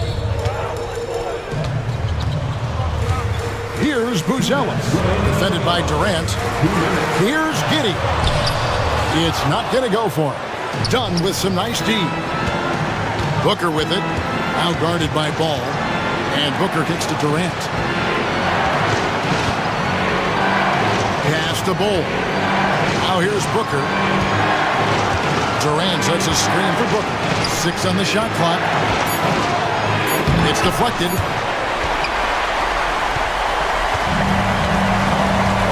Here's Buzelis. Defended by Durant. Here's Giddey. It's not going to go for him. Done with some nice D. Booker with it. Now guarded by Ball. And Booker kicks to Durant. Pass to Bull. Now here's Booker. Durant sets a screen for Booker. 6 on the shot clock. It's deflected.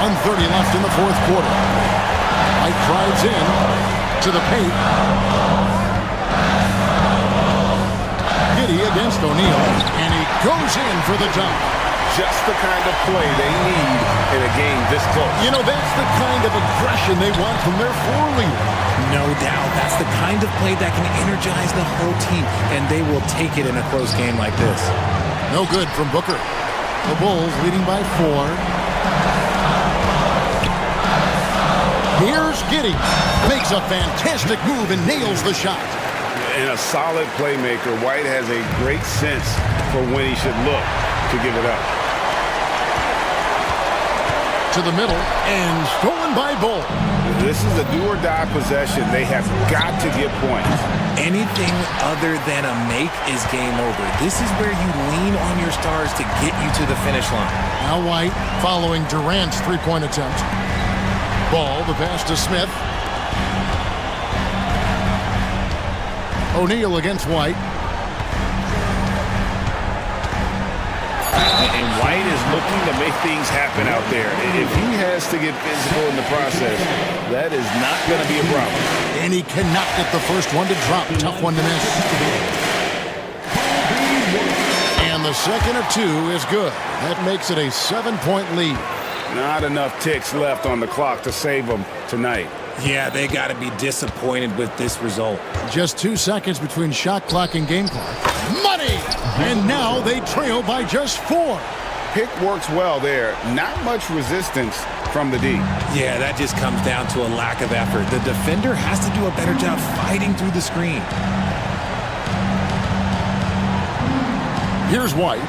1:30 left in the fourth quarter. White drives in to the paint. Giddey against O'Neal, and he goes in for the dunk. Just the kind of play they need in a game this close. That's the kind of aggression they want from their floor leader. No doubt. That's the kind of play that can energize the whole team, and they will take it in a close game like this. No good from Booker. The Bulls leading by 4. Here's Giddey. Makes a fantastic move and nails the shot. And a solid playmaker. White has a great sense for when he should look to give it up. To the middle, and stolen by Bull. This is a do-or-die possession. They have got to get points. Anything other than a make is game over. This is where you lean on your stars to get you to the finish line. Now White following Durant's three-point attempt. Ball, the pass to Smith. O'Neal against White. And White is looking to make things happen out there. If he has to get physical in the process, that is not going to be a problem. And he cannot get the first one to drop. Tough one to miss. And the second of 2 is good. That makes it a 7-point lead. Not enough ticks left on the clock to save them tonight. Yeah, they got to be disappointed with this result. Just 2 seconds between shot clock and game clock. Money! And now they trail by just 4. Pick works well there. Not much resistance from the D. Yeah, that just comes down to a lack of effort. The defender has to do a better job fighting through the screen. Here's White.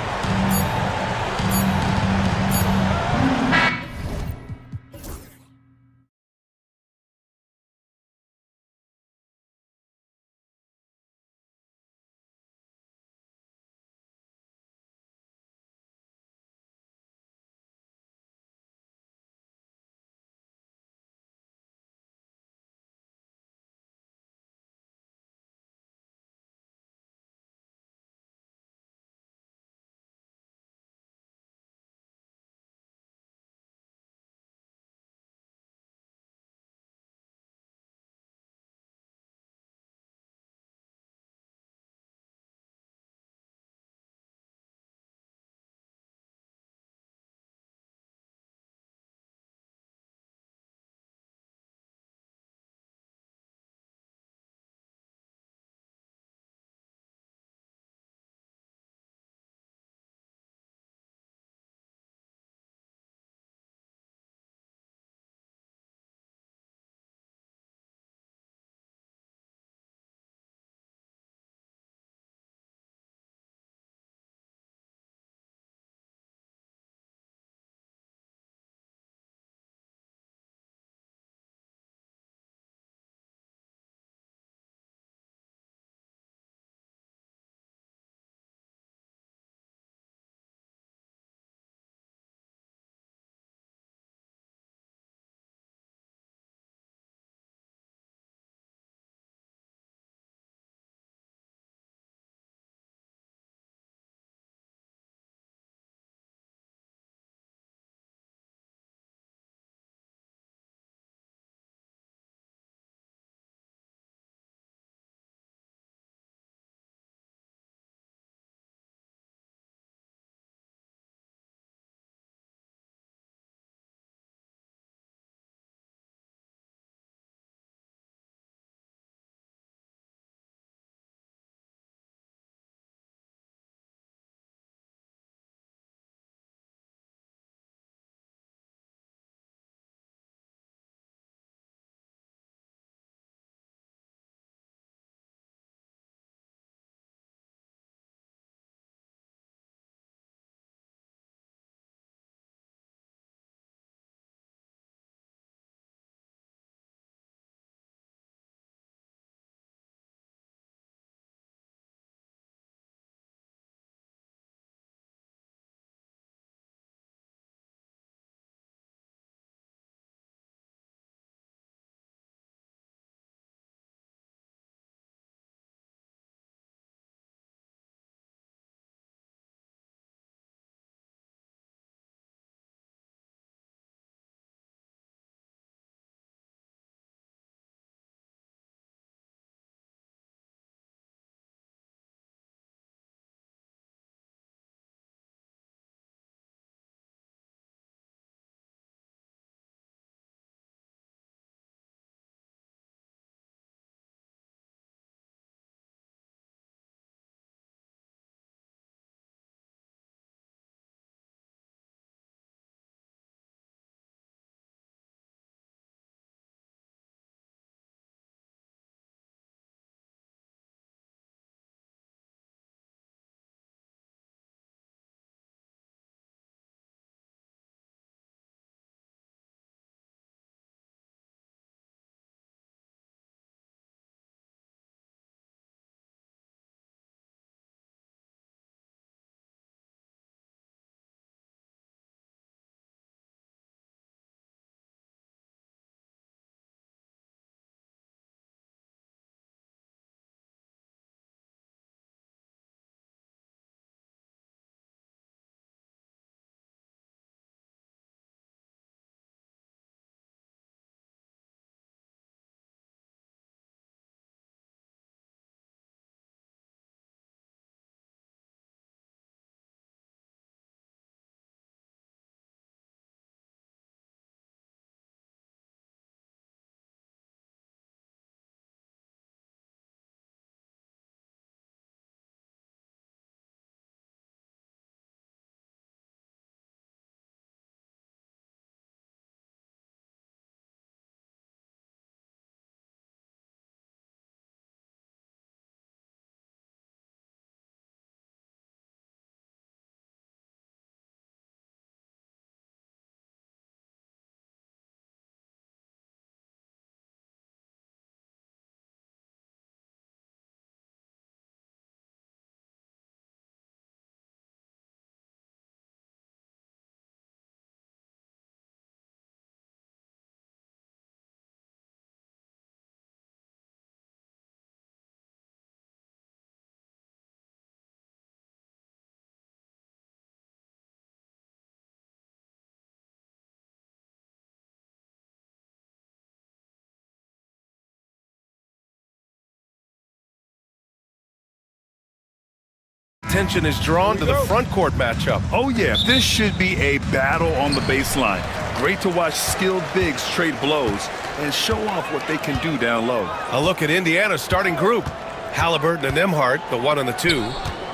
attention is drawn to the front court matchup. Oh, yeah, this should be a battle on the baseline. Great to watch skilled bigs trade blows and show off what they can do down low. A look at Indiana's starting group. Halliburton and Nembhard, the 1 and the 2.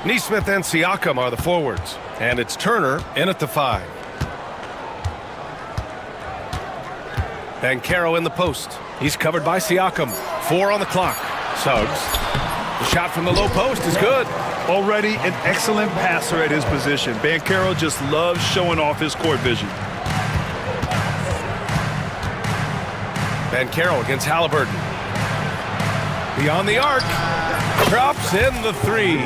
Nesmith and Siakam are the forwards. And it's Turner in at the 5. Banchero in the post. He's covered by Siakam. 4 on the clock. Suggs. The shot from the low post is good. Already an excellent passer at his position. Banchero just loves showing off his court vision. Banchero against Halliburton. Beyond the arc. Drops in the 3.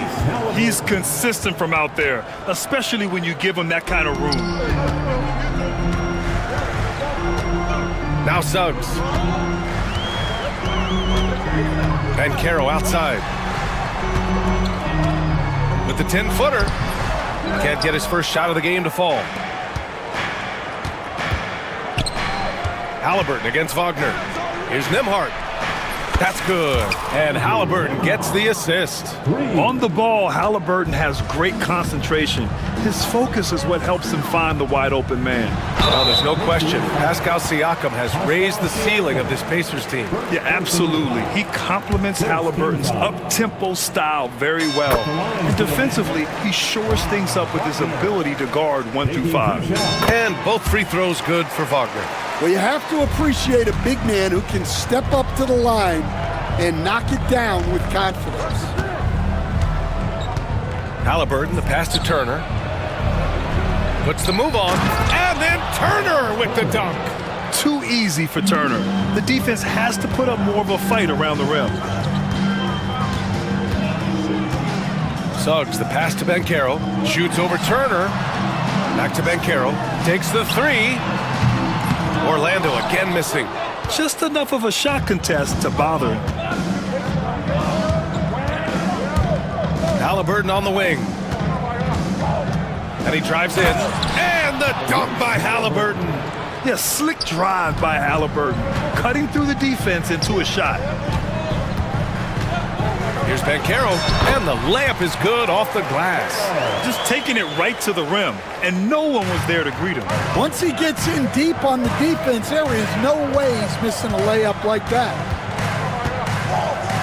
He's consistent from out there, especially when you give him that kind of room. Now Suggs. Banchero outside. With the 10-footer. Can't get his first shot of the game to fall. Halliburton against Wagner. Here's Nembhard. That's good. And Halliburton gets the assist. On the ball, Halliburton has great concentration. His focus is what helps him find the wide open man. Well, there's no question. Pascal Siakam has raised the ceiling of this Pacers team. Yeah, absolutely. He complements Halliburton's up-tempo style very well. And defensively, he shores things up with his ability to guard 1 through 5. And both free throws good for Wagner. Well, you have to appreciate a big man who can step up to the line and knock it down with confidence. Halliburton, the pass to Turner. Puts the move on, and then Turner with the dunk. Too easy for Turner. The defense has to put up more of a fight around the rim. Suggs, the pass to Banchero. Shoots over Turner. Back to Banchero. Takes the 3. Orlando again missing. Just enough of a shot contest to bother him. Halliburton on the wing. And he drives in. And the dunk by Halliburton. Yeah, slick drive by Halliburton. Cutting through the defense into a shot. Here's Banchero. And the layup is good off the glass. Just taking it right to the rim. And no one was there to greet him. Once he gets in deep on the defense, there is no way he's missing a layup like that.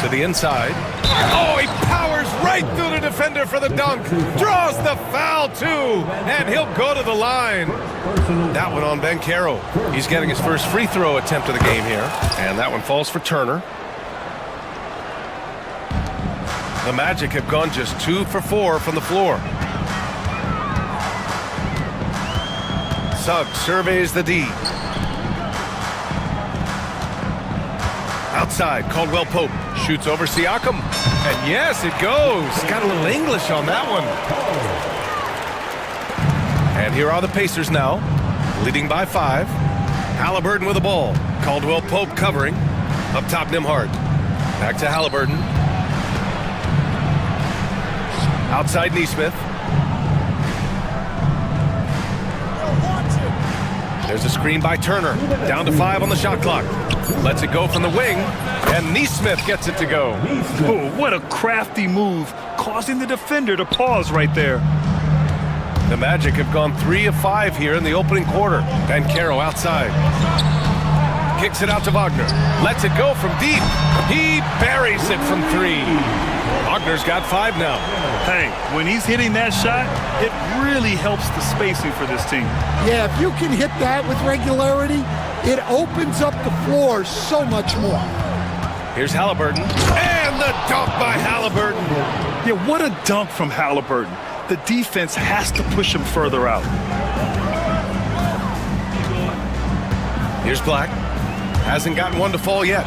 To the inside. Oh, he powers right through the defender for the dunk. Draws the foul, too. And he'll go to the line. That one on Banchero. He's getting his first free throw attempt of the game here. And that one falls for Turner. The Magic have gone just 2 for 4 from the floor. Suggs surveys the D. Outside, Caldwell Pope shoots over Siakam. And yes, it goes. Got a little English on that one. And here are the Pacers now, leading by 5. Halliburton with the ball. Caldwell Pope covering. Up top, Nembhard. Back to Halliburton. Outside, Nesmith. There's a screen by Turner. Down to 5 on the shot clock. Lets it go from the wing, and Nesmith gets it to go. Oh, what a crafty move, causing the defender to pause right there. The Magic have gone 3 of 5 here in the opening quarter. Banchero outside. Kicks it out to Wagner. Lets it go from deep. He buries it from 3. Wagner's got 5 now. Hey, when he's hitting that shot, it really helps the spacing for this team. Yeah, if you can hit that with regularity, it opens up the floor so much more. Here's Halliburton. And the dunk by Halliburton. Yeah, what a dunk from Halliburton. The defense has to push him further out. Here's Black. Hasn't gotten one to fall yet.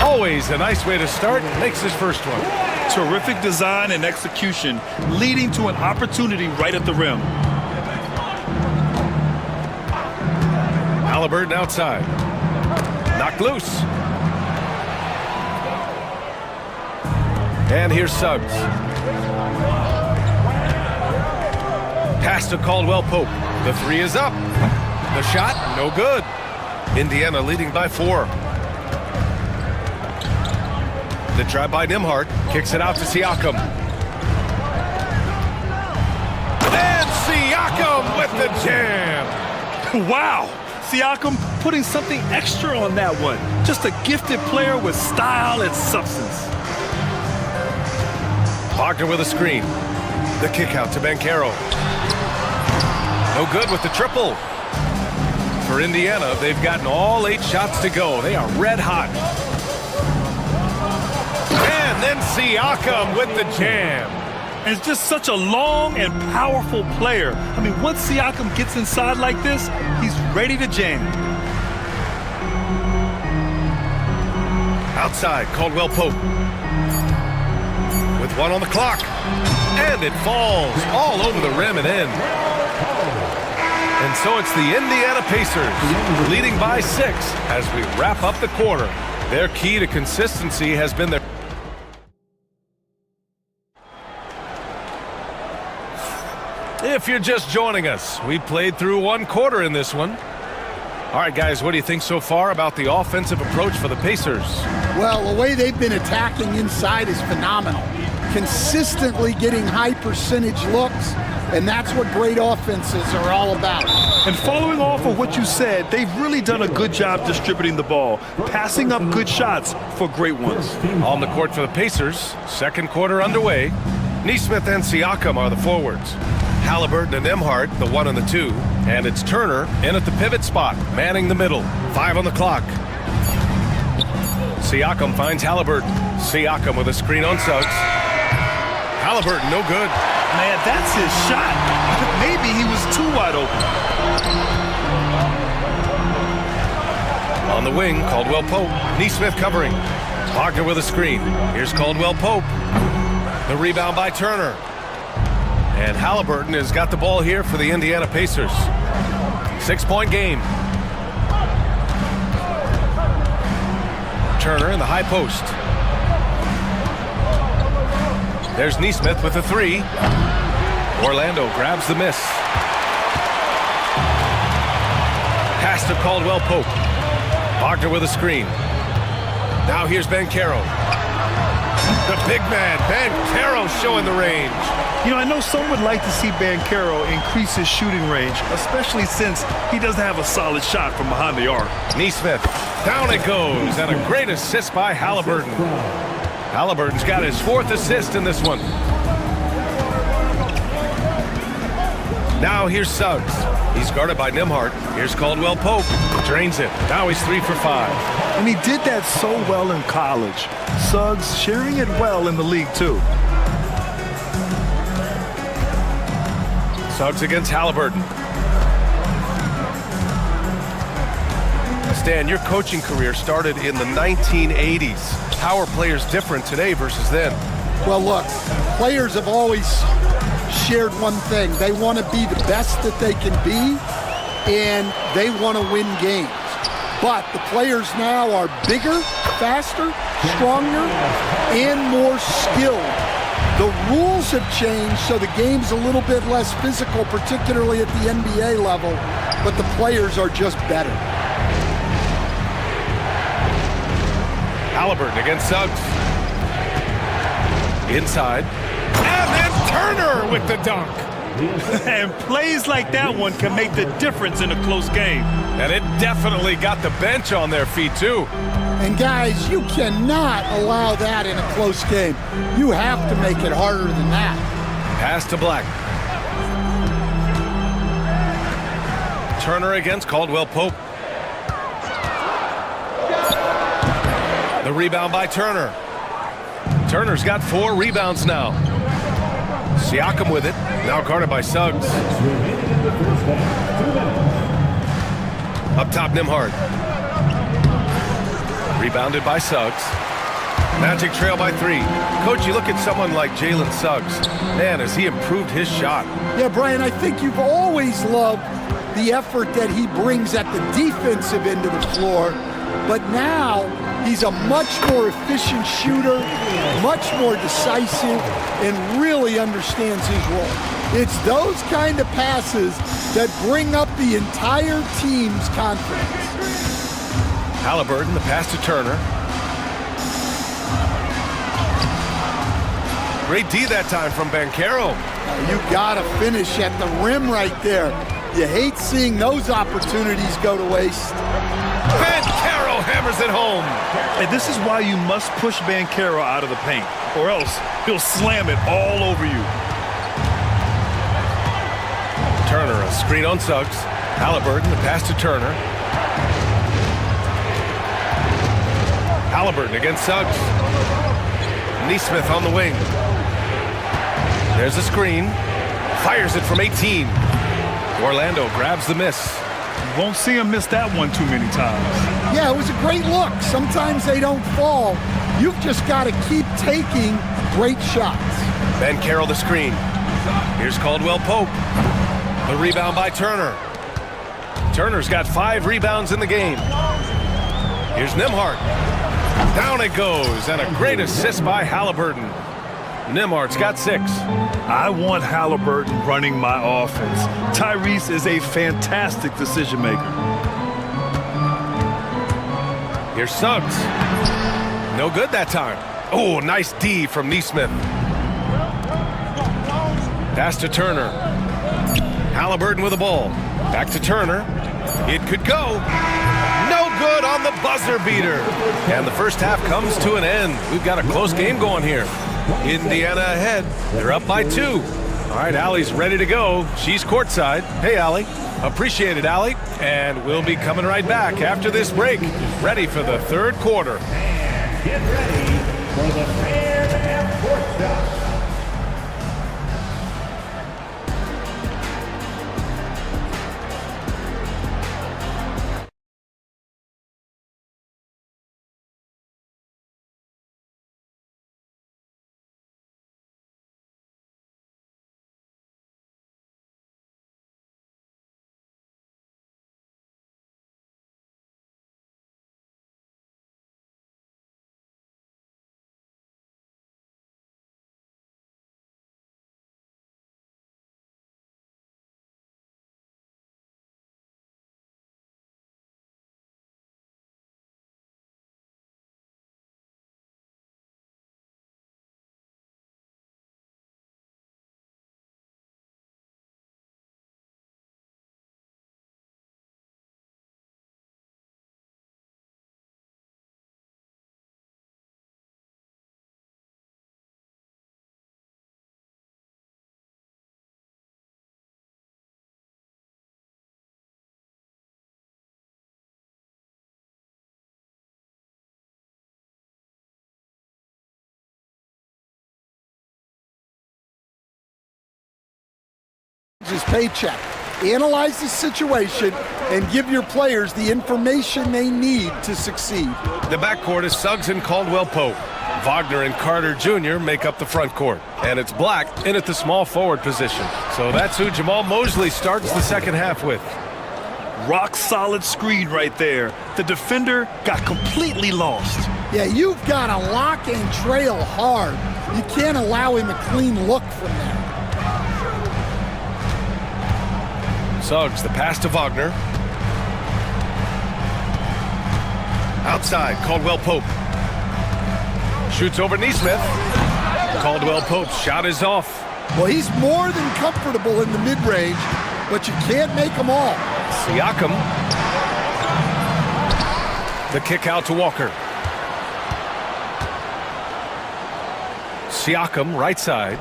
Always a nice way to start. Makes his first one. Terrific design and execution, leading to an opportunity right at the rim. Halliburton outside. Knocked loose. And here's Suggs. Pass to Caldwell Pope. The 3 is up. The shot, no good. Indiana leading by 4. The drive by Nembhard. Kicks it out to Siakam. Siakam with the jam. Wow. Siakam putting something extra on that one. Just a gifted player with style and substance. Wagner with a screen. The kick out to Banchero. No good with the triple. For Indiana, they've gotten all 8 shots to go. They are red hot. And then Siakam with the jam. And it's just such a long and powerful player. I mean, once Siakam gets inside like this, he's ready to jam. Outside, Caldwell Pope. With 1 on the clock. And it falls all over the rim and in. And so it's the Indiana Pacers leading by 6 as we wrap up the quarter. Their key to consistency has been their... If you're just joining us, we played through 1 quarter in this one. All right, guys, what do you think so far about the offensive approach for the Pacers? Well, the way they've been attacking inside is phenomenal. Consistently getting high percentage looks, and that's what great offenses are all about. And following off of what you said, they've really done a good job distributing the ball, passing up good shots for great ones. On the court for the Pacers, second quarter underway. Nesmith and Siakam are the forwards. Halliburton and Nembhard, the 1 and the 2. And it's Turner in at the pivot spot, manning the middle. 5 on the clock. Siakam finds Halliburton. Siakam with a screen on Suggs. Halliburton, no good. Man, that's his shot. Maybe he was too wide open. On the wing, Caldwell Pope. Nesmith covering. Wagner with a screen. Here's Caldwell Pope. The rebound by Turner. And Halliburton has got the ball here for the Indiana Pacers. 6-point game. Turner in the high post. There's Nesmith with a 3. Orlando grabs the miss. Pass to Caldwell Pope. Wagner with a screen. Now here's Banchero. The big man, Banchero, showing the range. You know, I know some would like to see Banchero increase his shooting range, especially since he doesn't have a solid shot from behind the arc. Nesmith, down it goes, and a great assist by Halliburton. Halliburton's got his 4th assist in this one. Now here's Suggs. He's guarded by Nembhard. Here's Caldwell Pope. Drains it. Now he's 3 for 5. And he did that so well in college. Suggs sharing it well in the league, too. Suggs against Halliburton. Stan, your coaching career started in the 1980s. How are players different today versus then? Well, look, players have always shared one thing. They want to be the best that they can be, and they want to win games. But the players now are bigger, faster, stronger, and more skilled. The rules have changed, so the game's a little bit less physical, particularly at the NBA level, but the players are just better. Halliburton against Suggs. Inside. And then Turner with the dunk. And plays like that one can make the difference in a close game. And it definitely got the bench on their feet, too. And guys, you cannot allow that in a close game. You have to make it harder than that. Pass to Black. Turner against Caldwell Pope. The rebound by Turner. Turner's got 4 rebounds now. Siakam with it, now guarded by Suggs. Up top, Nembhard. Rebounded by Suggs. Magic trail by 3. Coach, you look at someone like Jalen Suggs. Man, has he improved his shot. Yeah, Brian, I think you've always loved the effort that he brings at the defensive end of the floor. But now he's a much more efficient shooter, much more decisive, and really understands his role. It's those kind of passes that bring up the entire team's confidence. Halliburton, the pass to Turner. Great D that time from Banchero. You got to finish at the rim right there. You hate seeing those opportunities go to waste. Bancaro hammers it home. And this is why you must push Bancaro out of the paint, or else he'll slam it all over you. Turner, a screen on Suggs. Halliburton, the pass to Turner. Halliburton against Suggs. Neesmith on the wing. There's a screen. Fires it from 18. Orlando grabs the miss. You won't see him miss that one too many times. Yeah, it was a great look. Sometimes they don't fall. You've just got to keep taking great shots. Bancaro the screen. Here's Caldwell Pope. The rebound by Turner. Turner's got 5 rebounds in the game. Here's Nembhard. Down it goes, and a great assist by Halliburton. Nembhard's got 6. I want Halliburton running my offense. Tyrese is a fantastic decision maker. Here's Suggs. No good that time. Oh, nice D from Neesmith. Pass to Turner. Halliburton with the ball. Back to Turner. It could go. No good on the buzzer beater. And the first half comes to an end. We've got a close game going here. Indiana ahead. They're up by 2. All right, Allie's ready to go. She's courtside. Hey, Allie. Appreciate it, Allie. And we'll be coming right back after this break. Ready for the third quarter. And get ready for the fan half-court shot. His paycheck. Analyze the situation and give your players the information they need to succeed. The backcourt is Suggs and Caldwell Pope. Wagner and Carter Jr. make up the front court. And it's Black in at the small forward position. So that's who Jamal Mosley starts the second half with. Rock solid screen right there. The defender got completely lost. Yeah, you've got to lock and trail hard. You can't allow him a clean look from there. Suggs, the pass to Wagner. Outside, Caldwell Pope. Shoots over Neesmith. Caldwell Pope's shot is off. Well, he's more than comfortable in the mid-range, but you can't make them all. Siakam. The kick out to Walker. Siakam, right side.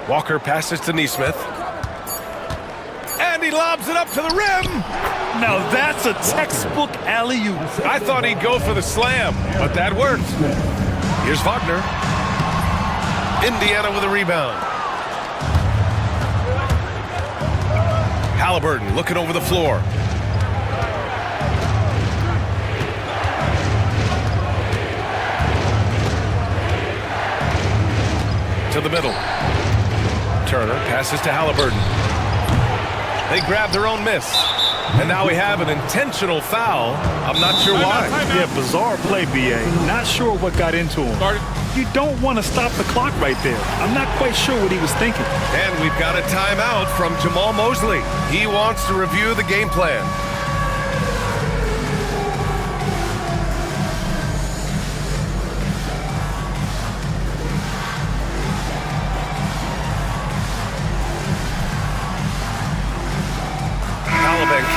Walker passes to Neesmith. And he lobs it up to the rim. Now that's a textbook alley-oop. I thought he'd go for the slam, but that worked. Here's Wagner. Indiana with a rebound. Halliburton looking over the floor. To the middle. Turner passes to Halliburton. They grab their own miss. And now we have an intentional foul. I'm not sure why. Yeah, bizarre play, BA. Not sure what got into him. You don't want to stop the clock right there. I'm not quite sure what he was thinking. And we've got a timeout from Jamal Mosley. He wants to review the game plan.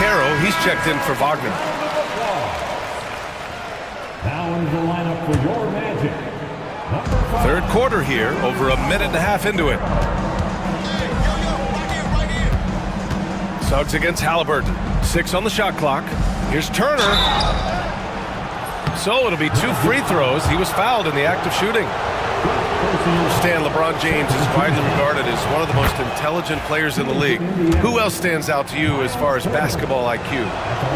Bancaro. He's checked in for Wagner. Now in the lineup for your Magic. Third quarter here, over a minute and a half into it. Suggs against Halliburton. 6 on the shot clock. Here's Turner. So it'll be 2 free throws. He was fouled in the act of shooting. Stan, LeBron James is widely regarded as one of the most intelligent players in the league. Who else stands out to you as far as basketball IQ?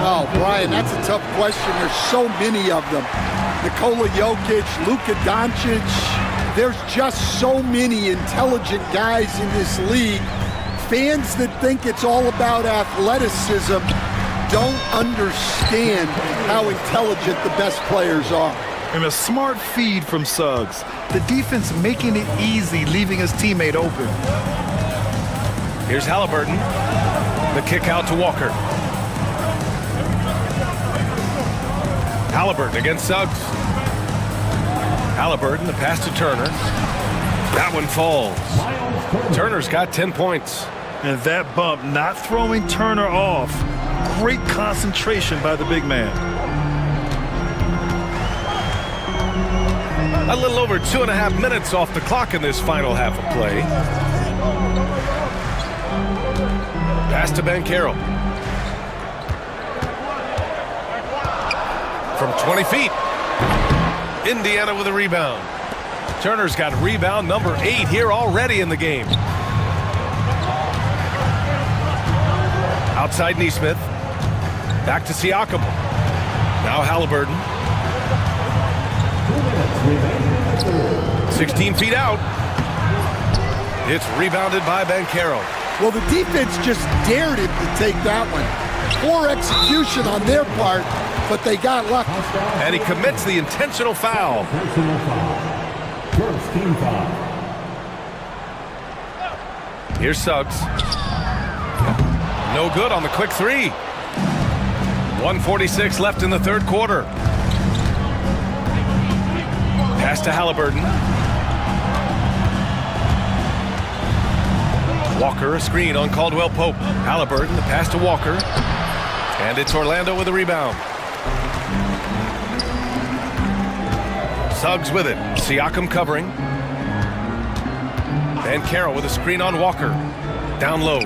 Oh, Brian, that's a tough question. There's so many of them. Nikola Jokic, Luka Doncic. There's just so many intelligent guys in this league. Fans that think it's all about athleticism don't understand how intelligent the best players are. And a smart feed from Suggs. The defense making it easy, leaving his teammate open. Here's Halliburton. The kick out to Walker. Halliburton against Suggs. Halliburton, the pass to Turner. That one falls. Turner's got 10 points. And that bump not throwing Turner off. Great concentration by the big man. A little over 2.5 minutes off the clock in this final half of play. Pass to Bancaro. From 20 feet. Indiana with a rebound. Turner's got rebound number 8 here already in the game. Outside Neesmith. Back to Siakam. Now Halliburton. 16 feet out. It's rebounded by Bancaro. Well, the defense just dared him to take that one. Poor execution on their part, but they got lucky. And he commits the intentional foul. First team foul. Here's Suggs. No good on the quick 3. 1:46 left in the third quarter. Pass to Halliburton. Walker, a screen on Caldwell Pope. Halliburton, the pass to Walker. And it's Orlando with a rebound. Suggs with it. Siakam covering. Bancaro with a screen on Walker. Down low.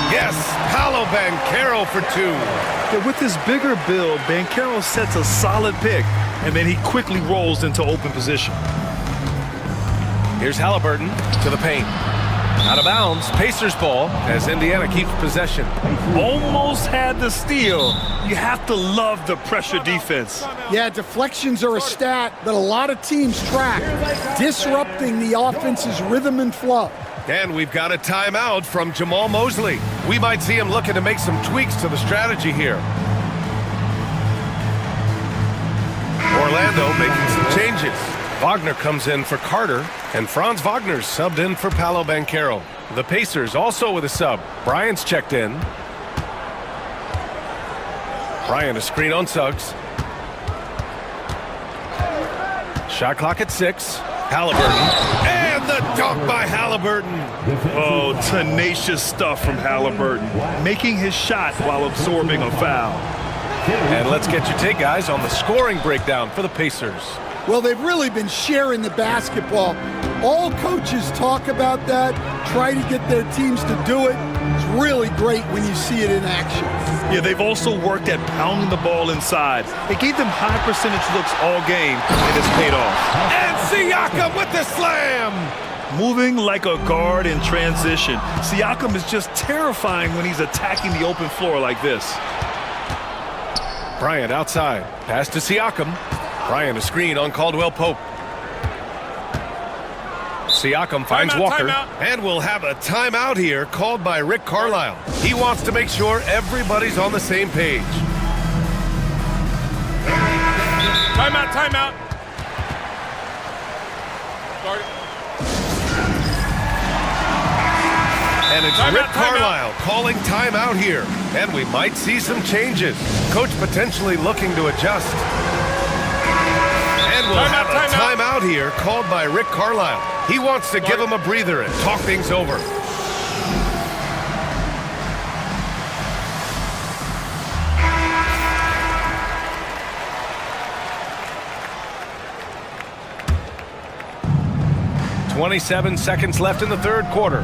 Yes, Paolo Bancaro for 2. Yeah, with his bigger build, Bancaro sets a solid pick, and then he quickly rolls into open position. Here's Halliburton to the paint. Out of bounds, Pacers ball as Indiana keeps possession. Almost had the steal. You have to love the pressure defense. Yeah, deflections are a stat that a lot of teams track, disrupting the offense's rhythm and flow. And we've got a timeout from Jamal Mosley. We might see him looking to make some tweaks to the strategy here. Orlando making some changes. Wagner comes in for Carter, and Franz Wagner's subbed in for Paolo Bancaro. The Pacers also with a sub. Bryant's checked in. Bryant a screen on Suggs. Shot clock at 6. Halliburton. And the dunk by Halliburton. Oh, tenacious stuff from Halliburton, making his shot while absorbing a foul. And let's get your take, guys, on the scoring breakdown for the Pacers. Well, they've really been sharing the basketball. All coaches talk about that, try to get their teams to do it. It's really great when you see it in action. Yeah, they've also worked at pounding the ball inside. It gave them high percentage looks all game, and it's paid off. And Siakam with the slam! Moving like a guard in transition. Siakam is just terrifying when he's attacking the open floor like this. Bryant outside. Pass to Siakam. Bryant a screen on Caldwell Pope. Siakam finds Walker. And we'll have a timeout here called by Rick Carlisle. He wants to make sure everybody's on the same page. Timeout, timeout. Sorry. And it's Rick Carlisle calling timeout here. And we might see some changes. Coach potentially looking to adjust. And we'll have a timeout here called by Rick Carlisle. He wants to give him a breather and talk things over. 27 seconds left in the third quarter.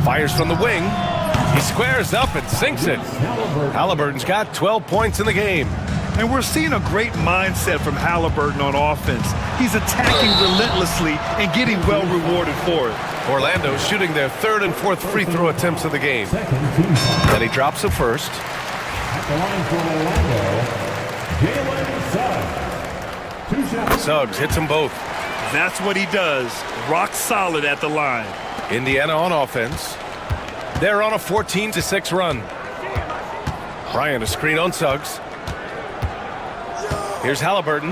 Fires from the wing. He squares up and sinks it. Halliburton's got 12 points in the game. And we're seeing a great mindset from Halliburton on offense. He's attacking relentlessly and getting well rewarded for it. Orlando shooting their third and fourth free throw attempts of the game. Then he drops the first. At the line for Orlando, Jalen Suggs. 2 shots. Suggs hits them both. That's what he does. Rock solid at the line. Indiana on offense. They're on a 14-6 run. Bryant a screen on Suggs. Here's Halliburton.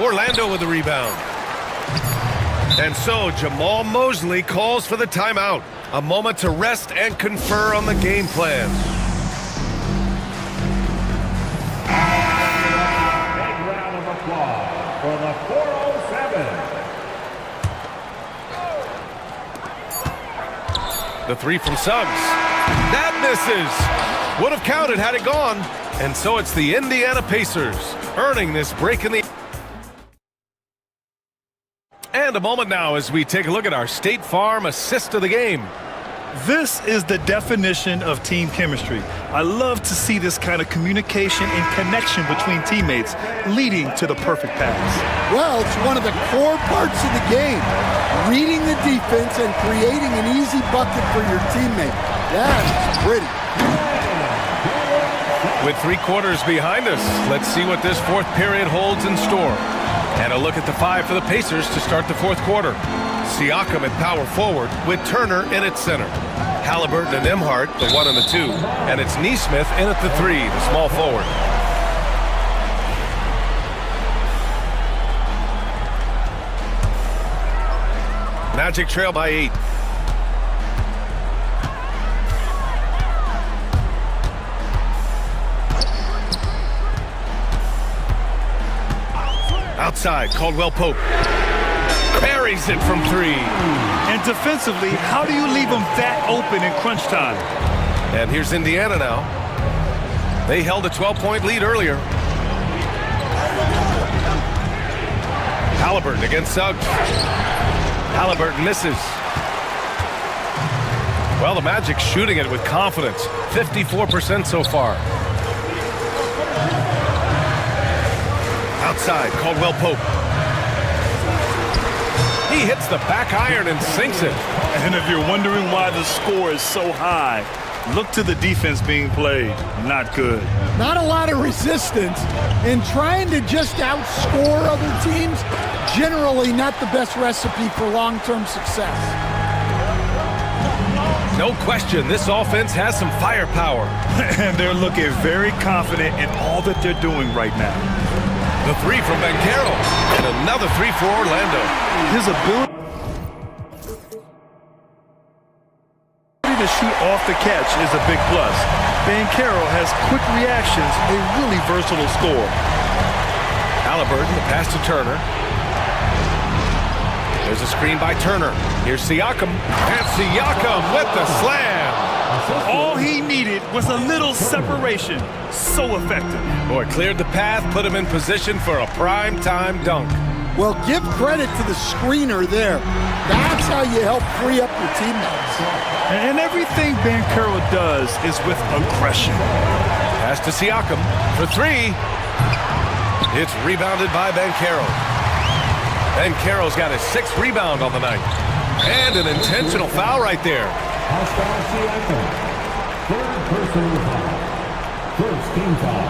Orlando with the rebound. And so Jamal Mosley calls for the timeout. A moment to rest and confer on the game plan. Big round of applause for the 407. The three from Suggs. That misses. Would have counted had it gone. And so it's the Indiana Pacers earning this break in the... And a moment now as we take a look at our State Farm assist of the game. This is the definition of team chemistry. I love to see this kind of communication and connection between teammates leading to the perfect pass. Well, it's one of the core parts of the game. Reading the defense and creating an easy bucket for your teammate. That's pretty. With 3 quarters behind us, let's see what this fourth period holds in store. And a look at the 5 for the Pacers to start the fourth quarter. Siakam at power forward with Turner in at center. Halliburton and Emhart, the 1 and the 2. And it's Neesmith in at the 3, the small forward. Magic trail by 8. Outside, Caldwell Pope buries it from 3. And defensively, how do you leave them that open in crunch time? And here's Indiana now. They held a 12-point lead earlier. Halliburton against Suggs. Halliburton misses. Well, the Magic shooting it with confidence. 54% so far. Outside, Caldwell Pope. He hits the back iron and sinks it. And if you're wondering why the score is so high, look to the defense being played. Not good. Not a lot of resistance, and trying to just outscore other teams, generally not the best recipe for long-term success. No question, this offense has some firepower. And they're looking very confident in all that they're doing right now. The 3 from Banchero, and another 3 for Orlando. His ability to shoot off the catch is a big plus. Banchero has quick reactions, a really versatile scorer. Halliburton, the pass to Turner. There's a screen by Turner. Here's Siakam, and Siakam with the slam. All he needed was a little separation. So effective. Boy, cleared the path, put him in position for a prime-time dunk. Well, give credit to the screener there. That's how you help free up your teammates. And everything Banchero does is with aggression. Pass to Siakam for 3. It's rebounded by Banchero. Banchero's got his 6th rebound on the night. And an intentional foul right there. Third personal foul. First team foul.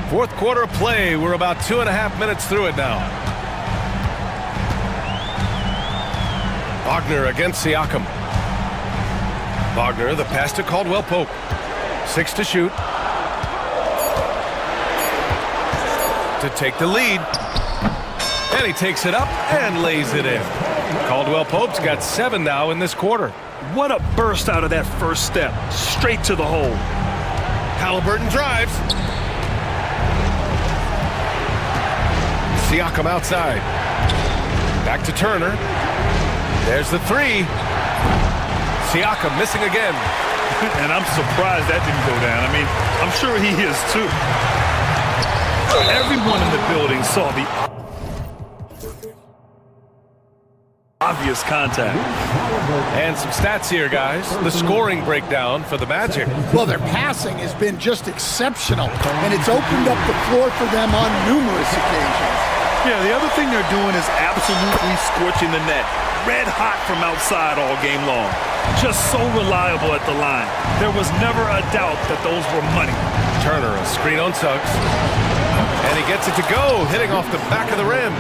Fourth quarter play. We're about 2.5 minutes through it now. Wagner against Siakam. Wagner, the pass to Caldwell Pope. 6 to shoot. To take the lead. And he takes it up and lays it in. Caldwell Pope's got 7 now in this quarter. What a burst out of that first step. Straight to the hole. Halliburton drives. Siakam outside. Back to Turner. There's the 3. Siakam missing again. And I'm surprised that didn't go down. I mean, I'm sure he is too. Everyone in the building saw the... obvious contact. And some stats here, guys. The scoring breakdown for the Magic. Well, their passing has been just exceptional, and it's opened up the floor for them on numerous occasions. Yeah, the other thing they're doing is absolutely scorching the net. Red hot from outside all game long. Just so reliable at the line. There was never a doubt that those were money. Turner, a screen on Suggs. And he gets it to go, hitting off the back of the rim.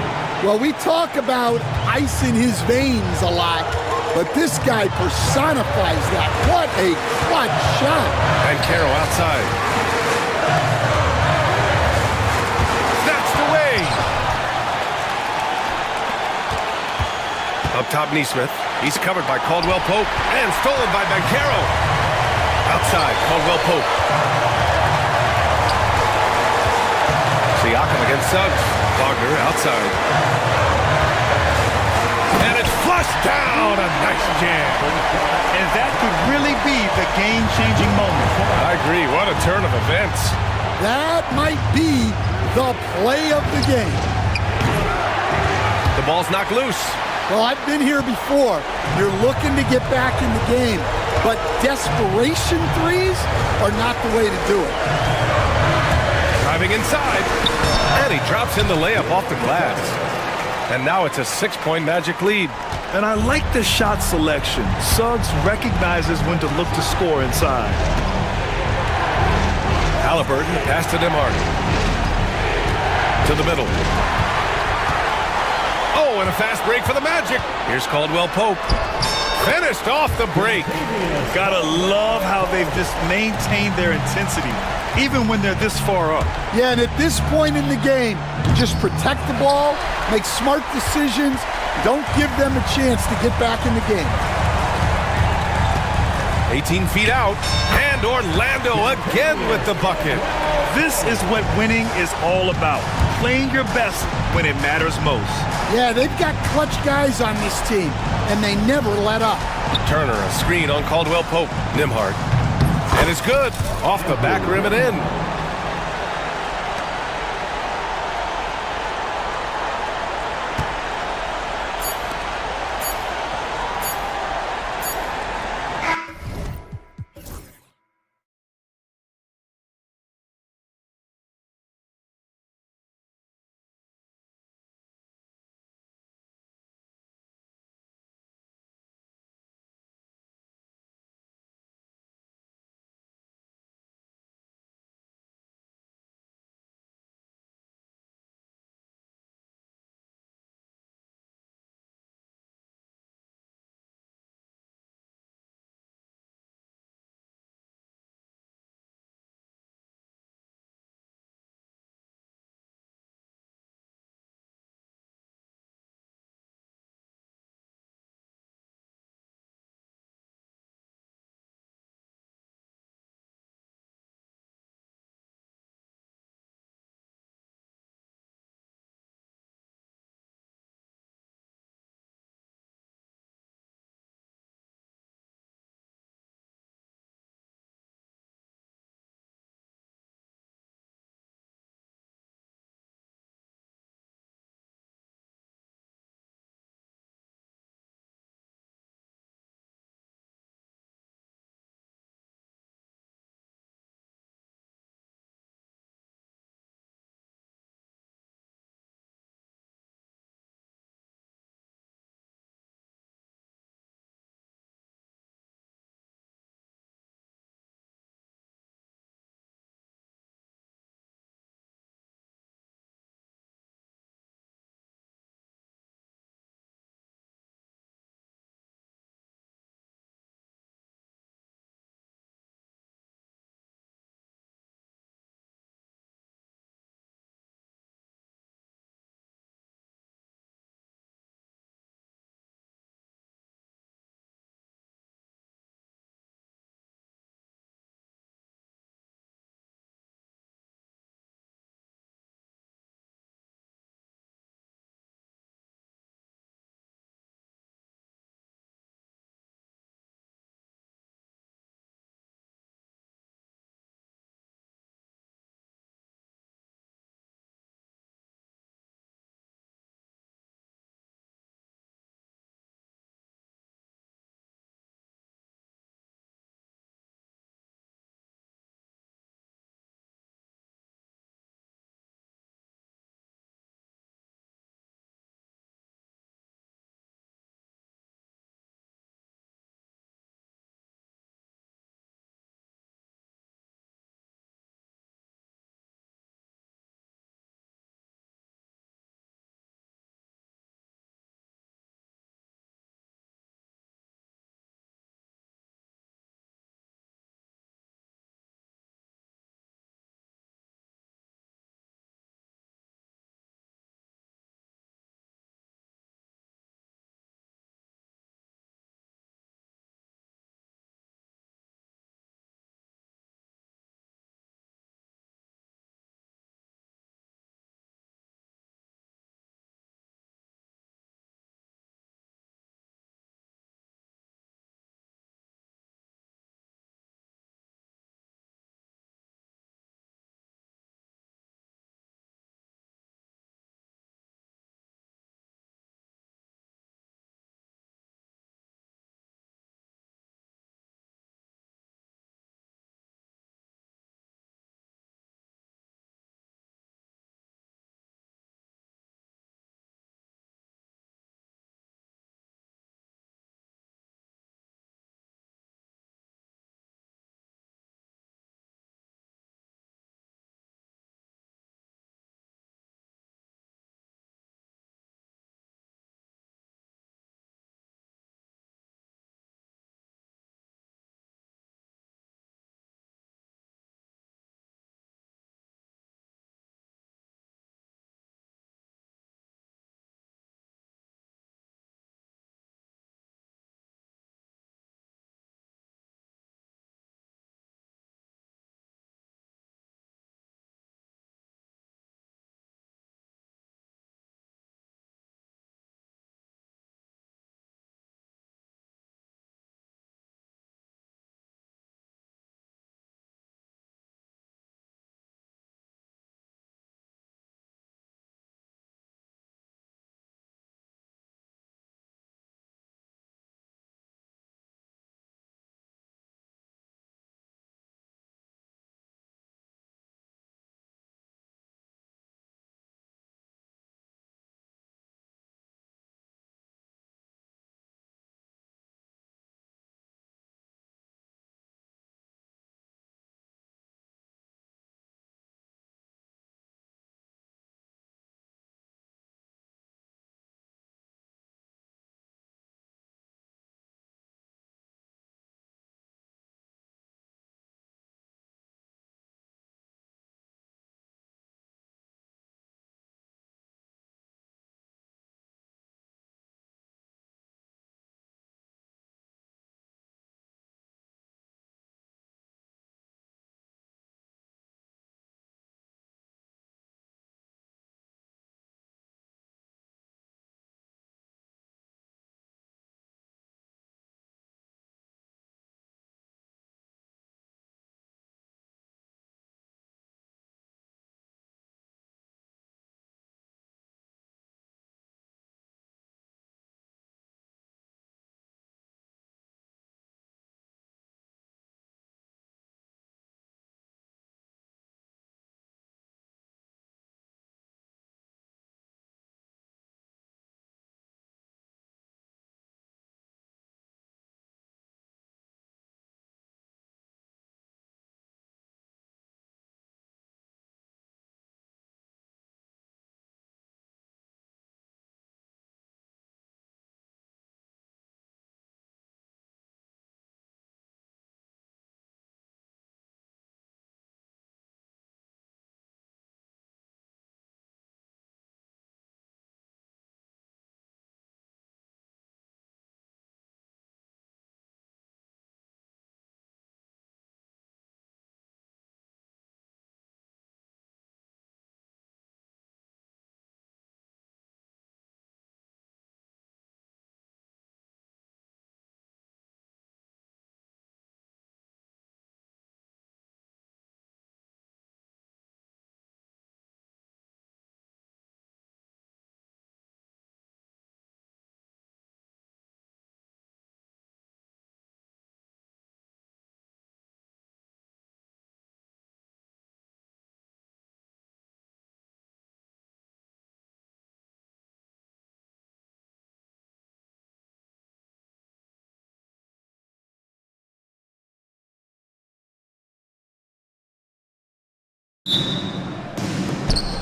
Well, we talk about ice in his veins a lot, but this guy personifies that. What a clutch shot. And Carroll outside. Snatched away. Up top, Neesmith. He's covered by Caldwell Pope and stolen by Bankero. Outside, Caldwell Pope. Siakam against Suggs. Wagner outside. And it's flushed down. A nice jam. And that could really be the game-changing moment. I agree. What a turn of events. That might be the play of the game. The ball's knocked loose. Well, I've been here before. You're looking to get back in the game, but desperation threes are not the way to do it. Driving inside, and he drops in the layup off the glass. And now it's a 6-point Magic lead. And I like the shot selection. Suggs recognizes when to look to score inside. Halliburton pass to Nembhard. To the middle. Oh, and a fast break for the Magic. Here's Caldwell Pope. Finished off the break. Gotta love how they've just maintained their intensity, even when they're this far up. Yeah, and at this point in the game, just protect the ball, make smart decisions, don't give them a chance to get back in the game. 18 feet out, and Orlando again with the bucket. This is what winning is all about. Playing your best when it matters most. Yeah, they've got clutch guys on this team, and they never let up. Turner, a screen on Caldwell Pope. Nembhard. And it's good. Off the back rim and in.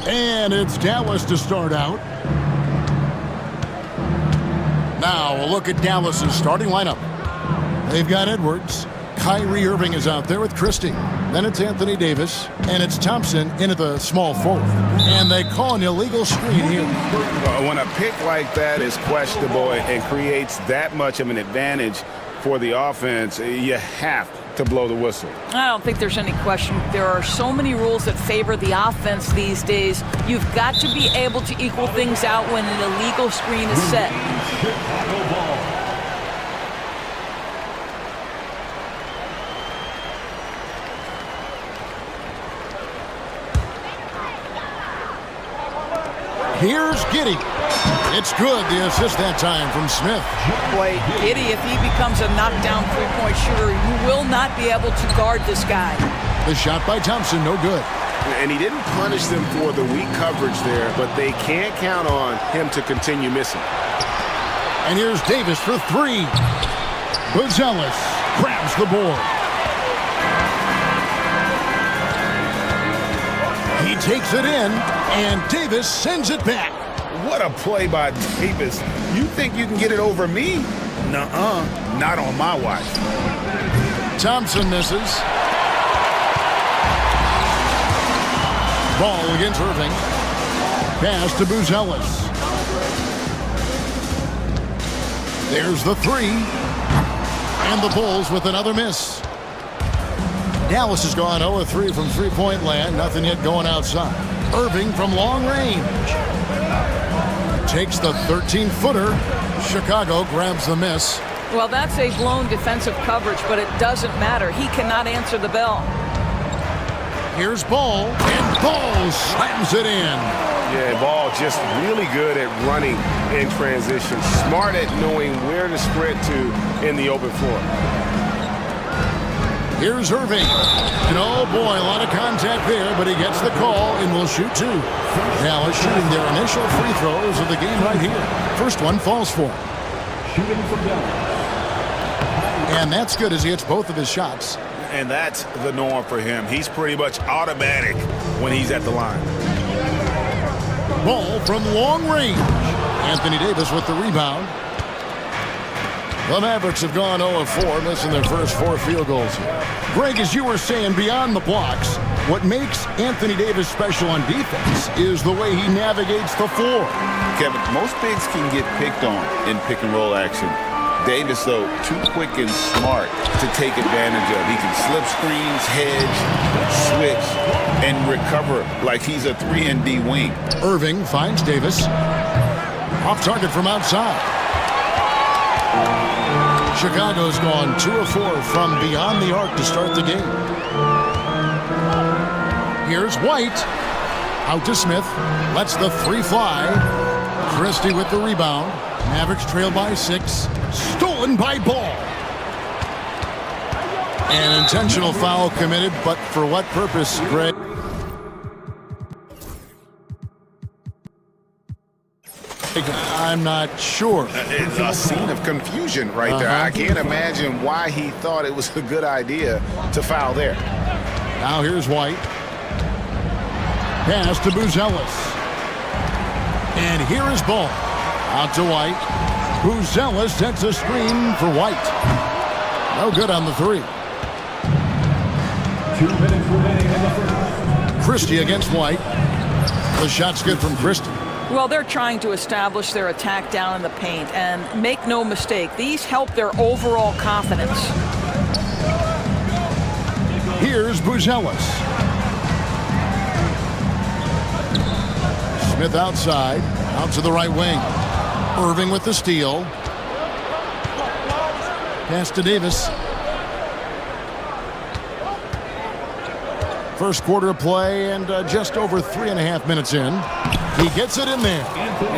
And it's Dallas to start out. Now a look at Dallas's starting lineup. They've got Edwards. Kyrie Irving is out there with Christie. Then it's Anthony Davis, and it's Thompson into the small forward. And they call an illegal screen here. When a pick like that is questionable and creates that much of an advantage for the offense, you have to blow the whistle. I don't think there's any question. There are so many rules that favor the offense these days. You've got to be able to equal things out when an illegal screen is set. Here's Giddey. It's good, the assist that time from Smith. Boy, Giddey, if he becomes a knockdown three-point shooter, you will not be able to guard this guy. The shot by Thompson, no good. And he didn't punish them for the weak coverage there, but they can't count on him to continue missing. And here's Davis for three. Buzelis grabs the board. He takes it in, and Davis sends it back. What a play by Davis. You think you can get it over me? Nuh-uh, not on my watch. Thompson misses. Ball against Irving. Pass to Buzelis. There's the three. And the Bulls with another miss. Dallas has gone 0-3 from three-point land. Nothing yet going outside. Irving from long range. Takes the 13-footer. Chicago grabs the miss. Well, that's a blown defensive coverage, but it doesn't matter. He cannot answer the bell. Here's Ball, and Ball slams it in. Yeah, Ball just really good at running in transition. Smart at knowing where to sprint to in the open floor. Here's Irving. And oh boy, a lot of contact there, but he gets the call and will shoot two. Dallas shooting their initial free throws of the game right here. First one falls for him. And that's good as he hits both of his shots. And that's the norm for him. He's pretty much automatic when he's at the line. Ball from long range. Anthony Davis with the rebound. The Mavericks have gone 0-4, missing their first 4 field goals here. Greg, as you were saying, beyond the blocks, what makes Anthony Davis special on defense is the way he navigates the floor. Kevin, most bigs can get picked on in pick-and-roll action. Davis, though, too quick and smart to take advantage of. He can slip screens, hedge, switch, and recover like he's a 3-and-D wing. Irving finds Davis. Off target from outside. Chicago's gone 2-4 from beyond the arc to start the game. Here's White. Out to Smith. Lets the three fly. Christie with the rebound. Mavericks trail by 6. Stolen by Ball. An intentional foul committed, but for what purpose, Greg? I'm not sure. It's a scene of confusion right there. I can't imagine why he thought it was a good idea to foul there. Now here's White. Pass to Buzelis. And here is Ball. Out to White. Buzelis sets a screen for White. No good on the three. 2 minutes remaining in the first. Christie against White. The shot's good from Christie. Well, they're trying to establish their attack down in the paint, and make no mistake, these help their overall confidence. Here's Buzelis. Smith outside, out to the right wing. Irving with the steal. Pass to Davis. First quarter of play and just over 3.5 minutes in. He gets it in there.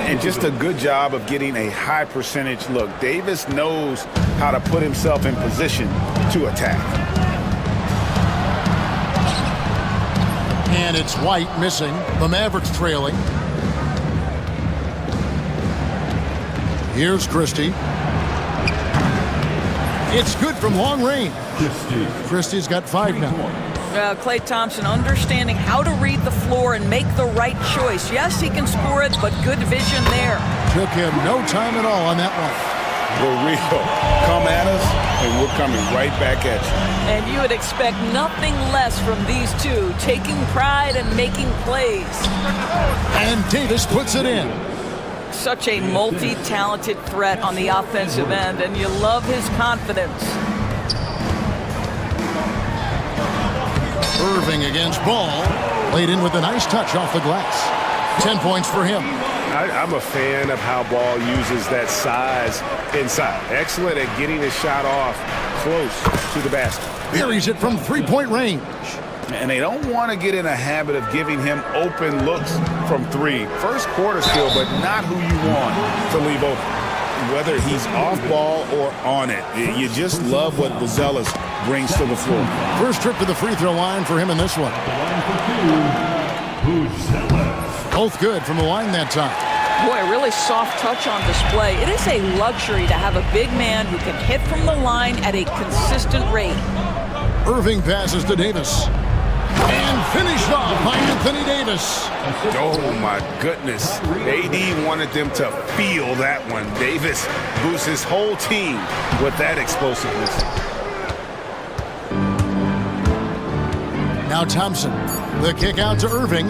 And just a good job of getting a high percentage look. Davis knows how to put himself in position to attack. And it's White missing. The Mavericks trailing. Here's Christie. It's good from long range. Christie's got 5 now. Klay Thompson understanding how to read the floor and make the right choice. Yes, he can score it, but good vision there. Took him no time at all on that one. We're real. Come at us, and we're coming right back at you. And you would expect nothing less from these two, taking pride and making plays. And Davis puts it in. Such a multi-talented threat on the offensive end, and you love his confidence. Irving against Ball. Laid in with a nice touch off the glass. 10 points for him. I'm a fan of how Ball uses that size inside. Excellent at getting his shot off close to the basket. Buries it from three-point range. And they don't want to get in a habit of giving him open looks from three. First quarter skill, but not who you want to leave open. Whether he's off ball or on it, you just love what Buzelis brings to the floor. First trip to the free throw line for him in this one. Both good from the line that time. Boy, a really soft touch on display. It is a luxury to have a big man who can hit from the line at a consistent rate. Irving passes to Davis. And finished off by Anthony Davis. Oh, my goodness. AD wanted them to feel that one. Davis boosts his whole team with that explosiveness. Now Thompson. The kick out to Irving.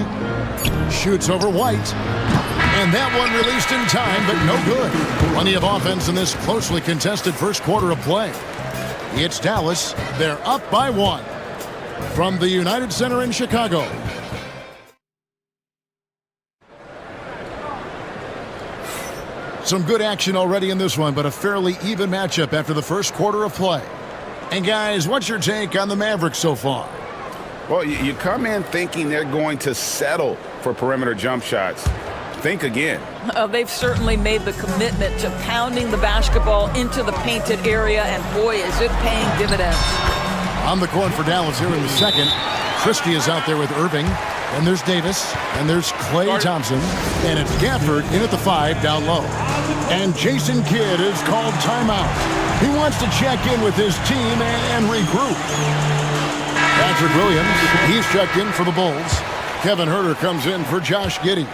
Shoots over White. And that one released in time, but no good. Plenty of offense in this closely contested first quarter of play. It's Dallas. They're up by one. From the United Center in Chicago. Some good action already in this one, but a fairly even matchup after the first quarter of play. And guys, what's your take on the Mavericks so far? Well, you come in thinking they're going to settle for perimeter jump shots. Think again. They've certainly made the commitment to pounding the basketball into the painted area, and boy, is it paying dividends. On the court for Dallas here in the second. Christie is out there with Irving. And there's Davis. And there's Klay Thompson. And it's Gafford in at the 5 down low. And Jason Kidd is called timeout. He wants to check in with his team and regroup. Patrick Williams, he's checked in for the Bulls. Kevin Huerter comes in for Josh Giddey.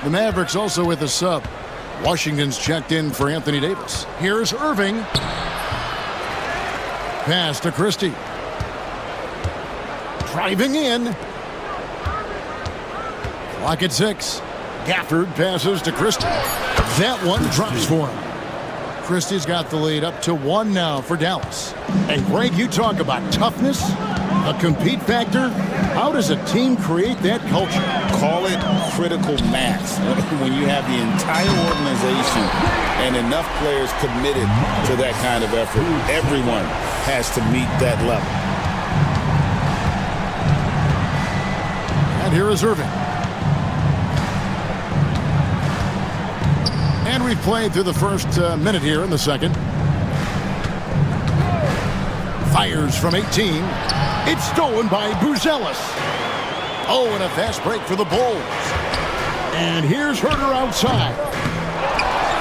The Mavericks also with a sub. Washington's checked in for Anthony Davis. Here's Irving. Pass to Christie. Driving in. Clock at 6. Gafford passes to Christie. That one drops for him. Christie's got the lead up to 1 now for Dallas. And Greg, you talk about toughness, a compete factor. How does a team create that culture? Call it critical mass. When you have the entire organization and enough players committed to that kind of effort, everyone has to meet that level. And here is Irving. And we've played through the first minute here in the second. Fires from 18. It's stolen by Buzelis. Oh, and a fast break for the Bulls. And here's Huerter outside.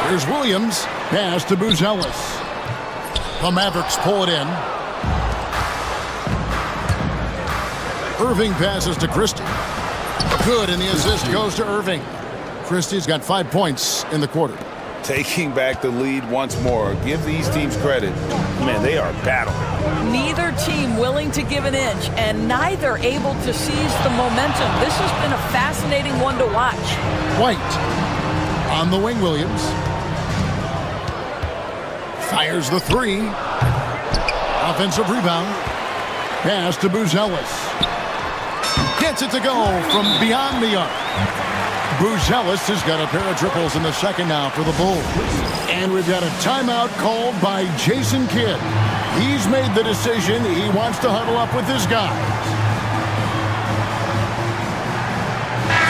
Here's Williams. Pass to Buzelis. The Mavericks pull it in. Irving passes to Christie. Good, and the assist goes to Irving. Christie's got 5 points in the quarter. Taking back the lead once more. Give these teams credit. Man, they are battling. Neither team willing to give an inch, and neither able to seize the momentum. This has been a fascinating one to watch. White on the wing, Williams. Fires the 3. Offensive rebound. Pass to Buzelis. Gets it to go from beyond the arc. Buzelis has got a pair of triples in the second now for the Bulls. And we've got a timeout called by Jason Kidd. He's made the decision. He wants to huddle up with his guys.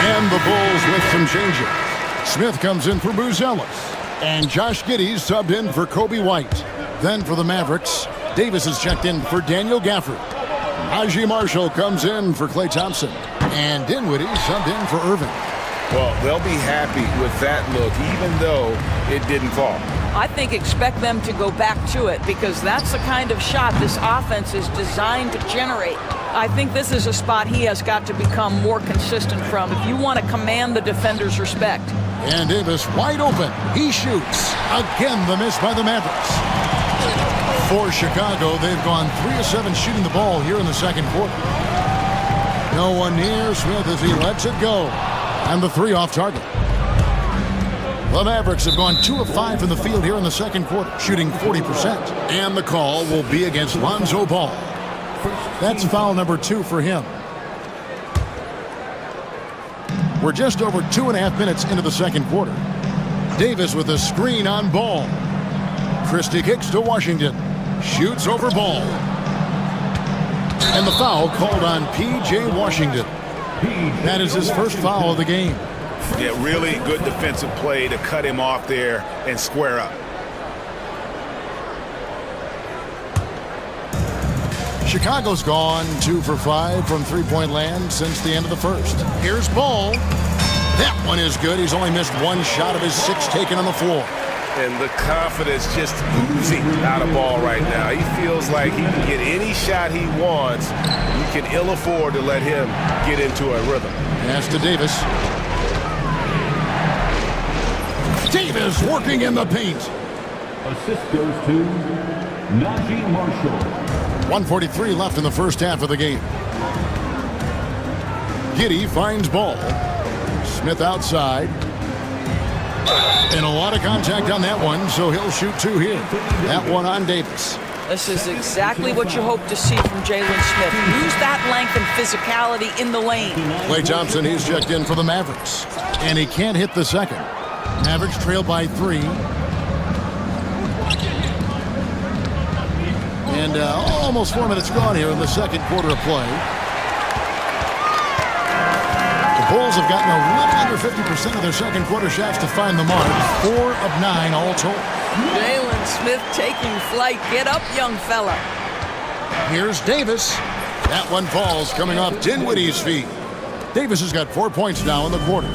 And the Bulls with some changes. Smith comes in for Buzelis. And Josh Giddey subbed in for Kobe White. Then for the Mavericks, Davis is checked in for Daniel Gafford. Najee Marshall comes in for Klay Thompson. And Dinwiddie subbed in for Irving. Well, they'll be happy with that look, even though it didn't fall. I think expect them to go back to it because that's the kind of shot this offense is designed to generate. I think this is a spot he has got to become more consistent from if you want to command the defender's respect. And Davis wide open. He shoots. Again, the miss by the Mavericks. For Chicago, they've gone 3 of 7 shooting the ball here in the second quarter. No one near Smith as he lets it go. And the 3 off target. The Mavericks have gone 2 of 5 from the field here in the second quarter, shooting 40%. And the call will be against Lonzo Ball. That's foul number 2 for him. We're just over 2.5 minutes into the second quarter. Davis with a screen on Ball. Christie kicks to Washington. Shoots over Ball. And the foul called on P.J. Washington. That is his first foul of the game. Yeah, really good defensive play to cut him off there and square up. Chicago's gone 2 for 5 from three-point land since the end of the first. Here's Ball. That one is good. He's only missed 1 shot of his 6 taken on the floor. And the confidence just oozing out of Ball right now. He feels like he can get any shot he wants. You can ill afford to let him get into a rhythm. Pass to Davis. Davis working in the paint. Assist goes to Najee Marshall. 1:43 left in the first half of the game. Giddey finds Ball. Smith outside. And a lot of contact on that one, so he'll shoot 2 here. That one on Davis. This is exactly what you hope to see from Jalen Smith. Use that length and physicality in the lane. Klay Thompson, he's checked in for the Mavericks. And he can't hit the second. Mavericks trail by 3. And almost 4 minutes gone here in the second quarter of play. The Bulls have gotten a little under 50% of their second quarter shots to find the mark. 4 of 9 all told. Jalen Smith taking flight. Get up, young fella. Here's Davis. That one falls coming off Dinwiddie's feet. Davis has got 4 points now in the quarter.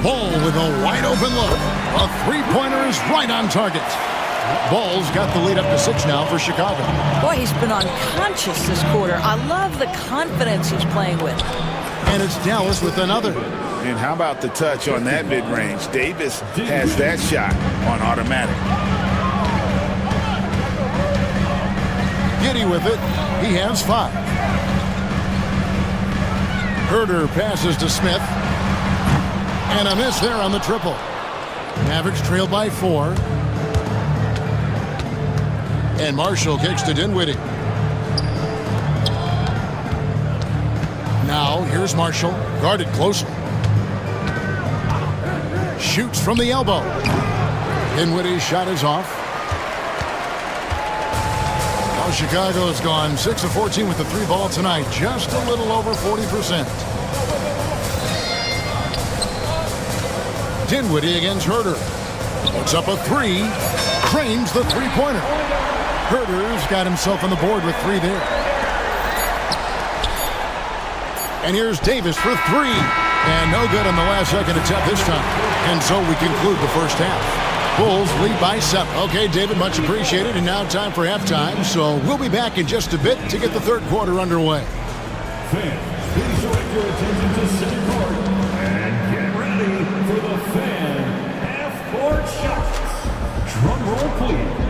Ball with a wide open look. A 3-pointer is right on target. Ball's got the lead up to 6 now for Chicago. Boy, he's been unconscious this quarter. I love the confidence he's playing with. And it's Dallas with another. And how about the touch on that mid-range? Davis has that shot on automatic. Giddey with it. He has 5. Herter passes to Smith. And a miss there on the triple. Mavericks trail by 4. And Marshall kicks to Dinwiddie. Now, here's Marshall, guarded closely. Shoots from the elbow. Dinwiddie's shot is off. Now Chicago has gone 6 of 14 with the 3 ball tonight, just a little over 40%. Dinwiddie against Herter. Puts up a 3. Cranes the 3-pointer. Herter's got himself on the board with 3 there. And here's Davis for 3. And no good on the last second attempt this time. And so we conclude the first half. Bulls lead by 7. Okay, David, much appreciated. And now time for halftime. So we'll be back in just a bit to get the third quarter underway. Fans, please direct your attention to center court and get ready for the fan half-court shots. Drum roll, please.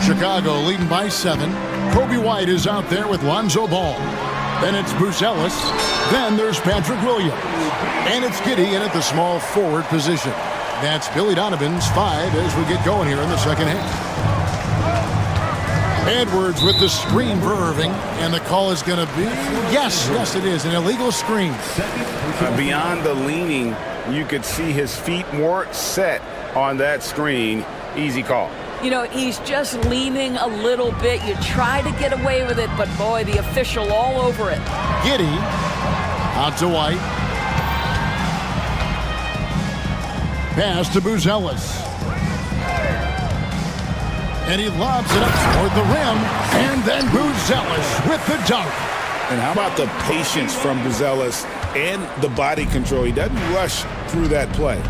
Chicago leading by 7. Kobe White is out there with Lonzo Ball. Then it's Bruce Ellis. Then there's Patrick Williams. And it's Giddey in at the small forward position. That's Billy Donovan's 5 as we get going here in the second half. Edwards with the screen for Irving, and the call is going to be, yes, it is, an illegal screen. Beyond the leaning, you could see his feet more set on that screen. Easy call. You know, he's just leaning a little bit. You try to get away with it, but boy, the official all over it. Giddey out to White. Pass to Buzelis. And he lobs it up toward the rim. And then Buzelis with the dunk. And how about the patience from Buzelis and the body control? He doesn't rush through that play.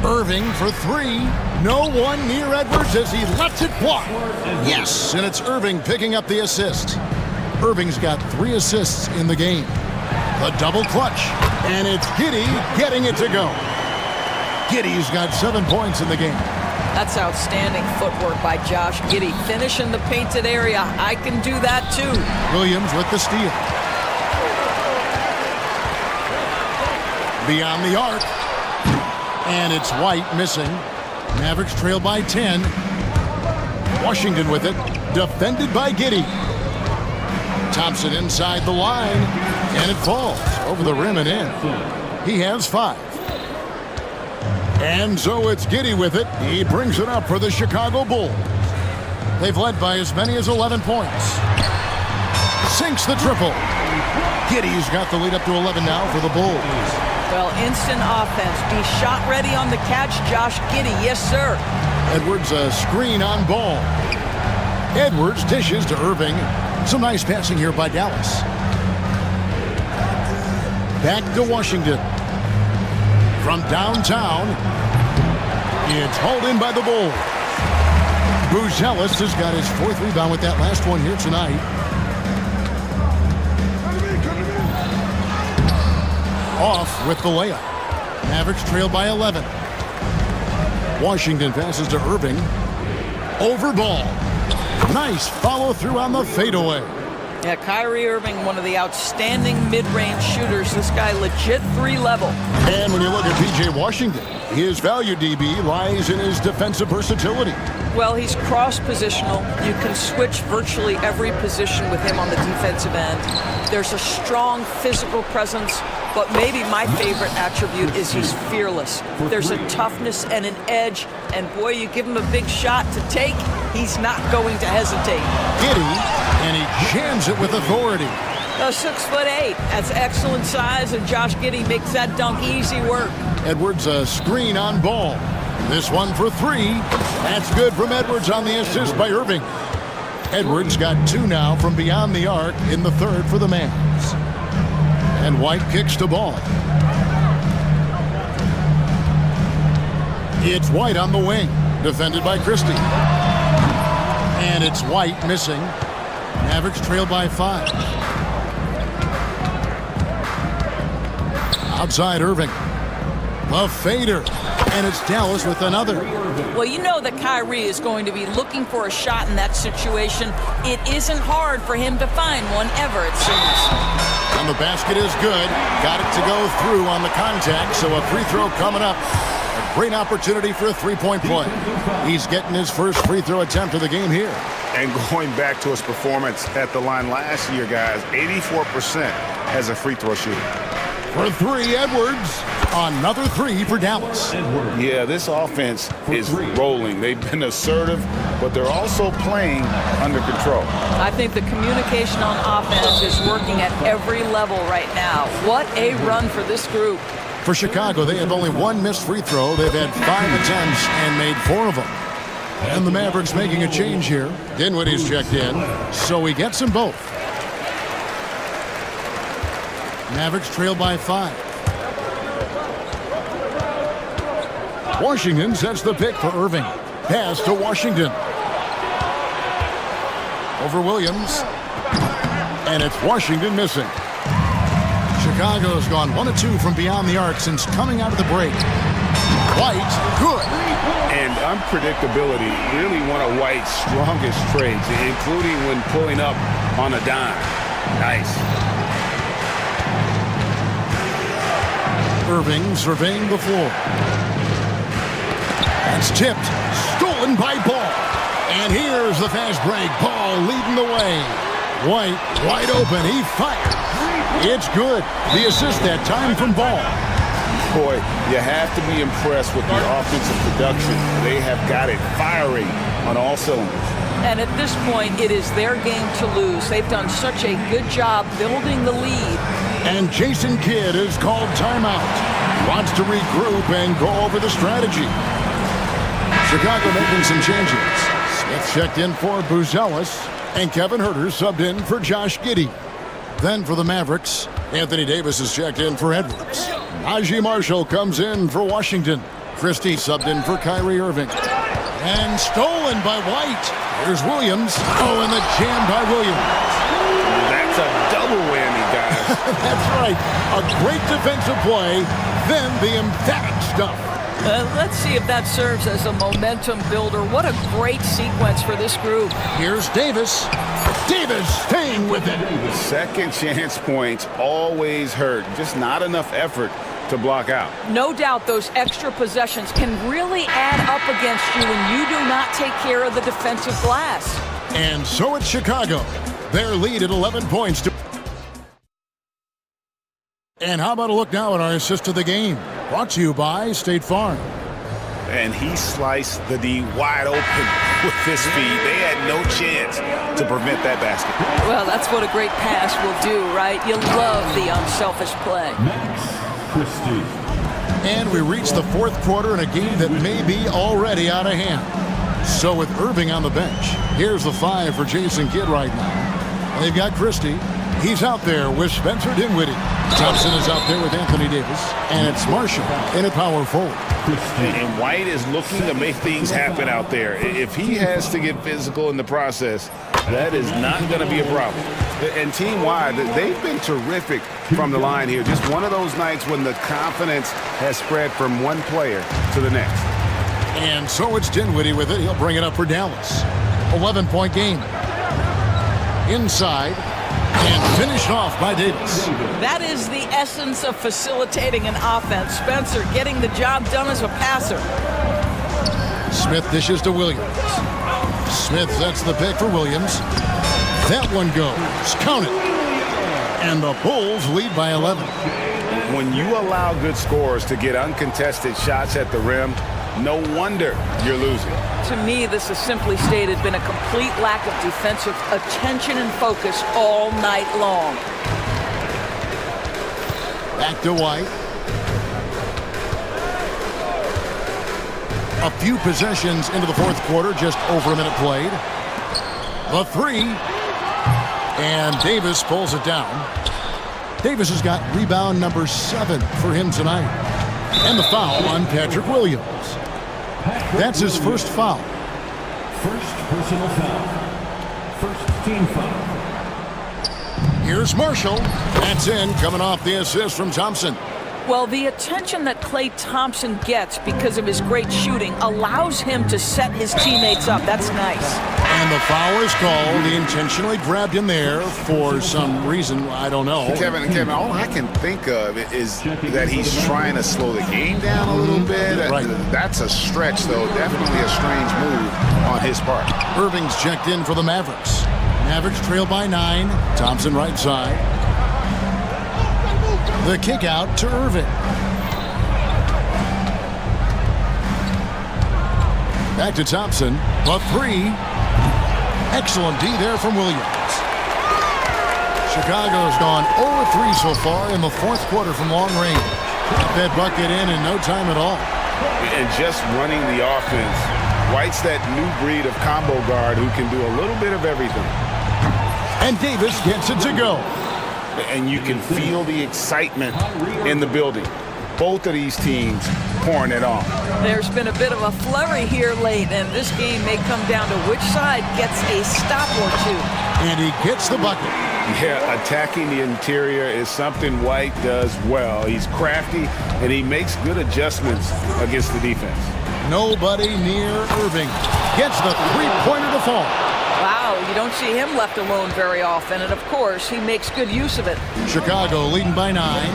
Irving for 3. No one near Edwards as he lets it walk. Yes, and it's Irving picking up the assist. Irving's got 3 assists in the game. The double clutch. And it's Giddey getting it to go. Giddey's got 7 points in the game. That's outstanding footwork by Josh Giddey. Finish in the painted area. I can do that too. Williams with the steal. Beyond the arc. And it's White missing. Mavericks trail by 10. Washington with it. Defended by Giddey. Thompson inside the line. And it falls over the rim and in. He has 5. And so it's Giddey with it. He brings it up for the Chicago Bulls. They've led by as many as 11 points. Sinks the triple. Giddey's got the lead up to 11 now for the Bulls. Well, instant offense. Be shot ready on the catch, Josh Giddey. Yes, sir. Edwards a screen on Ball. Edwards dishes to Irving. Some nice passing here by Dallas. Back to Washington. From downtown, it's hauled in by the Bulls. Buzelis has got his 4th rebound with that last one here tonight. Off with the layup. Mavericks trail by 11. Washington passes to Irving. Over Ball. Nice follow through on the fadeaway. Yeah, Kyrie Irving, one of the outstanding mid-range shooters. This guy legit 3 level. And when you look at P.J. Washington, his value, DB, lies in his defensive versatility. Well, he's cross-positional. You can switch virtually every position with him on the defensive end. There's a strong physical presence, but maybe my favorite attribute is he's fearless. There's a toughness and an edge, and boy, you give him a big shot to take, he's not going to hesitate. Giddey, and he jams it with authority. 6'8". That's excellent size, and Josh Giddey makes that dunk easy work. Edwards a screen on Ball. This one for 3. That's good from Edwards on the assist by Irving. Edwards got 2 now from beyond the arc in the 3rd for the Mavs. And White kicks to Ball. It's White on the wing, defended by Christie. And it's White missing. Mavericks trail by 5. Outside Irving. A fader. And it's Dallas with another. Well, you know that Kyrie is going to be looking for a shot in that situation. It isn't hard for him to find one ever, it seems. And the basket is good. Got it to go through on the contact, so a free throw coming up. A great opportunity for a 3-point play. He's getting his first free throw attempt of the game here. And going back to his performance at the line last year, guys, 84% as a free throw shooter. For 3, Edwards. Another 3 for Dallas. Yeah, this offense is rolling. They've been assertive, but they're also playing under control. I think the communication on offense is working at every level right now. What a run for this group. For Chicago, they have only 1 missed free throw. They've had 5 attempts and made 4 of them. And the Mavericks making a change here. Dinwiddie's checked in, so he gets them both. Mavericks trail by 5. Washington sets the pick for Irving. Pass to Washington. Over Williams. And it's Washington missing. Chicago's gone 1 of 2 from beyond the arc since coming out of the break. White, good. And unpredictability, really one of White's strongest traits, including when pulling up on a dime. Nice. Irving surveying the floor. That's tipped. Stolen by Ball. And here's the fast break. Ball leading the way. White, wide open. He fired. It's good. The assist that time from Ball. Boy, you have to be impressed with the offensive production. They have got it firing on all cylinders. And at this point, it is their game to lose. They've done such a good job building the lead. And Jason Kidd is called timeout. He wants to regroup and go over the strategy. Chicago making some changes. Smith checked in for Buzelis, and Kevin Huerter subbed in for Josh Giddey. Then for the Mavericks, Anthony Davis is checked in for Edwards. Najee Marshall comes in for Washington. Christie subbed in for Kyrie Irving. And stolen by White. Here's Williams. Oh, and the jam by Williams. That's a double whammy, guys. That's right. A great defensive play, then the emphatic stuff. Let's see if that serves as a momentum builder. What a great sequence for this group. Here's Davis. Davis staying with it. Second chance points always hurt. Just not enough effort to block out. No doubt those extra possessions can really add up against you when you do not take care of the defensive glass. And so it's Chicago. Their lead at 11 points. And how about a look now at our assist of the game? Brought to you by State Farm. And he sliced the D wide open with his feet. They had no chance to prevent that basket. Well, that's what a great pass will do, right? You love the unselfish play. And we reach the fourth quarter in a game that may be already out of hand. So with Irving on the bench, here's the 5 for Jason Kidd right now. And they've got Christie. He's out there with Spencer Dinwiddie. Thompson is out there with Anthony Davis. And it's Marshall in at power forward. And White is looking to make things happen out there. If he has to get physical in the process, that is not going to be a problem. And team-wide, they've been terrific from the line here. Just one of those nights when the confidence has spread from one player to the next. And so it's Dinwiddie with it. He'll bring it up for Dallas. 11-point game. Inside. And finished off by Davis. That is the essence of facilitating an offense. Spencer getting the job done as a passer. Smith dishes to Williams. Smith sets the pick for Williams. That one goes. Count it. And the Bulls lead by 11. When you allow good scorers to get uncontested shots at the rim, no wonder you're losing. To me, this has simply stated been a complete lack of defensive attention and focus all night long. Back to White. A few possessions into the fourth quarter, just over a minute played. The 3. And Davis pulls it down. Davis has got rebound number 7 for him tonight. And the foul on Patrick Williams. That's his first foul. First personal foul. First team foul. Here's Marshall. That's in, coming off the assist from Thompson. Well, the attention that Klay Thompson gets because of his great shooting allows him to set his teammates up. That's nice. And the foul is called. He intentionally grabbed him there for some reason. I don't know. Kevin, all I can think of is that he's trying to slow the game down a little bit. Right. That's a stretch, though. Definitely a strange move on his part. Irving's checked in for the Mavericks. Mavericks trail by 9. Thompson right side. The kick out to Irving. Back to Thompson. A 3. Excellent D there from Williams. Chicago's gone 0-3 so far in the fourth quarter from long range. Got that bucket in no time at all. And just running the offense, White's that new breed of combo guard who can do a little bit of everything. And Davis gets it to go. And you can feel the excitement in the building. Both of these teams pouring it on. There's been a bit of a flurry here late, and this game may come down to which side gets a stop or two. And he gets the bucket. Yeah, attacking the interior is something White does well. He's crafty, and he makes good adjustments against the defense. Nobody near Irving. Gets the three-pointer to fall. Wow, you don't see him left alone very often, and of course, he makes good use of it. Chicago leading by 9.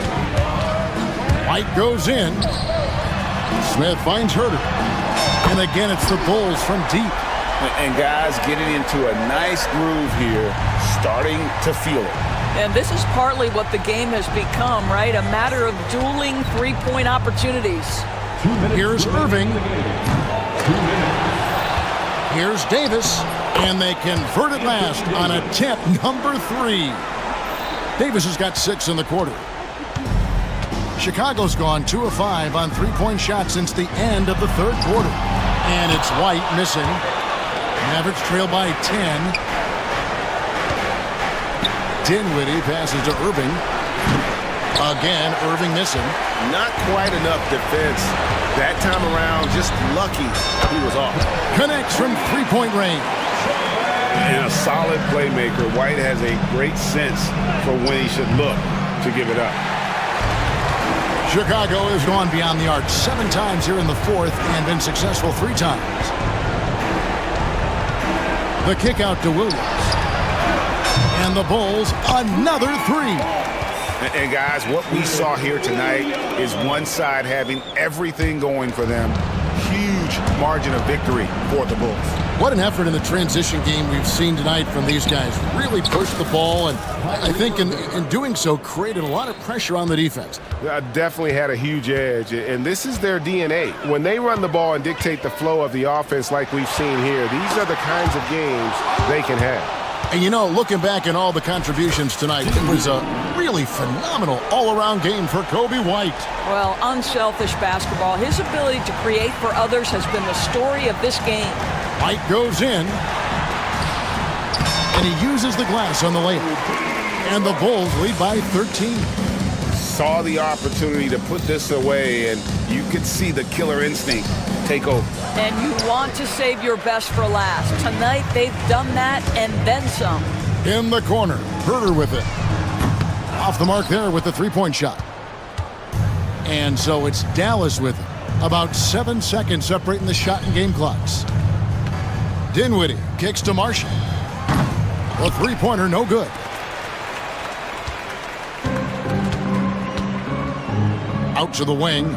White goes in. Smith finds Herter. And again, it's the Bulls from deep. And guys getting into a nice groove here, starting to feel it. And this is partly what the game has become, right? A matter of dueling three-point opportunities. Here's Irving. Here's Davis. And they convert at last on attempt number 3. Davis has got 6 in the quarter. Chicago's gone 2 of 5 on three-point shots since the end of the third quarter. And it's White missing. Mavericks trail by 10. Dinwiddie passes to Irving. Again, Irving missing. Not quite enough defense. That time around, just lucky he was off. Connects from three-point range. And a solid playmaker. White has a great sense for when he should look to give it up. Chicago has gone beyond the arc 7 times here in the fourth and been successful 3 times. The kick out to Williams. And the Bulls, another 3. And guys, what we saw here tonight is one side having everything going for them. Huge margin of victory for the Bulls. What an effort in the transition game we've seen tonight from these guys. Really pushed the ball, and I think in doing so created a lot of pressure on the defense. Definitely had a huge edge, and this is their DNA. When they run the ball and dictate the flow of the offense like we've seen here, these are the kinds of games they can have. And you know, looking back at all the contributions tonight, it was a really phenomenal all-around game for Kobe White. Well, unselfish basketball. His ability to create for others has been the story of this game. White goes in, and he uses the glass on the layup. And the Bulls lead by 13. Saw the opportunity to put this away, and you could see the killer instinct take over. And you want to save your best for last. Tonight, they've done that and then some. In the corner, Herter with it. Off the mark there with the three-point shot. And so it's Dallas with it. About 7 seconds separating the shot and game clocks. Dinwiddie kicks to Marshall. A three-pointer, no good. Out to the wing.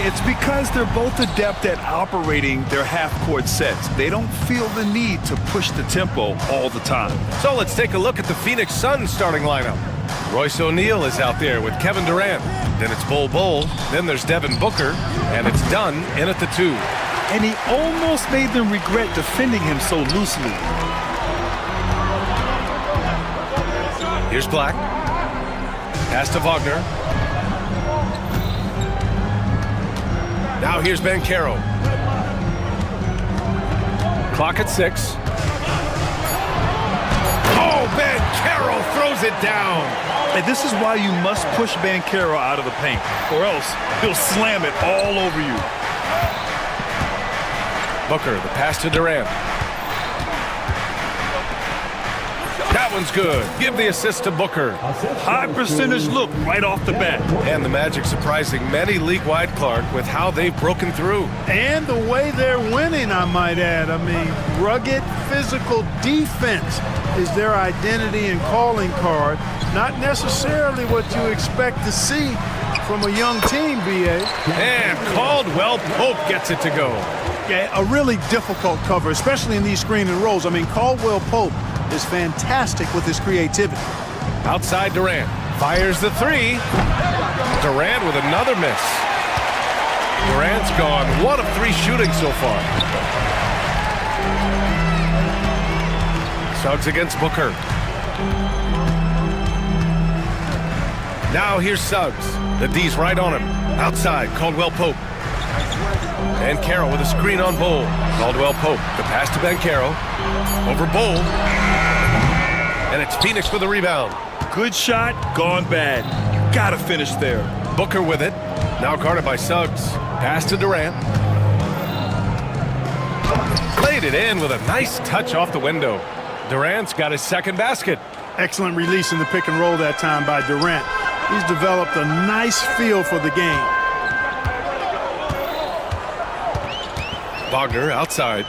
it's because they're both adept at operating their half-court sets. They don't feel the need to push the tempo all the time. So let's take a look at the Phoenix Suns starting lineup. Royce O'Neal is out there with Kevin Durant. Then it's Bol, then there's Devin Booker, and it's Dunn in at the 2. And he almost made them regret defending him so loosely. Here's Black. Pass to Wagner. Now here's Banchero. Clock at 6. Oh, Banchero throws it down. And this is why you must push Banchero out of the paint, or else he'll slam it all over you. Booker, the pass to Durant. That one's good. Give the assist to Booker. High percentage look right off the bat. And the Magic surprising many league-wide, Clark, with how they've broken through. And the way they're winning, I might add. I mean, rugged physical defense is their identity and calling card. Not necessarily what you expect to see from a young team, B.A. And Caldwell Pope gets it to go. Yeah, a really difficult cover, especially in these screen and rolls. I mean, Caldwell Pope is fantastic with his creativity. Outside Durant. Fires the 3. Durant with another miss. Durant's gone 1 of 3 shooting so far. Suggs against Booker. Now here's Suggs. The D's right on him. Outside, Caldwell Pope. Banchero with a screen on Bol. Caldwell Pope. The pass to Banchero. Over Bol. And it's Phoenix for the rebound. Good shot, gone bad. Gotta finish there. Booker with it. Now guarded by Suggs. Pass to Durant. Played it in with a nice touch off the window. Durant's got his second basket. Excellent release in the pick and roll that time by Durant. He's developed a nice feel for the game. Wagner outside.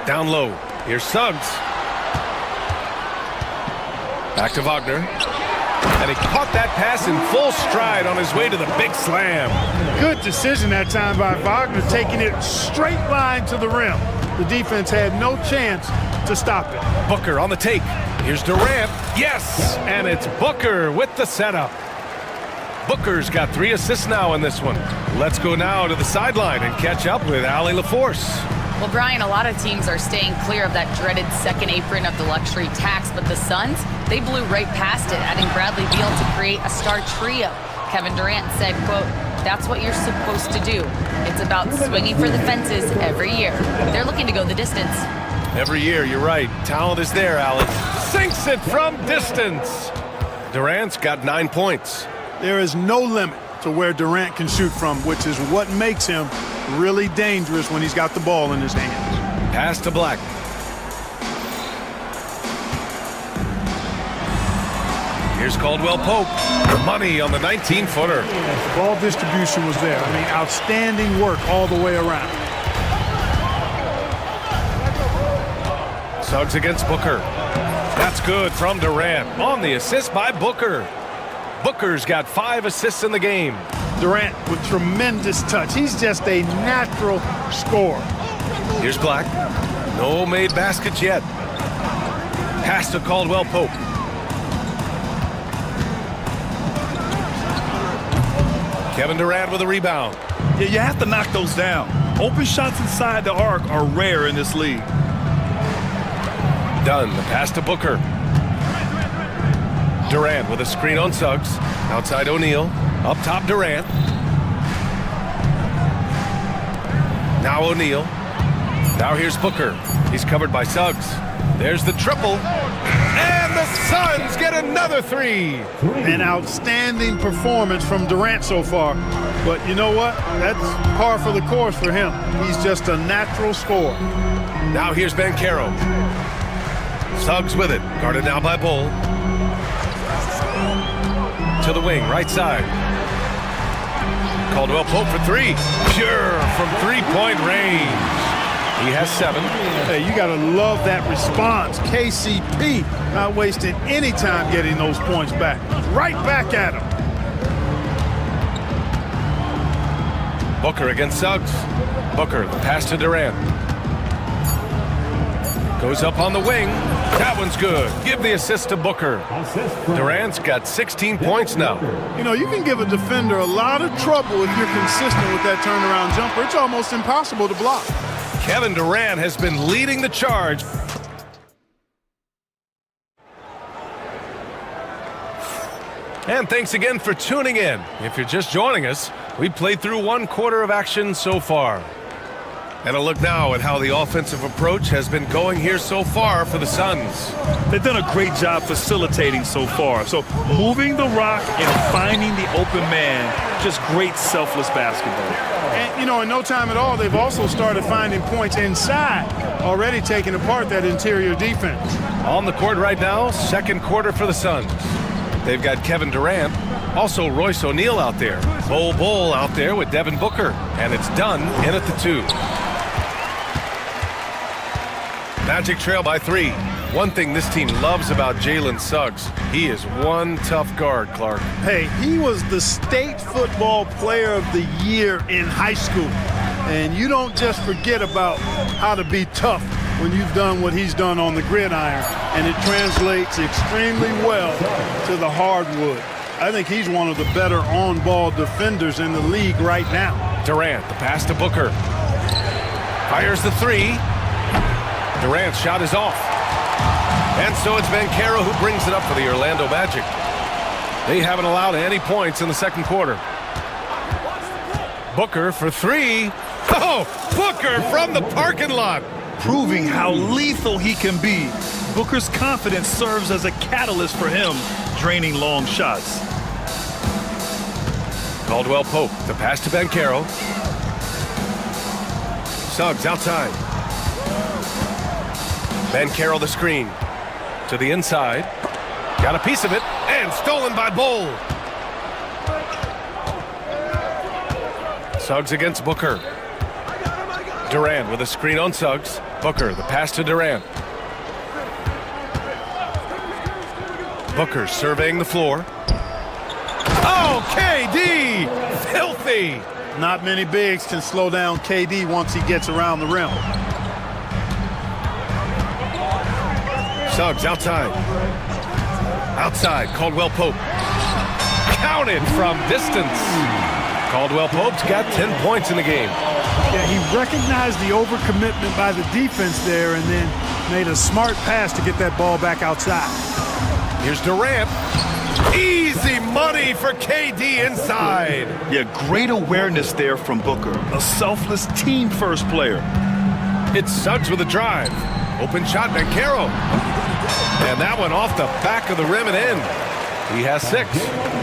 Down low. Here's Suggs. Back to Wagner. And he caught that pass in full stride on his way to the big slam. Good decision that time by Wagner, taking it straight line to the rim. The defense had no chance to stop it. Booker on the take. Here's Durant. Yes! And it's Booker with the setup. Booker's got 3 assists now in this one. Let's go now to the sideline and catch up with Allie LaForce. Well, Brian, a lot of teams are staying clear of that dreaded second apron of the luxury tax, but the Suns, they blew right past it, adding Bradley Beal to create a star trio. Kevin Durant said, quote, "That's what you're supposed to do. It's about swinging for the fences every year." They're looking to go the distance. Every year, you're right. Talent is there, Allie. Sinks it from distance. Durant's got 9 points. There is no limit to where Durant can shoot from, which is what makes him really dangerous when he's got the ball in his hands. Pass to Black. Here's Caldwell Pope. The money on the 19-footer. Ball distribution was there. I mean, outstanding work all the way around. Suggs against Booker. That's good from Durant. On the assist by Booker. Booker's got 5 assists in the game. Durant with tremendous touch. He's just a natural scorer. Here's Black. No made baskets yet. Pass to Caldwell Pope. Kevin Durant with a rebound. Yeah, you have to knock those down. Open shots inside the arc are rare in this league. Dunn, the pass to Booker. Durant with a screen on Suggs. Outside O'Neal. Up top Durant. Now O'Neal. Now here's Booker. He's covered by Suggs. There's the triple. And the Suns get another 3. An outstanding performance from Durant so far. But you know what? That's par for the course for him. He's just a natural scorer. Now here's Banchero. Suggs with it. Guarded now by Bol. To the wing, right side. Caldwell Pope for 3. Pure from 3-point range. He has 7. Hey, you got to love that response. KCP not wasting any time getting those points back. Right back at him. Booker against Suggs. Booker, the pass to Durant. Goes up on the wing. That one's good. Give the assist to Booker. Durant's got 16 points now. You know, you can give a defender a lot of trouble if you're consistent with that turnaround jumper. It's almost impossible to block. Kevin Durant has been leading the charge. And thanks again for tuning in. If you're just joining us, we played through 1 quarter of action so far. And a look now at how the offensive approach has been going here so far for the Suns. They've done a great job facilitating so far. So moving the rock and finding the open man, just great selfless basketball. And, you know, in no time at all, they've also started finding points inside, already taking apart that interior defense. On the court right now, 2nd quarter for the Suns. They've got Kevin Durant, also Royce O'Neal out there. Bol out there with Devin Booker. And it's done in at the 2. Magic trail by 3. One thing this team loves about Jalen Suggs, he is one tough guard, Clark. Hey, he was the state football player of the year in high school. And you don't just forget about how to be tough when you've done what he's done on the gridiron. And it translates extremely well to the hardwood. I think he's one of the better on-ball defenders in the league right now. Durant, the pass to Booker. Fires the 3. Durant's shot is off. And so it's Banchero who brings it up for the Orlando Magic. They haven't allowed any points in the 2nd quarter. Booker for 3. Oh, Booker from the parking lot. Proving how lethal he can be. Booker's confidence serves as a catalyst for him, draining long shots. Caldwell Pope, the pass to Banchero. Suggs outside. Banchero the screen. To the inside. Got a piece of it. And stolen by Bol. Suggs against Booker. Durant with a screen on Suggs. Booker, the pass to Durant. Booker surveying the floor. Oh, KD! Filthy! Not many bigs can slow down KD once he gets around the rim. Suggs outside. Outside, Caldwell Pope. Counted from distance. Caldwell Pope's got 10 points in the game. Yeah, he recognized the overcommitment by the defense there and then made a smart pass to get that ball back outside. Here's Durant. Easy money for KD inside. Yeah, great awareness there from Booker. A selfless team-first player. It's Suggs with a drive. Open shot, Banchero. And that one off the back of the rim and in. He has 6.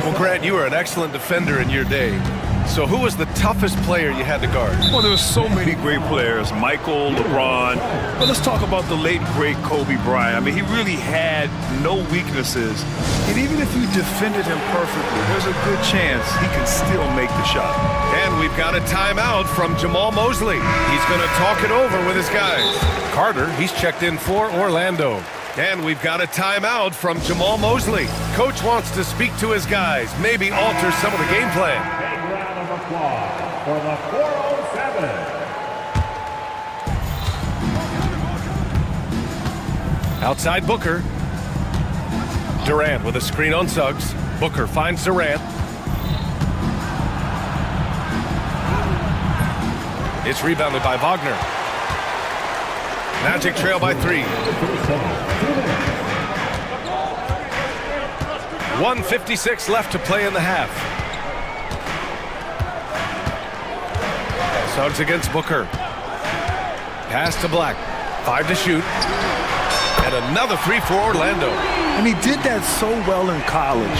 Well, Grant, you were an excellent defender in your day. So who was the toughest player you had to guard? Well, there were so many great players, Michael, LeBron. But let's talk about the late, great Kobe Bryant. I mean, he really had no weaknesses. And even if you defended him perfectly, there's a good chance he can still make the shot. And we've got a timeout from Jamal Mosley. He's going to talk it over with his guys. Carter, he's checked in for Orlando. And we've got a timeout from Jamal Mosley. Coach wants to speak to his guys, maybe alter some of the game plan. Big round of applause for the 407. Outside Booker. Durant with a screen on Suggs. Booker finds Durant. It's rebounded by Wagner. Magic trail by 3. 1:56 left to play in the half. Suggs against Booker. Pass to Black. 5 to shoot. And another 3 for Orlando. And he did that so well in college.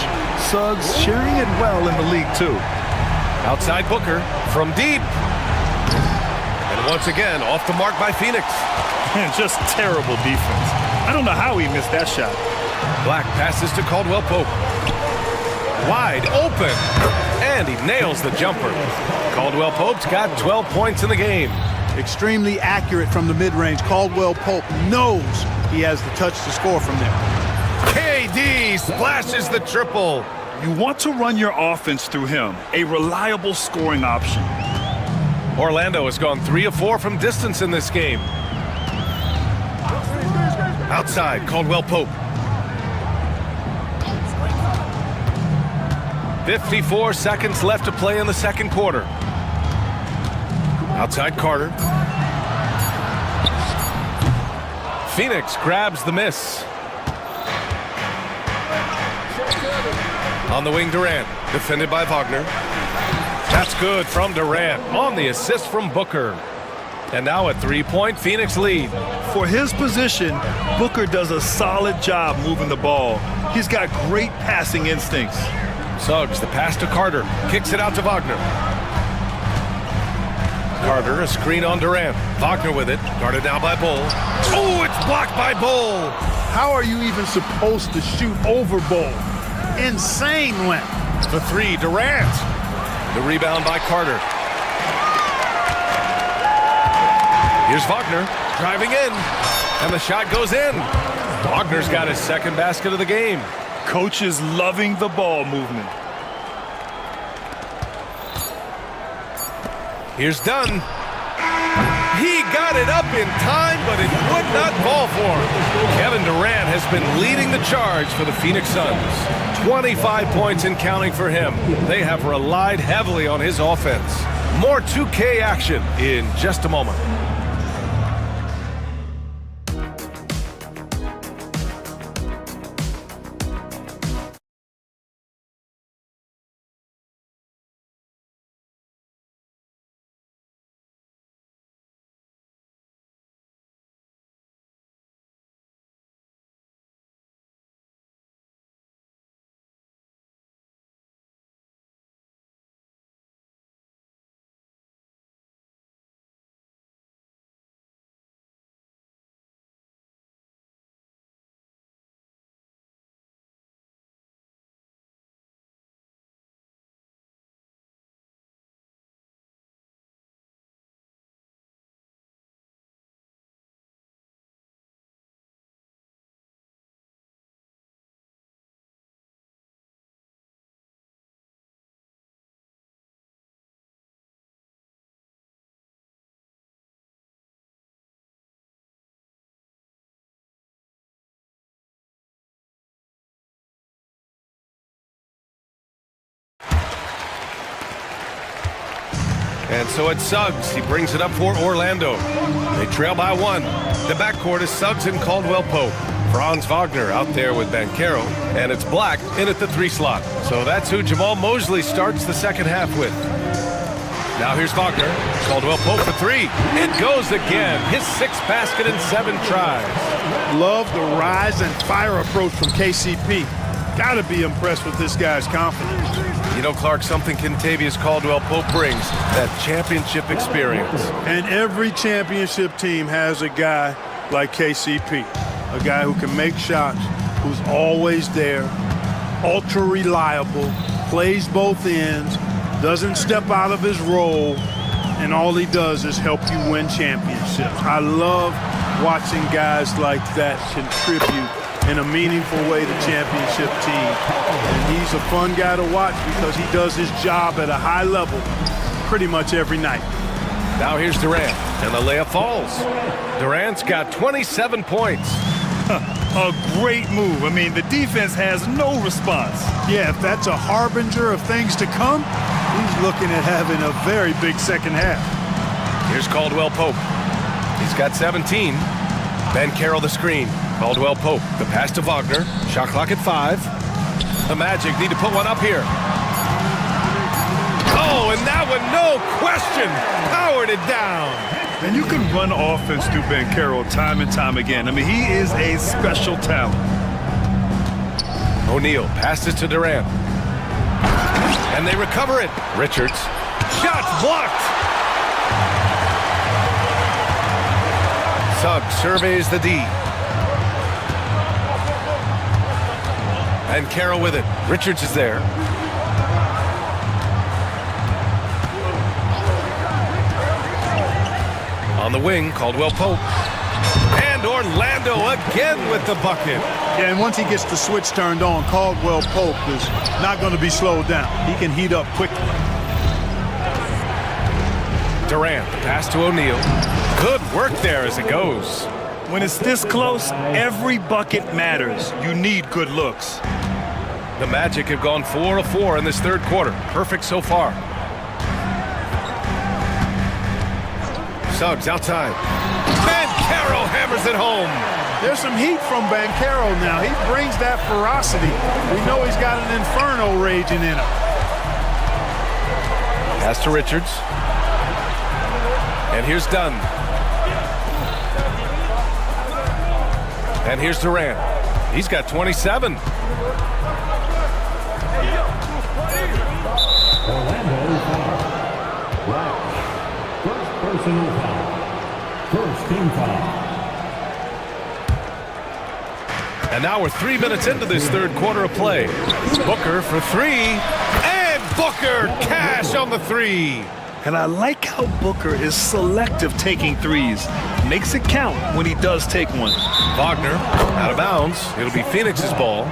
Suggs sharing it well in the league, too. Outside Booker from deep. And once again, off the mark by Phoenix. Man, just terrible defense. I don't know how he missed that shot. Black passes to Caldwell Pope. Wide open. And he nails the jumper. Caldwell Pope's got 12 points in the game. Extremely accurate from the mid-range. Caldwell Pope knows he has the touch to score from there. KD splashes the triple. You want to run your offense through him, a reliable scoring option. Orlando has gone 3 of 4 from distance in this game. Outside, Caldwell Pope. 54 seconds left to play in the second quarter. Outside Carter. Phoenix grabs the miss. On the wing, Durant, defended by Wagner. That's good from Durant on the assist from Booker. And now a 3-point Phoenix lead. For his position, Booker does a solid job moving the ball. He's got great passing instincts. Suggs, the pass to Carter, kicks it out to Wagner. Carter, a screen on Durant. Wagner with it, guarded now by Bull. Oh, it's blocked by Bull. How are you even supposed to shoot over Bull? Insane length. The 3, Durant. The rebound by Carter. Here's Wagner, driving in, and the shot goes in. Wagner's got his second basket of the game. Coach is loving the ball movement. Here's Dunn. He got it up in time, but it would not fall for him. Kevin Durant has been leading the charge for the Phoenix Suns. 25 points and counting for him. They have relied heavily on his offense. More 2K action in just a moment. And so it's Suggs. He brings it up for Orlando. They trail by 1. The backcourt is Suggs and Caldwell Pope. Franz Wagner out there with Banchero. And it's Black in at the 3 slot. So that's who Jamal Mosley starts the second half with. Now here's Wagner. Caldwell Pope for 3. It goes again. His 6th basket in 7 tries. Love the rise and fire approach from KCP. Gotta be impressed with this guy's confidence. You know, Clark, something Kentavious Caldwell Pope brings, that championship experience. And every championship team has a guy like KCP, a guy who can make shots, who's always there, ultra reliable, plays both ends, doesn't step out of his role, and all he does is help you win championships. I love watching guys like that contribute in a meaningful way to championship teams. And he's a fun guy to watch because he does his job at a high level pretty much every night. Now here's Durant, and the layup falls. Durant's got 27 points. A great move. I mean, the defense has no response. Yeah, if that's a harbinger of things to come, he's looking at having a very big second half. Here's Caldwell Pope. He's got 17. Banchero the screen. Caldwell Pope, the pass to Wagner. Shot clock at 5. The Magic need to put one up here. Oh, and that one, no question, powered it down. And you can run offense through Banchero time and time again. I mean, he is a special talent. O'Neal passes to Durant. And they recover it. Richards. Shots blocked. Suggs surveys the D. And Carroll with it. Richards is there. On the wing, Caldwell Pope. And Orlando again with the bucket. Yeah, and once he gets the switch turned on, Caldwell Pope is not going to be slowed down. He can heat up quickly. Durant, the pass to O'Neal. Good work there as it goes. When it's this close, every bucket matters. You need good looks. The Magic have gone 4 of 4 in this third quarter. Perfect so far. Suggs outside. Bankero hammers it home. There's some heat from Bankero now. He brings that ferocity. We know he's got an inferno raging in him. Pass to Richards. And here's Dunn. And here's Durant. He's got 27. Orlando foul. Right. First personal foul. First team foul. And now we're 3 minutes into this third quarter of play. Booker for three. And Booker cash on the three. And I like how Booker is selective taking threes. Makes it count when he does take one. Wagner out of bounds. It'll be Phoenix's ball.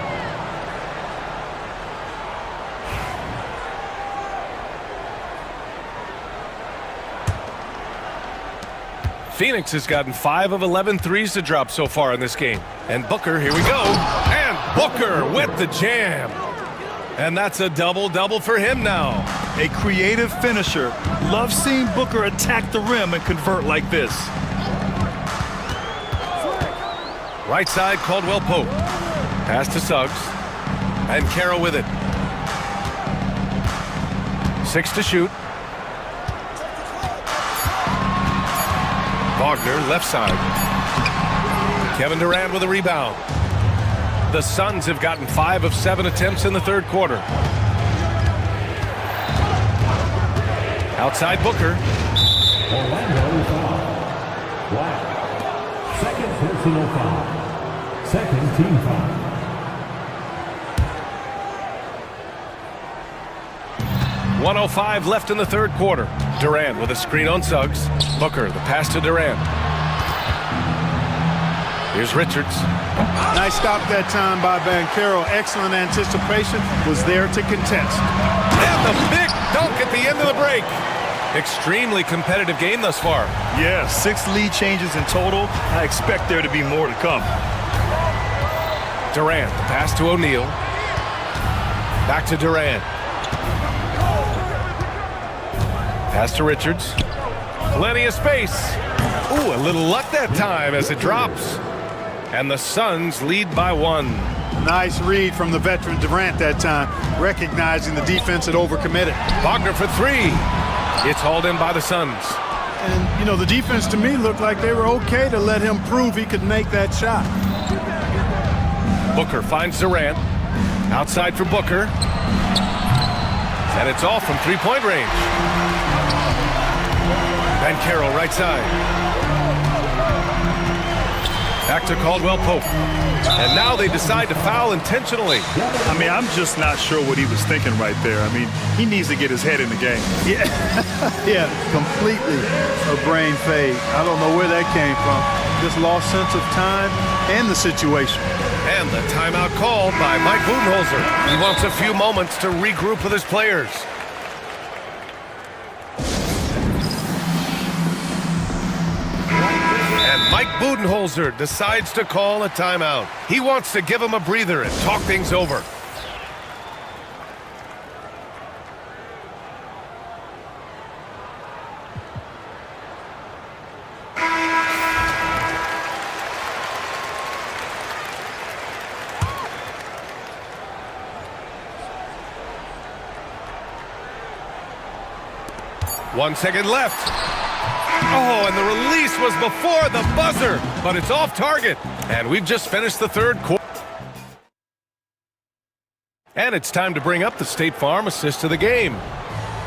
Phoenix has gotten 5 of 11 threes to drop so far in this game. And Booker, here we go. And Booker with the jam. And that's a double-double for him now. A creative finisher. Love seeing Booker attack the rim and convert like this. Right side, Caldwell Pope. Pass to Suggs. And Carroll with it. 6 to shoot. Wagner, left side. Kevin Durant with a rebound. The Suns have gotten 5 of 7 attempts in the third quarter. Outside Booker. Orlando foul. Black. Second personal foul. Second team foul. .105 left in the third quarter. Durant with a screen on Suggs. Booker, the pass to Durant. Here's Richards. Nice stop that time by Bankero. Excellent anticipation. Was there to contest. And the big dunk at the end of the break. Extremely competitive game thus far. Yeah, 6 lead changes in total. I expect there to be more to come. Durant, the pass to O'Neal. Back to Durant. Pass to Richards. Plenty of space. Ooh, a little luck that time as it drops. And the Suns lead by 1. Nice read from the veteran Durant that time, recognizing the defense had overcommitted. Wagner for three. It's hauled in by the Suns. And, you know, the defense to me looked like they were okay to let him prove he could make that shot. Booker finds Durant. Outside for Booker. And it's off from three-point range. Bankero right side. Back to Caldwell Pope. And now they decide to foul intentionally. I mean, I'm just not sure what he was thinking right there. I mean, he needs to get his head in the game. Yeah, yeah, completely a brain fade. I don't know where that came from. Just lost sense of time and the situation. And the timeout called by Mike Budenholzer. He wants a few moments to regroup with his players. And Mike Budenholzer decides to call a timeout. He wants to give him a breather and talk things over. One second left. Oh, and the release was before the buzzer, but it's off target. And we've just finished the third quarter. And it's time to bring up the State Farm assist of the game.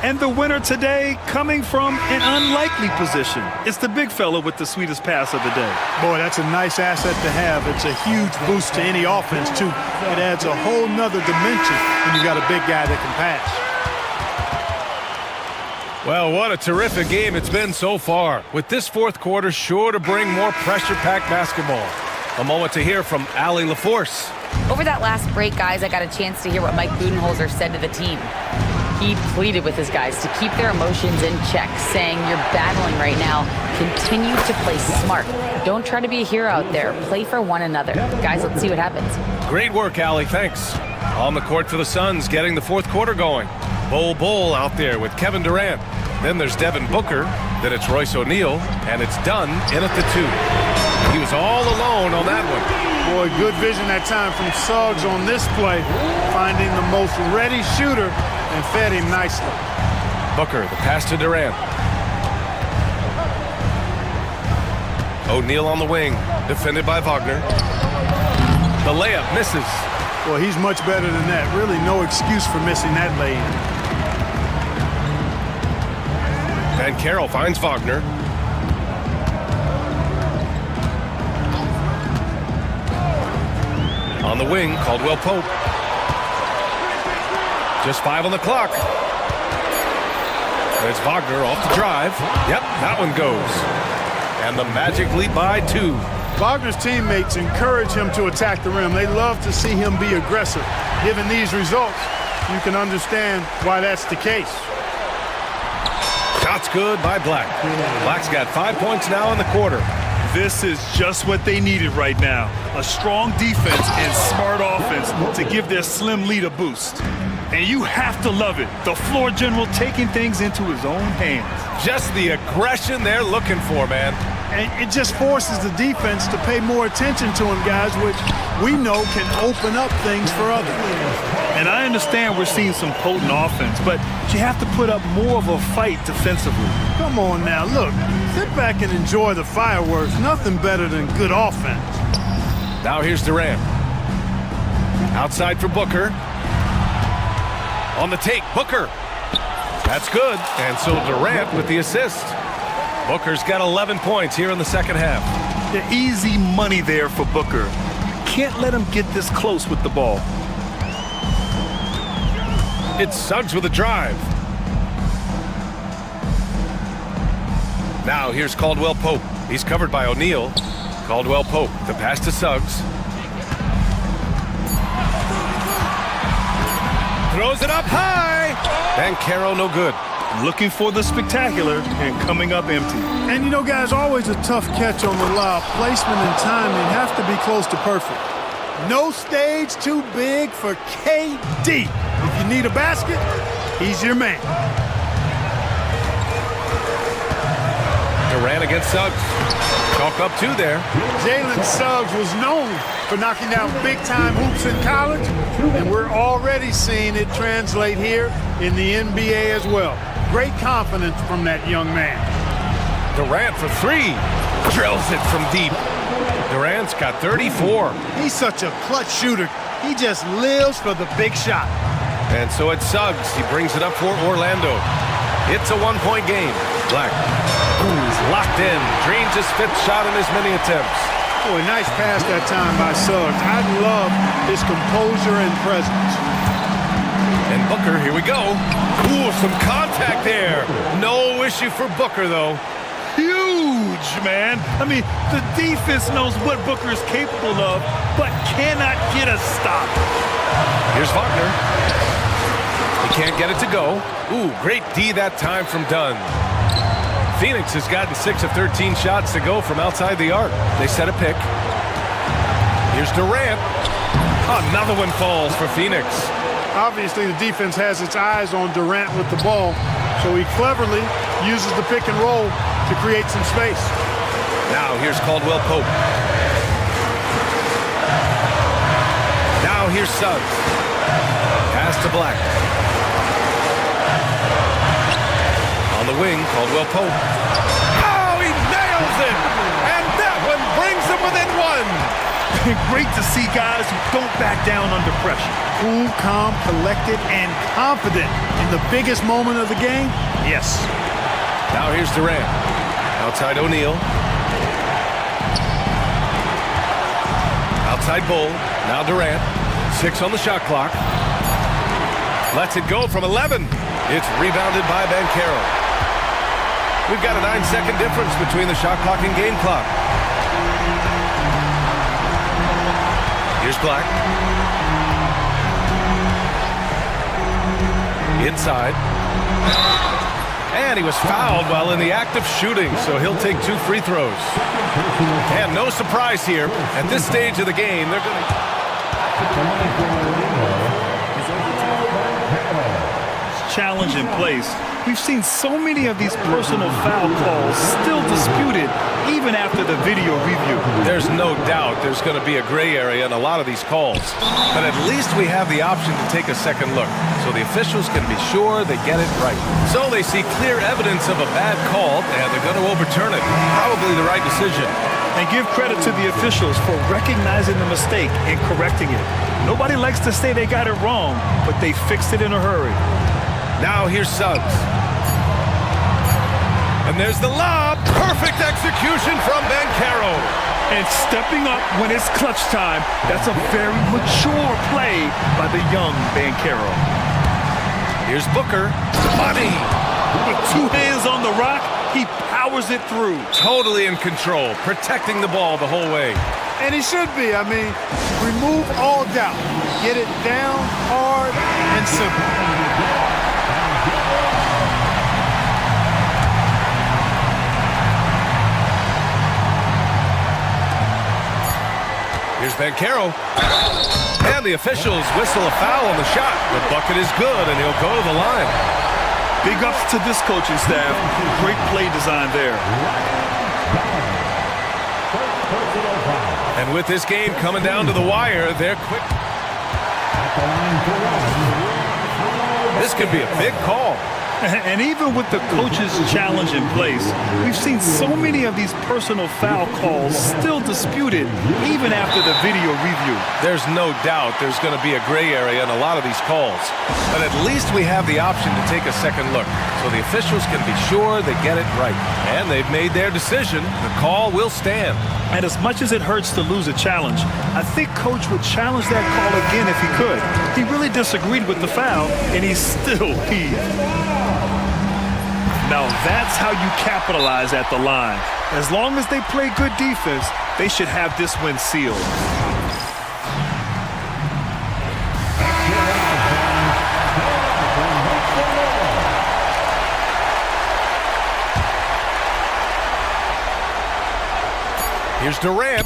And the winner today coming from an unlikely position. It's the big fella with the sweetest pass of the day. Boy, that's a nice asset to have. It's a huge boost to any offense, too. It adds a whole nother dimension when you got a big guy that can pass. Well, what a terrific game it's been so far. With this fourth quarter sure to bring more pressure-packed basketball. A moment to hear from Allie LaForce. Over that last break, guys, I got a chance to hear what Mike Budenholzer said to the team. He pleaded with his guys to keep their emotions in check, saying, "You're battling right now. Continue to play smart. Don't try to be a hero out there. Play for one another." Guys, let's see what happens. Great work, Allie. Thanks. On the court for the Suns, getting the fourth quarter going. Bol out there with Kevin Durant. Then there's Devin Booker. Then it's Royce O'Neal. And it's Dunn in at the 2. He was all alone on that one. Boy, good vision that time from Suggs on this play, finding the most ready shooter and fed him nicely. Booker, the pass to Durant. O'Neal on the wing, defended by Wagner. The layup misses. Well, he's much better than that. Really no excuse for missing that lay-in. Van Carroll finds Wagner. On the wing, Caldwell Pope. Just 5 on the clock. There's Wagner off the drive. Yep, that one goes. And the Magic lead by 2. Wagner's teammates encourage him to attack the rim. They love to see him be aggressive. Given these results, you can understand why that's the case. Shots good by Black. Black's got 5 points now in the quarter. This is just what they needed right now. A strong defense and smart offense to give their slim lead a boost. And you have to love it. The floor general taking things into his own hands. Just the aggression they're looking for, man. And it just forces the defense to pay more attention to him, guys, which we know can open up things for others. And I understand we're seeing some potent offense, but you have to put up more of a fight defensively. Come on now, look. Sit back and enjoy the fireworks. Nothing better than good offense. Now here's Durant. Outside for Booker. On the take, Booker. That's good. And so Durant with the assist. Booker's got 11 points here in the second half. The easy money there for Booker. Can't let him get this close with the ball. It's Suggs with a drive. Now here's Caldwell Pope. He's covered by O'Neal. Caldwell Pope, the pass to Suggs. Throws it up high. And Caro no good. Looking for the spectacular and coming up empty. And you know, guys, always a tough catch on the lob. Placement and timing have to be close to perfect. No stage too big for KD. If you need a basket, he's your man. Durant against Suggs. Chalk up 2 there. Jalen Suggs was known for knocking down big-time hoops in college, and we're already seeing it translate here in the NBA as well. Great confidence from that young man. Durant for 3. Drills it from deep. Durant's got 34. He's such a clutch shooter. He just lives for the big shot. And so it's Suggs. He brings it up for Orlando. It's a 1-point game. Black. He's locked in. Dreams his 5th shot in as many attempts. Oh, a nice pass that time by Suggs. I love his composure and presence. And Booker, here we go. Ooh, some contact there. No issue for Booker, though. Huge, man. I mean, the defense knows what Booker is capable of, but cannot get a stop. Here's Wagner. He can't get it to go. Ooh, great D that time from Dunn. Phoenix has gotten 6 of 13 shots to go from outside the arc. They set a pick. Here's Durant. Another one falls for Phoenix. Obviously, the defense has its eyes on Durant with the ball, so he cleverly uses the pick and roll to create some space. Now here's Caldwell Pope. Now here's Suggs. Pass to Black. On the wing, Caldwell Pope. Oh, he nails it! And that one brings them within 1. Great to see guys who don't back down under pressure. Cool, calm, collected, and confident in the biggest moment of the game. Yes. Now here's Durant. Outside O'Neal. Outside Bull. Now Durant. 6 on the shot clock. Lets it go from 11. It's rebounded by Banchero. We've got a 9-second difference between the shot clock and game clock. Here's Black. In side. And he was fouled while in the act of shooting, so he'll take 2 free throws. And no surprise here. At this stage of the game, they're going to... Challenge in place. We've seen so many of these personal foul calls still disputed even after the video review. There's no doubt there's going to be a gray area in a lot of these calls. But at least we have the option to take a second look, so the officials can be sure they get it right. So they see clear evidence of a bad call, and they're going to overturn it. Probably the right decision. And give credit to the officials for recognizing the mistake and correcting it. Nobody likes to say they got it wrong, but they fixed it in a hurry. Now here's Suggs. And there's the lob. Perfect execution from Bancaro. And stepping up when it's clutch time, that's a very mature play by the young Bancaro. Here's Booker. Money. With 2 hands on the rock, he powers it through. Totally in control, protecting the ball the whole way. And he should be. I mean, remove all doubt. Get it down, hard, and simple. Here's Bancaro. And the officials whistle a foul on the shot. The bucket is good, and he'll go to the line. Big ups to this coaching staff. Great play design there. And with this game coming down to the wire, they're quick. This could be a big call. And even with the coach's challenge in place, we've seen so many of these personal foul calls still disputed even after the video review. There's no doubt there's going to be a gray area in a lot of these calls. But at least we have the option to take a second look, so the officials can be sure they get it right. And they've made their decision. The call will stand. And as much as it hurts to lose a challenge, I think Coach would challenge that call again if he could. He really disagreed with the foul, and he's still peeved. Now that's how you capitalize at the line. As long as they play good defense, they should have this win sealed. Here's Durant.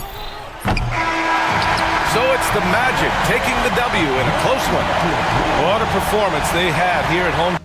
So it's the Magic taking the W in a close one. What a performance they had here at home.